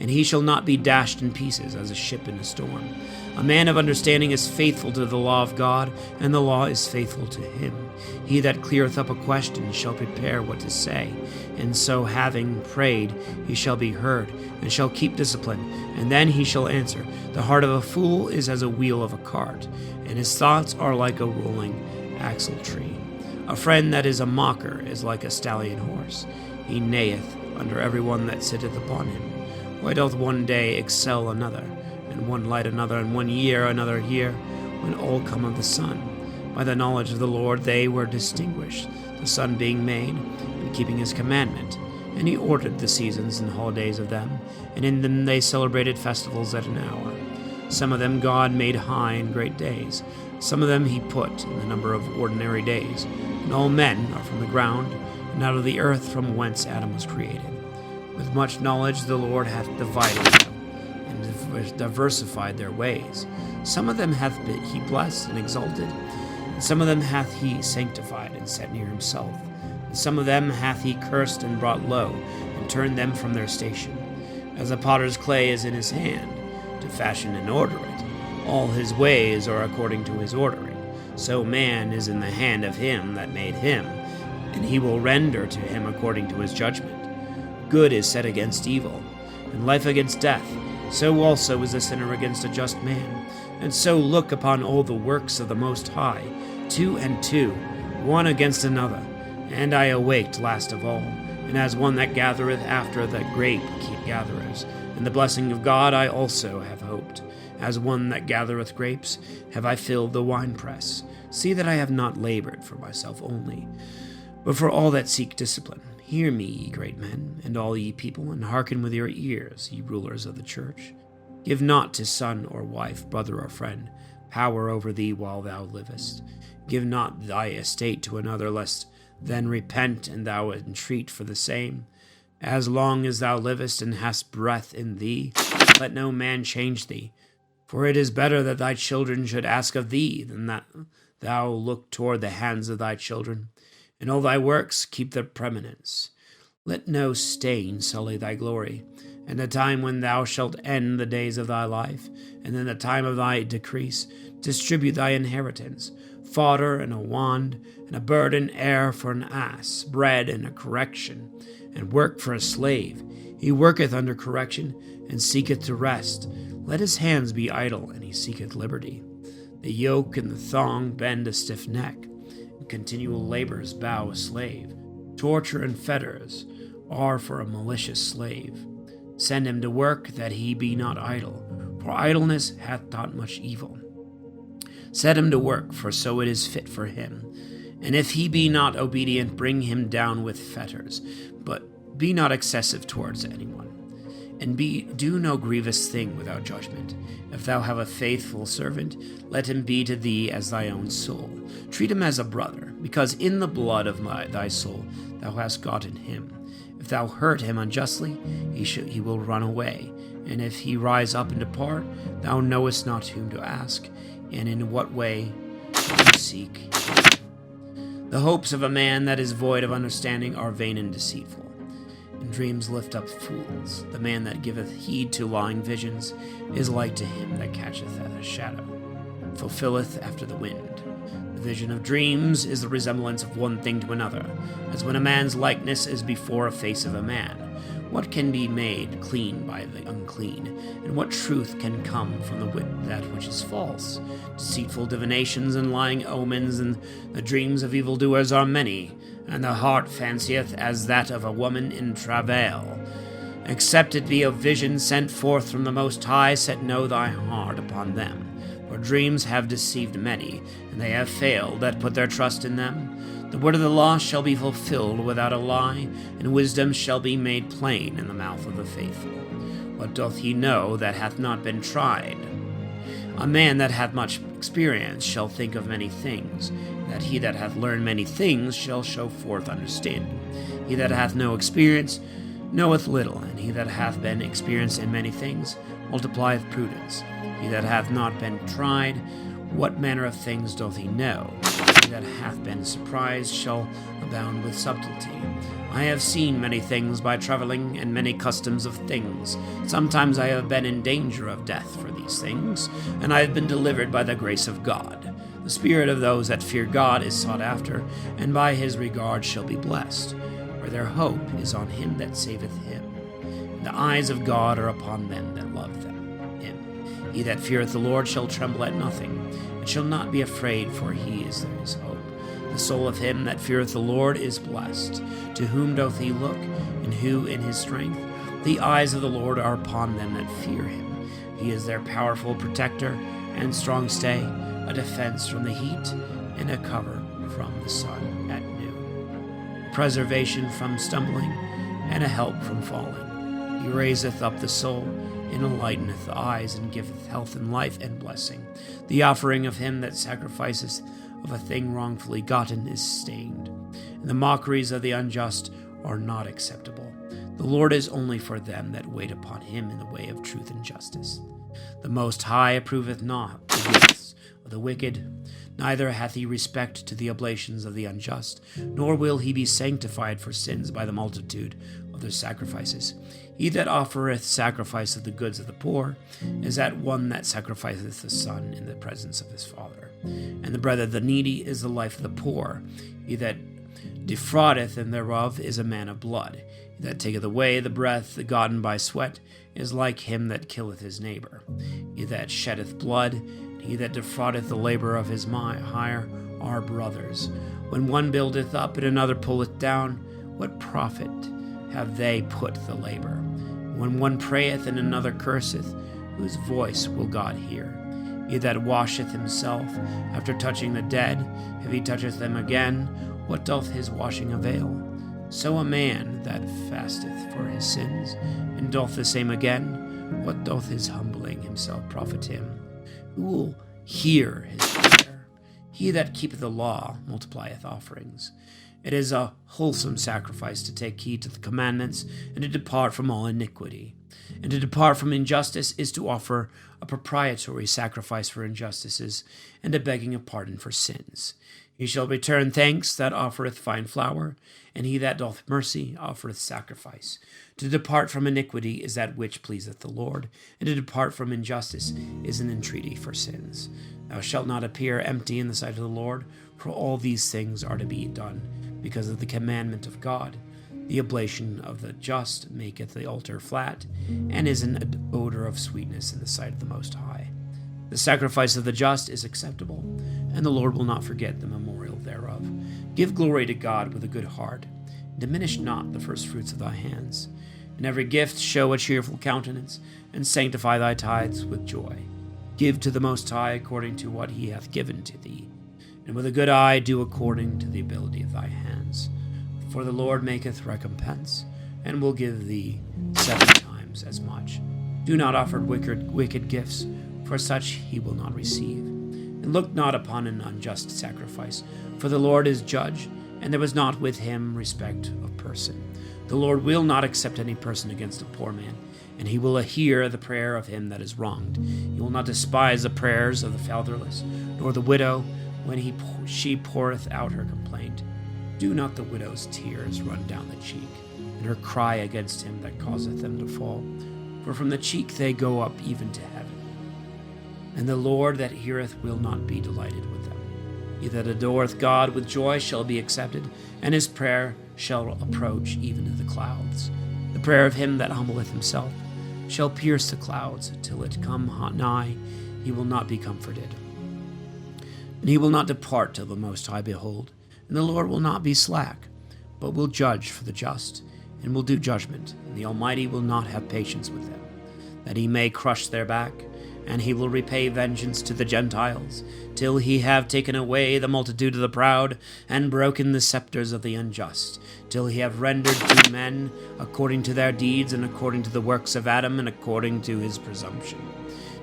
and he shall not be dashed in pieces as a ship in a storm. A man of understanding is faithful to the law of God, and the law is faithful to him. He that cleareth up a question shall prepare what to say, and so having prayed he shall be heard, and shall keep discipline, and then he shall answer. The heart of a fool is as a wheel of a cart, and his thoughts are like a rolling axle tree. A friend that is a mocker is like a stallion horse. He neigheth under every one that sitteth upon him. Why doth one day excel another, and one light another, and 1 year another year, when all come of the sun? By the knowledge of the Lord they were distinguished, the sun being made, and keeping his commandment. And he ordered the seasons and holidays of them, and in them they celebrated festivals at an hour. Some of them God made high in great days, some of them he put in the number of ordinary days. And all men are from the ground, and out of the earth from whence Adam was created. With much knowledge the Lord hath divided them, and diversified their ways. Some of them hath he blessed and exalted, and some of them hath he sanctified and set near himself. And some of them hath he cursed and brought low, and turned them from their station. As a potter's clay is in his hand, to fashion and order it. All his ways are according to his ordering. So man is in the hand of him that made him, and he will render to him according to his judgment. Good is set against evil, and life against death. So also is the sinner against a just man. And so look upon all the works of the Most High, 2 and 2, one against another. And I awaked last of all, and as one that gathereth after the grape gatherers. And the blessing of God I also have hoped. As one that gathereth grapes, have I filled the winepress. See that I have not labored for myself only, but for all that seek discipline. Hear me, ye great men, and all ye people, and hearken with your ears, ye rulers of the church. Give not to son or wife, brother or friend, power over thee while thou livest. Give not thy estate to another, lest then repent, and thou entreat for the same. As long as thou livest and hast breath in thee, let no man change thee. For it is better that thy children should ask of thee, than that thou look toward the hands of thy children. In all thy works keep their preeminence. Let no stain sully thy glory. And the time when thou shalt end the days of thy life, and in the time of thy decrease, distribute thy inheritance. fodder and a wand, and a burden air for an ass, bread and a correction, and work for a slave. He worketh under correction, and seeketh to rest. Let his hands be idle, and he seeketh liberty. The yoke and the thong bend a stiff neck, and continual labors bow a slave. Torture and fetters are for a malicious slave. Send him to work, that he be not idle, for idleness hath taught much evil. Set him to work, for so it is fit for him. And if he be not obedient, bring him down with fetters. But be not excessive towards anyone. And do no grievous thing without judgment. If thou have a faithful servant, let him be to thee as thy own soul. Treat him as a brother, because in the blood of thy soul thou hast gotten him. If thou hurt him unjustly, he will run away. And if he rise up and depart, thou knowest not whom to ask, and in what way to seek. The hopes of a man that is void of understanding are vain and deceitful, and dreams lift up fools. The man that giveth heed to lying visions is like to him that catcheth at a shadow, fulfilleth after the wind. The vision of dreams is the resemblance of one thing to another, as when a man's likeness is before a face of a man. What can be made clean by the unclean, and what truth can come from that which is false? Deceitful divinations and lying omens, and the dreams of evildoers are many, and the heart fancieth as that of a woman in travail. Except it be a vision sent forth from the Most High, set no thy heart upon them. For dreams have deceived many, and they have failed that put their trust in them. The word of the law shall be fulfilled without a lie, and wisdom shall be made plain in the mouth of the faithful. What doth he know that hath not been tried? A man that hath much experience shall think of many things, that he that hath learned many things shall show forth understanding. He that hath no experience knoweth little, and he that hath been experienced in many things multiplieth prudence. He that hath not been tried, what manner of things doth he know? He that hath been surprised shall abound with subtlety. I have seen many things by traveling, and many customs of things. Sometimes I have been in danger of death for these things, and I have been delivered by the grace of God. The spirit of those that fear God is sought after, and by his regard shall be blessed, for their hope is on him that saveth him. And the eyes of God are upon them that love him. He that feareth the Lord shall tremble at nothing, and shall not be afraid, for he is his hope. The soul of him that feareth the Lord is blessed. To whom doth he look, and who in his strength? The eyes of the Lord are upon them that fear him. He is their powerful protector and strong stay, a defense from the heat, and a cover from the sun at noon. Preservation from stumbling, and a help from falling. He raiseth up the soul, and enlighteneth the eyes, and giveth health and life and blessing. The offering of him that sacrificeth of a thing wrongfully gotten is stained, and the mockeries of the unjust are not acceptable. The Lord is only for them that wait upon him in the way of truth and justice. The Most High approveth not the gifts of the wicked, neither hath he respect to the oblations of the unjust, nor will he be sanctified for sins by the multitude of their sacrifices. He that offereth sacrifice of the goods of the poor is that one that sacrificeth the son in the presence of his father. And the bread of the needy is the life of the poor. He that defraudeth them thereof is a man of blood. He that taketh away the breath gotten by sweat is like him that killeth his neighbor. He that sheddeth blood, and he that defraudeth the labor of his hire are brothers. When one buildeth up and another pulleth down, what profit have they put the labor? When one prayeth and another curseth, whose voice will God hear? He that washeth himself after touching the dead, if he toucheth them again, what doth his washing avail? So a man that fasteth for his sins, and doth the same again, what doth his humbling himself profit him? Who will hear his prayer? He that keepeth the law multiplieth offerings. It is a wholesome sacrifice to take heed to the commandments, and to depart from all iniquity. And to depart from injustice is to offer a propitiatory sacrifice for injustices, and a begging of pardon for sins. He shall return thanks that offereth fine flour, and he that doth mercy offereth sacrifice. To depart from iniquity is that which pleaseth the Lord, and to depart from injustice is an entreaty for sins. Thou shalt not appear empty in the sight of the Lord, for all these things are to be done because of the commandment of God. The oblation of the just maketh the altar flat, and is an odor of sweetness in the sight of the Most High. The sacrifice of the just is acceptable, and the Lord will not forget the memorial thereof. Give glory to God with a good heart. Diminish not the firstfruits of thy hands. In every gift show a cheerful countenance, and sanctify thy tithes with joy. Give to the Most High according to what he hath given to thee, and with a good eye do according to the ability of thy hands. For the Lord maketh recompense, and will give thee 7 times as much. Do not offer wicked gifts, for such he will not receive. And look not upon an unjust sacrifice, for the Lord is judge, and there was not with him respect of person. The Lord will not accept any person against a poor man, and he will hear the prayer of him that is wronged. He will not despise the prayers of the fatherless, nor the widow when she poureth out her complaint. Do not the widow's tears run down the cheek, and her cry against him that causeth them to fall. For from the cheek they go up even to heaven. And the Lord that heareth will not be delighted with them. He that adoreth God with joy shall be accepted, and his prayer shall approach even to the clouds. The prayer of him that humbleth himself shall pierce the clouds till it come nigh. He will not be comforted. And he will not depart till the Most High behold. And the Lord will not be slack, but will judge for the just, and will do judgment. And the Almighty will not have patience with them, that he may crush their back. And he will repay vengeance to the Gentiles, till he have taken away the multitude of the proud, and broken the scepters of the unjust, till he have rendered to men according to their deeds, and according to the works of Adam, and according to his presumption,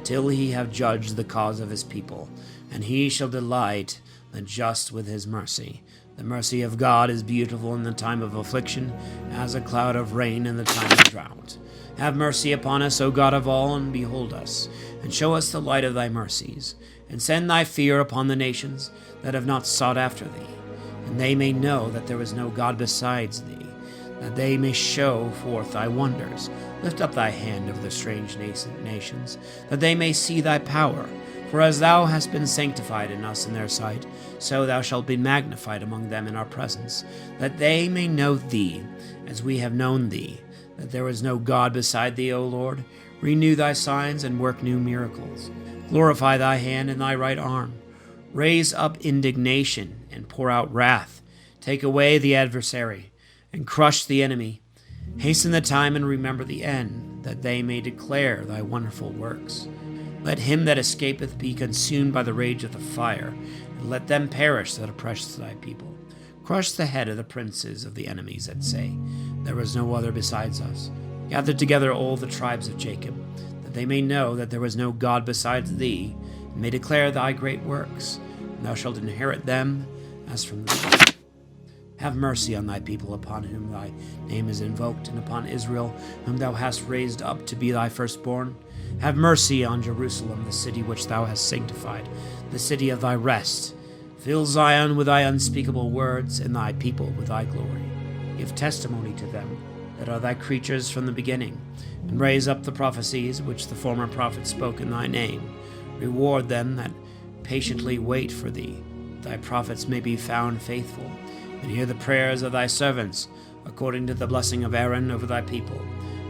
till he have judged the cause of his people. And he shall delight the just with his mercy. The mercy of God is beautiful in the time of affliction, as a cloud of rain in the time of drought. Have mercy upon us, O God of all, and behold us, and show us the light of thy mercies, and send thy fear upon the nations that have not sought after thee, and they may know that there is no God besides thee, that they may show forth thy wonders. Lift up thy hand over the strange nations, that they may see thy power. For as thou hast been sanctified in us in their sight, so thou shalt be magnified among them in our presence, that they may know thee, as we have known thee, that there is no God beside thee, O Lord. Renew thy signs and work new miracles. Glorify thy hand and thy right arm. Raise up indignation and pour out wrath. Take away the adversary and crush the enemy. Hasten the time and remember the end, that they may declare thy wonderful works. Let him that escapeth be consumed by the rage of the fire, and let them perish that oppress thy people. Crush the head of the princes of the enemies that say, there is no other besides us. Gather together all the tribes of Jacob, that they may know that there is no God besides thee, and may declare thy great works. And thou shalt inherit them as from the beginning. Have mercy on thy people, upon whom thy name is invoked, and upon Israel, whom thou hast raised up to be thy firstborn. Have mercy on Jerusalem, the city which thou hast sanctified, the city of thy rest. Fill Zion with thy unspeakable words, and thy people with thy glory. Give testimony to them that are thy creatures from the beginning, and raise up the prophecies which the former prophets spoke in thy name. Reward them that patiently wait for thee. Thy prophets may be found faithful, and hear the prayers of thy servants, according to the blessing of Aaron over thy people,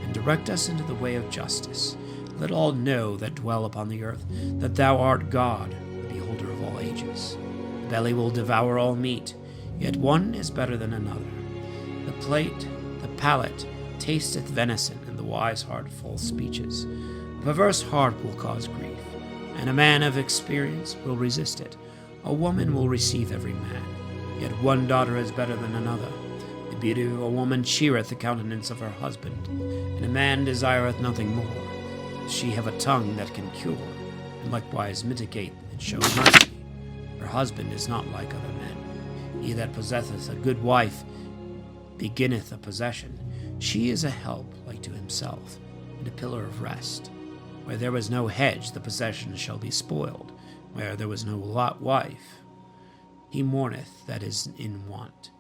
and direct us into the way of justice. Let all know that dwell upon the earth that thou art God, the beholder of all ages. The belly will devour all meat, yet one is better than another. The palate tasteth venison, and the wise heart false speeches. A perverse heart will cause grief, and a man of experience will resist it. A woman will receive every man, yet one daughter is better than another. The beauty of a woman cheereth the countenance of her husband, and a man desireth nothing more. She have a tongue that can cure, and likewise mitigate and show mercy. Her husband is not like other men. He that possesseth a good wife beginneth a possession. She is a help like to himself, and a pillar of rest. Where there was no hedge, the possession shall be spoiled. Where there was no wife, He mourneth that is in want.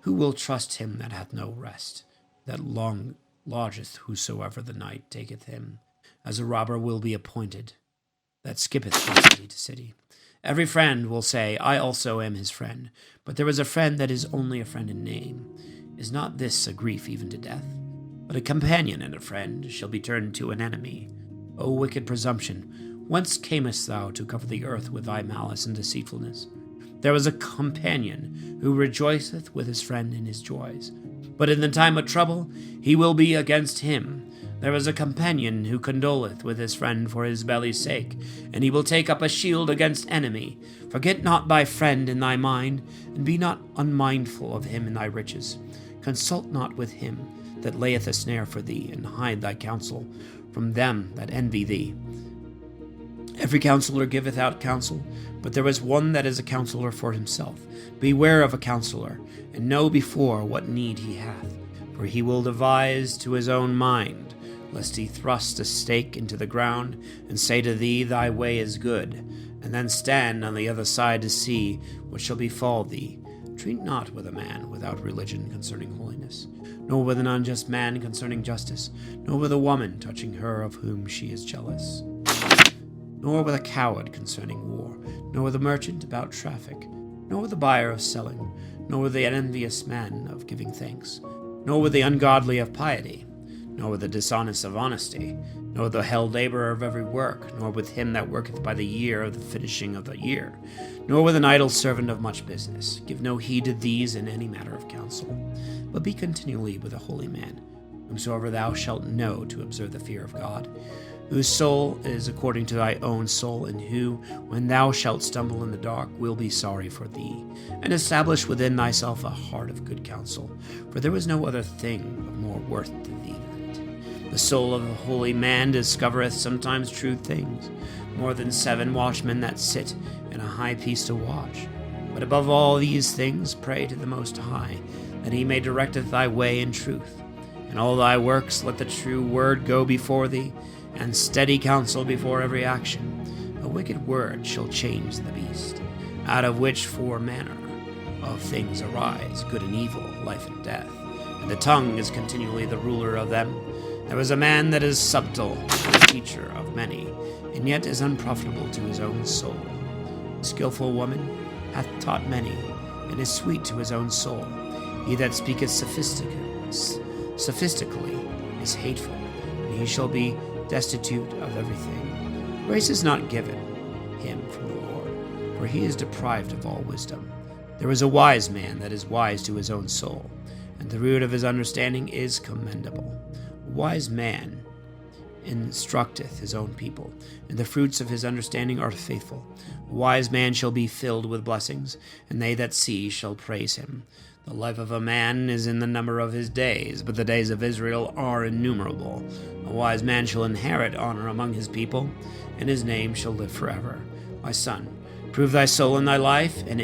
Who will trust him that hath no rest, that long lodgeth whosoever the night taketh him? As a robber will be appointed, that skippeth from city to city. Every friend will say, I also am his friend. But there is a friend that is only a friend in name. Is not this a grief even to death? But a companion and a friend shall be turned to an enemy. O wicked presumption, whence camest thou to cover the earth with thy malice and deceitfulness? There is a companion who rejoiceth with his friend in his joys, but in the time of trouble he will be against him. There is a companion who condoleth with his friend for his belly's sake, and he will take up a shield against enemy. Forget not thy friend in thy mind, and be not unmindful of him in thy riches. Consult not with him that layeth a snare for thee, and hide thy counsel from them that envy thee. Every counselor giveth out counsel, but there is one that is a counselor for himself. Beware of a counselor, and know before what need he hath, for he will devise to his own mind, lest he thrust a stake into the ground, and say to thee, Thy way is good, and then stand on the other side to see what shall befall thee. Treat not with a man without religion concerning holiness, nor with an unjust man concerning justice, nor with a woman touching her of whom she is jealous, nor with a coward concerning war, nor with a merchant about traffic, nor with the buyer of selling, nor with the envious man of giving thanks, nor with the ungodly of piety, nor with the dishonest of honesty, nor with the held laborer of every work, nor with him that worketh by the year of the finishing of the year, nor with an idle servant of much business. Give no heed to these in any matter of counsel, but be continually with a holy man, whomsoever thou shalt know to observe the fear of God, whose soul is according to thy own soul, and who, when thou shalt stumble in the dark, will be sorry for thee, and establish within thyself a heart of good counsel. For there is no other thing of more worth to thee than it. The soul of a holy man discovereth sometimes true things, more than 7 watchmen that sit in a high piece to watch. But above all these things pray to the Most High, that he may directeth thy way in truth. In all thy works let the true word go before thee, and steady counsel before every action. A wicked word shall change the beast, out of which 4 manner of things arise, good and evil, life and death. And the tongue is continually the ruler of them. There is a man that is subtle, a teacher of many, and yet is unprofitable to his own soul. A skillful woman hath taught many, and is sweet to his own soul. He that speaketh sophistically is hateful, and he shall be destitute of everything. Grace is not given him from the Lord, for he is deprived of all wisdom. There is a wise man that is wise to his own soul, and the root of his understanding is commendable. A wise man instructeth his own people, and the fruits of his understanding are faithful. A wise man shall be filled with blessings, and they that see shall praise him. The life of a man is in the number of his days, but the days of Israel are innumerable. A wise man shall inherit honor among his people, and his name shall live forever. My son, prove thy soul in thy life, and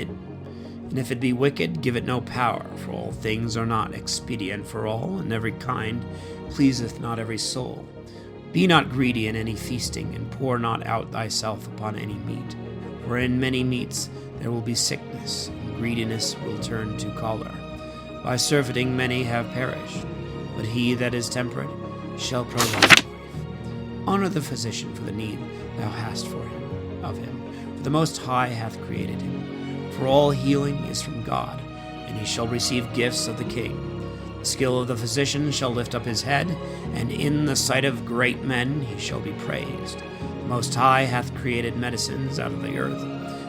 if it be wicked, give it no power, for all things are not expedient for all, and every kind pleaseth not every soul. Be not greedy in any feasting, and pour not out thyself upon any meat, for in many meats there will be sickness, and greediness will turn to choler. By surfeiting many have perished, but he that is temperate shall prolong life. Honor the physician for the need thou hast of him, for the Most High hath created him. For all healing is from God, and he shall receive gifts of the King. The skill of the physician shall lift up his head, and in the sight of great men he shall be praised. The Most High hath created medicines out of the earth,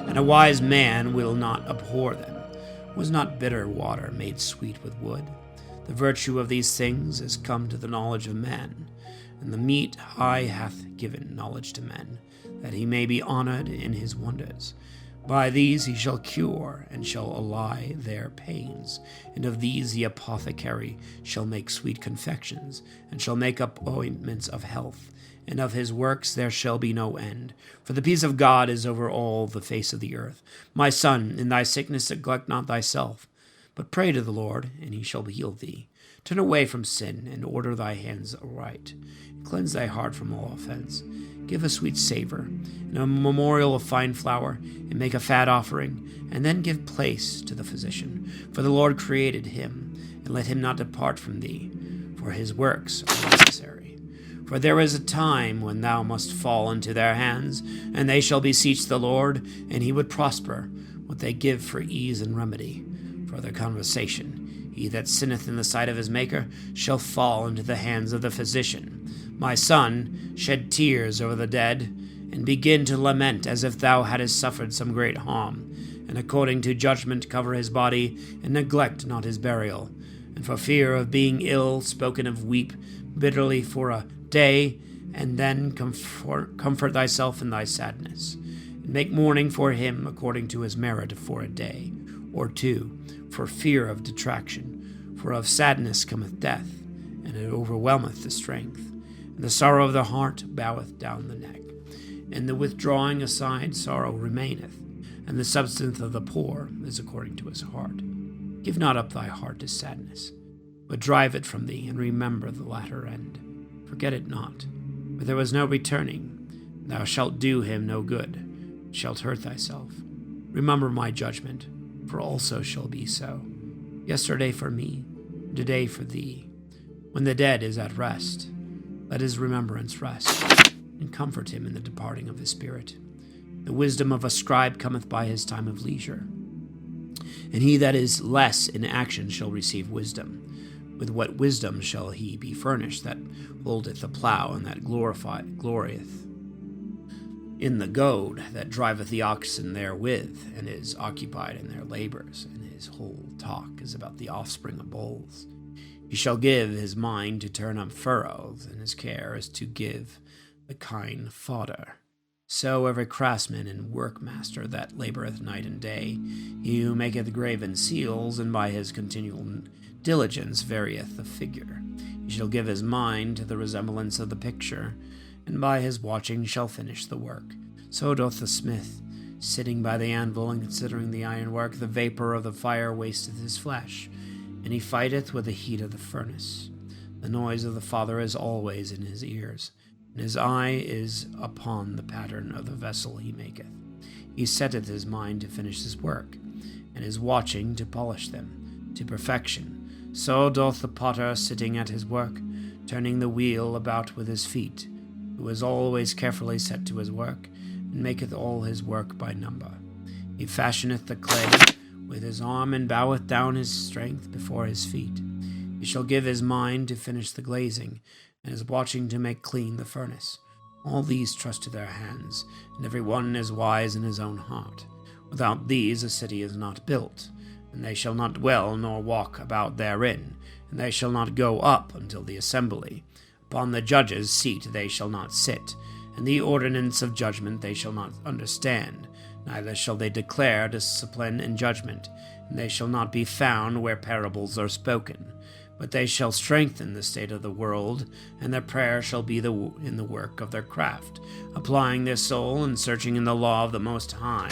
and a wise man will not abhor them. Was not bitter water made sweet with wood? The virtue of these things is come to the knowledge of man, and the meat High hath given knowledge to men, that he may be honored in his wonders. By these he shall cure, and shall allay their pains, and of these the apothecary shall make sweet confections, and shall make up ointments of health, and of his works there shall be no end. For the peace of God is over all the face of the earth. My son, in thy sickness neglect not thyself, but pray to the Lord, and he shall heal thee. Turn away from sin, and order thy hands aright. Cleanse thy heart from all offense. Give a sweet savor, and a memorial of fine flour, and make a fat offering, and then give place to the physician. For the Lord created him, and let him not depart from thee, for his works are necessary. For there is a time when thou must fall into their hands, and they shall beseech the Lord, and he would prosper what they give for ease and remedy, for their conversation. He that sinneth in the sight of his Maker shall fall into the hands of the physician. My son, shed tears over the dead, and begin to lament as if thou hadst suffered some great harm, and according to judgment cover his body, and neglect not his burial. And for fear of being ill spoken of, weep bitterly for a day, and then comfort thyself in thy sadness, and make mourning for him according to his merit for a day, or two, for fear of detraction. For of sadness cometh death, and it overwhelmeth the strength. And the sorrow of the heart boweth down the neck. And the withdrawing aside sorrow remaineth, and the substance of the poor is according to his heart. Give not up thy heart to sadness, but drive it from thee, and remember the latter end. Forget it not, for there was no returning. Thou shalt do him no good, shalt hurt thyself. Remember my judgment, for also shall be so. Yesterday for me, today for thee. When the dead is at rest, let his remembrance rest, and comfort him in the departing of his spirit. The wisdom of a scribe cometh by his time of leisure, and he that is less in action shall receive wisdom. With what wisdom shall he be furnished that holdeth the plough, and that glorieth in the goad, that driveth the oxen therewith, and is occupied in their labors, and his whole talk is about the offspring of bulls? He shall give his mind to turn up furrows, and his care is to give the kine fodder. So every craftsman and workmaster that laboureth night and day, he who maketh graven seals, and by his continual diligence varieth the figure. He shall give his mind to the resemblance of the picture, and by his watching shall finish the work. So doth the smith, sitting by the anvil and considering the ironwork. The vapour of the fire wasteth his flesh, and he fighteth with the heat of the furnace. The noise of the Father is always in his ears, and his eye is upon the pattern of the vessel he maketh. He setteth his mind to finish his work, and is watching to polish them to perfection. So doth the potter, sitting at his work, turning the wheel about with his feet, who is always carefully set to his work, and maketh all his work by number. He fashioneth the clay with his arm, and boweth down his strength before his feet. He shall give his mind to finish the glazing, and is watching to make clean the furnace. All these trust to their hands, and every one is wise in his own heart. Without these a city is not built, and they shall not dwell nor walk about therein, and they shall not go up until the assembly. Upon the judge's seat they shall not sit, and the ordinance of judgment they shall not understand, neither shall they declare discipline and judgment, and they shall not be found where parables are spoken. But they shall strengthen the state of the world, and their prayer shall be in the work of their craft, applying their soul and searching in the law of the Most High.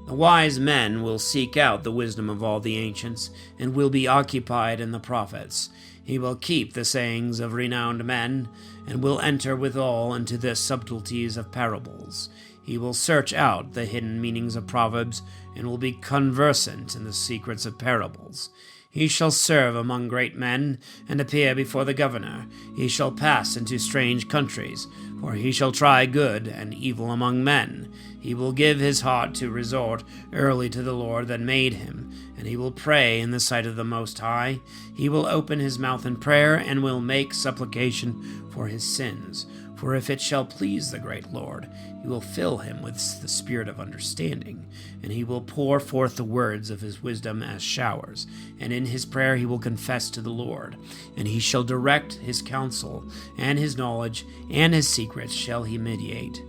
The wise men will seek out the wisdom of all the ancients, and will be occupied in the prophets. He will keep the sayings of renowned men, and will enter withal into the subtleties of parables. He will search out the hidden meanings of proverbs, and will be conversant in the secrets of parables. He shall serve among great men, and appear before the governor. He shall pass into strange countries, for he shall try good and evil among men. He will give his heart to resort early to the Lord that made him, and he will pray in the sight of the Most High. He will open his mouth in prayer, and will make supplication for his sins. For if it shall please the great Lord, he will fill him with the spirit of understanding, and he will pour forth the words of his wisdom as showers. And in his prayer he will confess to the Lord, and he shall direct his counsel, and his knowledge, and his secrets shall he meditate.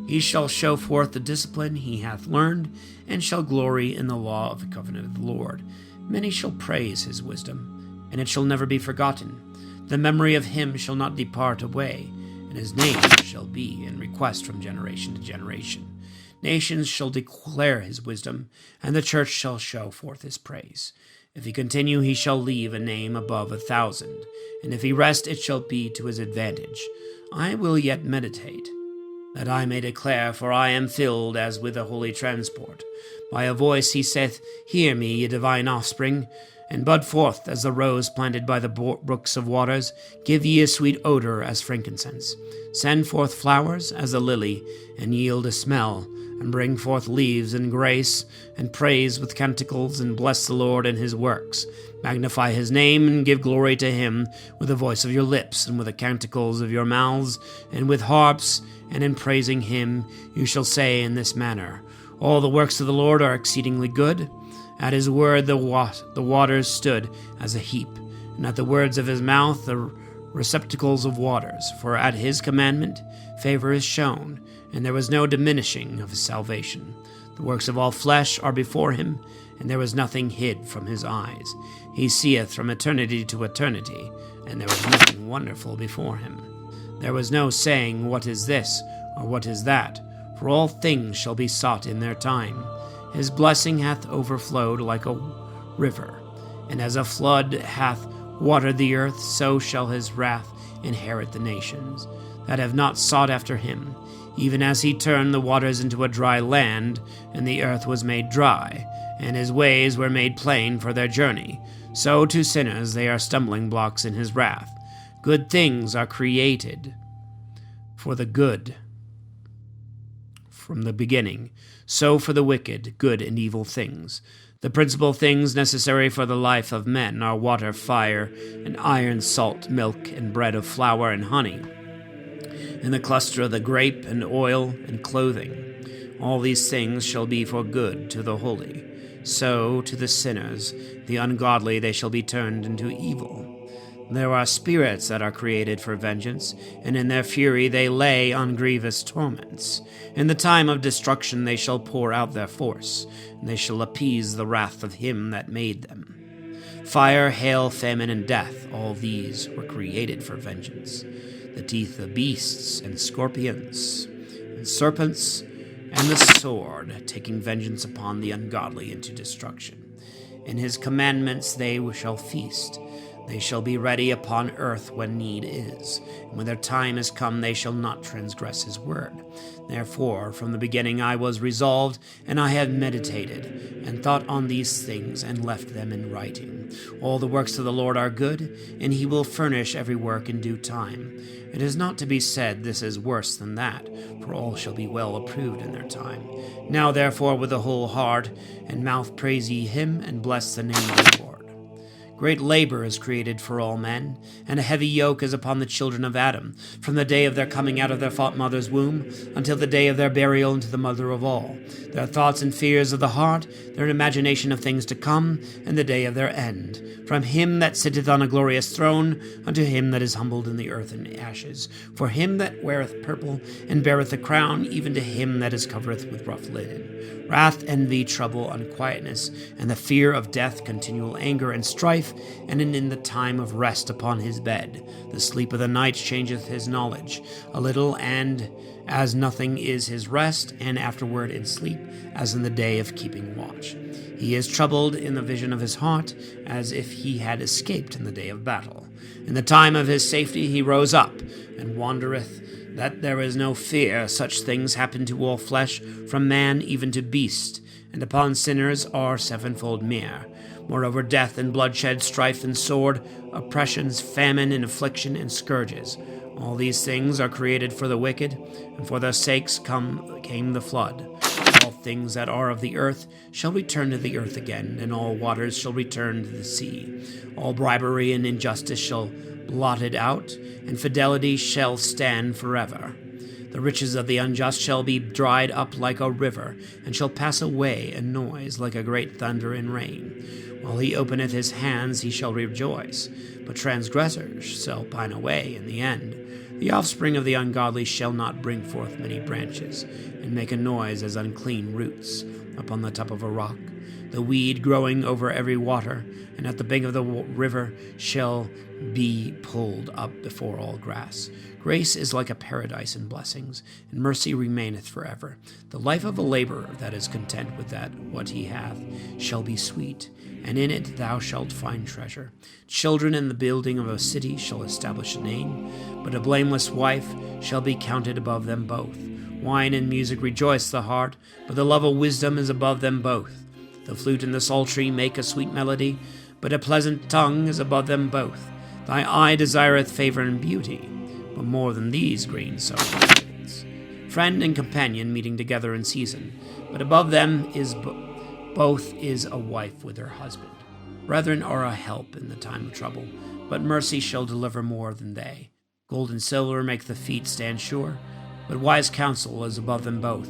He shall show forth the discipline he hath learned, and shall glory in the law of the covenant of the Lord. Many shall praise his wisdom, and it shall never be forgotten. The memory of him shall not depart away, and his name shall be in request from generation to generation. Nations shall declare his wisdom, and the church shall show forth his praise. If he continue, he shall leave a name above 1,000, and if he rest, it shall be to his advantage. I will yet meditate, that I may declare, for I am filled as with a holy transport. By a voice he saith, Hear me, ye divine offspring, and bud forth as the rose planted by the brooks of waters. Give ye a sweet odor as frankincense. Send forth flowers as the lily, and yield a smell, and bring forth leaves and grace, and praise with canticles, and bless the Lord and his works. Magnify his name, and give glory to him with the voice of your lips, and with the canticles of your mouths, and with harps, and in praising him you shall say in this manner, All the works of the Lord are exceedingly good. At his word the waters stood as a heap, and at the words of his mouth the receptacles of waters. For at his commandment favor is shown, and there was no diminishing of his salvation. The works of all flesh are before him, and there was nothing hid from his eyes. He seeth from eternity to eternity, and there was nothing wonderful before him. There was no saying, What is this, or what is that? For all things shall be sought in their time. His blessing hath overflowed like a river, and as a flood hath watered the earth, so shall his wrath inherit the nations that have not sought after him. Even as he turned the waters into a dry land, and the earth was made dry, and his ways were made plain for their journey, so to sinners they are stumbling blocks in his wrath. Good things are created for the good from the beginning, so for the wicked, good and evil things. The principal things necessary for the life of men are water, fire, and iron, salt, milk, and bread of flour and honey, and the cluster of the grape, and oil, and clothing. All these things shall be for good to the holy. So to the sinners, the ungodly, they shall be turned into evil. There are spirits that are created for vengeance, and in their fury they lay on grievous torments. In the time of destruction they shall pour out their force, and they shall appease the wrath of him that made them. Fire, hail, famine, and death, all these were created for vengeance. The teeth of beasts, and scorpions, and serpents, and the sword, taking vengeance upon the ungodly into destruction. In his commandments they shall feast. They shall be ready upon earth when need is, and when their time is come they shall not transgress his word. Therefore from the beginning I was resolved, and I have meditated, and thought on these things, and left them in writing. All the works of the Lord are good, and he will furnish every work in due time. It is not to be said, This is worse than that, for all shall be well approved in their time. Now therefore with the whole heart and mouth praise ye him, and bless the name of the Lord. Great labor is created for all men, and a heavy yoke is upon the children of Adam, from the day of their coming out of their mother's womb, until the day of their burial into the mother of all. Their thoughts and fears of the heart, their imagination of things to come, and the day of their end. From him that sitteth on a glorious throne, unto him that is humbled in the earth and ashes. For him that weareth purple, and beareth a crown, even to him that is covered with rough linen. Wrath, envy, trouble, unquietness, and the fear of death, continual anger and strife, and in the time of rest upon his bed. The sleep of the night changeth his knowledge a little, and as nothing is his rest, and afterward in sleep, as in the day of keeping watch. He is troubled in the vision of his heart, as if he had escaped in the day of battle. In the time of his safety he rose up, and wandereth, that there is no fear. Such things happen to all flesh, from man even to beast, and upon sinners are sevenfold mere. Moreover, death and bloodshed, strife and sword, oppressions, famine and affliction and scourges. All these things are created for the wicked, and for their sakes came the flood. All things that are of the earth shall return to the earth again, and all waters shall return to the sea. All bribery and injustice shall blotted out, and fidelity shall stand forever. The riches of the unjust shall be dried up like a river, and shall pass away in noise like a great thunder and rain. While he openeth his hands he shall rejoice, but transgressors shall pine away in the end. The offspring of the ungodly shall not bring forth many branches, and make a noise as unclean roots. upon the top of a rock, the weed growing over every water, and at the bank of the river shall be pulled up before all grass. Grace is like a paradise in blessings, and mercy remaineth forever. The life of a laborer that is content with that what he hath shall be sweet, and in it thou shalt find treasure. Children in the building of a city shall establish a name, but a blameless wife shall be counted above them both. Wine and music rejoice the heart, but the love of wisdom is above them both. The flute and the psaltery make a sweet melody, but a pleasant tongue is above them both. Thy eye desireth favor and beauty, but more than these green substance. Friend and companion meeting together in season, but above them is both is a wife with her husband. Brethren are a help in the time of trouble, but mercy shall deliver more than they. Gold and silver make the feet stand sure, but wise counsel is above them both.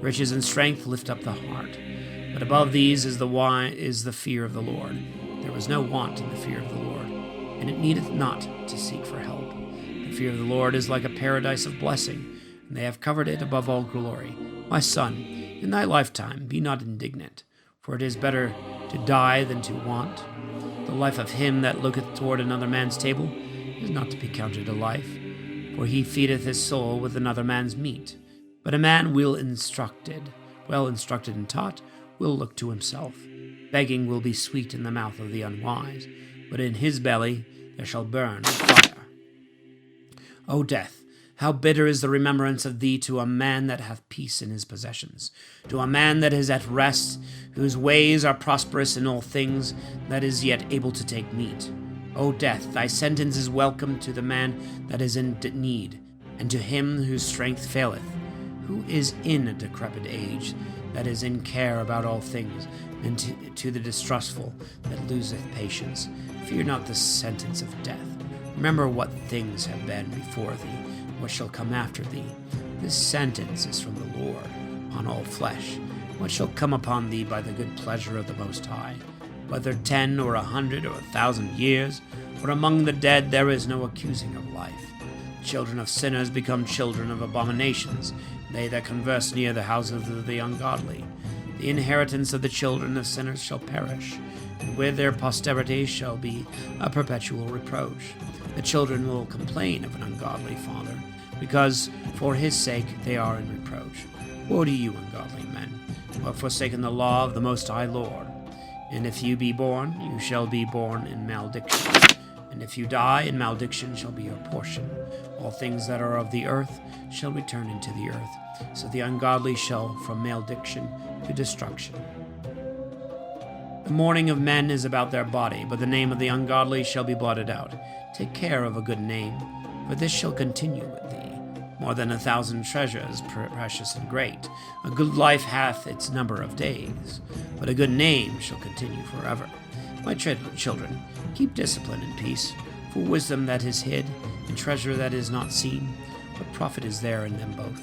Riches and strength lift up the heart, but above these is the fear of the Lord. There was no want in the fear of the Lord, and it needeth not to seek for help. The fear of the Lord is like a paradise of blessing, and they have covered it above all glory. My son, in thy lifetime be not indignant, for it is better to die than to want. The life of him that looketh toward another man's table is not to be counted a life, for he feedeth his soul with another man's meat. But a man well instructed and taught, will look to himself. Begging will be sweet in the mouth of the unwise, but in his belly there shall burn fire. O death, how bitter is the remembrance of thee to a man that hath peace in his possessions, to a man that is at rest, whose ways are prosperous in all things, that is yet able to take meat. O death, thy sentence is welcome to the man that is in need, and to him whose strength faileth, who is in a decrepit age, that is in care about all things, and to the distrustful that loseth patience. Fear not the sentence of death. Remember what things have been before thee, what shall come after thee. This sentence is from the Lord on all flesh. What shall come upon thee by the good pleasure of the Most High? Whether 10 or 100 or 1,000 years, for among the dead there is no accusing of life. Children of sinners become children of abominations, they that converse near the houses of the ungodly. The inheritance of the children of sinners shall perish, and with their posterity shall be a perpetual reproach. The children will complain of an ungodly father, because for his sake they are in reproach. Woe to you, ungodly men, who have forsaken the law of the Most High Lord. And if you be born, you shall be born in malediction. And if you die, in malediction shall be your portion. All things that are of the earth shall return into the earth. So the ungodly shall from malediction to destruction. The mourning of men is about their body, but the name of the ungodly shall be blotted out. Take care of a good name, for this shall continue with thee. More than 1,000 treasures, precious and great. A good life hath its number of days, but a good name shall continue forever. My children, keep discipline and peace, for wisdom that is hid, and treasure that is not seen. What profit is there in them both?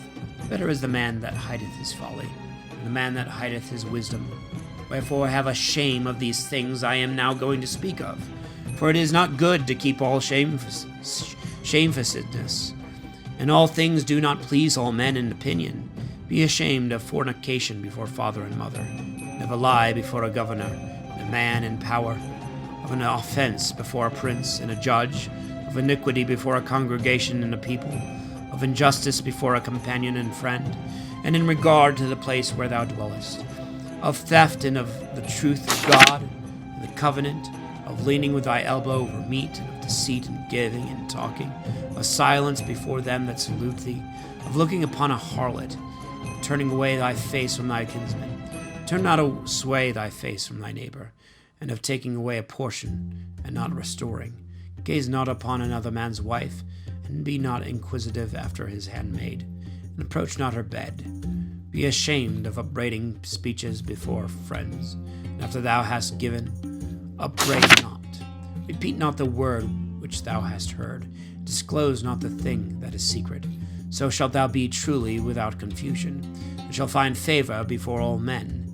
Better is the man that hideth his folly, and the man that hideth his wisdom. Wherefore have a shame of these things I am now going to speak of. For it is not good to keep all shamefacedness. And all things do not please all men in opinion. Be ashamed of fornication before father and mother, and of a lie before a governor, and a man in power, of an offense before a prince and a judge, of iniquity before a congregation and a people, of injustice before a companion and friend, and in regard to the place where thou dwellest, of theft and of the truth of God, and the covenant, of leaning with thy elbow over meat, and of deceit and giving and talking, of silence before them that salute thee, of looking upon a harlot, of turning away thy face from thy kinsman. Turn not away thy face from thy neighbor, and of taking away a portion, and not restoring. Gaze not upon another man's wife, and be not inquisitive after his handmaid, and approach not her bed. Be ashamed of upbraiding speeches before friends, and after thou hast given, upbraid not. Repeat not the word which thou hast heard, disclose not the thing that is secret. So shalt thou be truly without confusion, and shall find favor before all men.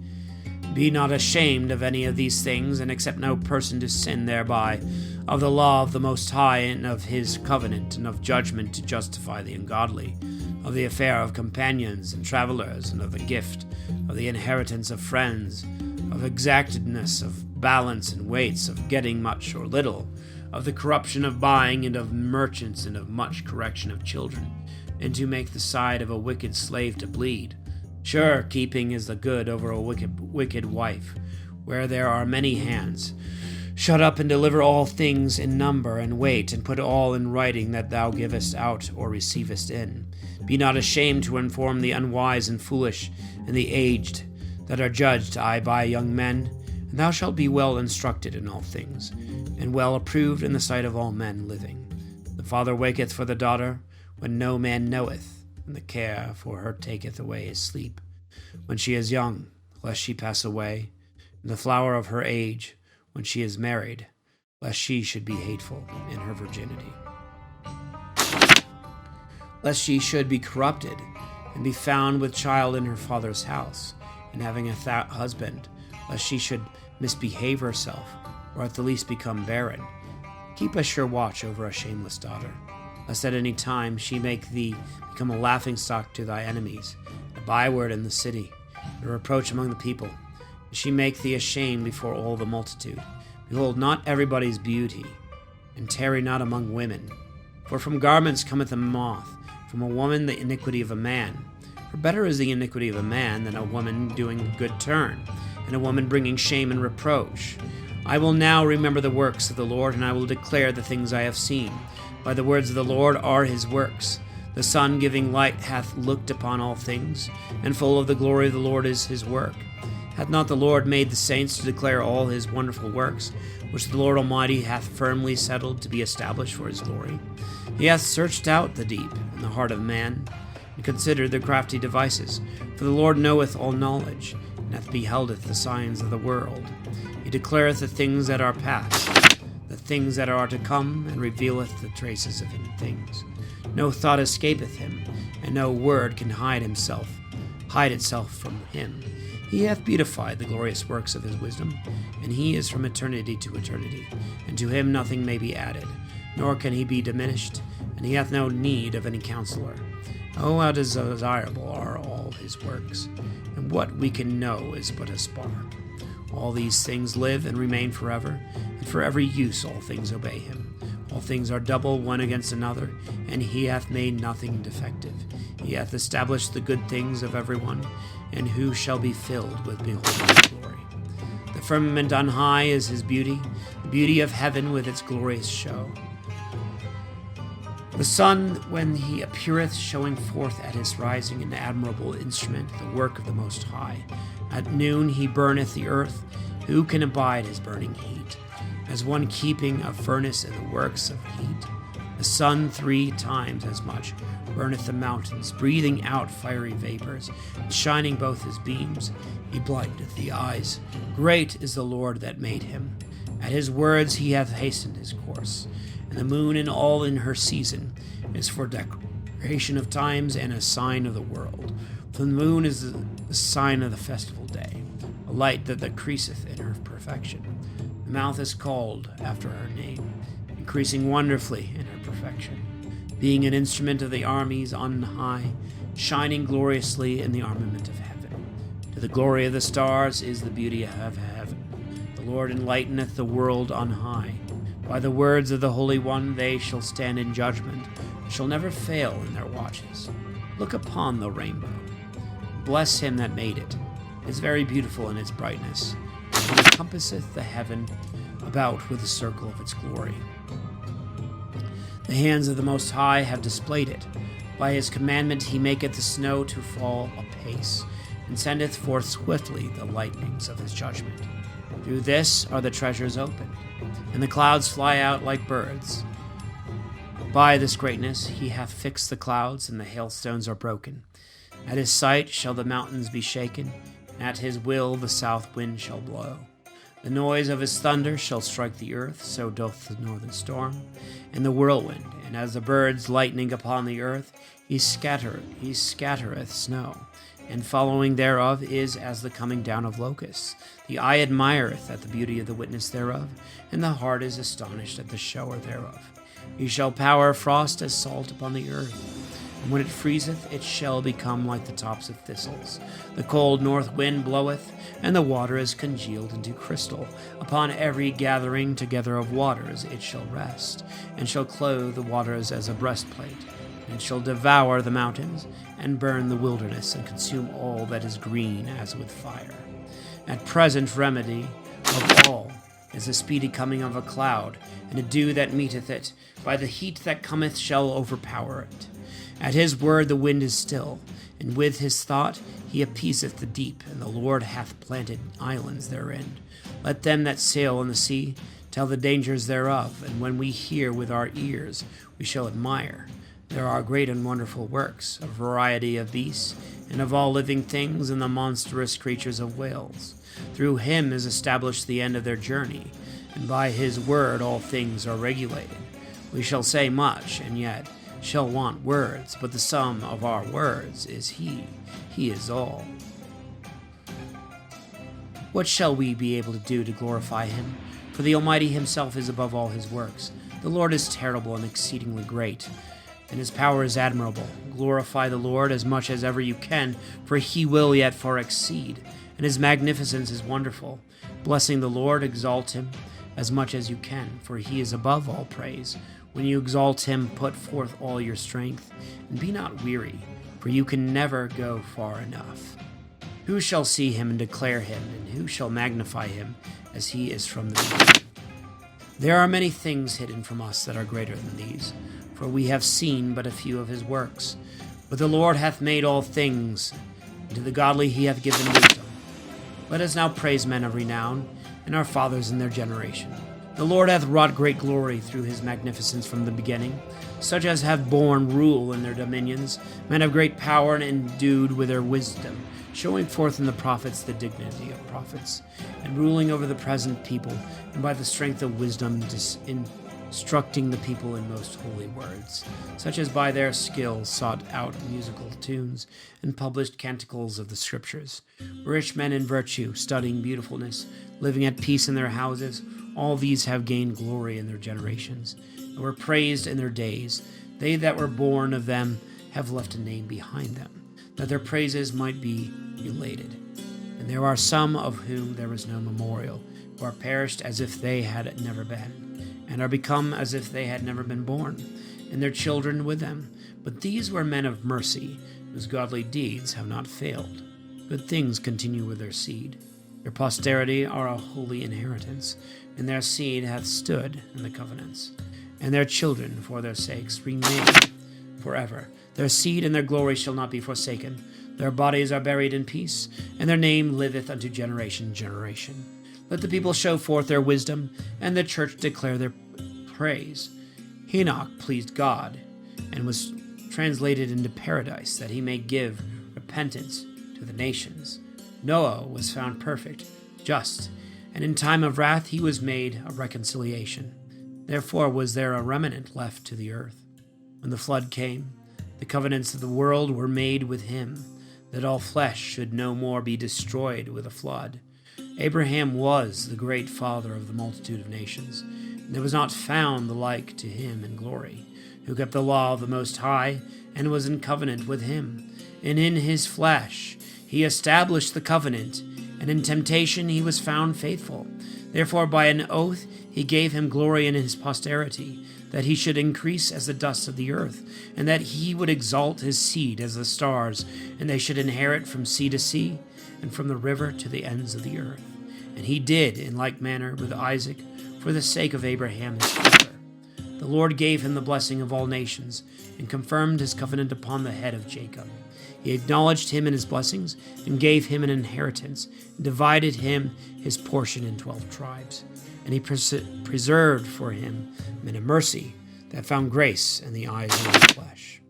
Be not ashamed of any of these things, and accept no person to sin thereby, of the law of the Most High, and of his covenant, and of judgment to justify the ungodly, of the affair of companions and travelers, and of the gift, of the inheritance of friends, of exactedness, of balance and weights, of getting much or little, of the corruption of buying, and of merchants, and of much correction of children, and to make the side of a wicked slave to bleed. Sure, keeping is the good over a wicked wife, where there are many hands. Shut up and deliver all things in number and weight, and put all in writing that thou givest out or receivest in. Be not ashamed to inform the unwise and foolish, and the aged, that are judged by young men, and thou shalt be well instructed in all things, and well approved in the sight of all men living. The father waketh for the daughter, when no man knoweth, and the care for her taketh away his sleep. When she is young, lest she pass away, in the flower of her age, when she is married, lest she should be hateful in her virginity. Lest she should be corrupted, and be found with child in her father's house, and having a husband, lest she should misbehave herself, or at the least become barren. Keep a sure watch over a shameless daughter, lest at any time she make thee become a laughingstock to thy enemies, a byword in the city, a reproach among the people. And she make thee ashamed before all the multitude. Behold, not everybody's beauty, and tarry not among women. For from garments cometh a moth, from a woman the iniquity of a man. For better is the iniquity of a man than a woman doing a good turn, and a woman bringing shame and reproach. I will now remember the works of the Lord, and I will declare the things I have seen. By the words of the Lord are his works. The sun giving light hath looked upon all things, and full of the glory of the Lord is his work. Hath not the Lord made the saints to declare all his wonderful works, which the Lord Almighty hath firmly settled to be established for his glory? He hath searched out the deep and the heart of man, and considered their crafty devices. For the Lord knoweth all knowledge, and hath beheldeth the signs of the world. He declareth the things that are past, the things that are to come, and revealeth the traces of hidden things. No thought escapeth him, and no word can hide itself from him. He hath beautified the glorious works of his wisdom, and he is from eternity to eternity, and to him nothing may be added, nor can he be diminished, and he hath no need of any counselor. Oh, how desirable are all his works, and what we can know is but a spark. All these things live and remain forever, and for every use all things obey him. All things are double one against another, and he hath made nothing defective. He hath established the good things of every one, and who shall be filled with beholding his glory? The firmament on high is his beauty, the beauty of heaven with its glorious show. The sun, when he appeareth, showing forth at his rising an admirable instrument, the work of the Most High. At noon he burneth the earth. Who can abide his burning heat? As one keeping a furnace in the works of heat. The sun 3 times as much burneth the mountains, breathing out fiery vapors, and shining both his beams. He blindeth the eyes. Great is the Lord that made him. At his words he hath hastened his course. And the moon and all in her season is for declaration of times and a sign of the world. For the moon is the sign of the festival day, a light that decreaseth in her perfection. The mouth is called after her name, increasing wonderfully in her perfection, being an instrument of the armies on high, shining gloriously in the armament of heaven. To the glory of the stars is the beauty of heaven. The Lord enlighteneth the world on high. By the words of the Holy One they shall stand in judgment, and shall never fail in their watches. Look upon the rainbow. Bless him that made it. It is very beautiful in its brightness, and encompasseth the heaven about with the circle of its glory. The hands of the Most High have displayed it. By his commandment he maketh the snow to fall apace, and sendeth forth swiftly the lightnings of his judgment. Through this are the treasures opened, and the clouds fly out like birds. By this greatness he hath fixed the clouds, and the hailstones are broken. At his sight shall the mountains be shaken, and at his will the south wind shall blow. The noise of his thunder shall strike the earth, so doth the northern storm, and the whirlwind. And as the birds lightning upon the earth, he scattereth snow, and following thereof is as the coming down of locusts. The eye admireth at the beauty of the witness thereof, and the heart is astonished at the shower thereof. He shall pour frost as salt upon the earth. And when it freezeth, it shall become like the tops of thistles. The cold north wind bloweth, and the water is congealed into crystal. Upon every gathering together of waters it shall rest, and shall clothe the waters as a breastplate, and shall devour the mountains, and burn the wilderness, and consume all that is green as with fire. At present remedy of all is the speedy coming of a cloud, and a dew that meeteth it. By the heat that cometh shall overpower it. At his word the wind is still, and with his thought he appeaseth the deep, and the Lord hath planted islands therein. Let them that sail on the sea tell the dangers thereof, and when we hear with our ears, we shall admire. There are great and wonderful works, a variety of beasts, and of all living things, and the monstrous creatures of whales. Through him is established the end of their journey, and by his word all things are regulated. We shall say much, and yet shall want words, but the sum of our words is he. He is all. What shall we be able to do to glorify him? For the Almighty himself is above all his works. The Lord is terrible and exceedingly great, and his power is admirable. Glorify the Lord as much as ever you can, for he will yet far exceed, and his magnificence is wonderful. Blessing the Lord, exalt him as much as you can, for he is above all praise. When you exalt him, put forth all your strength, and be not weary, for you can never go far enough. Who shall see him and declare him, and who shall magnify him as he is from the beginning? There are many things hidden from us that are greater than these, for we have seen but a few of his works. But the Lord hath made all things, and to the godly he hath given wisdom. Let us now praise men of renown, and our fathers in their generation. The Lord hath wrought great glory through his magnificence from the beginning, such as have borne rule in their dominions, men of great power and endued with their wisdom, showing forth in the prophets the dignity of prophets, and ruling over the present people, and by the strength of wisdom instructing the people in most holy words, such as by their skill sought out musical tunes, and published canticles of the Scriptures. Rich men in virtue, studying beautifulness, living at peace in their houses, all these have gained glory in their generations, and were praised in their days. They that were born of them have left a name behind them, that their praises might be related. And there are some of whom there is no memorial, who are perished as if they had never been, and are become as if they had never been born, and their children with them. But these were men of mercy, whose godly deeds have not failed. Good things continue with their seed. Their posterity are a holy inheritance, and their seed hath stood in the covenants. And their children, for their sakes, remain forever. Their seed and their glory shall not be forsaken. Their bodies are buried in peace, and their name liveth unto generation. Let the people show forth their wisdom, and the church declare their praise. Enoch pleased God, and was translated into paradise, that he may give repentance to the nations. Noah was found perfect, just, and in time of wrath he was made a reconciliation. Therefore was there a remnant left to the earth. When the flood came, the covenants of the world were made with him, that all flesh should no more be destroyed with a flood. Abraham was the great father of the multitude of nations, and there was not found the like to him in glory, who kept the law of the Most High, and was in covenant with him. And in his flesh he established the covenant, and in temptation he was found faithful. Therefore by an oath he gave him glory in his posterity, that he should increase as the dust of the earth, and that he would exalt his seed as the stars, and they should inherit from sea to sea, and from the river to the ends of the earth. And he did in like manner with Isaac, for the sake of Abraham his father. The Lord gave him the blessing of all nations, and confirmed his covenant upon the head of Jacob. He acknowledged him in his blessings, and gave him an inheritance, and divided him his portion in 12 tribes. And he preserved for him men of mercy, that found grace in the eyes of his flesh.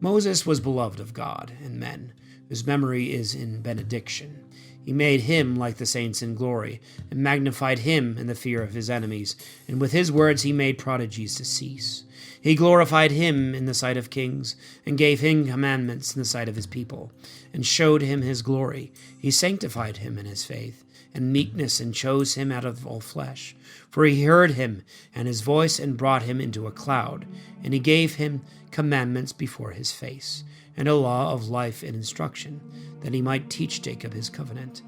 Moses was beloved of God and men, whose memory is in benediction. He made him like the saints in glory, and magnified him in the fear of his enemies, and with his words he made prodigies to cease. He glorified him in the sight of kings, and gave him commandments in the sight of his people, and showed him his glory. He sanctified him in his faith, and meekness, and chose him out of all flesh. For he heard him and his voice, and brought him into a cloud. And he gave him commandments before his face, and a law of life and instruction, that he might teach Jacob his covenant,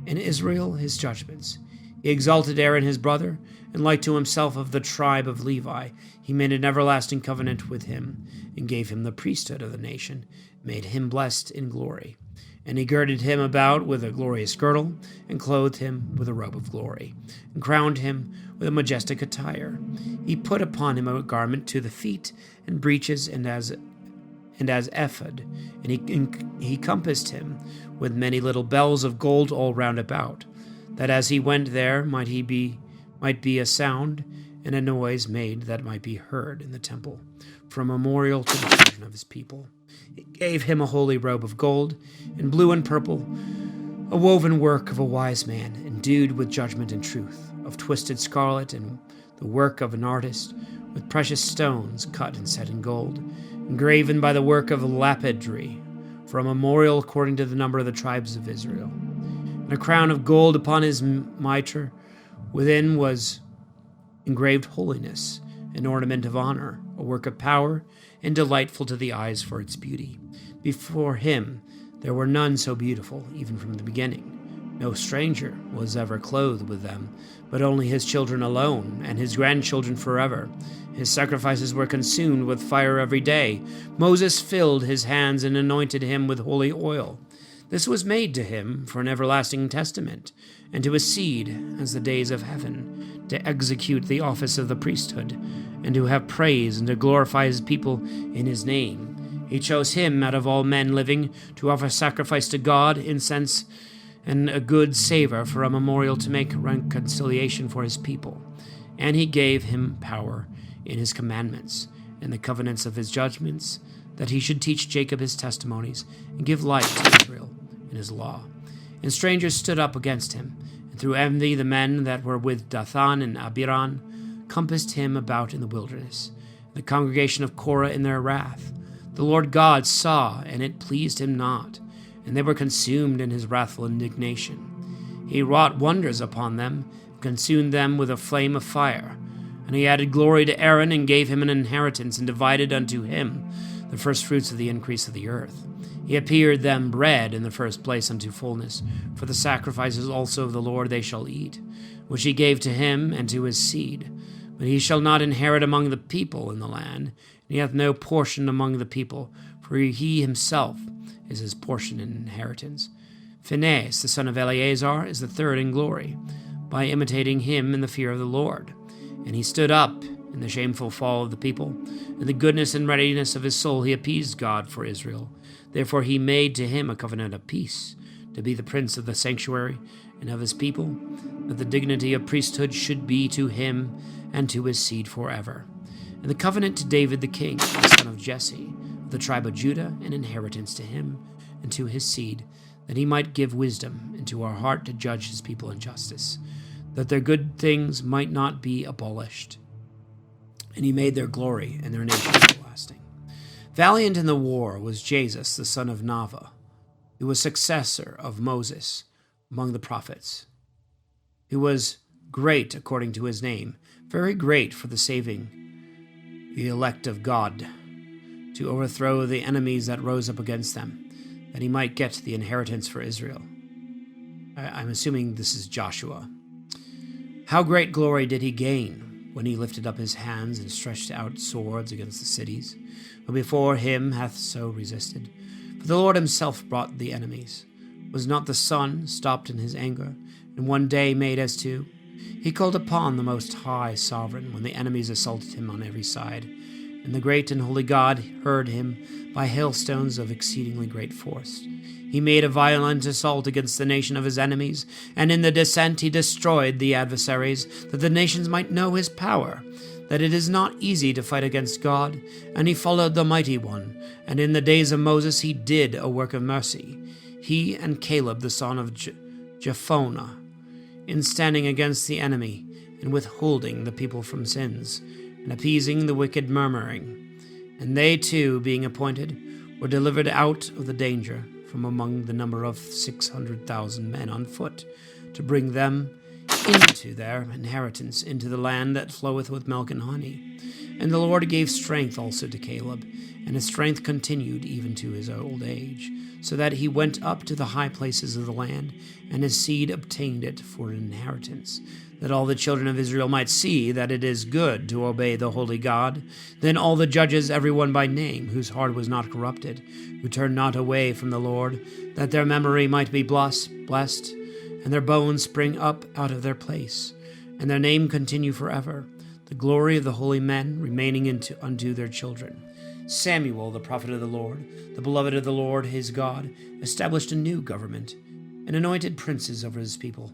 and Israel his judgments. He exalted Aaron his brother, and like to himself of the tribe of Levi, he made an everlasting covenant with him, and gave him the priesthood of the nation, made him blessed in glory. And he girded him about with a glorious girdle, and clothed him with a robe of glory, and crowned him with a majestic attire. He put upon him a garment to the feet, and breeches, and as ephod, and he compassed him with many little bells of gold all round about, that as he went there might be a sound and a noise made that might be heard in the temple, for a memorial to the children of his people. He gave him a holy robe of gold, and blue and purple, a woven work of a wise man, endued with judgment and truth, of twisted scarlet, and the work of an artist, with precious stones cut and set in gold, engraven by the work of lapidary, for a memorial according to the number of the tribes of Israel. And a crown of gold upon his mitre, within was engraved holiness, an ornament of honor, a work of power, and delightful to the eyes for its beauty. Before him there were none so beautiful, even from the beginning. No stranger was ever clothed with them, but only his children alone, and his grandchildren forever. His sacrifices were consumed with fire every day. Moses filled his hands and anointed him with holy oil. This was made to him for an everlasting testament, and to his seed as the days of heaven, to execute the office of the priesthood, and to have praise and to glorify his people in his name. He chose him out of all men living to offer sacrifice to God, incense, and a good savor, for a memorial to make reconciliation for his people. And he gave him power in his commandments, and the covenants of his judgments, that he should teach Jacob his testimonies, and give light to Israel in his law. And strangers stood up against him, and through envy the men that were with Dathan and Abiram compassed him about in the wilderness, the congregation of Korah in their wrath. The Lord God saw, and it pleased him not, and they were consumed in his wrathful indignation. He wrought wonders upon them, consumed them with a flame of fire. And he added glory to Aaron, and gave him an inheritance, and divided unto him the firstfruits of the increase of the earth. He appeared them bread in the first place unto fullness, for the sacrifices also of the Lord they shall eat, which he gave to him and to his seed. But he shall not inherit among the people in the land, and he hath no portion among the people, for he himself is his portion and inheritance. Phinehas, the son of Eleazar, is the third in glory, by imitating him in the fear of the Lord. And he stood up in the shameful fall of the people. In the goodness and readiness of his soul he appeased God for Israel. Therefore he made to him a covenant of peace, to be the prince of the sanctuary and of his people, that the dignity of priesthood should be to him and to his seed forever. And the covenant to David the king, the son of Jesse, of the tribe of Judah, an inheritance to him and to his seed, that he might give wisdom into our heart to judge his people in justice, that their good things might not be abolished. And he made their glory and their nation everlasting. Valiant in the war was Jesus, the son of Nava, who was successor of Moses among the prophets, who was great according to his name, very great for the saving the elect of God, to overthrow the enemies that rose up against them, that he might get the inheritance for Israel. I'm assuming this is Joshua. How great glory did he gain when he lifted up his hands and stretched out swords against the cities, who before him hath so resisted. For the Lord himself brought the enemies. Was not the sun stopped in his anger, and one day made as two? He called upon the Most High Sovereign when the enemies assaulted him on every side, and the great and holy God heard him by hailstones of exceedingly great force. He made a violent assault against the nation of his enemies, and in the descent he destroyed the adversaries, that the nations might know his power, that it is not easy to fight against God. And he followed the Mighty One, and in the days of Moses he did a work of mercy, he and Caleb the son of Jephunneh, in standing against the enemy, and withholding the people from sins, and appeasing the wicked murmuring. And they too, being appointed, were delivered out of the danger from among the number of 600,000 men on foot, to bring them into their inheritance, into the land that floweth with milk and honey. And the Lord gave strength also to Caleb, and his strength continued even to his old age, so that he went up to the high places of the land, and his seed obtained it for an inheritance, that all the children of Israel might see that it is good to obey the holy God. Then all the judges, every one by name, whose heart was not corrupted, who turned not away from the Lord, that their memory might be blessed, and their bones spring up out of their place, and their name continue forever, the glory of the holy men remaining unto their children. Samuel, the prophet of the Lord, the beloved of the Lord his God, established a new government, and anointed princes over his people.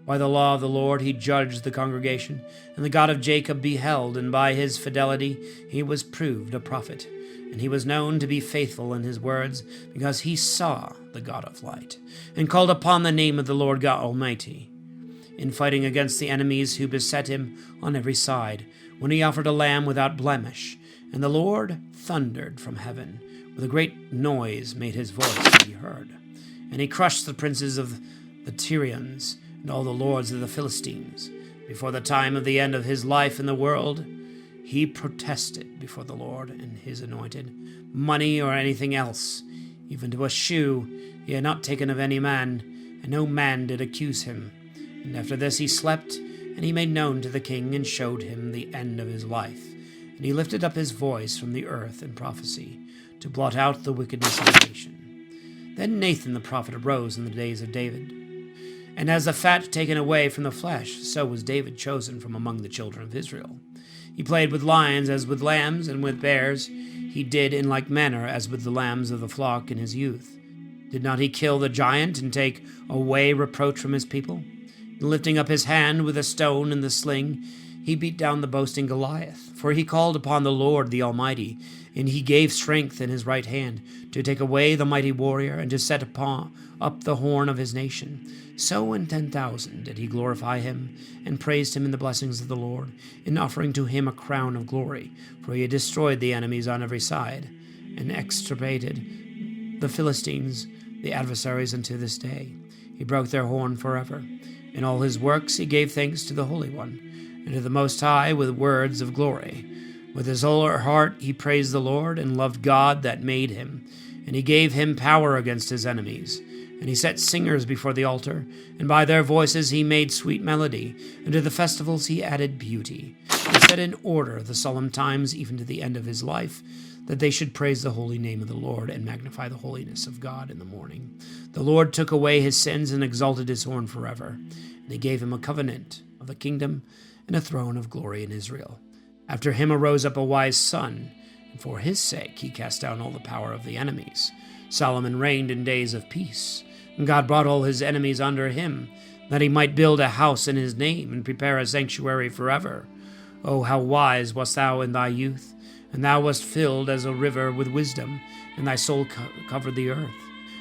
By the law of the Lord he judged the congregation, and the God of Jacob beheld, and by his fidelity he was proved a prophet. And he was known to be faithful in his words, because he saw the God of light, and called upon the name of the Lord God Almighty, in fighting against the enemies who beset him on every side, when he offered a lamb without blemish. And the Lord thundered from heaven, with a great noise made his voice be heard. And he crushed the princes of the Tyrians, and all the lords of the Philistines. Before the time of the end of his life in the world, he protested before the Lord and his anointed. Money or anything else, even to a shoe, he had not taken of any man, and no man did accuse him. And after this he slept, and he made known to the king, and showed him the end of his life. And he lifted up his voice from the earth in prophecy, to blot out the wickedness of the nation. Then Nathan the prophet arose in the days of David. And as the fat taken away from the flesh, so was David chosen from among the children of Israel. He played with lions as with lambs, and with bears. He did in like manner as with the lambs of the flock in his youth. Did not he kill the giant, and take away reproach from his people? And lifting up his hand with a stone and the sling, he beat down the boasting Goliath. For he called upon the Lord the Almighty, and he gave strength in his right hand, to take away the mighty warrior, and to set up the horn of his nation. So in 10,000 did he glorify him, and praised him in the blessings of the Lord, in offering to him a crown of glory. For he had destroyed the enemies on every side, and extirpated the Philistines, the adversaries, unto this day. He broke their horn forever. In all his works he gave thanks to the Holy One, and to the Most High with words of glory. With his whole heart he praised the Lord, and loved God that made him. And he gave him power against his enemies. And he set singers before the altar, and by their voices he made sweet melody. And to the festivals he added beauty. He set in order the solemn times, even to the end of his life, that they should praise the holy name of the Lord, and magnify the holiness of God in the morning. The Lord took away his sins, and exalted his horn forever. And he gave him a covenant of the kingdom, and a throne of glory in Israel. After him arose up a wise son, and for his sake he cast down all the power of the enemies. Solomon reigned in days of peace, and God brought all his enemies under him, that he might build a house in his name, and prepare a sanctuary forever. O how wise wast thou in thy youth, and thou wast filled as a river with wisdom, and thy soul covered the earth.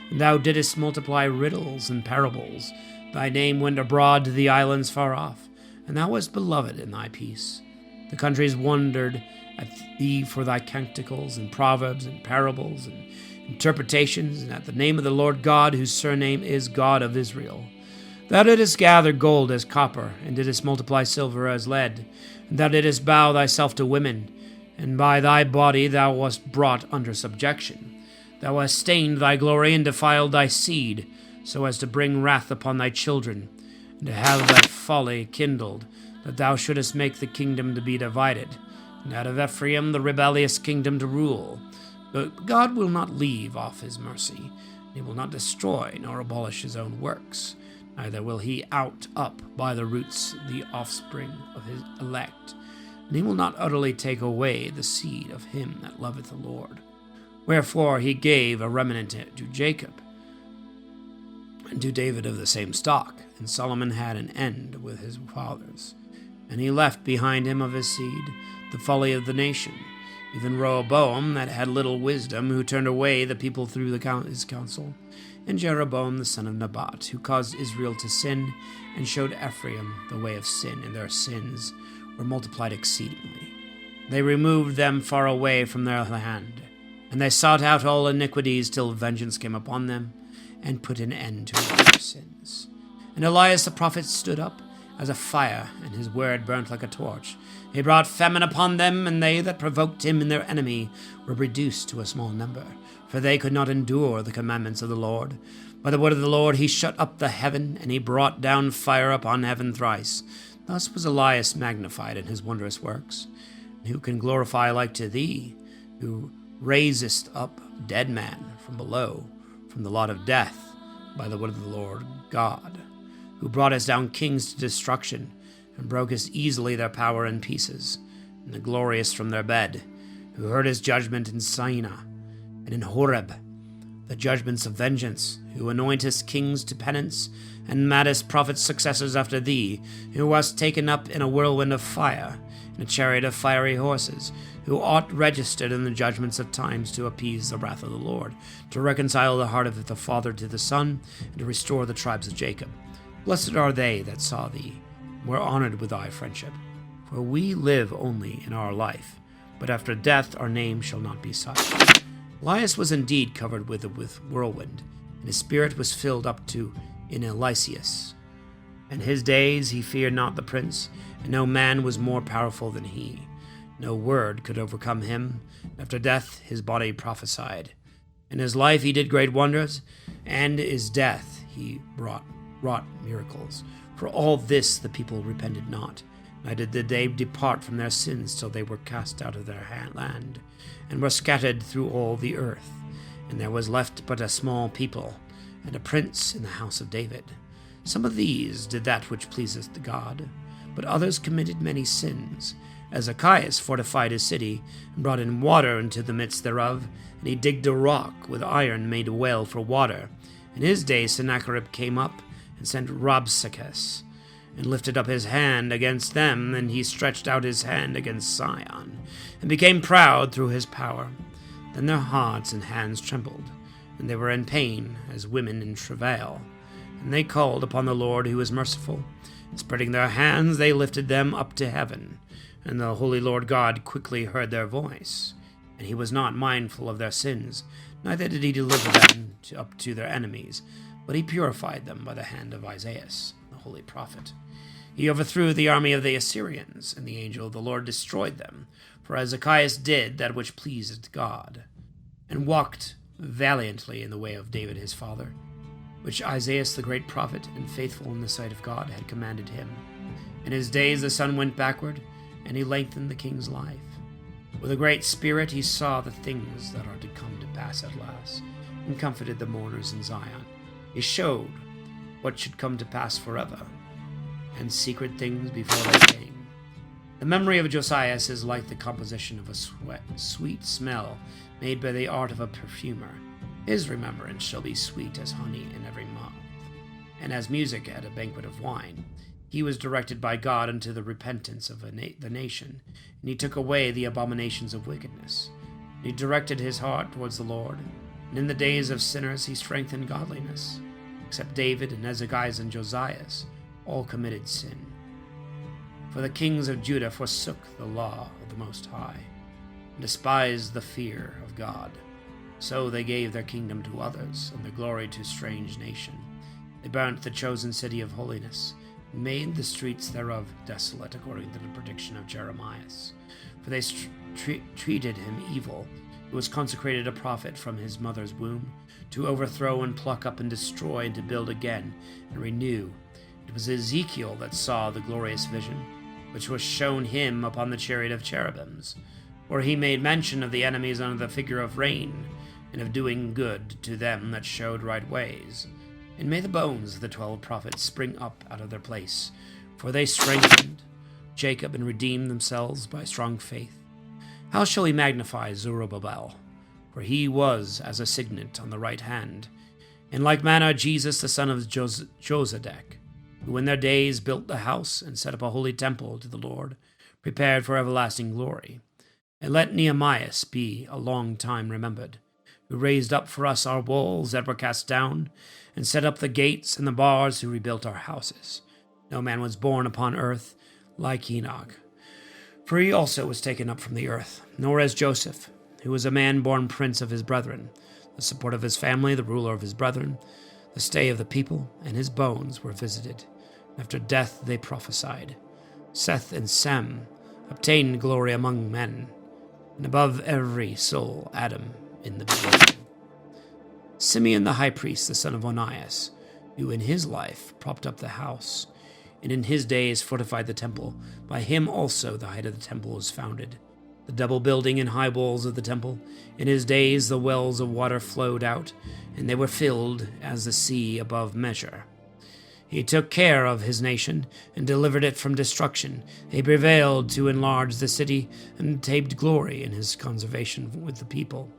And thou didst multiply riddles and parables. Thy name went abroad to the islands far off, and thou wast beloved in thy peace. The countries wondered at thee for thy canticles, and proverbs, and parables, and interpretations, and at the name of the Lord God, whose surname is God of Israel. Thou didst gather gold as copper, and didst multiply silver as lead, and thou didst bow thyself to women, and by thy body thou wast brought under subjection. Thou hast stained thy glory, and defiled thy seed, so as to bring wrath upon thy children, and to have thy folly kindled, that thou shouldest make the kingdom to be divided, and out of Ephraim the rebellious kingdom to rule. But God will not leave off his mercy, and he will not destroy nor abolish his own works. Neither will he out up by the roots the offspring of his elect, and he will not utterly take away the seed of him that loveth the Lord. Wherefore he gave a remnant to Jacob, and to David of the same stock. And Solomon had an end with his fathers. And he left behind him of his seed the folly of the nation, even Rehoboam that had little wisdom, who turned away the people through his counsel, and Jeroboam the son of Nebat, who caused Israel to sin, and showed Ephraim the way of sin, and their sins were multiplied exceedingly. They removed them far away from their land, and they sought out all iniquities till vengeance came upon them, and put an end to their sins. And Elias the prophet stood up as a fire, and his word burnt like a torch. He brought famine upon them, and they that provoked him in their enemy were reduced to a small number, for they could not endure the commandments of the Lord. By the word of the Lord he shut up the heaven, and he brought down fire upon heaven thrice. Thus was Elias magnified in his wondrous works. And who can glorify like to thee, who raisest up dead man from below, from the lot of death, by the word of the Lord God, who broughtest down kings to destruction, and brokest easily their power in pieces, and the glorious from their bed, who heard his judgment in Sinai, and in Horeb, the judgments of vengeance, who anointest kings to penance, and maddest prophets successors after thee, who wast taken up in a whirlwind of fire, in a chariot of fiery horses, who ought registered in the judgments of times to appease the wrath of the Lord, to reconcile the heart of the Father to the Son, and to restore the tribes of Jacob. Blessed are they that saw thee, and were honored with thy friendship. For we live only in our life, but after death our name shall not be such. Elias was indeed covered with whirlwind, and his spirit was filled up to in Elysius. And his days he feared not the prince, and no man was more powerful than he. No word could overcome him. After death his body prophesied. In his life he did great wonders, and his death he wrought miracles. For all this the people repented not, neither did they depart from their sins till they were cast out of their land, and were scattered through all the earth. And there was left but a small people, and a prince in the house of David. Some of these did that which pleaseth God, but others committed many sins. Zacchaeus fortified his city, and brought in water into the midst thereof, and he digged a rock with iron, made a well for water. In his day Sennacherib came up, and sent Rabshakeh, and lifted up his hand against them, and he stretched out his hand against Sion, and became proud through his power. Then their hearts and hands trembled, and they were in pain as women in travail. And they called upon the Lord who is merciful, and spreading their hands they lifted them up to heaven. And the holy Lord God quickly heard their voice, and he was not mindful of their sins, neither did he deliver them up to their enemies, but he purified them by the hand of Isaiah, the holy prophet. He overthrew the army of the Assyrians, and the angel of the Lord destroyed them. For Zacchaeus did that which pleased God, and walked valiantly in the way of David his father, which Isaiah the great prophet, and faithful in the sight of God, had commanded him. In his days the sun went backward, and he lengthened the king's life. With a great spirit he saw the things that are to come to pass at last, and comforted the mourners in Zion. He showed what should come to pass forever, and secret things before they came. The memory of Josiah is like the composition of a sweet smell made by the art of a perfumer. His remembrance shall be sweet as honey in every mouth, and as music at a banquet of wine. He was directed by God unto the repentance of the nation, and he took away the abominations of wickedness. And he directed his heart towards the Lord, and in the days of sinners he strengthened godliness. Except David and Hezekiah and Josiah, all committed sin. For the kings of Judah forsook the law of the Most High, and despised the fear of God. So they gave their kingdom to others, and their glory to a strange nation. They burnt the chosen city of holiness, and made the streets thereof desolate, according to the prediction of Jeremiah. For they treated him evil, who was consecrated a prophet from his mother's womb, to overthrow and pluck up and destroy, and to build again and renew. It was Ezekiel that saw the glorious vision, which was shown him upon the chariot of cherubims, where he made mention of the enemies under the figure of rain, and of doing good to them that showed right ways. And may the bones of the 12 prophets spring up out of their place, for they strengthened Jacob and redeemed themselves by strong faith. How shall we magnify Zerubbabel? For he was as a signet on the right hand. In like manner Jesus the son of Josedech, who in their days built the house and set up a holy temple to the Lord, prepared for everlasting glory. And let Nehemiah be a long time remembered, who raised up for us our walls that were cast down, and set up the gates and the bars, who rebuilt our houses. No man was born upon earth like Enoch, for he also was taken up from the earth, nor as Joseph, who was a man born prince of his brethren, the support of his family, the ruler of his brethren, The stay of the people and his bones were visited. After death they prophesied. Seth and Sem obtained glory among men, and above every soul Adam in the beginning. Simeon the high priest, the son of Onias, who in his life propped up the house, and in his days fortified the temple, by him also the height of the temple was founded. The double building and high walls of the temple, in his days the wells of water flowed out, and they were filled as the sea above measure. He took care of his nation, and delivered it from destruction. He prevailed to enlarge the city, and obtained glory in his conservation with the people,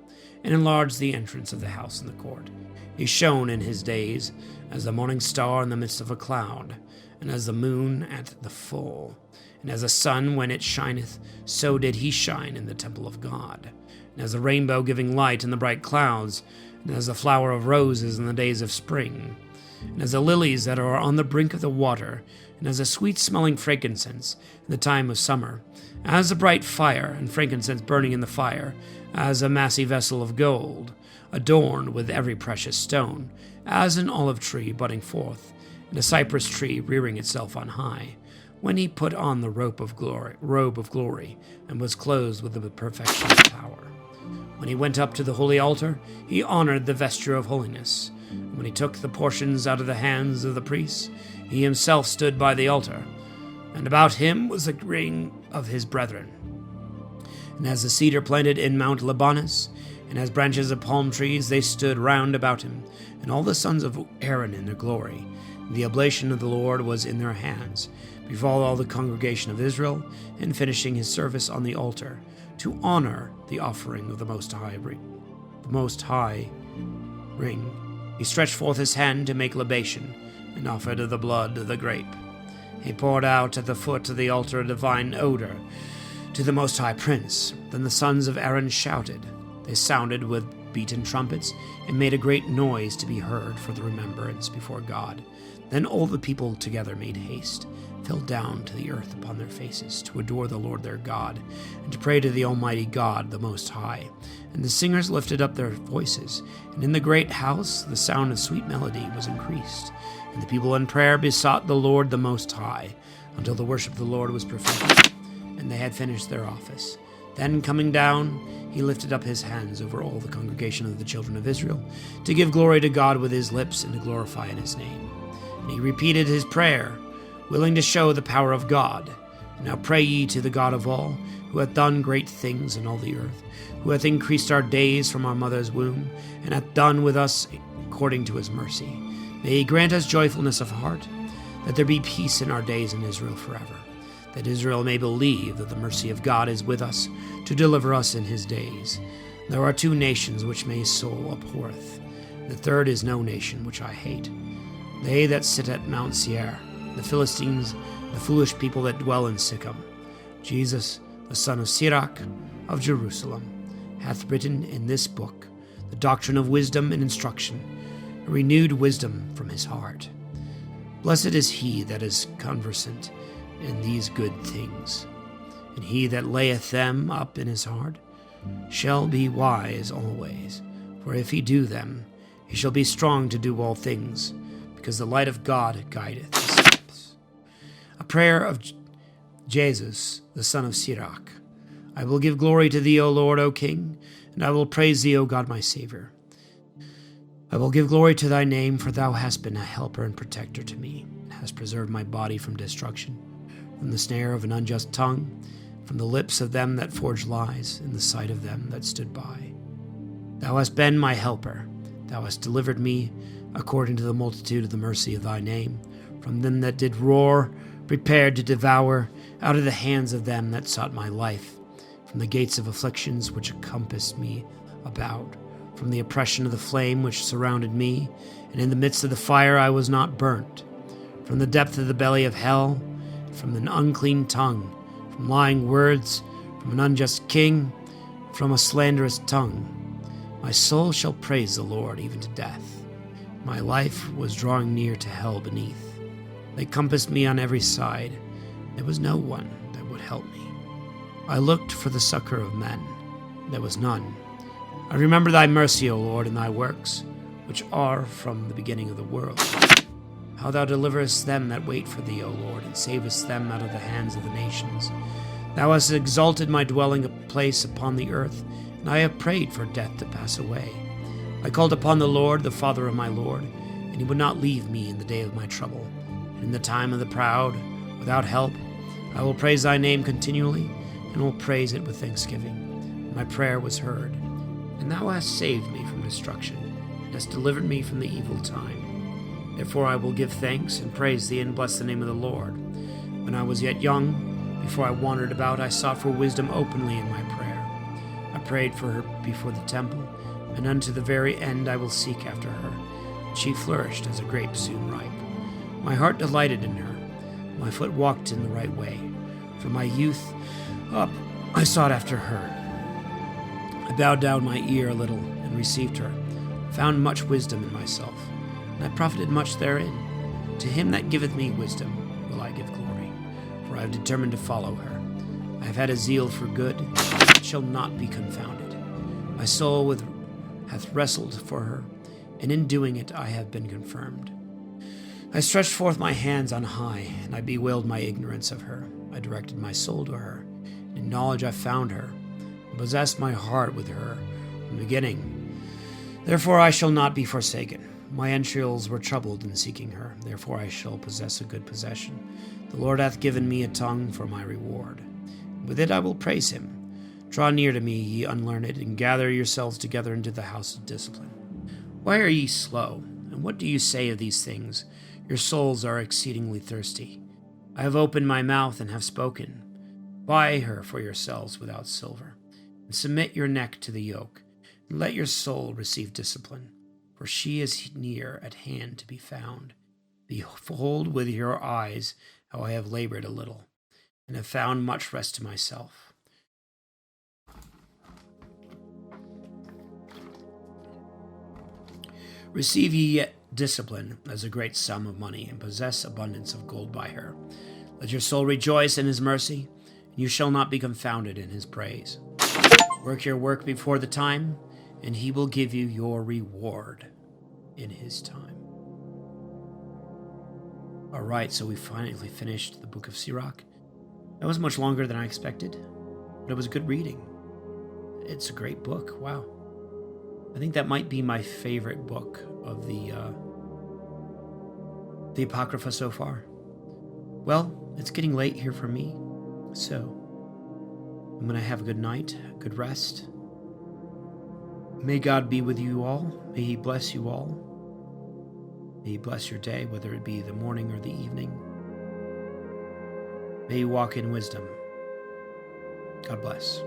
and enlarged the entrance of the house and the court. He shone in his days as the morning star in the midst of a cloud, and as the moon at the full. And as the sun when it shineth, so did he shine in the temple of God. And as the rainbow giving light in the bright clouds, and as the flower of roses in the days of spring, and as the lilies that are on the brink of the water, and as a sweet-smelling frankincense in the time of summer, as a bright fire and frankincense burning in the fire, as a massy vessel of gold, adorned with every precious stone, as an olive tree budding forth, and a cypress tree rearing itself on high, when he put on the robe of glory, and was clothed with the perfection of power. When he went up to the holy altar, he honored the vesture of holiness. And when he took the portions out of the hands of the priests, he himself stood by the altar, and about him was the ring of his brethren. And as the cedar planted in Mount Libanus, and as branches of palm trees, they stood round about him, and all the sons of Aaron in their glory. The oblation of the Lord was in their hands, before all the congregation of Israel, and finishing his service on the altar, to honor the offering of the Most High ring. He stretched forth his hand to make libation, and offered of the blood of the grape. He poured out at the foot of the altar a divine odor to the Most High Prince. Then the sons of Aaron shouted. They sounded with beaten trumpets, and made a great noise to be heard for the remembrance before God. Then all the people together made haste, fell down to the earth upon their faces, to adore the Lord their God, and to pray to the Almighty God, the Most High. And the singers lifted up their voices, and in the great house the sound of sweet melody was increased. And the people in prayer besought the Lord the Most High, until the worship of the Lord was perfected, and they had finished their office. Then coming down, he lifted up his hands over all the congregation of the children of Israel, to give glory to God with his lips, and to glorify in his name. And he repeated his prayer, willing to show the power of God. And now pray ye to the God of all, who hath done great things in all the earth, who hath increased our days from our mother's womb, and hath done with us according to his mercy. May he grant us joyfulness of heart, that there be peace in our days in Israel forever, that Israel may believe that the mercy of God is with us, to deliver us in his days. There are two nations which my soul abhorreth, the third is no nation which I hate. They that sit at Mount Seir, the Philistines, the foolish people that dwell in Sikkim. Jesus, the son of Sirach of Jerusalem, hath written in this book the doctrine of wisdom and instruction, a renewed wisdom from his heart. Blessed is he that is conversant in these good things, and he that layeth them up in his heart shall be wise always, for if he do them, he shall be strong to do all things, because the light of God guideth his steps. A prayer of Jesus, the son of Sirach. I will give glory to thee, O Lord, O King, and I will praise thee, O God, my Savior. I will give glory to thy name, for thou hast been a helper and protector to me, and hast preserved my body from destruction, from the snare of an unjust tongue, from the lips of them that forge lies, in the sight of them that stood by. Thou hast been my helper. Thou hast delivered me according to the multitude of the mercy of thy name, from them that did roar, prepared to devour, out of the hands of them that sought my life, from the gates of afflictions which encompassed me about, from the oppression of the flame which surrounded me, and in the midst of the fire I was not burnt, from the depth of the belly of hell, from an unclean tongue, from lying words, from an unjust king, from a slanderous tongue. My soul shall praise the Lord even to death. My life was drawing near to hell beneath. They compassed me on every side. There was no one that would help me. I looked for the succor of men. There was none. I remember thy mercy, O Lord, and thy works, which are from the beginning of the world. How thou deliverest them that wait for thee, O Lord, and savest them out of the hands of the nations. Thou hast exalted my dwelling place upon the earth, and I have prayed for death to pass away. I called upon the Lord, the Father of my Lord, and he would not leave me in the day of my trouble. And in the time of the proud, without help, I will praise thy name continually, and will praise it with thanksgiving. My prayer was heard, and thou hast saved me from destruction, and hast delivered me from the evil time. Therefore I will give thanks and praise thee, and bless the name of the Lord. When I was yet young, before I wandered about, I sought for wisdom openly in my prayer. I prayed for her before the temple, and unto the very end I will seek after her. She flourished as a grape soon ripe. My heart delighted in her. My foot walked in the right way. From my youth up I sought after her. I bowed down my ear a little, and received her, found much wisdom in myself, and I profited much therein. To him that giveth me wisdom will I give glory, for I have determined to follow her. I have had a zeal for good, it shall not be confounded. My soul hath wrestled for her, and in doing it I have been confirmed. I stretched forth my hands on high, and I bewailed my ignorance of her. I directed my soul to her, and in knowledge I found her, and possessed my heart with her from the beginning. Therefore I shall not be forsaken. My entrails were troubled in seeking her, therefore I shall possess a good possession. The Lord hath given me a tongue for my reward. With it I will praise him. Draw near to me, ye unlearned, and gather yourselves together into the house of discipline. Why are ye slow? And what do you say of these things? Your souls are exceedingly thirsty. I have opened my mouth and have spoken. Buy her for yourselves without silver, and submit your neck to the yoke, and let your soul receive discipline. For she is near at hand to be found. Behold with your eyes how I have labored a little, and have found much rest to myself. Receive ye yet discipline as a great sum of money, and possess abundance of gold by her. Let your soul rejoice in his mercy, and you shall not be confounded in his praise. Work your work before the time, and he will give you your reward in his time. All right, so we finally finished the book of Sirach. That was much longer than I expected, but it was good reading. It's a great book. Wow. I think that might be my favorite book of the Apocrypha so far. Well, it's getting late here for me, so I'm going to have a good night, good rest. May God be with you all. May he bless you all. May he bless your day, whether it be the morning or the evening. May you walk in wisdom. God bless.